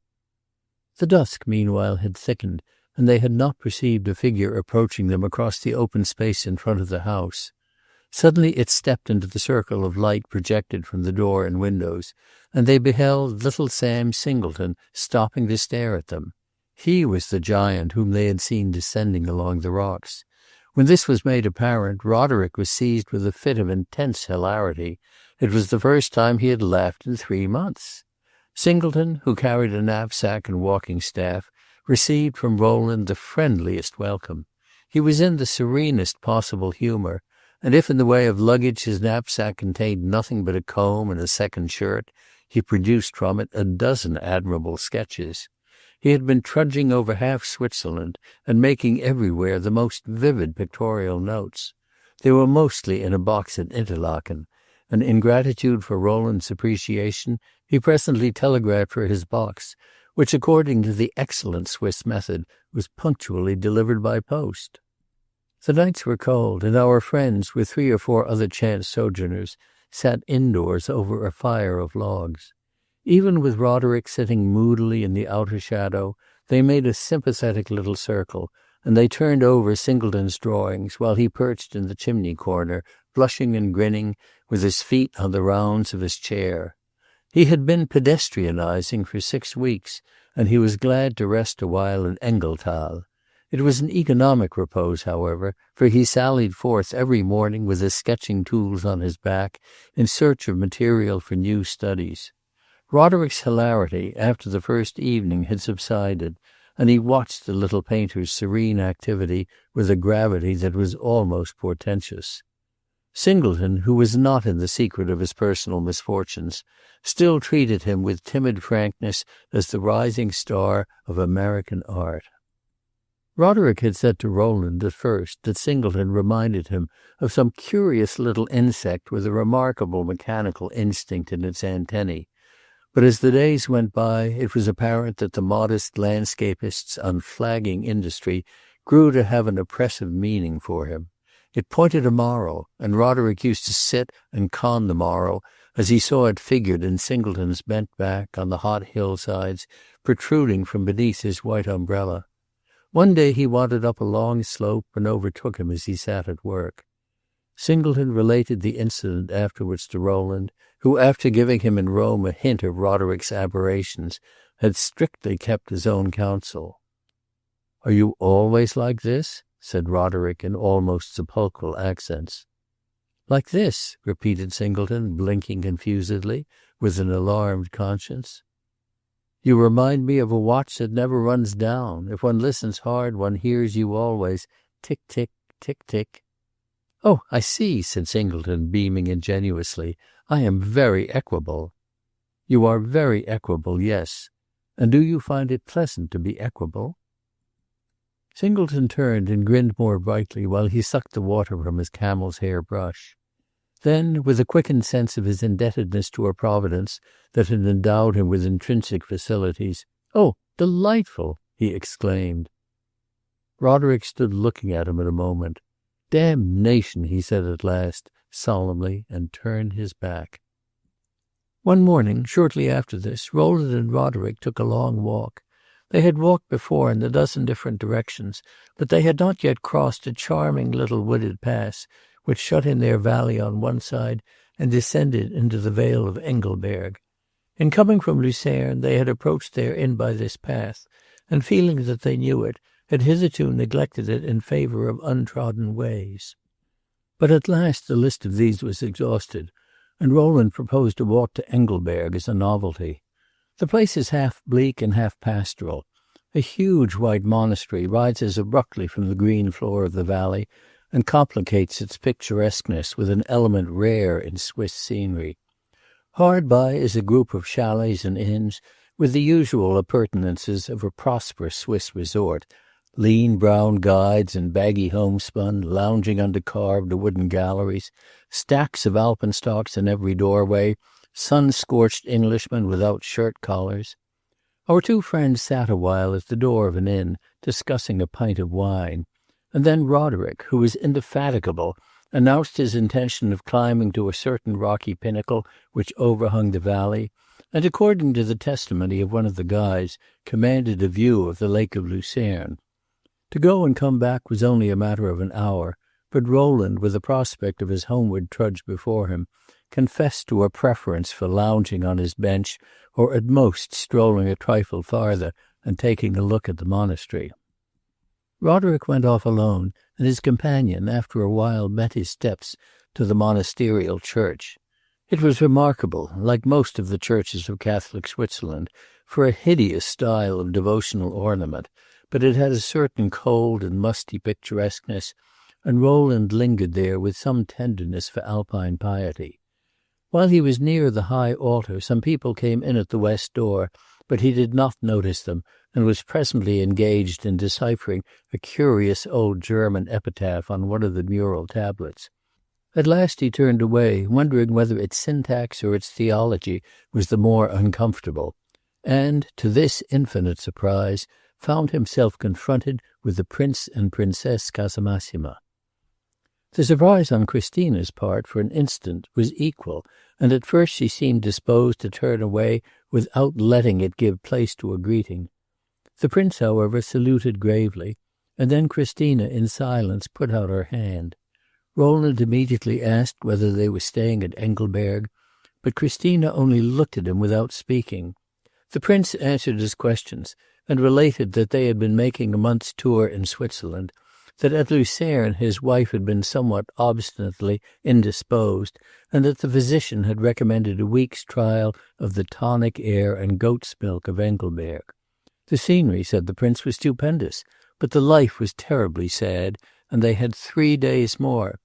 The dusk, meanwhile, had thickened, and they had not perceived a figure approaching them across the open space in front of the house. Suddenly it stepped into the circle of light projected from the door and windows, and they beheld little Sam Singleton stopping to stare at them. He was the giant whom they had seen descending along the rocks. When this was made apparent, Roderick was seized with a fit of intense hilarity. It was the first time he had laughed in 3 months. Singleton, who carried a knapsack and walking staff, received from Rowland the friendliest welcome. He was in the serenest possible humor, and if in the way of luggage his knapsack contained nothing but a comb and a second shirt, he produced from it a dozen admirable sketches. He had been trudging over half Switzerland and making everywhere the most vivid pictorial notes. They were mostly in a box at Interlaken, and in gratitude for Rowland's appreciation he presently telegraphed for his box, which, according to the excellent Swiss method, was punctually delivered by post. The nights were cold, and our friends, with 3 or 4 other chance sojourners, sat indoors over a fire of logs. Even with Roderick sitting moodily in the outer shadow, they made a sympathetic little circle, and they turned over Singleton's drawings while he perched in the chimney corner, blushing and grinning, with his feet on the rounds of his chair. He had been pedestrianizing for 6 weeks, and he was glad to rest a while in Engelthal. It was an economic repose, however, for he sallied forth every morning with his sketching tools on his back in search of material for new studies. Roderick's hilarity after the first evening had subsided, and he watched the little painter's serene activity with a gravity that was almost portentous. Singleton, who was not in the secret of his personal misfortunes, still treated him with timid frankness as the rising star of American art. Roderick had said to Rowland at first that Singleton reminded him of some curious little insect with a remarkable mechanical instinct in its antennae, but as the days went by it was apparent that the modest landscapist's unflagging industry grew to have an oppressive meaning for him. It pointed a moral, and Roderick used to sit and con the moral as he saw it figured in Singleton's bent back on the hot hillsides protruding from beneath his white umbrella. One day he wandered up a long slope and overtook him as he sat at work. Singleton related the incident afterwards to Rowland, who, after giving him in Rome a hint of Roderick's aberrations, had strictly kept his own counsel. "Are you always like this?" said Roderick in almost sepulchral accents. "Like this," repeated Singleton, blinking confusedly, with an alarmed conscience. "You remind me of a watch that never runs down. If one listens hard one hears you always. Tick, tick, tick, tick." "Oh, I see," said Singleton, beaming ingenuously. "I am very equable." "You are very equable, yes. And do you find it pleasant to be equable?" Singleton turned and grinned more brightly while he sucked the water from his camel's hair brush. Then, with a quickened sense of his indebtedness to a providence that had endowed him with intrinsic facilities, "Oh, delightful!" he exclaimed. Roderick stood looking at him a moment. "Damnation," he said at last, solemnly, and turned his back. One morning, shortly after this, Rowland and Roderick took a long walk. They had walked before in a dozen different directions, but they had not yet crossed a charming little wooded pass which shut in their valley on one side and descended into the vale of Engelberg. In coming from Lucerne they had approached their inn by this path, and feeling that they knew it, had hitherto neglected it in favour of untrodden ways. But at last the list of these was exhausted, and Rowland proposed to walk to Engelberg as a novelty. The place is half bleak and half pastoral. A huge white monastery rises abruptly from the green floor of the valley and complicates its picturesqueness with an element rare in Swiss scenery. Hard by is a group of chalets and inns, with the usual appurtenances of a prosperous Swiss resort, lean brown guides in baggy homespun lounging under carved wooden galleries, stacks of alpenstocks in every doorway, sun-scorched Englishmen without shirt collars. Our two friends sat a while at the door of an inn, discussing a pint of wine, and then Roderick, who was indefatigable, announced his intention of climbing to a certain rocky pinnacle which overhung the valley, and according to the testimony of one of the guides, commanded a view of the Lake of Lucerne. To go and come back was only a matter of an hour, but Rowland, with the prospect of his homeward trudge before him, confessed to a preference for lounging on his bench, or at most strolling a trifle farther and taking a look at the monastery. Roderick went off alone, and his companion after a while met his steps to the monasterial church. It was remarkable, like most of the churches of Catholic Switzerland, for a hideous style of devotional ornament, but it had a certain cold and musty picturesqueness, and Rowland lingered there with some tenderness for Alpine piety. While he was near the high altar, some people came in at the west door, but he did not notice them, and was presently engaged in deciphering a curious old German epitaph on one of the mural tablets. At last he turned away, wondering whether its syntax or its theology was the more uncomfortable, and, to this infinite surprise, found himself confronted with the Prince and Princess Casamassima. The surprise on Christina's part, for an instant, was equal, and at first she seemed disposed to turn away without letting it give place to a greeting. The prince, however, saluted gravely, and then Christina, in silence, put out her hand. Rowland immediately asked whether they were staying at Engelberg, but Christina only looked at him without speaking. The prince answered his questions, and related that they had been making a month's tour in Switzerland, that at Lucerne his wife had been somewhat obstinately indisposed, and that the physician had recommended a week's trial of the tonic air and goat's milk of Engelberg. The scenery, said the prince, was stupendous, but the life was terribly sad, and they had 3 days more.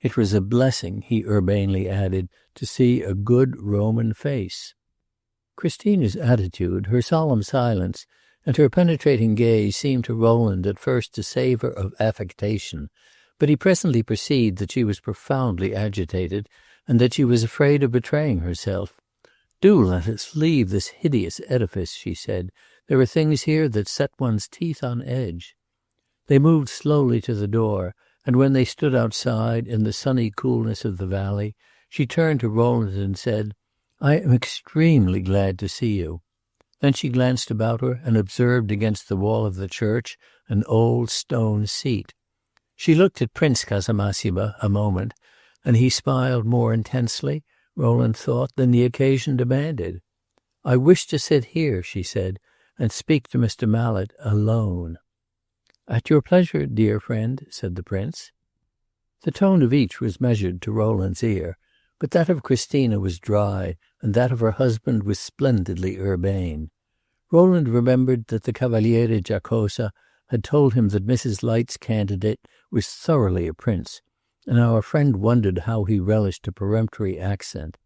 It was a blessing, he urbanely added, to see a good Roman face. Christina's attitude, her solemn silence, and her penetrating gaze seemed to Rowland at first to savour of affectation, but he presently perceived that she was profoundly agitated, and that she was afraid of betraying herself. "Do let us leave this hideous edifice," she said. "There are things here that set one's teeth on edge." They moved slowly to the door, and when they stood outside, in the sunny coolness of the valley, she turned to Rowland and said, "I am extremely glad to see you." Then she glanced about her and observed against the wall of the church an old stone seat. She looked at Prince Casamassima a moment, and he smiled more intensely, Rowland thought, than the occasion demanded. "I wish to sit here," she said, "and speak to Mr. Mallet alone." "At your pleasure, dear friend," said the prince. The tone of each was measured to Rowland's ear, but that of Christina was dry, and that of her husband was splendidly urbane. Rowland remembered that the Cavaliere Giacosa had told him that Mrs. Light's candidate was thoroughly a prince, and our friend wondered how he relished a peremptory accent.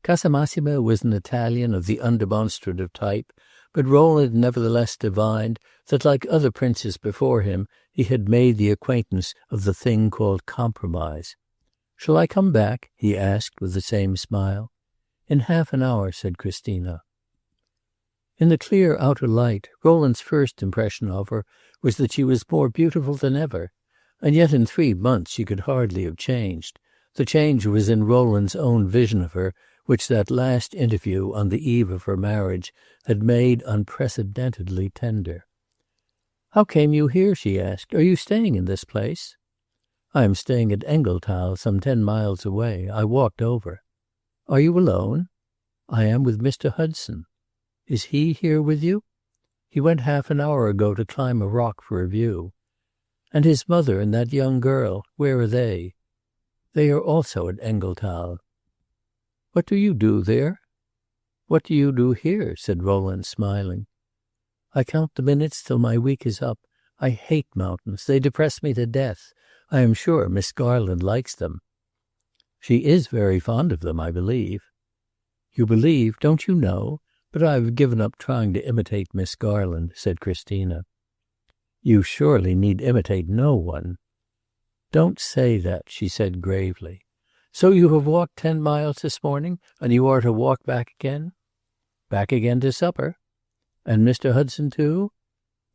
Casamassima was an Italian of the undemonstrative type, but Rowland nevertheless divined that, like other princes before him, he had made the acquaintance of the thing called compromise. "Shall I come back?" he asked with the same smile. "In half an hour," said Christina. In the clear outer light, Rowland's first impression of her was that she was more beautiful than ever, and yet in 3 months she could hardly have changed. The change was in Rowland's own vision of her, which that last interview on the eve of her marriage had made unprecedentedly tender. "How came you here?" she asked. "Are you staying in this place?" "I am staying at Engelthal, some 10 miles away. I walked over." "Are you alone?" "I am with Mr. Hudson." "Is he here with you?" "He went half an hour ago to climb a rock for a view." "And his mother and that young girl, where are they?" "They are also at Engelthal." "What do you do there?" "What do you do here?" said Rowland, smiling. "I count the minutes till my week is up. I hate mountains. They depress me to death. I am sure Miss Garland likes them." "She is very fond of them, I believe." "You believe? Don't you know? But I have given up trying to imitate Miss Garland," said Christina. "You surely need imitate no one." "Don't say that," she said gravely. "So you have walked 10 miles this morning, and you are to walk back again?" "Back again to supper." "And Mr. Hudson too?"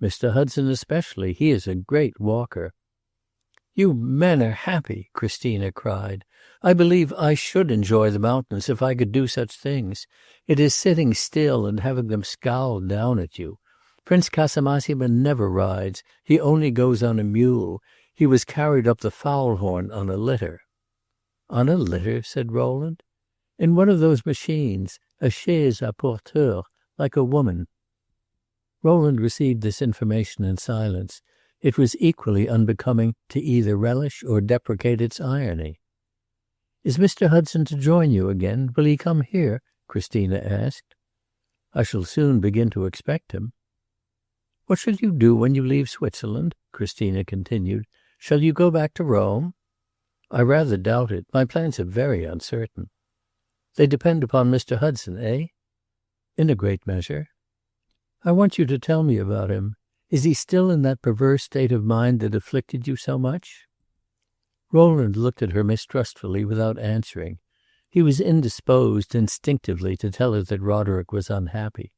"Mr. Hudson especially. He is a great walker." "You men are happy!" Christina cried. "I believe I should enjoy the mountains if I could do such things. It is sitting still and having them scowl down at you. Prince Casamassima never rides. He only goes on a mule. He was carried up the Faulhorn on a litter." "On a litter?" said Rowland. "In one of those machines, a chaise à porteur, like a woman." Rowland received this information in silence. It was equally unbecoming to either relish or deprecate its irony. "Is Mr. Hudson to join you again? Will he come here?" Christina asked. "I shall soon begin to expect him." "What shall you do when you leave Switzerland?" Christina continued. "Shall you go back to Rome?" "I rather doubt it. My plans are very uncertain." "They depend upon Mr. Hudson, eh?" "In a great measure." "I want you to tell me about him. Is he still in that perverse state of mind that afflicted you so much?" Rowland looked at her mistrustfully without answering. He was indisposed instinctively to tell her that Roderick was unhappy.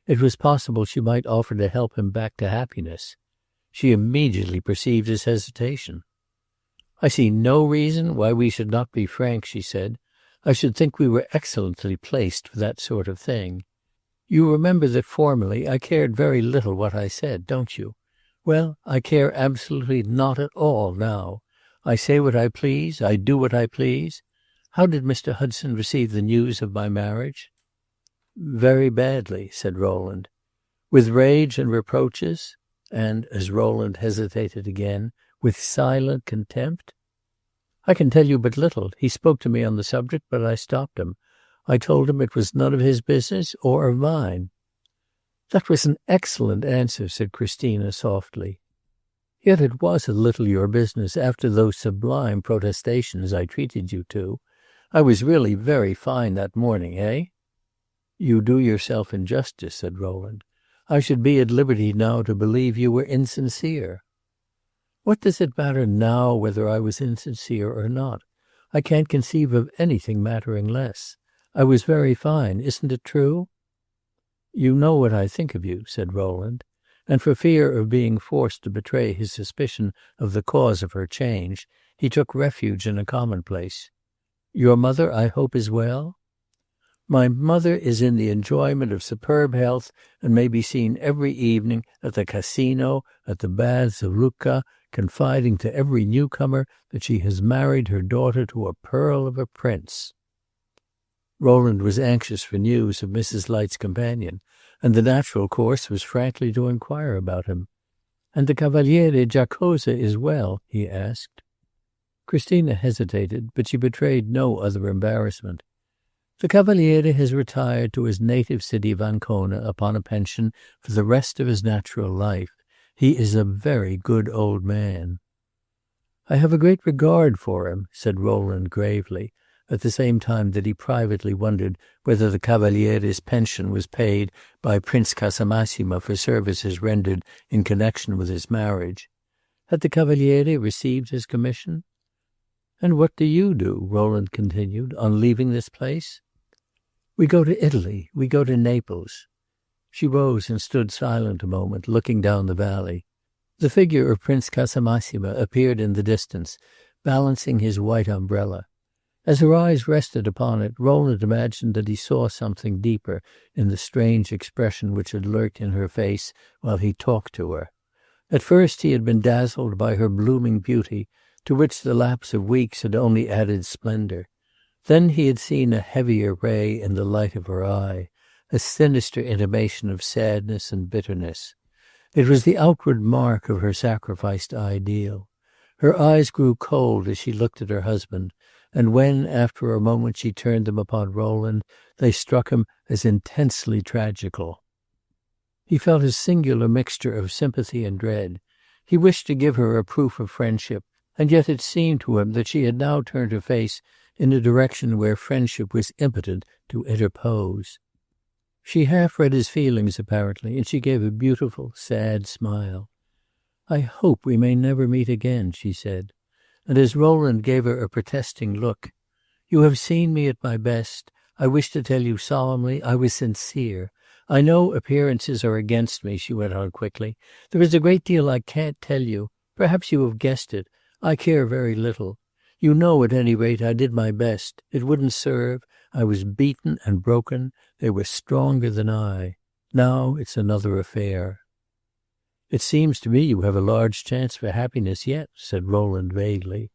It was possible she might offer to help him back to happiness. She immediately perceived his hesitation. "I see no reason why we should not be frank," she said. "I should think we were excellently placed for that sort of thing. You remember that formerly I cared very little what I said, don't you? Well, I care absolutely not at all now. I say what I please. I do what I please. How did Mr. Hudson receive the news of my marriage?" "Very badly," said Rowland. "With rage and reproaches?" And, as Rowland hesitated again, "with silent contempt?" "I can tell you but little. He spoke to me on the subject, but I stopped him. I told him it was none of his business or of mine." "That was an excellent answer," said Christina softly. "Yet it was a little your business after those sublime protestations I treated you to. I was really very fine that morning, eh?" "You do yourself injustice," said Rowland. "I should be at liberty now to believe you were insincere." "What does it matter now whether I was insincere or not? I can't conceive of anything mattering less. I was very fine, isn't it true?" "You know what I think of you," said Rowland, and for fear of being forced to betray his suspicion of the cause of her change, he took refuge in a commonplace. "Your mother, I hope, is well?" "My mother is in the enjoyment of superb health, and may be seen every evening at the Casino, at the Baths of Lucca, confiding to every newcomer that she has married her daughter to a pearl of a prince." Rowland was anxious for news of Mrs. Light's companion, and the natural course was frankly to inquire about him. "And the Cavaliere Giacosa is well?" he asked. Christina hesitated, but she betrayed no other embarrassment. The Cavaliere has retired to his native city of Ancona upon a pension for the rest of his natural life. He is a very good old man. I have a great regard for him, said Rowland gravely, at the same time that he privately wondered whether the Cavaliere's pension was paid by Prince Casamassima for services rendered in connection with his marriage. Had the Cavaliere received his commission? "And what do you do," Rowland continued, "on leaving this place?" "We go to Italy. We go to Naples." She rose and stood silent a moment, looking down the valley. The figure of Prince Casamassima appeared in the distance, balancing his white umbrella. As her eyes rested upon it, Rowland imagined that he saw something deeper in the strange expression which had lurked in her face while he talked to her. At first he had been dazzled by her blooming beauty, to which the lapse of weeks had only added splendor. Then he had seen a heavier ray in the light of her eye, a sinister intimation of sadness and bitterness. It was the outward mark of her sacrificed ideal. Her eyes grew cold as she looked at her husband, and when, after a moment, she turned them upon Rowland, they struck him as intensely tragical. He felt a singular mixture of sympathy and dread. He wished to give her a proof of friendship, and yet it seemed to him that she had now turned her face in a direction where friendship was impotent to interpose. She half read his feelings, apparently, and she gave a beautiful, sad smile. "I hope we may never meet again," she said. And as Rowland gave her a protesting look, "You have seen me at my best. I wish to tell you solemnly I was sincere. I know appearances are against me," she went on quickly. "There is a great deal I can't tell you. Perhaps you have guessed it. I care very little. You know, at any rate, I did my best. It wouldn't serve. I was beaten and broken. They were stronger than I. Now it's another affair." "It seems to me you have a large chance for happiness yet," said Rowland vaguely.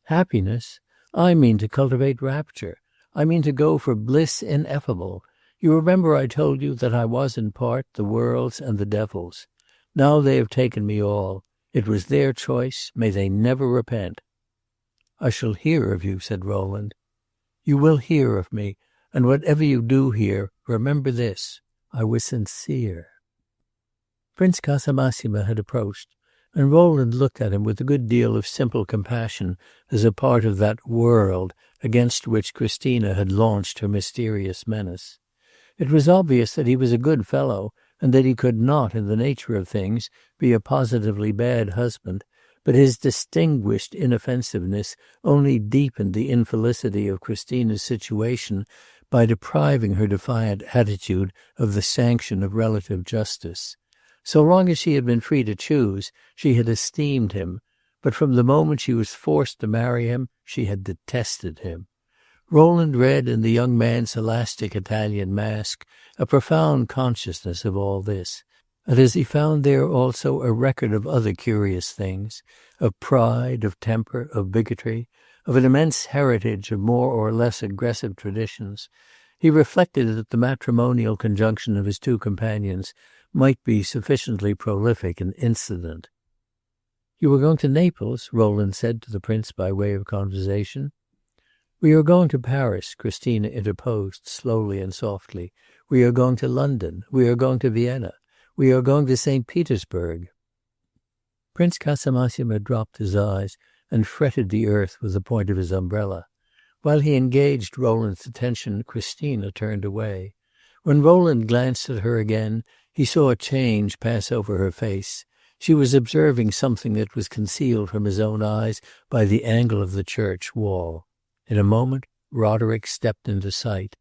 "Happiness? I mean to cultivate rapture. I mean to go for bliss ineffable. You remember I told you that I was in part the world's and the devil's. Now they have taken me all. It was their choice. May they never repent." "I shall hear of you," said Rowland. "You will hear of me, and whatever you do hear, remember this. I was sincere." Prince Casamassima had approached, and Rowland looked at him with a good deal of simple compassion as a part of that world against which Christina had launched her mysterious menace. It was obvious that he was a good fellow, and that he could not, in the nature of things, be a positively bad husband, but his distinguished inoffensiveness only deepened the infelicity of Christina's situation by depriving her defiant attitude of the sanction of relative justice. So long as she had been free to choose, she had esteemed him, but from the moment she was forced to marry him, she had detested him. Rowland read in the young man's elastic Italian mask a profound consciousness of all this, and as he found there also a record of other curious things, of pride, of temper, of bigotry, of an immense heritage of more or less aggressive traditions, he reflected that the matrimonial conjunction of his two companions might be sufficiently prolific and incident. "You are going to Naples?" Rowland said to the prince by way of conversation. "We are going to Paris," Christina interposed slowly and softly. "We are going to London. We are going to Vienna. We are going to St. Petersburg." Prince Casamassima dropped his eyes and fretted the earth with the point of his umbrella. While he engaged Rowland's attention, Christina turned away. When Rowland glanced at her again, he saw a change pass over her face. She was observing something that was concealed from his own eyes by the angle of the church wall. In a moment, Roderick stepped into sight.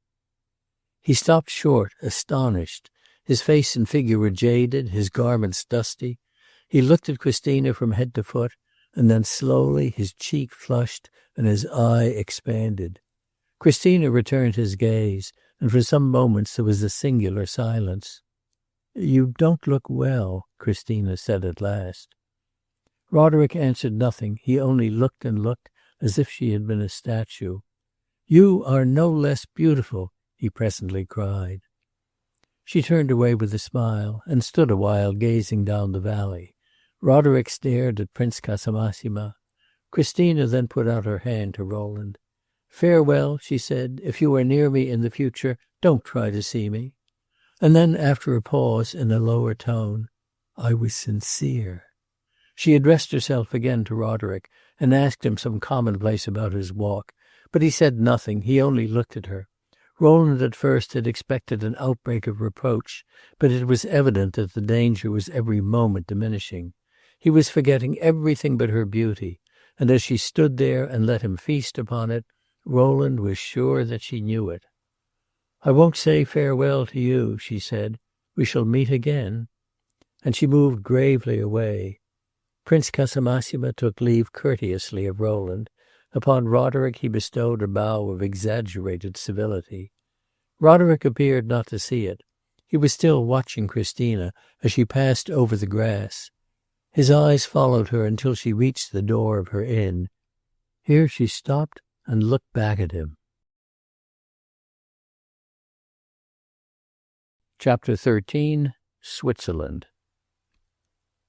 He stopped short, astonished. His face and figure were jaded, his garments dusty. He looked at Christina from head to foot, and then slowly his cheek flushed and his eye expanded. Christina returned his gaze, and for some moments there was a singular silence. "You don't look well," Christina said at last. Roderick answered nothing. He only looked and looked, as if she had been a statue. "You are no less beautiful," he presently cried. She turned away with a smile, and stood a while gazing down the valley. Roderick stared at Prince Casamassima. Christina then put out her hand to Rowland. "Farewell," she said. "If you are near me in the future, don't try to see me." And then, after a pause, in a lower tone, "I was sincere." She addressed herself again to Roderick, and asked him some commonplace about his walk, but he said nothing, he only looked at her. Rowland at first had expected an outbreak of reproach, but it was evident that the danger was every moment diminishing. He was forgetting everything but her beauty, and as she stood there and let him feast upon it, Rowland was sure that she knew it. "I won't say farewell to you," she said. "We shall meet again." And she moved gravely away. Prince Casamassima took leave courteously of Rowland. Upon Roderick he bestowed a bow of exaggerated civility. Roderick appeared not to see it. He was still watching Christina as she passed over the grass. His eyes followed her until she reached the door of her inn. Here she stopped and looked back at him. Chapter 13. Switzerland.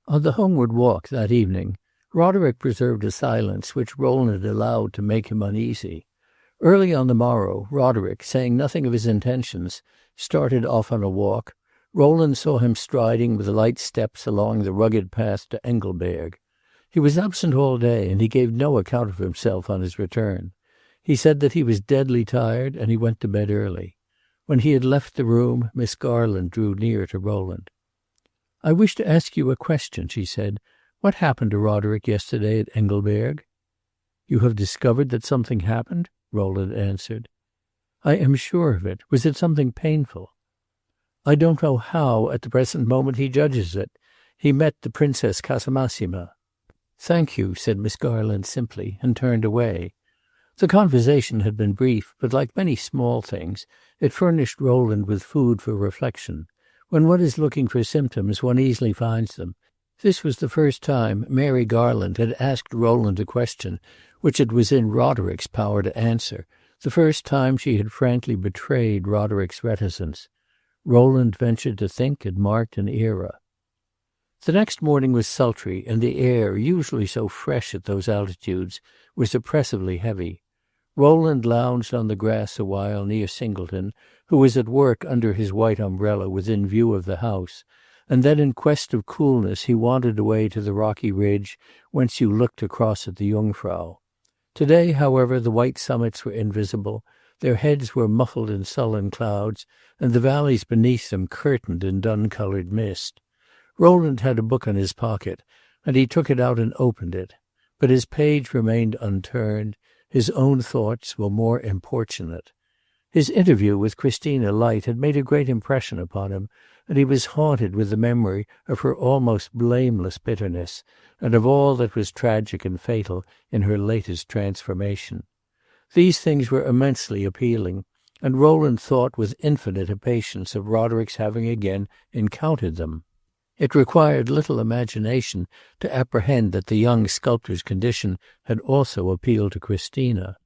On the homeward walk that evening, Roderick preserved a silence which Rowland allowed to make him uneasy. Early on the morrow, Roderick, saying nothing of his intentions, started off on a walk. Rowland saw him striding with light steps along the rugged path to Engelberg. He was absent all day, and he gave no account of himself on his return. He said that he was deadly tired, and he went to bed early. When he had left the room, Miss Garland drew near to Rowland. "I wish to ask you a question," she said. "What happened to Roderick yesterday at Engelberg?" "You have discovered that something happened?" Rowland answered. "I am sure of it. Was it something painful?" "I don't know how at the present moment he judges it. He met the Princess Casamassima." "Thank you," said Miss Garland simply, and turned away. The conversation had been brief, but like many small things, it furnished Rowland with food for reflection. When one is looking for symptoms, one easily finds them. This was the first time Mary Garland had asked Rowland a question which it was in Roderick's power to answer, the first time she had frankly betrayed Roderick's reticence. Rowland ventured to think it marked an era. The next morning was sultry, and the air, usually so fresh at those altitudes, was oppressively heavy. Rowland lounged on the grass a while near Singleton, who was at work under his white umbrella within view of the house, and then in quest of coolness he wandered away to the rocky ridge whence you looked across at the Jungfrau. Today, however, the white summits were invisible, their heads were muffled in sullen clouds, and the valleys beneath them curtained in dun-coloured mist. Rowland had a book in his pocket, and he took it out and opened it. But his page remained unturned. His own thoughts were more importunate. His interview with Christina Light had made a great impression upon him, and he was haunted with the memory of her almost blameless bitterness, and of all that was tragic and fatal in her latest transformation. These things were immensely appealing, and Rowland thought with infinite impatience of Roderick's having again encountered them. It required little imagination to apprehend that the young sculptor's condition had also appealed to Christina.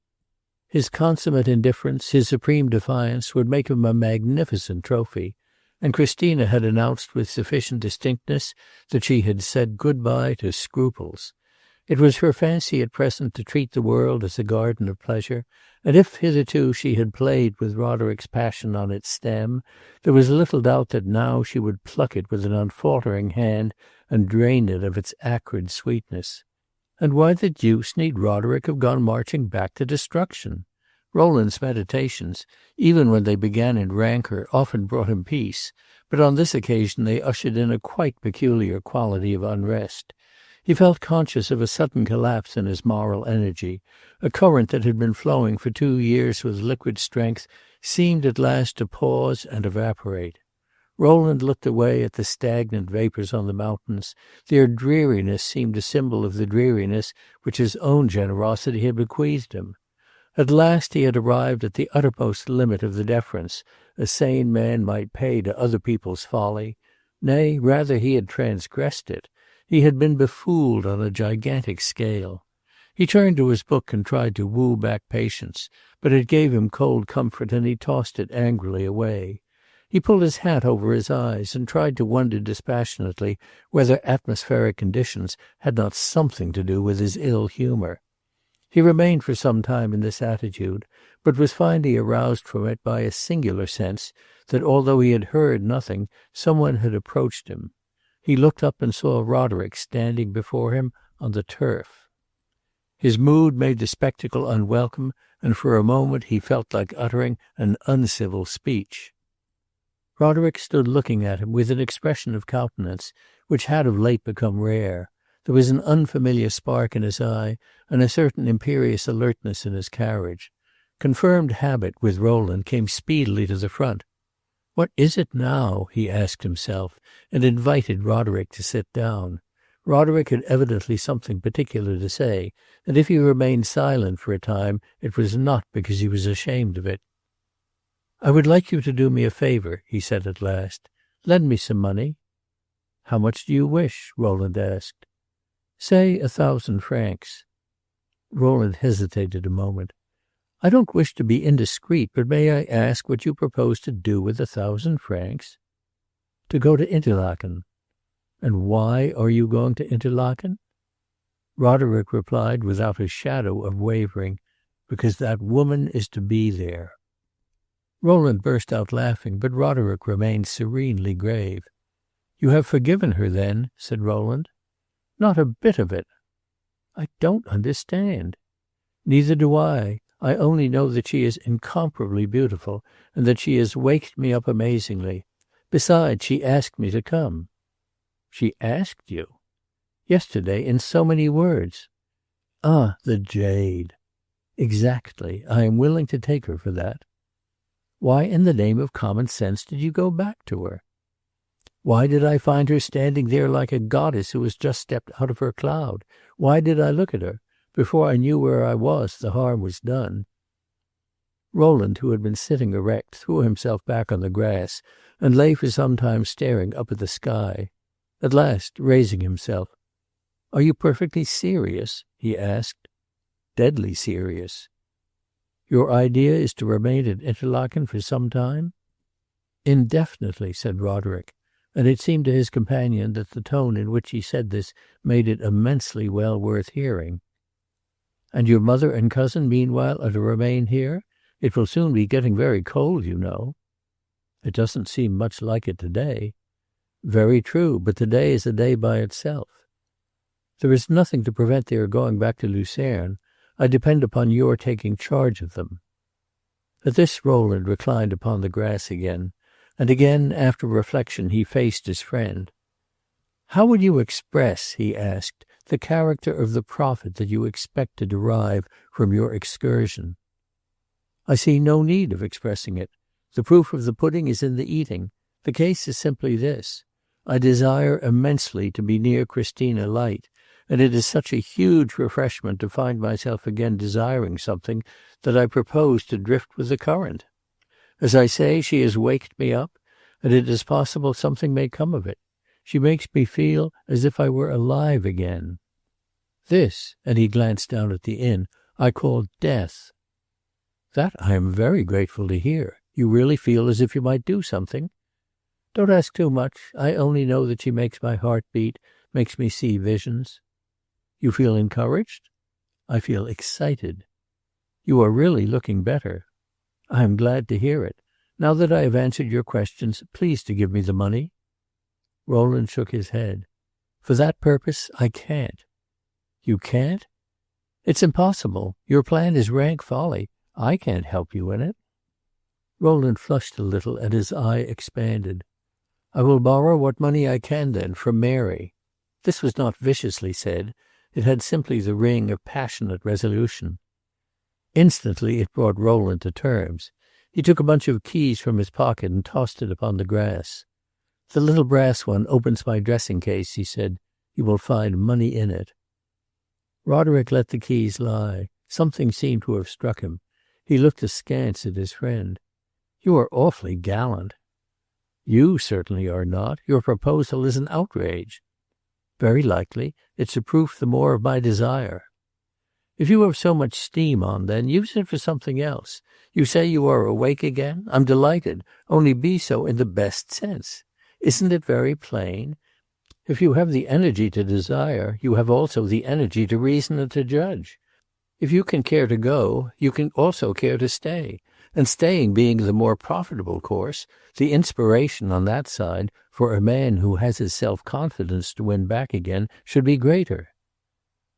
His consummate indifference, his supreme defiance, would make him a magnificent trophy, and Christina had announced with sufficient distinctness that she had said good-bye to scruples. It was her fancy at present to treat the world as a garden of pleasure, and if hitherto she had played with Roderick's passion on its stem, there was little doubt that now she would pluck it with an unfaltering hand and drain it of its acrid sweetness. And why the deuce need Roderick have gone marching back to destruction? Rowland's meditations, even when they began in rancour, often brought him peace, but on this occasion they ushered in a quite peculiar quality of unrest. He felt conscious of a sudden collapse in his moral energy. A current that had been flowing for 2 years with liquid strength seemed at last to pause and evaporate. Rowland looked away at the stagnant vapours on the mountains. Their dreariness seemed a symbol of the dreariness which his own generosity had bequeathed him. At last he had arrived at the uttermost limit of the deference a sane man might pay to other people's folly. Nay, rather he had transgressed it. He had been befooled on a gigantic scale. He turned to his book and tried to woo back patience, but it gave him cold comfort, and he tossed it angrily away. He pulled his hat over his eyes and tried to wonder dispassionately whether atmospheric conditions had not something to do with his ill humour. He remained for some time in this attitude, but was finally aroused from it by a singular sense that although he had heard nothing, someone had approached him. He looked up and saw Roderick standing before him on the turf. His mood made the spectacle unwelcome, and for a moment he felt like uttering an uncivil speech. Roderick stood looking at him with an expression of countenance which had of late become rare. There was an unfamiliar spark in his eye and a certain imperious alertness in his carriage. Confirmed habit with Rowland came speedily to the front. "What is it now?" he asked himself, and invited Roderick to sit down. Roderick had evidently something particular to say, and if he remained silent for a time it was not because he was ashamed of it. "I would like you to do me a favor," he said at last. "Lend me some money." "How much do you wish?" Rowland asked. "Say 1,000 francs." Rowland hesitated a moment. "I don't wish to be indiscreet, but may I ask what you propose to do with 1,000 francs?" "To go to Interlaken." "And why are you going to Interlaken?" Roderick replied without a shadow of wavering, "Because that woman is to be there." Rowland burst out laughing, but Roderick remained serenely grave. "You have forgiven her, then?" said Rowland. "Not a bit of it." "I don't understand." "Neither do I. I only know that she is incomparably beautiful, and that she has waked me up amazingly. Besides, she asked me to come." "She asked you?" "Yesterday, in so many words." "Ah, the jade!" "Exactly. I am willing to take her for that." "Why in the name of common sense did you go back to her?" "Why did I find her standing there like a goddess who has just stepped out of her cloud? Why did I look at her? Before I knew where I was, the harm was done." Rowland, who had been sitting erect, threw himself back on the grass and lay for some time staring up at the sky. At last, raising himself, "Are you perfectly serious?" he asked. "Deadly serious." "Your idea is to remain at Interlaken for some time?" "Indefinitely," said Roderick, and it seemed to his companion that the tone in which he said this made it immensely well worth hearing. "And your mother and cousin meanwhile are to remain here? It will soon be getting very cold, you know." "It doesn't seem much like it today." "Very true, but today is a day by itself." "There is nothing to prevent their going back to Lucerne. I depend upon your taking charge of them." At this Rowland reclined upon the grass again, and again after reflection he faced his friend. "How would you express," he asked, "the character of the profit that you expect to derive from your excursion?" "I see no need of expressing it. The proof of the pudding is in the eating. The case is simply this. I desire immensely to be near Christina Light, and it is such a huge refreshment to find myself again desiring something that I propose to drift with the current. As I say, she has waked me up, and it is possible something may come of it. She makes me feel as if I were alive again. This," and he glanced down at the inn, "I call death." "That I am very grateful to hear. You really feel as if you might do something?" "Don't ask too much. I only know that she makes my heart beat, makes me see visions." "You feel encouraged?" "I feel excited." "You are really looking better." "I am glad to hear it. Now that I have answered your questions, please to give me the money." Rowland shook his head. "For that purpose I can't." "You can't?" "It's impossible. Your plan is rank folly. I can't help you in it." Rowland flushed a little and his eye expanded. "I will borrow what money I can, then, from Mary." This was not viciously said. It had simply the ring of passionate resolution. Instantly it brought Rowland to terms. He took a bunch of keys from his pocket and tossed it upon the grass. "The little brass one opens my dressing case," he said. "You will find money in it." Roderick let the keys lie. Something seemed to have struck him. He looked askance at his friend. "You are awfully gallant." "You certainly are not. Your proposal is an outrage." "Very likely. It's a proof the more of my desire." "If you have so much steam on, then, use it for something else. You say you are awake again? I'm delighted. Only be so in the best sense. Isn't it very plain? If you have the energy to desire, you have also the energy to reason and to judge. If you can care to go, you can also care to stay. And staying being the more profitable course, the inspiration on that side for a man who has his self-confidence to win back again should be greater.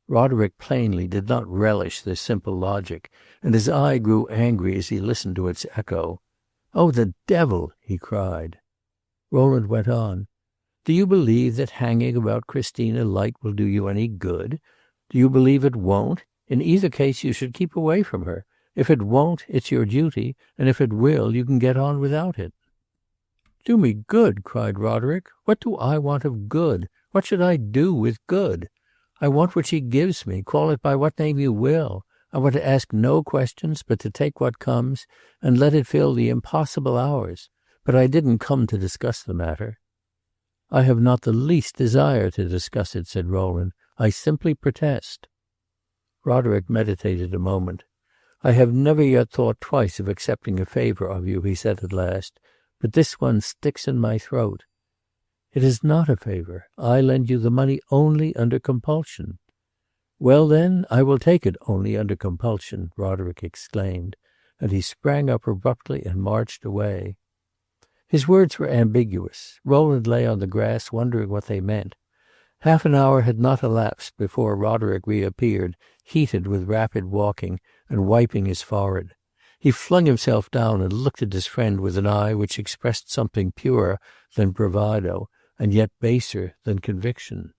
Roderick plainly did not relish this simple logic, and his eye grew angry as he listened to its echo. "Oh, the devil!" he cried. Rowland went on. "Do you believe that hanging about Christina Light will do you any good? Do you believe it won't? In either case you should keep away from her. If it won't, it's your duty, and if it will, you can get on without it." "Do me good!" cried Roderick. "What do I want of good? What should I do with good? I want what she gives me, call it by what name you will. I want to ask no questions, but to take what comes, and let it fill the impossible hours. But I didn't come to discuss the matter." "I have not the least desire to discuss it," said Rowland. "I simply protest." Roderick meditated a moment. "I have never yet thought twice of accepting a favor of you," he said at last, "but this one sticks in my throat." "It is not a favor. I lend you the money only under compulsion." "Well, then, I will take it only under compulsion," Roderick exclaimed, and he sprang up abruptly and marched away. His words were ambiguous. Rowland lay on the grass wondering what they meant. Half an hour had not elapsed before Roderick reappeared, heated with rapid walking, and wiping his forehead. He flung himself down and looked at his friend with an eye which expressed something purer than bravado, and yet baser than conviction.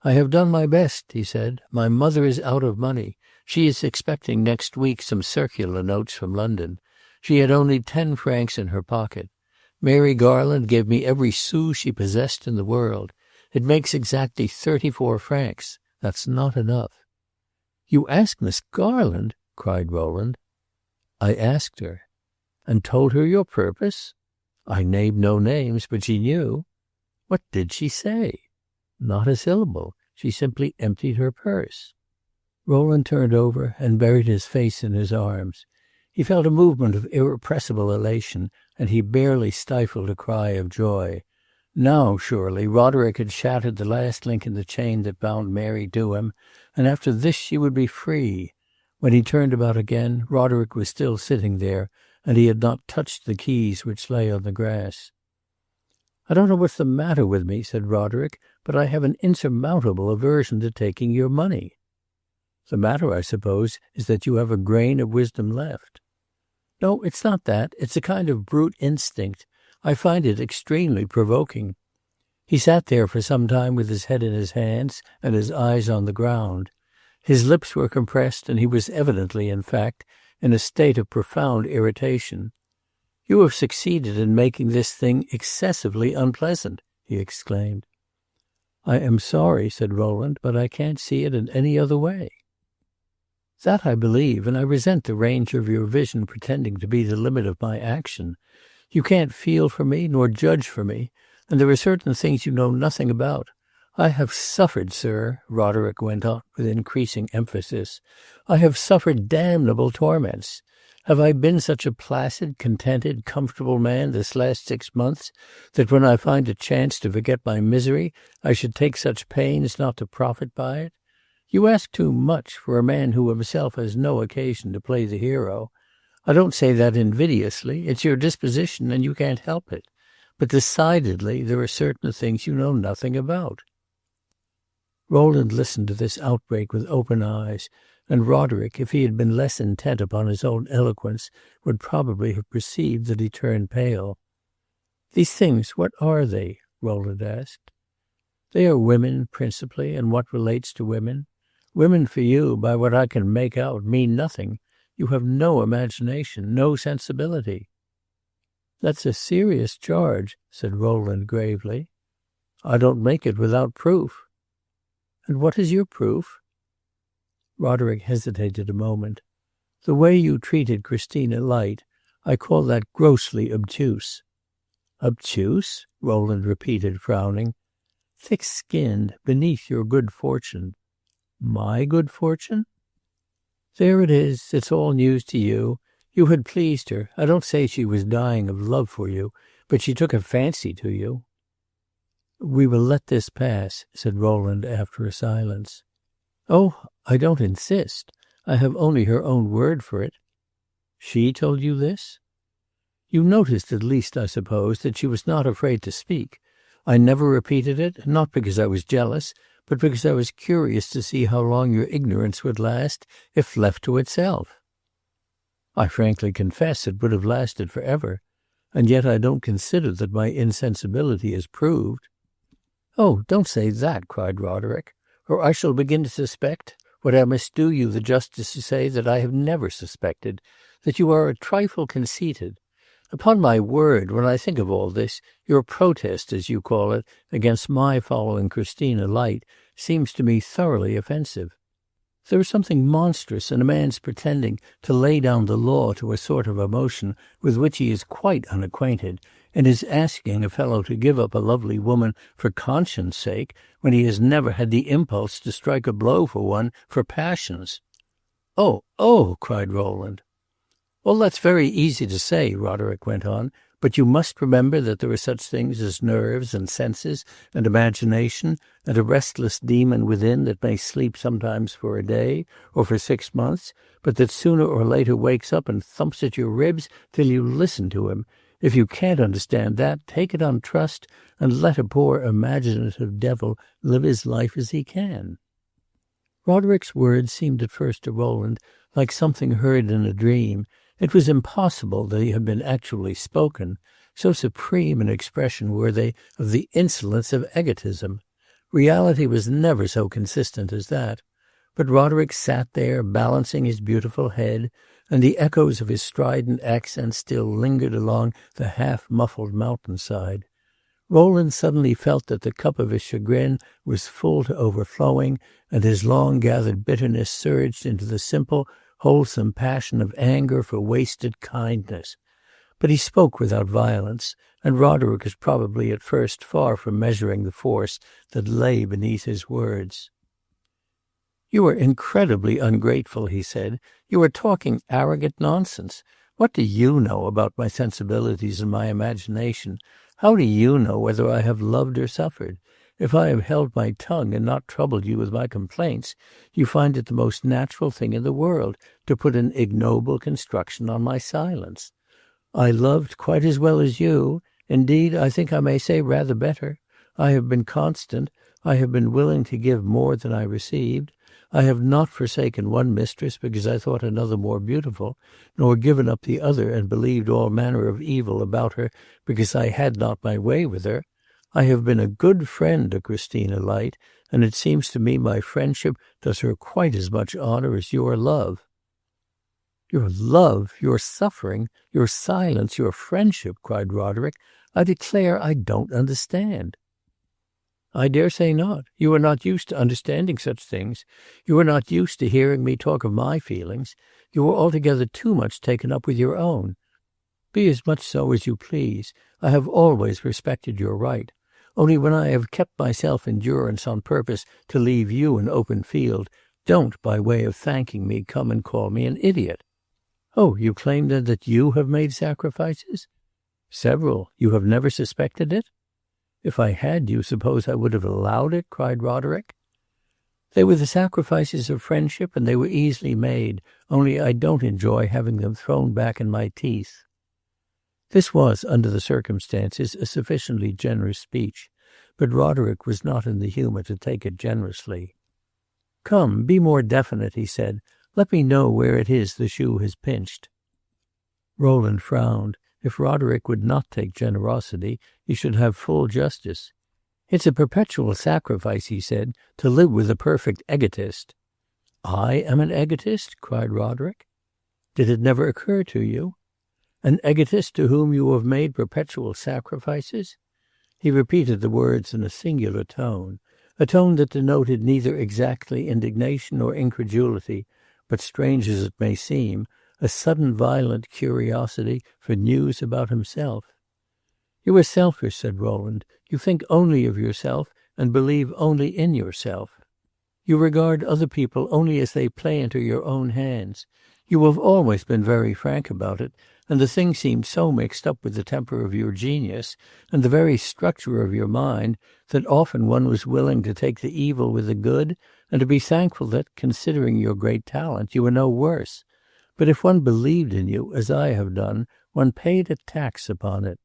"I have done my best," he said. "My mother is out of money. She is expecting next week some circular notes from London. She had only 10 francs in her pocket. Mary Garland gave me every sou she possessed in the world. It makes exactly 34 francs. That's not enough." "You asked Miss Garland?" cried Rowland. "I asked her." "And told her your purpose?" "I named no names, but she knew." "What did she say?" "Not a syllable. She simply emptied her purse." Rowland turned over and buried his face in his arms. He felt a movement of irrepressible elation, and he barely stifled a cry of joy. Now, surely, Roderick had shattered the last link in the chain that bound Mary to him, and after this she would be free. When he turned about again, Roderick was still sitting there, and he had not touched the keys which lay on the grass. "I don't know what's the matter with me," said Roderick, "but I have an insurmountable aversion to taking your money." "The matter, I suppose, is that you have a grain of wisdom left." "No, it's not that. It's a kind of brute instinct. I find it extremely provoking." He sat there for some time with his head in his hands and his eyes on the ground. His lips were compressed, and he was evidently, in fact, in a state of profound irritation. "You have succeeded in making this thing excessively unpleasant," he exclaimed. "I am sorry," said Rowland, "but I can't see it in any other way." "That I believe, and I resent the range of your vision pretending to be the limit of my action. You can't feel for me, nor judge for me, and there are certain things you know nothing about. I have suffered, sir," Roderick went on with increasing emphasis. "I have suffered damnable torments. Have I been such a placid, contented, comfortable man this last 6 months that when I find a chance to forget my misery I should take such pains not to profit by it? You ask too much for a man who himself has no occasion to play the hero. I don't say that invidiously. It's your disposition, and you can't help it. But decidedly there are certain things you know nothing about." Rowland listened to this outbreak with open eyes, and Roderick, if he had been less intent upon his own eloquence, would probably have perceived that he turned pale. "These things, what are they?" Rowland asked. "They are women, principally, and what relates to women. Women for you, by what I can make out, mean nothing. You have no imagination, no sensibility." "That's a serious charge," said Rowland gravely. "I don't make it without proof." "And what is your proof?" Roderick hesitated a moment. "The way you treated Christina Light, I call that grossly obtuse." "Obtuse?" Rowland repeated, frowning. "Thick-skinned, beneath your good fortune." "My good fortune?" "There it is. It's all news to you. You had pleased her. I don't say she was dying of love for you, but she took a fancy to you." "We will let this pass," said Rowland after a silence. "Oh, I don't insist. I have only her own word for it." "She told you this?" "You noticed at least, I suppose, that she was not afraid to speak. I never repeated it, not because I was jealous, but because I was curious to see how long your ignorance would last if left to itself." "I frankly confess it would have lasted forever. And yet I don't consider that my insensibility is proved." "Oh, don't say that," cried Roderick, "or I shall begin to suspect what I must do you the justice to say that I have never suspected, that you are a trifle conceited. Upon my word, when I think of all this, your protest, as you call it, against my following Christina Light seems to me thoroughly offensive. There is something monstrous in a man's pretending to lay down the law to a sort of emotion with which he is quite unacquainted, and is asking a fellow to give up a lovely woman for conscience' sake, when he has never had the impulse to strike a blow for one for passions." "Oh, oh!" cried Rowland. "Well, that's very easy to say," Roderick went on, "but you must remember that there are such things as nerves and senses and imagination, and a restless demon within that may sleep sometimes for a day or for 6 months, but that sooner or later wakes up and thumps at your ribs till you listen to him. If you can't understand that, take it on trust, and let a poor imaginative devil live his life as he can." Roderick's words seemed at first to Rowland like something heard in a dream. It was impossible they had been actually spoken, so supreme an expression were they of the insolence of egotism. Reality was never so consistent as that. But Roderick sat there, balancing his beautiful head, and the echoes of his strident accents still lingered along the half-muffled mountainside. Rowland suddenly felt that the cup of his chagrin was full to overflowing, and his long-gathered bitterness surged into the simple, wholesome passion of anger for wasted kindness. But he spoke without violence, and Roderick was probably at first far from measuring the force that lay beneath his words. "You are incredibly ungrateful," he said. "You are talking arrogant nonsense. What do you know about my sensibilities and my imagination? How do you know whether I have loved or suffered? If I have held my tongue and not troubled you with my complaints, you find it the most natural thing in the world to put an ignoble construction on my silence. I loved quite as well as you. Indeed, I think I may say rather better. I have been constant. I have been willing to give more than I received. I have not forsaken one mistress because I thought another more beautiful, nor given up the other and believed all manner of evil about her because I had not my way with her. I have been a good friend to Christina Light, and it seems to me my friendship does her quite as much honor as your love." "Your love, your suffering, your silence, your friendship," cried Roderick. "I declare I don't understand." "I dare say not. You are not used to understanding such things. You are not used to hearing me talk of my feelings. You are altogether too much taken up with your own. Be as much so as you please. I have always respected your right. Only when I have kept myself in durance on purpose to leave you an open field, don't, by way of thanking me, come and call me an idiot." "Oh, you claim then that you have made sacrifices?" "Several. You have never suspected it?" "If I had, do you suppose I would have allowed it?" cried Roderick. "They were the sacrifices of friendship, and they were easily made, only I don't enjoy having them thrown back in my teeth." This was, under the circumstances, a sufficiently generous speech, but Roderick was not in the humour to take it generously. "Come, be more definite," he said. "Let me know where it is the shoe has pinched." Rowland frowned. If Roderick would not take generosity, he should have full justice. "It's a perpetual sacrifice," he said, "to live with a perfect egotist." "I am an egotist?" cried Roderick. "Did it never occur to you?" "An egotist to whom you have made perpetual sacrifices?" He repeated the words in a singular tone, a tone that denoted neither exactly indignation nor incredulity, but, strange as it may seem, a sudden violent curiosity for news about himself. "You are selfish," said Rowland. "You think only of yourself and believe only in yourself. You regard other people only as they play into your own hands. You have always been very frank about it, and the thing seemed so mixed up with the temper of your genius and the very structure of your mind that often one was willing to take the evil with the good and to be thankful that, considering your great talent, you were no worse. But if one believed in you, as I have done, one paid a tax upon it."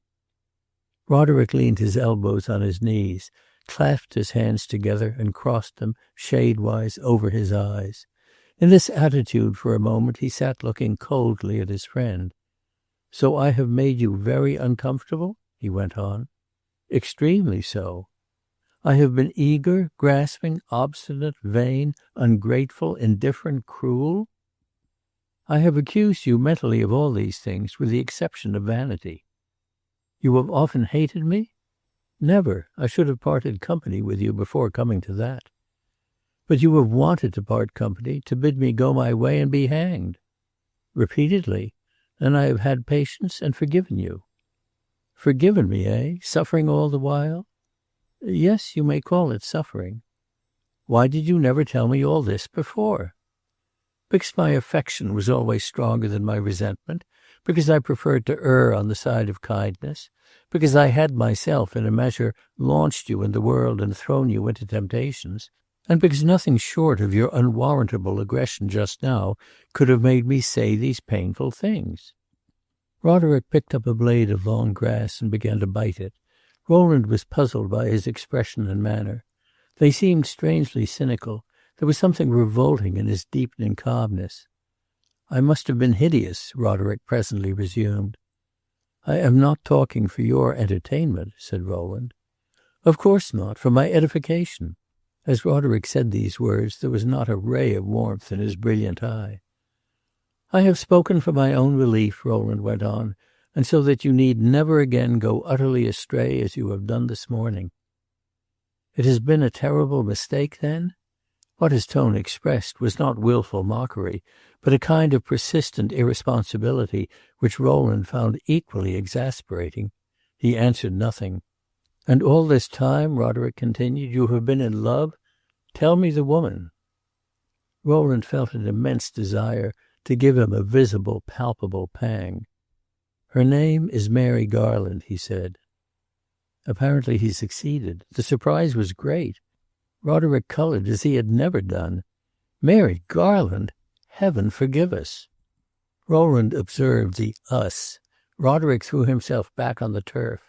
Roderick leaned his elbows on his knees, clasped his hands together and crossed them, shadewise, over his eyes. In this attitude for a moment he sat looking coldly at his friend. "So I have made you very uncomfortable?" he went on. "Extremely so." "I have been eager, grasping, obstinate, vain, ungrateful, indifferent, cruel?" "I have accused you mentally of all these things, with the exception of vanity." "You have often hated me?" "Never. I should have parted company with you before coming to that." "But you have wanted to part company, to bid me go my way and be hanged." "Repeatedly. And I have had patience and forgiven you." "Forgiven me, eh? Suffering all the while?" "Yes, you may call it suffering." "Why did you never tell me all this before?" "Because my affection was always stronger than my resentment, because I preferred to err on the side of kindness, because I had myself, in a measure, launched you in the world and thrown you into temptations, and because nothing short of your unwarrantable aggression just now could have made me say these painful things." Roderick picked up a blade of long grass and began to bite it. Rowland was puzzled by his expression and manner. They seemed strangely cynical. There was something revolting in his deepening calmness. "I must have been hideous," Roderick presently resumed. "I am not talking for your entertainment," said Rowland. "Of course not, for my edification." As Roderick said these words there was not a ray of warmth in his brilliant eye. "I have spoken for my own relief," Rowland went on, "and so that you need never again go utterly astray as you have done this morning." "It has been a terrible mistake, then?" What his tone expressed was not wilful mockery, but a kind of persistent irresponsibility which Rowland found equally exasperating. He answered nothing. "And all this time," Roderick continued, "you have been in love? Tell me the woman." Rowland felt an immense desire to give him a visible, palpable pang. "Her name is Mary Garland," he said. Apparently he succeeded. The surprise was great. Roderick colored as he had never done. "Mary Garland! Heaven forgive us!" Rowland observed the "us." Roderick threw himself back on the turf.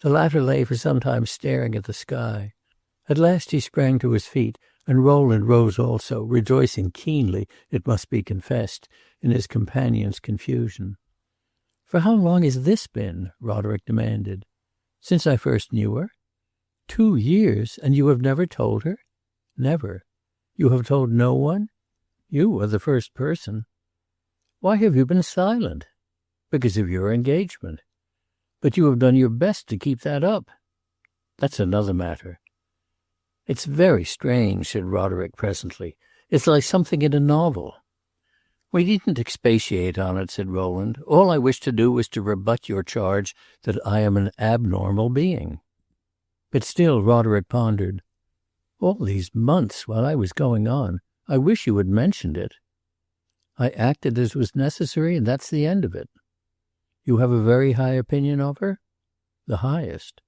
The latter lay for some time staring at the sky. At last he sprang to his feet, and Rowland rose also, rejoicing keenly, it must be confessed, in his companion's confusion. "For how long has this been?" Roderick demanded. "Since I first knew her." 2 years, and you have never told her?" "Never." "You have told no one?" "You are the first person." "Why have you been silent?" "Because of your engagement." "But you have done your best to keep that up." "That's another matter." "It's very strange," said Roderick presently. "It's like something in a novel." "We needn't expatiate on it," said Rowland. "All I wish to do is to rebut your charge that I am an abnormal being." But still Roderick pondered. "All these months, while I was going on, I wish you had mentioned it." "I acted as was necessary, and that's the end of it." "You have a very high opinion of her?" "The highest."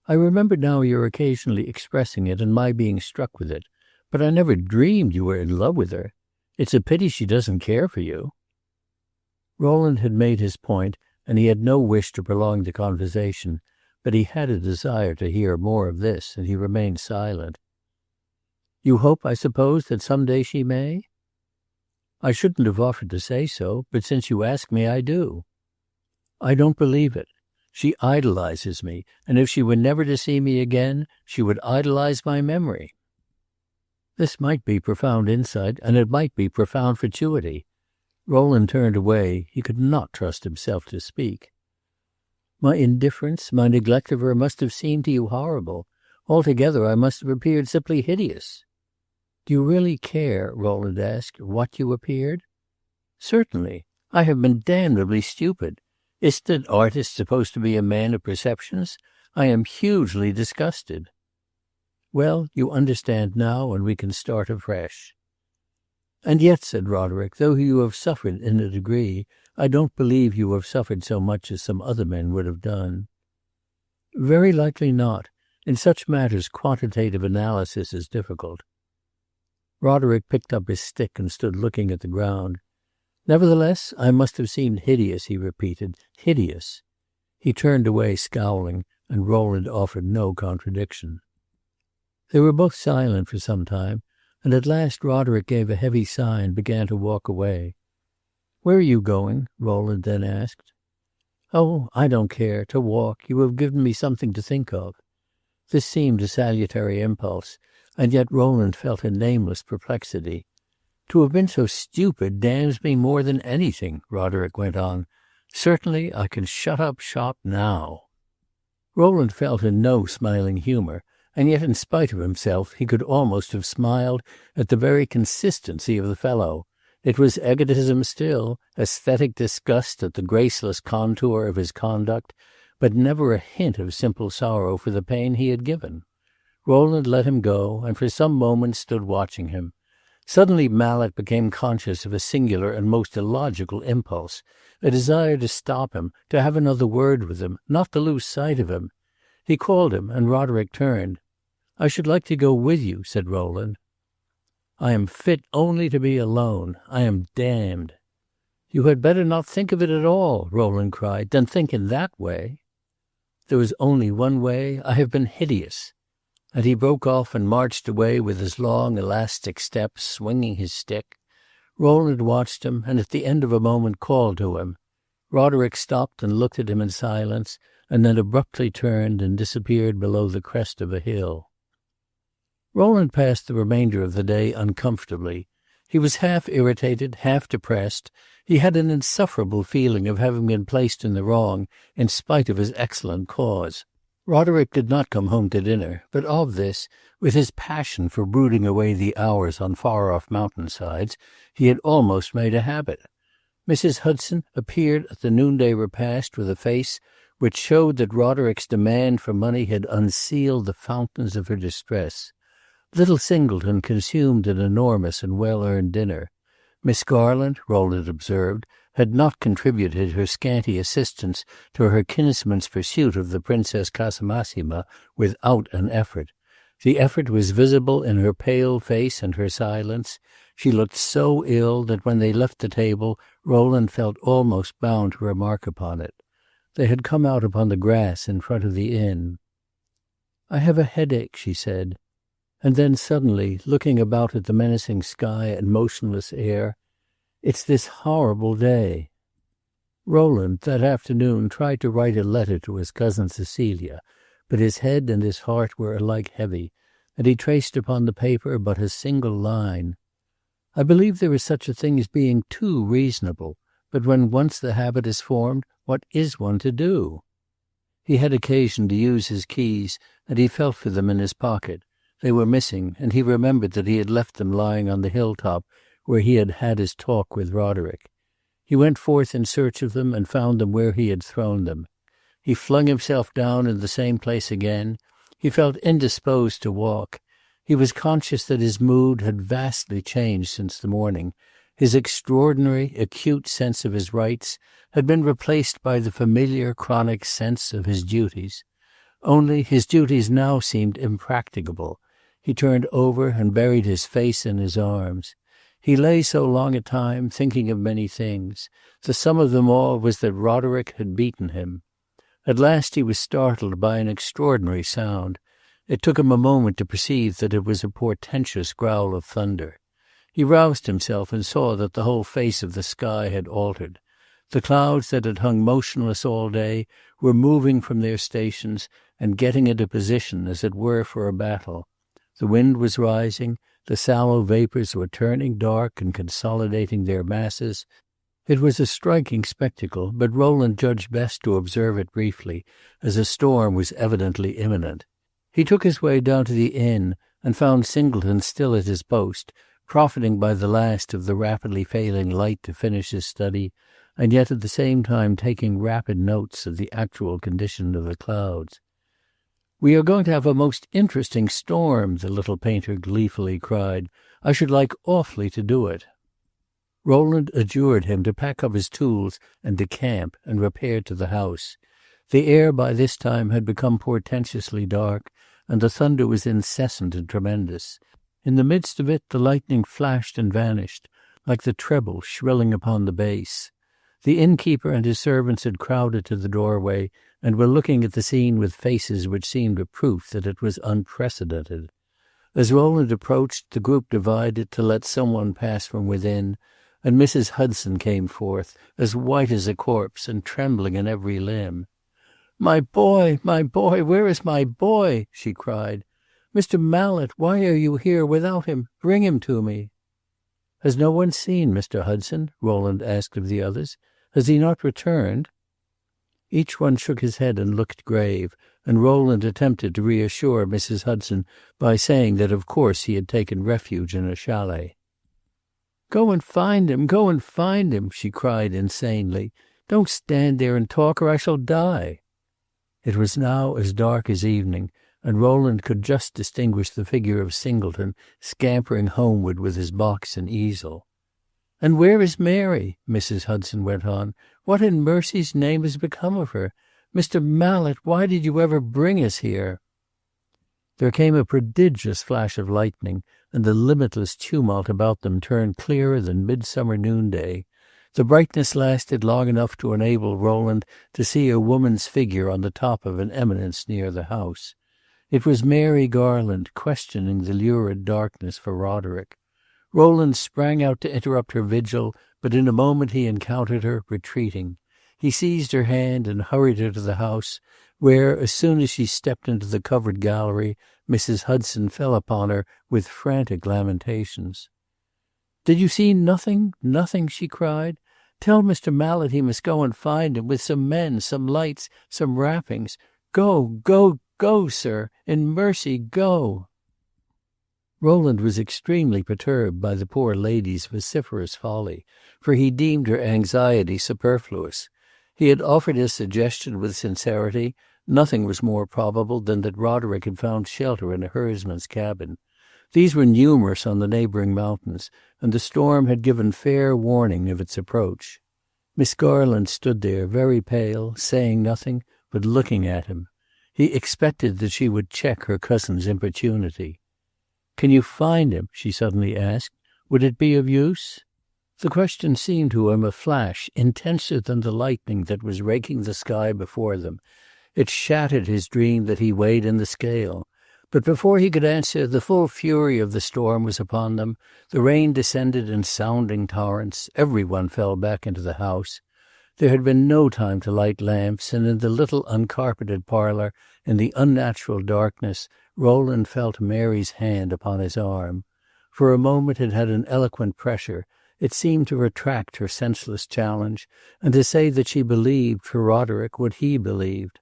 "I remember now your occasionally expressing it and my being struck with it, but I never dreamed you were in love with her. It's a pity she doesn't care for you." Rowland had made his point, and he had no wish to prolong the conversation, but he had a desire to hear more of this, and he remained silent. "You hope, I suppose, that some day she may?" "I shouldn't have offered to say so, but since you ask me, I do." "I don't believe it. She idolizes me, and if she were never to see me again, she would idolize my memory." This might be profound insight, and it might be profound fatuity. Rowland turned away. He could not trust himself to speak. "My indifference, my neglect of her must have seemed to you horrible. Altogether I must have appeared simply hideous." "Do you really care," Rowland asked, "what you appeared?" "Certainly. I have been damnably stupid. Isn't an artist supposed to be a man of perceptions? I am hugely disgusted." "Well, you understand now, and we can start afresh." "And yet," said Roderick, "though you have suffered in a degree, I don't believe you have suffered so much as some other men would have done." "Very likely not. In such matters quantitative analysis is difficult." Roderick picked up his stick and stood looking at the ground. "Nevertheless, I must have seemed hideous," he repeated. "Hideous." He turned away scowling, and Rowland offered no contradiction. They were both silent for some time, and at last Roderick gave a heavy sigh and began to walk away. "Where are you going?" Rowland then asked. "Oh, I don't care. To walk. You have given me something to think of." This seemed a salutary impulse, and yet Rowland felt a nameless perplexity. "To have been so stupid damns me more than anything," Roderick went on. "Certainly I can shut up shop now." Rowland felt in no smiling humor, and yet in spite of himself he could almost have smiled at the very consistency of the fellow. It was egotism still, aesthetic disgust at the graceless contour of his conduct, but never a hint of simple sorrow for the pain he had given. Rowland let him go, and for some moments stood watching him. Suddenly Mallet became conscious of a singular and most illogical impulse, a desire to stop him, to have another word with him, not to lose sight of him. He called him, and Roderick turned. "I should like to go with you," said Rowland. "I am fit only to be alone. I am damned." "You had better not think of it at all," Rowland cried, "than think in that way." "There is only one way. I have been hideous." And he broke off and marched away with his long elastic steps, swinging his stick. Rowland watched him, and at the end of a moment called to him. Roderick stopped and looked at him in silence, and then abruptly turned and disappeared below the crest of a hill. Rowland passed the remainder of the day uncomfortably. He was half irritated, half depressed. He had an insufferable feeling of having been placed in the wrong, in spite of his excellent cause. Roderick did not come home to dinner, but of this, with his passion for brooding away the hours on far-off mountain-sides, he had almost made a habit. Mrs. Hudson appeared at the noonday repast with a face which showed that Roderick's demand for money had unsealed the fountains of her distress. Little Singleton consumed an enormous and well-earned dinner. Miss Garland, Rowland observed, had not contributed her scanty assistance to her kinsman's pursuit of the Princess Casamassima without an effort. The effort was visible in her pale face and her silence. She looked so ill that when they left the table Rowland felt almost bound to remark upon it. They had come out upon the grass in front of the inn. "I have a headache," she said. And then suddenly, looking about at the menacing sky and motionless air, "It's this horrible day." Rowland, that afternoon, tried to write a letter to his cousin Cecilia, but his head and his heart were alike heavy, and he traced upon the paper but a single line. "I believe there is such a thing as being too reasonable, but when once the habit is formed, what is one to do?" He had occasion to use his keys, and he felt for them in his pocket. They were missing, and he remembered that he had left them lying on the hilltop where he had had his talk with Roderick. He went forth in search of them and found them where he had thrown them. He flung himself down in the same place again. He felt indisposed to walk. He was conscious that his mood had vastly changed since the morning. His extraordinary, acute sense of his rights had been replaced by the familiar, chronic sense of his duties. Only his duties now seemed impracticable. He turned over and buried his face in his arms. He lay so long a time, thinking of many things. The sum of them all was that Roderick had beaten him. At last he was startled by an extraordinary sound. It took him a moment to perceive that it was a portentous growl of thunder. He roused himself and saw that the whole face of the sky had altered. The clouds that had hung motionless all day were moving from their stations and getting into position, as it were, for a battle. The wind was rising. The sallow vapors were turning dark and consolidating their masses. It was a striking spectacle, but Rowland judged best to observe it briefly, as a storm was evidently imminent. He took his way down to the inn and found Singleton still at his post, profiting by the last of the rapidly failing light to finish his study, and yet at the same time taking rapid notes of the actual condition of the clouds. "We are going to have a most interesting storm," the little painter gleefully cried. "I should like awfully to do it." Rowland adjured him to pack up his tools and decamp, and repaired to the house. The air by this time had become portentously dark, and the thunder was incessant and tremendous. In the midst of it the lightning flashed and vanished, like the treble shrilling upon the bass. The innkeeper and his servants had crowded to the doorway, and were looking at the scene with faces which seemed a proof that it was unprecedented. As Rowland approached, the group divided to let some one pass from within, and Mrs. Hudson came forth, as white as a corpse and trembling in every limb. My boy, where is my boy?" she cried. "Mr. Mallet, why are you here without him? Bring him to me." "Has no one seen Mr. Hudson?" Rowland asked of the others. "Has he not returned?" Each one shook his head and looked grave, and Rowland attempted to reassure Mrs. Hudson by saying that of course he had taken refuge in a chalet. "Go and find him, go and find him," she cried insanely. "Don't stand there and talk, or I shall die." It was now as dark as evening, and Rowland could just distinguish the figure of Singleton scampering homeward with his box and easel. "And where is Mary?" Mrs. Hudson went on. "What in mercy's name has become of her? Mr. Mallet, why did you ever bring us here?" There came a prodigious flash of lightning, and the limitless tumult about them turned clearer than midsummer noonday. The brightness lasted long enough to enable Rowland to see a woman's figure on the top of an eminence near the house. It was Mary Garland, questioning the lurid darkness for Roderick. Rowland sprang out to interrupt her vigil, but in a moment he encountered her, retreating. He seized her hand and hurried her to the house, where, as soon as she stepped into the covered gallery, Mrs. Hudson fell upon her with frantic lamentations. "Did you see nothing, nothing?" she cried. "Tell Mr. Mallet he must go and find him, with some men, some lights, some wrappings. Go, go, go, sir! In mercy, go!" Rowland was extremely perturbed by the poor lady's vociferous folly, for he deemed her anxiety superfluous. He had offered his suggestion with sincerity. Nothing was more probable than that Roderick had found shelter in a herdsman's cabin. These were numerous on the neighboring mountains, and the storm had given fair warning of its approach. Miss Garland stood there, very pale, saying nothing, but looking at him. He expected that she would check her cousin's importunity. "Can you find him?" she suddenly asked. "Would it be of use?" The question seemed to him a flash intenser than the lightning that was raking the sky before them. It shattered his dream that he weighed in the scale. But before he could answer, the full fury of the storm was upon them. The rain descended in sounding torrents. Every one fell back into the house. There had been no time to light lamps, and in the little uncarpeted parlor, in the unnatural darkness, Rowland felt Mary's hand upon his arm. For a moment it had an eloquent pressure. It seemed to retract her senseless challenge, and to say that she believed, for Roderick, what he believed.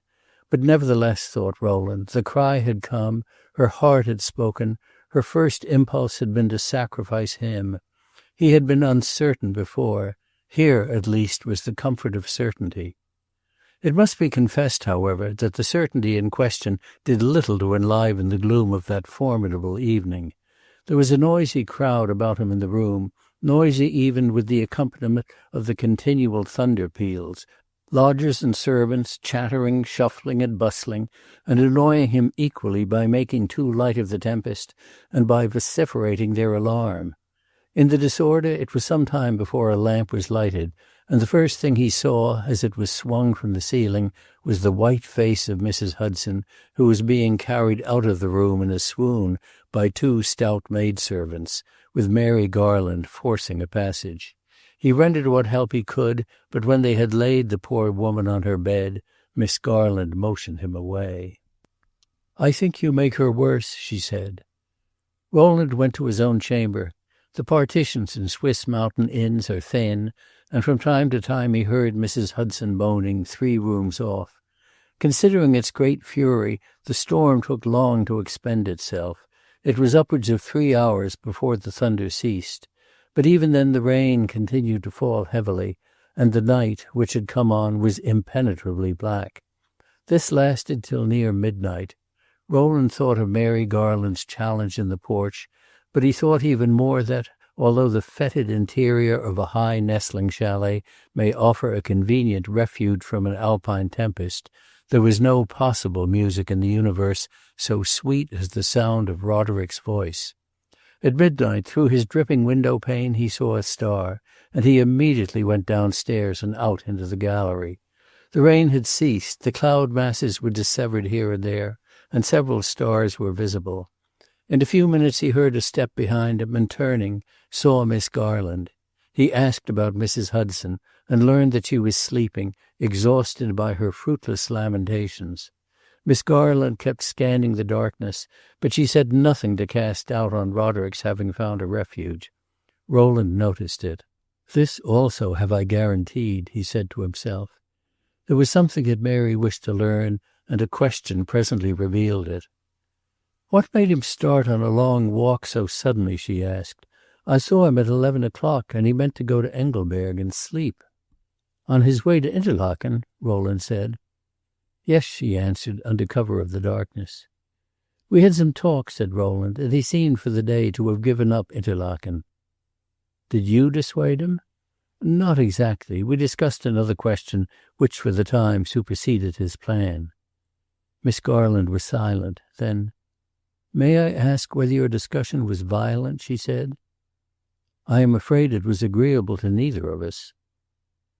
But nevertheless, thought Rowland, the cry had come, her heart had spoken, her first impulse had been to sacrifice him. He had been uncertain before. Here, at least, was the comfort of certainty. It must be confessed, however, that the certainty in question did little to enliven the gloom of that formidable evening. There was a noisy crowd about him in the room, noisy even with the accompaniment of the continual thunder peals, lodgers and servants chattering, shuffling, and bustling, and annoying him equally by making too light of the tempest and by vociferating their alarm. In the disorder it was some time before a lamp was lighted, and the first thing he saw, as it was swung from the ceiling, was the white face of Mrs. Hudson, who was being carried out of the room in a swoon by two stout maidservants, with Mary Garland forcing a passage. He rendered what help he could, but when they had laid the poor woman on her bed, Miss Garland motioned him away. "I think you make her worse," she said. Rowland went to his own chamber. The partitions in Swiss mountain inns are thin, and from time to time he heard Mrs. Hudson moaning 3 rooms off. Considering its great fury, the storm took long to expend itself. It was upwards of 3 hours before the thunder ceased. But even then the rain continued to fall heavily, and the night, which had come on, was impenetrably black. This lasted till near midnight. Rowland thought of Mary Garland's challenge in the porch, but he thought even more that, although the fetid interior of a high nestling chalet may offer a convenient refuge from an alpine tempest, there was no possible music in the universe so sweet as the sound of Roderick's voice. At midnight, through his dripping window-pane, he saw a star, and he immediately went downstairs and out into the gallery. The rain had ceased, the cloud masses were dissevered here and there, and several stars were visible. In a few minutes he heard a step behind him, and turning, saw Miss Garland. He asked about Mrs. Hudson, and learned that she was sleeping, exhausted by her fruitless lamentations. Miss Garland kept scanning the darkness, but she said nothing to cast doubt on Roderick's having found a refuge. Rowland noticed it. "This also have I guaranteed," he said to himself. There was something that Mary wished to learn, and a question presently revealed it. "What made him start on a long walk so suddenly?" she asked. "I saw him at 11 o'clock, and he meant to go to Engelberg and sleep." "On his way to Interlaken?" Rowland said. "Yes," she answered, under cover of the darkness. "We had some talk," said Rowland, "and he seemed for the day to have given up Interlaken." "Did you dissuade him?" "Not exactly. We discussed another question which for the time superseded his plan." Miss Garland was silent. Then, "May I ask whether your discussion was violent?" she said. "I am afraid it was agreeable to neither of us."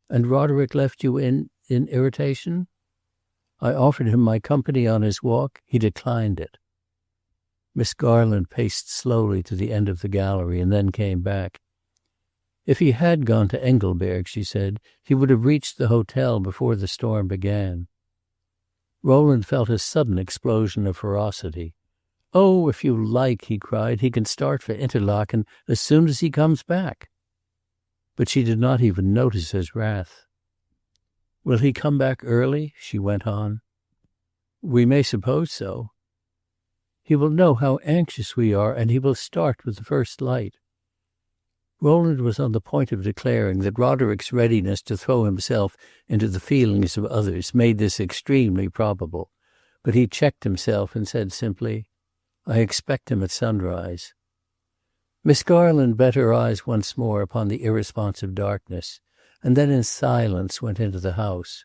"And Roderick left you in irritation?" "I offered him my company on his walk. He declined it." Miss Garland paced slowly to the end of the gallery and then came back. "If he had gone to Engelberg," she said, "he would have reached the hotel before the storm began." Rowland felt a sudden explosion of ferocity. "Oh, if you like," he cried, "he can start for Interlaken as soon as he comes back." But she did not even notice his wrath. "Will he come back early?" she went on. "We may suppose so." "He will know how anxious we are, and he will start with the first light." Rowland was on the point of declaring that Roderick's readiness to throw himself into the feelings of others made this extremely probable, but he checked himself and said simply, "I expect him at sunrise." Miss Garland bent her eyes once more upon the irresponsive darkness, and then in silence went into the house.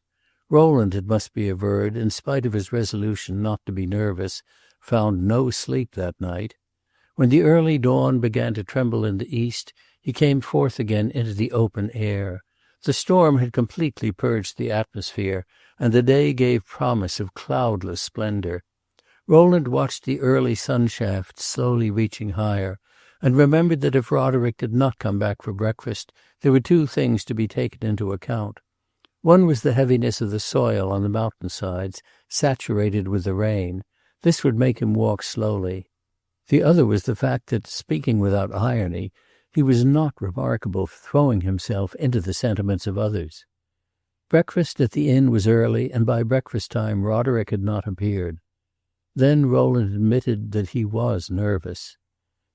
Rowland, it must be averred, in spite of his resolution not to be nervous, found no sleep that night. When the early dawn began to tremble in the east, he came forth again into the open air. The storm had completely purged the atmosphere, and the day gave promise of cloudless splendor. Rowland watched the early sun-shafts slowly reaching higher, and remembered that if Roderick did not come back for breakfast, there were two things to be taken into account. One was the heaviness of the soil on the mountain-sides, saturated with the rain. This would make him walk slowly. The other was the fact that, speaking without irony, he was not remarkable for throwing himself into the sentiments of others. Breakfast at the inn was early, and by breakfast time Roderick had not appeared. Then Rowland admitted that he was nervous.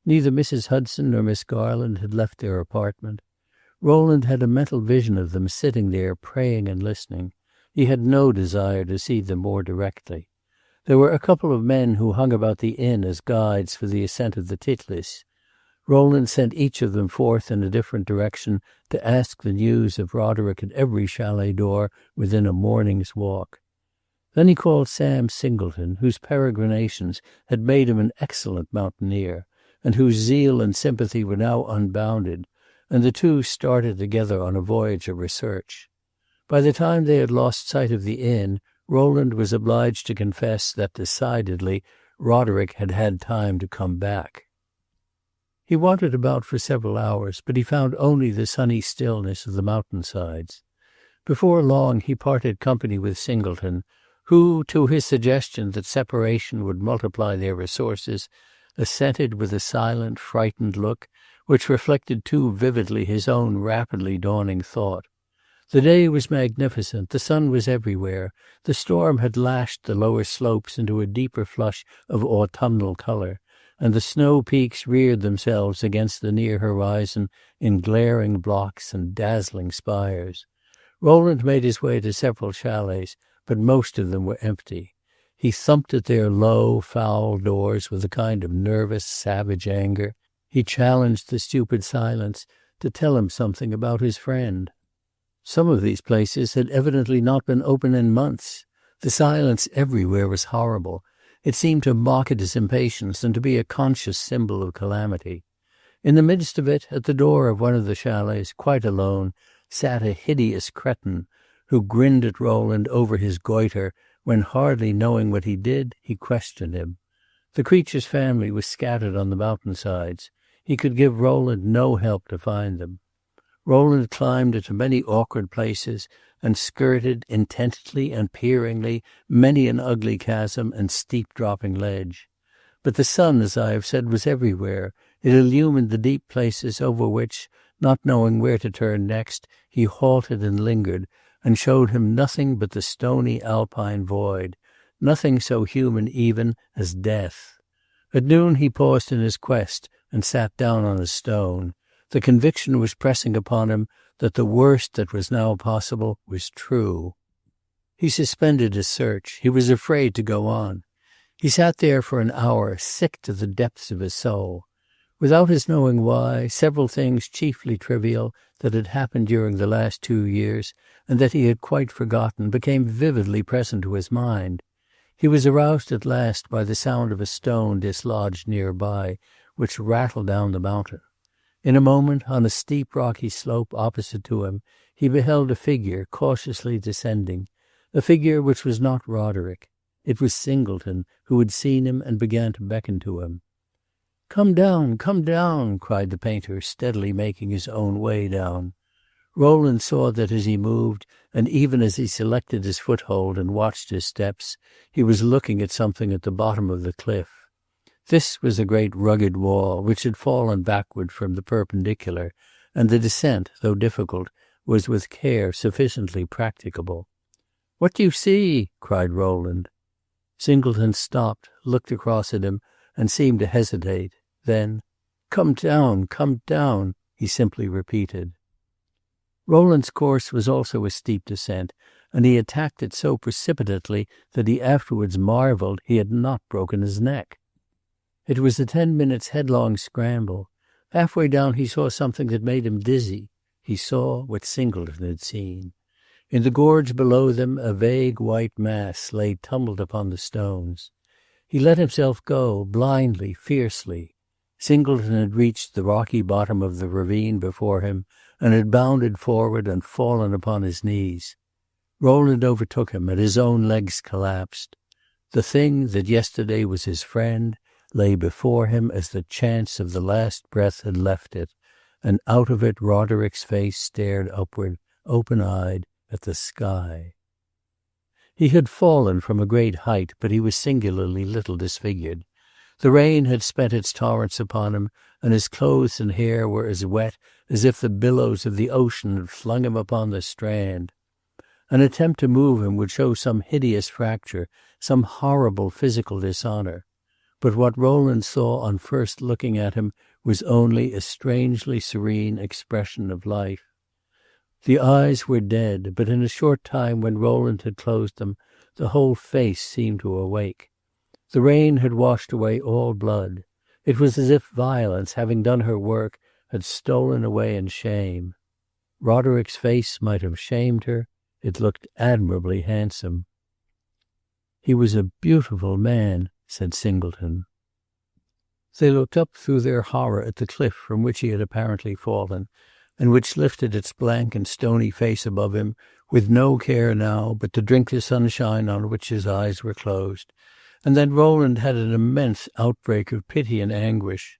Neither Mrs. Hudson nor Miss Garland had left their apartment. Rowland had a mental vision of them sitting there praying and listening. He had no desire to see them more directly. There were a couple of men who hung about the inn as guides for the ascent of the Titlis. Rowland sent each of them forth in a different direction to ask the news of Roderick at every chalet door within a morning's walk. Then he called Sam Singleton, whose peregrinations had made him an excellent mountaineer, and whose zeal and sympathy were now unbounded, and the two started together on a voyage of research. By the time they had lost sight of the inn, Rowland was obliged to confess that, decidedly, Roderick had had time to come back. He wandered about for several hours, but he found only the sunny stillness of the mountain-sides. Before long he parted company with Singleton, who, to his suggestion that separation would multiply their resources, assented with a silent, frightened look, which reflected too vividly his own rapidly dawning thought. The day was magnificent, the sun was everywhere, the storm had lashed the lower slopes into a deeper flush of autumnal color, and the snow peaks reared themselves against the near horizon in glaring blocks and dazzling spires. Rowland made his way to several chalets, but most of them were empty. He thumped at their low, foul doors with a kind of nervous, savage anger. He challenged the stupid silence to tell him something about his friend. Some of these places had evidently not been open in months. The silence everywhere was horrible. It seemed to mock at his impatience and to be a conscious symbol of calamity. In the midst of it, at the door of one of the chalets, quite alone, sat a hideous cretin, who grinned at Rowland over his goitre when, hardly knowing what he did, he questioned him. The creature's family was scattered on the mountain-sides. He could give Rowland no help to find them. Rowland climbed into many awkward places and skirted, intently and peeringly, many an ugly chasm and steep-dropping ledge. But the sun, as I have said, was everywhere. It illumined the deep places over which, not knowing where to turn next, he halted and lingered, and showed him nothing but the stony alpine void, nothing so human even as death. At noon he paused in his quest and sat down on a stone. The conviction was pressing upon him that the worst that was now possible was true. He suspended his search. He was afraid to go on. He sat there for an hour, sick to the depths of his soul. Without his knowing why, several things chiefly trivial that had happened during the last 2 years, and that he had quite forgotten, became vividly present to his mind. He was aroused at last by the sound of a stone dislodged near by, which rattled down the mountain. In a moment, on a steep rocky slope opposite to him, he beheld a figure cautiously descending, a figure which was not Roderick. It was Singleton, who had seen him and began to beckon to him. Come down, cried the painter, steadily making his own way down. Rowland saw that as he moved, and even as he selected his foothold and watched his steps, he was looking at something at the bottom of the cliff. This was a great rugged wall, which had fallen backward from the perpendicular, and the descent, though difficult, was with care sufficiently practicable. "What do you see?" cried Rowland. Singleton stopped, looked across at him, and seemed to hesitate. Then, come down, he simply repeated. Rowland's course was also a steep descent, and he attacked it so precipitately that he afterwards marvelled he had not broken his neck. It was a 10 minutes' headlong scramble. Halfway down he saw something that made him dizzy. He saw what Singleton had seen. In the gorge below them a vague white mass lay tumbled upon the stones. He let himself go, blindly, fiercely. Singleton had reached the rocky bottom of the ravine before him, and had bounded forward and fallen upon his knees. Rowland overtook him, and his own legs collapsed. The thing that yesterday was his friend lay before him as the chance of the last breath had left it, and out of it Roderick's face stared upward, open-eyed, at the sky. He had fallen from a great height, but he was singularly little disfigured. The rain had spent its torrents upon him, and his clothes and hair were as wet as if the billows of the ocean had flung him upon the strand. An attempt to move him would show some hideous fracture, some horrible physical dishonor. But what Rowland saw on first looking at him was only a strangely serene expression of life. The eyes were dead, but in a short time, when Rowland had closed them, the whole face seemed to awake. The rain had washed away all blood. It was as if violence, having done her work, had stolen away in shame. Roderick's face might have shamed her. It looked admirably handsome. "He was a beautiful man," said Singleton. They looked up through their horror at the cliff from which he had apparently fallen, and which lifted its blank and stony face above him, with no care now but to drink the sunshine on which his eyes were closed. And then Rowland had an immense outbreak of pity and anguish.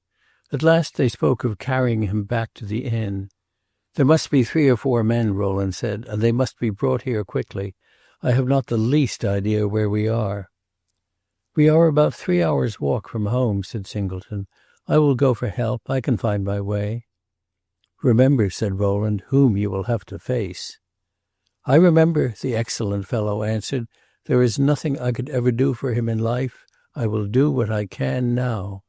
At last they spoke of carrying him back to the inn. "There must be 3 or 4 men," Rowland said, "and they must be brought here quickly. I have not the least idea where we are." "We are about 3 hours' walk from home," said Singleton. "I will go for help. I can find my way." "Remember," said Rowland, "whom you will have to face." "I remember," the excellent fellow answered. "There is nothing I could ever do for him in life. I will do what I can now."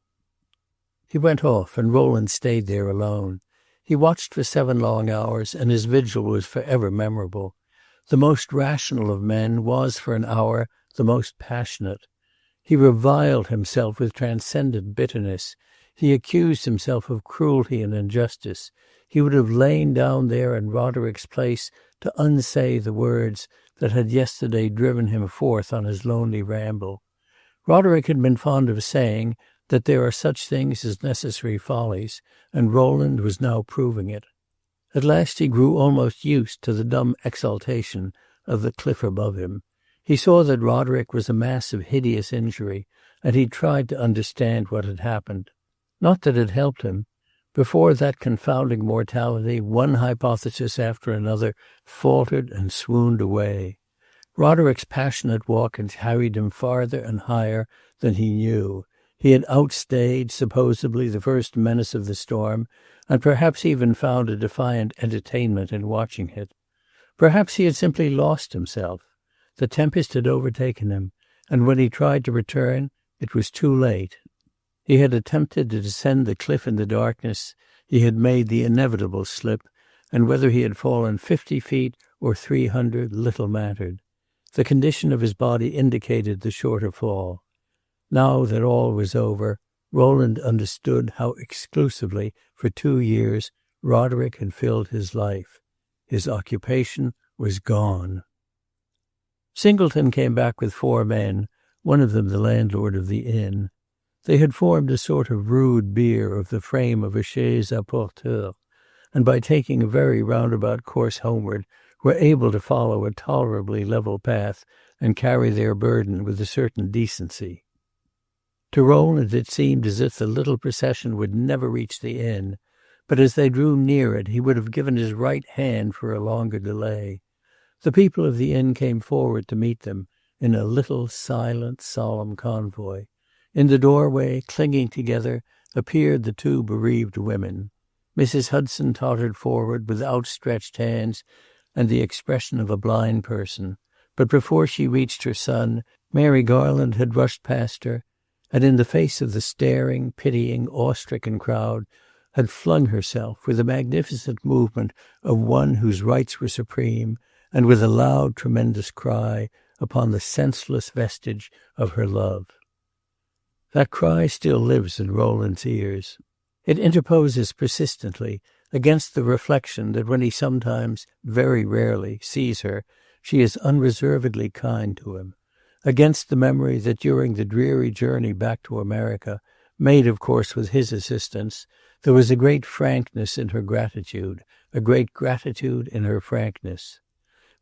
He went off, and Rowland stayed there alone. He watched for 7 long hours, and his vigil was forever memorable. The most rational of men was, for an hour, the most passionate. He reviled himself with transcendent bitterness. He accused himself of cruelty and injustice. He would have lain down there in Roderick's place to unsay the words that had yesterday driven him forth on his lonely ramble. Roderick had been fond of saying that there are such things as necessary follies, and Rowland was now proving it. At last he grew almost used to the dumb exultation of the cliff above him. He saw that Roderick was a mass of hideous injury, and he tried to understand what had happened. Not that it helped him. Before that confounding mortality, one hypothesis after another faltered and swooned away. Roderick's passionate walk had carried him farther and higher than he knew. He had outstayed, supposedly, the first menace of the storm, and perhaps even found a defiant entertainment in watching it. Perhaps he had simply lost himself. The tempest had overtaken him, and when he tried to return, it was too late. He had attempted to descend the cliff in the darkness. He had made the inevitable slip, and whether he had fallen 50 feet or 300 little mattered. The condition of his body indicated the shorter fall. Now that all was over, Rowland understood how exclusively, for 2 years, Roderick had filled his life. His occupation was gone. Singleton came back with 4 men, one of them the landlord of the inn. They had formed a sort of rude bier of the frame of a chaise à porteur, and by taking a very roundabout course homeward, were able to follow a tolerably level path and carry their burden with a certain decency. To Rowland it seemed as if the little procession would never reach the inn, but as they drew near it he would have given his right hand for a longer delay. The people of the inn came forward to meet them, in a little silent, solemn convoy. In the doorway, clinging together, appeared the 2 bereaved women. Mrs. Hudson tottered forward with outstretched hands and the expression of a blind person, but before she reached her son, Mary Garland had rushed past her, and in the face of the staring, pitying, awe-stricken crowd, had flung herself, with the magnificent movement of one whose rights were supreme, and with a loud, tremendous cry, upon the senseless vestige of her love. That cry still lives in Rowland's ears. It interposes persistently against the reflection that when he sometimes, very rarely, sees her, she is unreservedly kind to him, against the memory that during the dreary journey back to America, made of course with his assistance, there was a great frankness in her gratitude, a great gratitude in her frankness.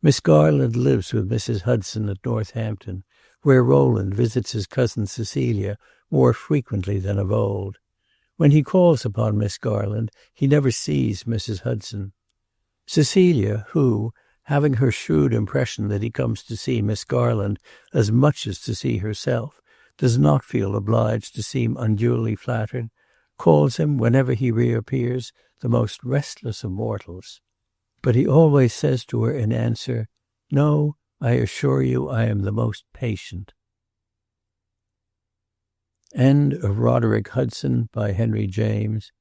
Miss Garland lives with Mrs. Hudson at Northampton, where Rowland visits his cousin Cecilia more frequently than of old. When he calls upon Miss Garland, he never sees Mrs. Hudson. Cecilia, who, having her shrewd impression that he comes to see Miss Garland as much as to see herself, does not feel obliged to seem unduly flattered, calls him, whenever he reappears, the most restless of mortals. But he always says to her in answer, "No, I assure you I am the most patient." End of Roderick Hudson by Henry James.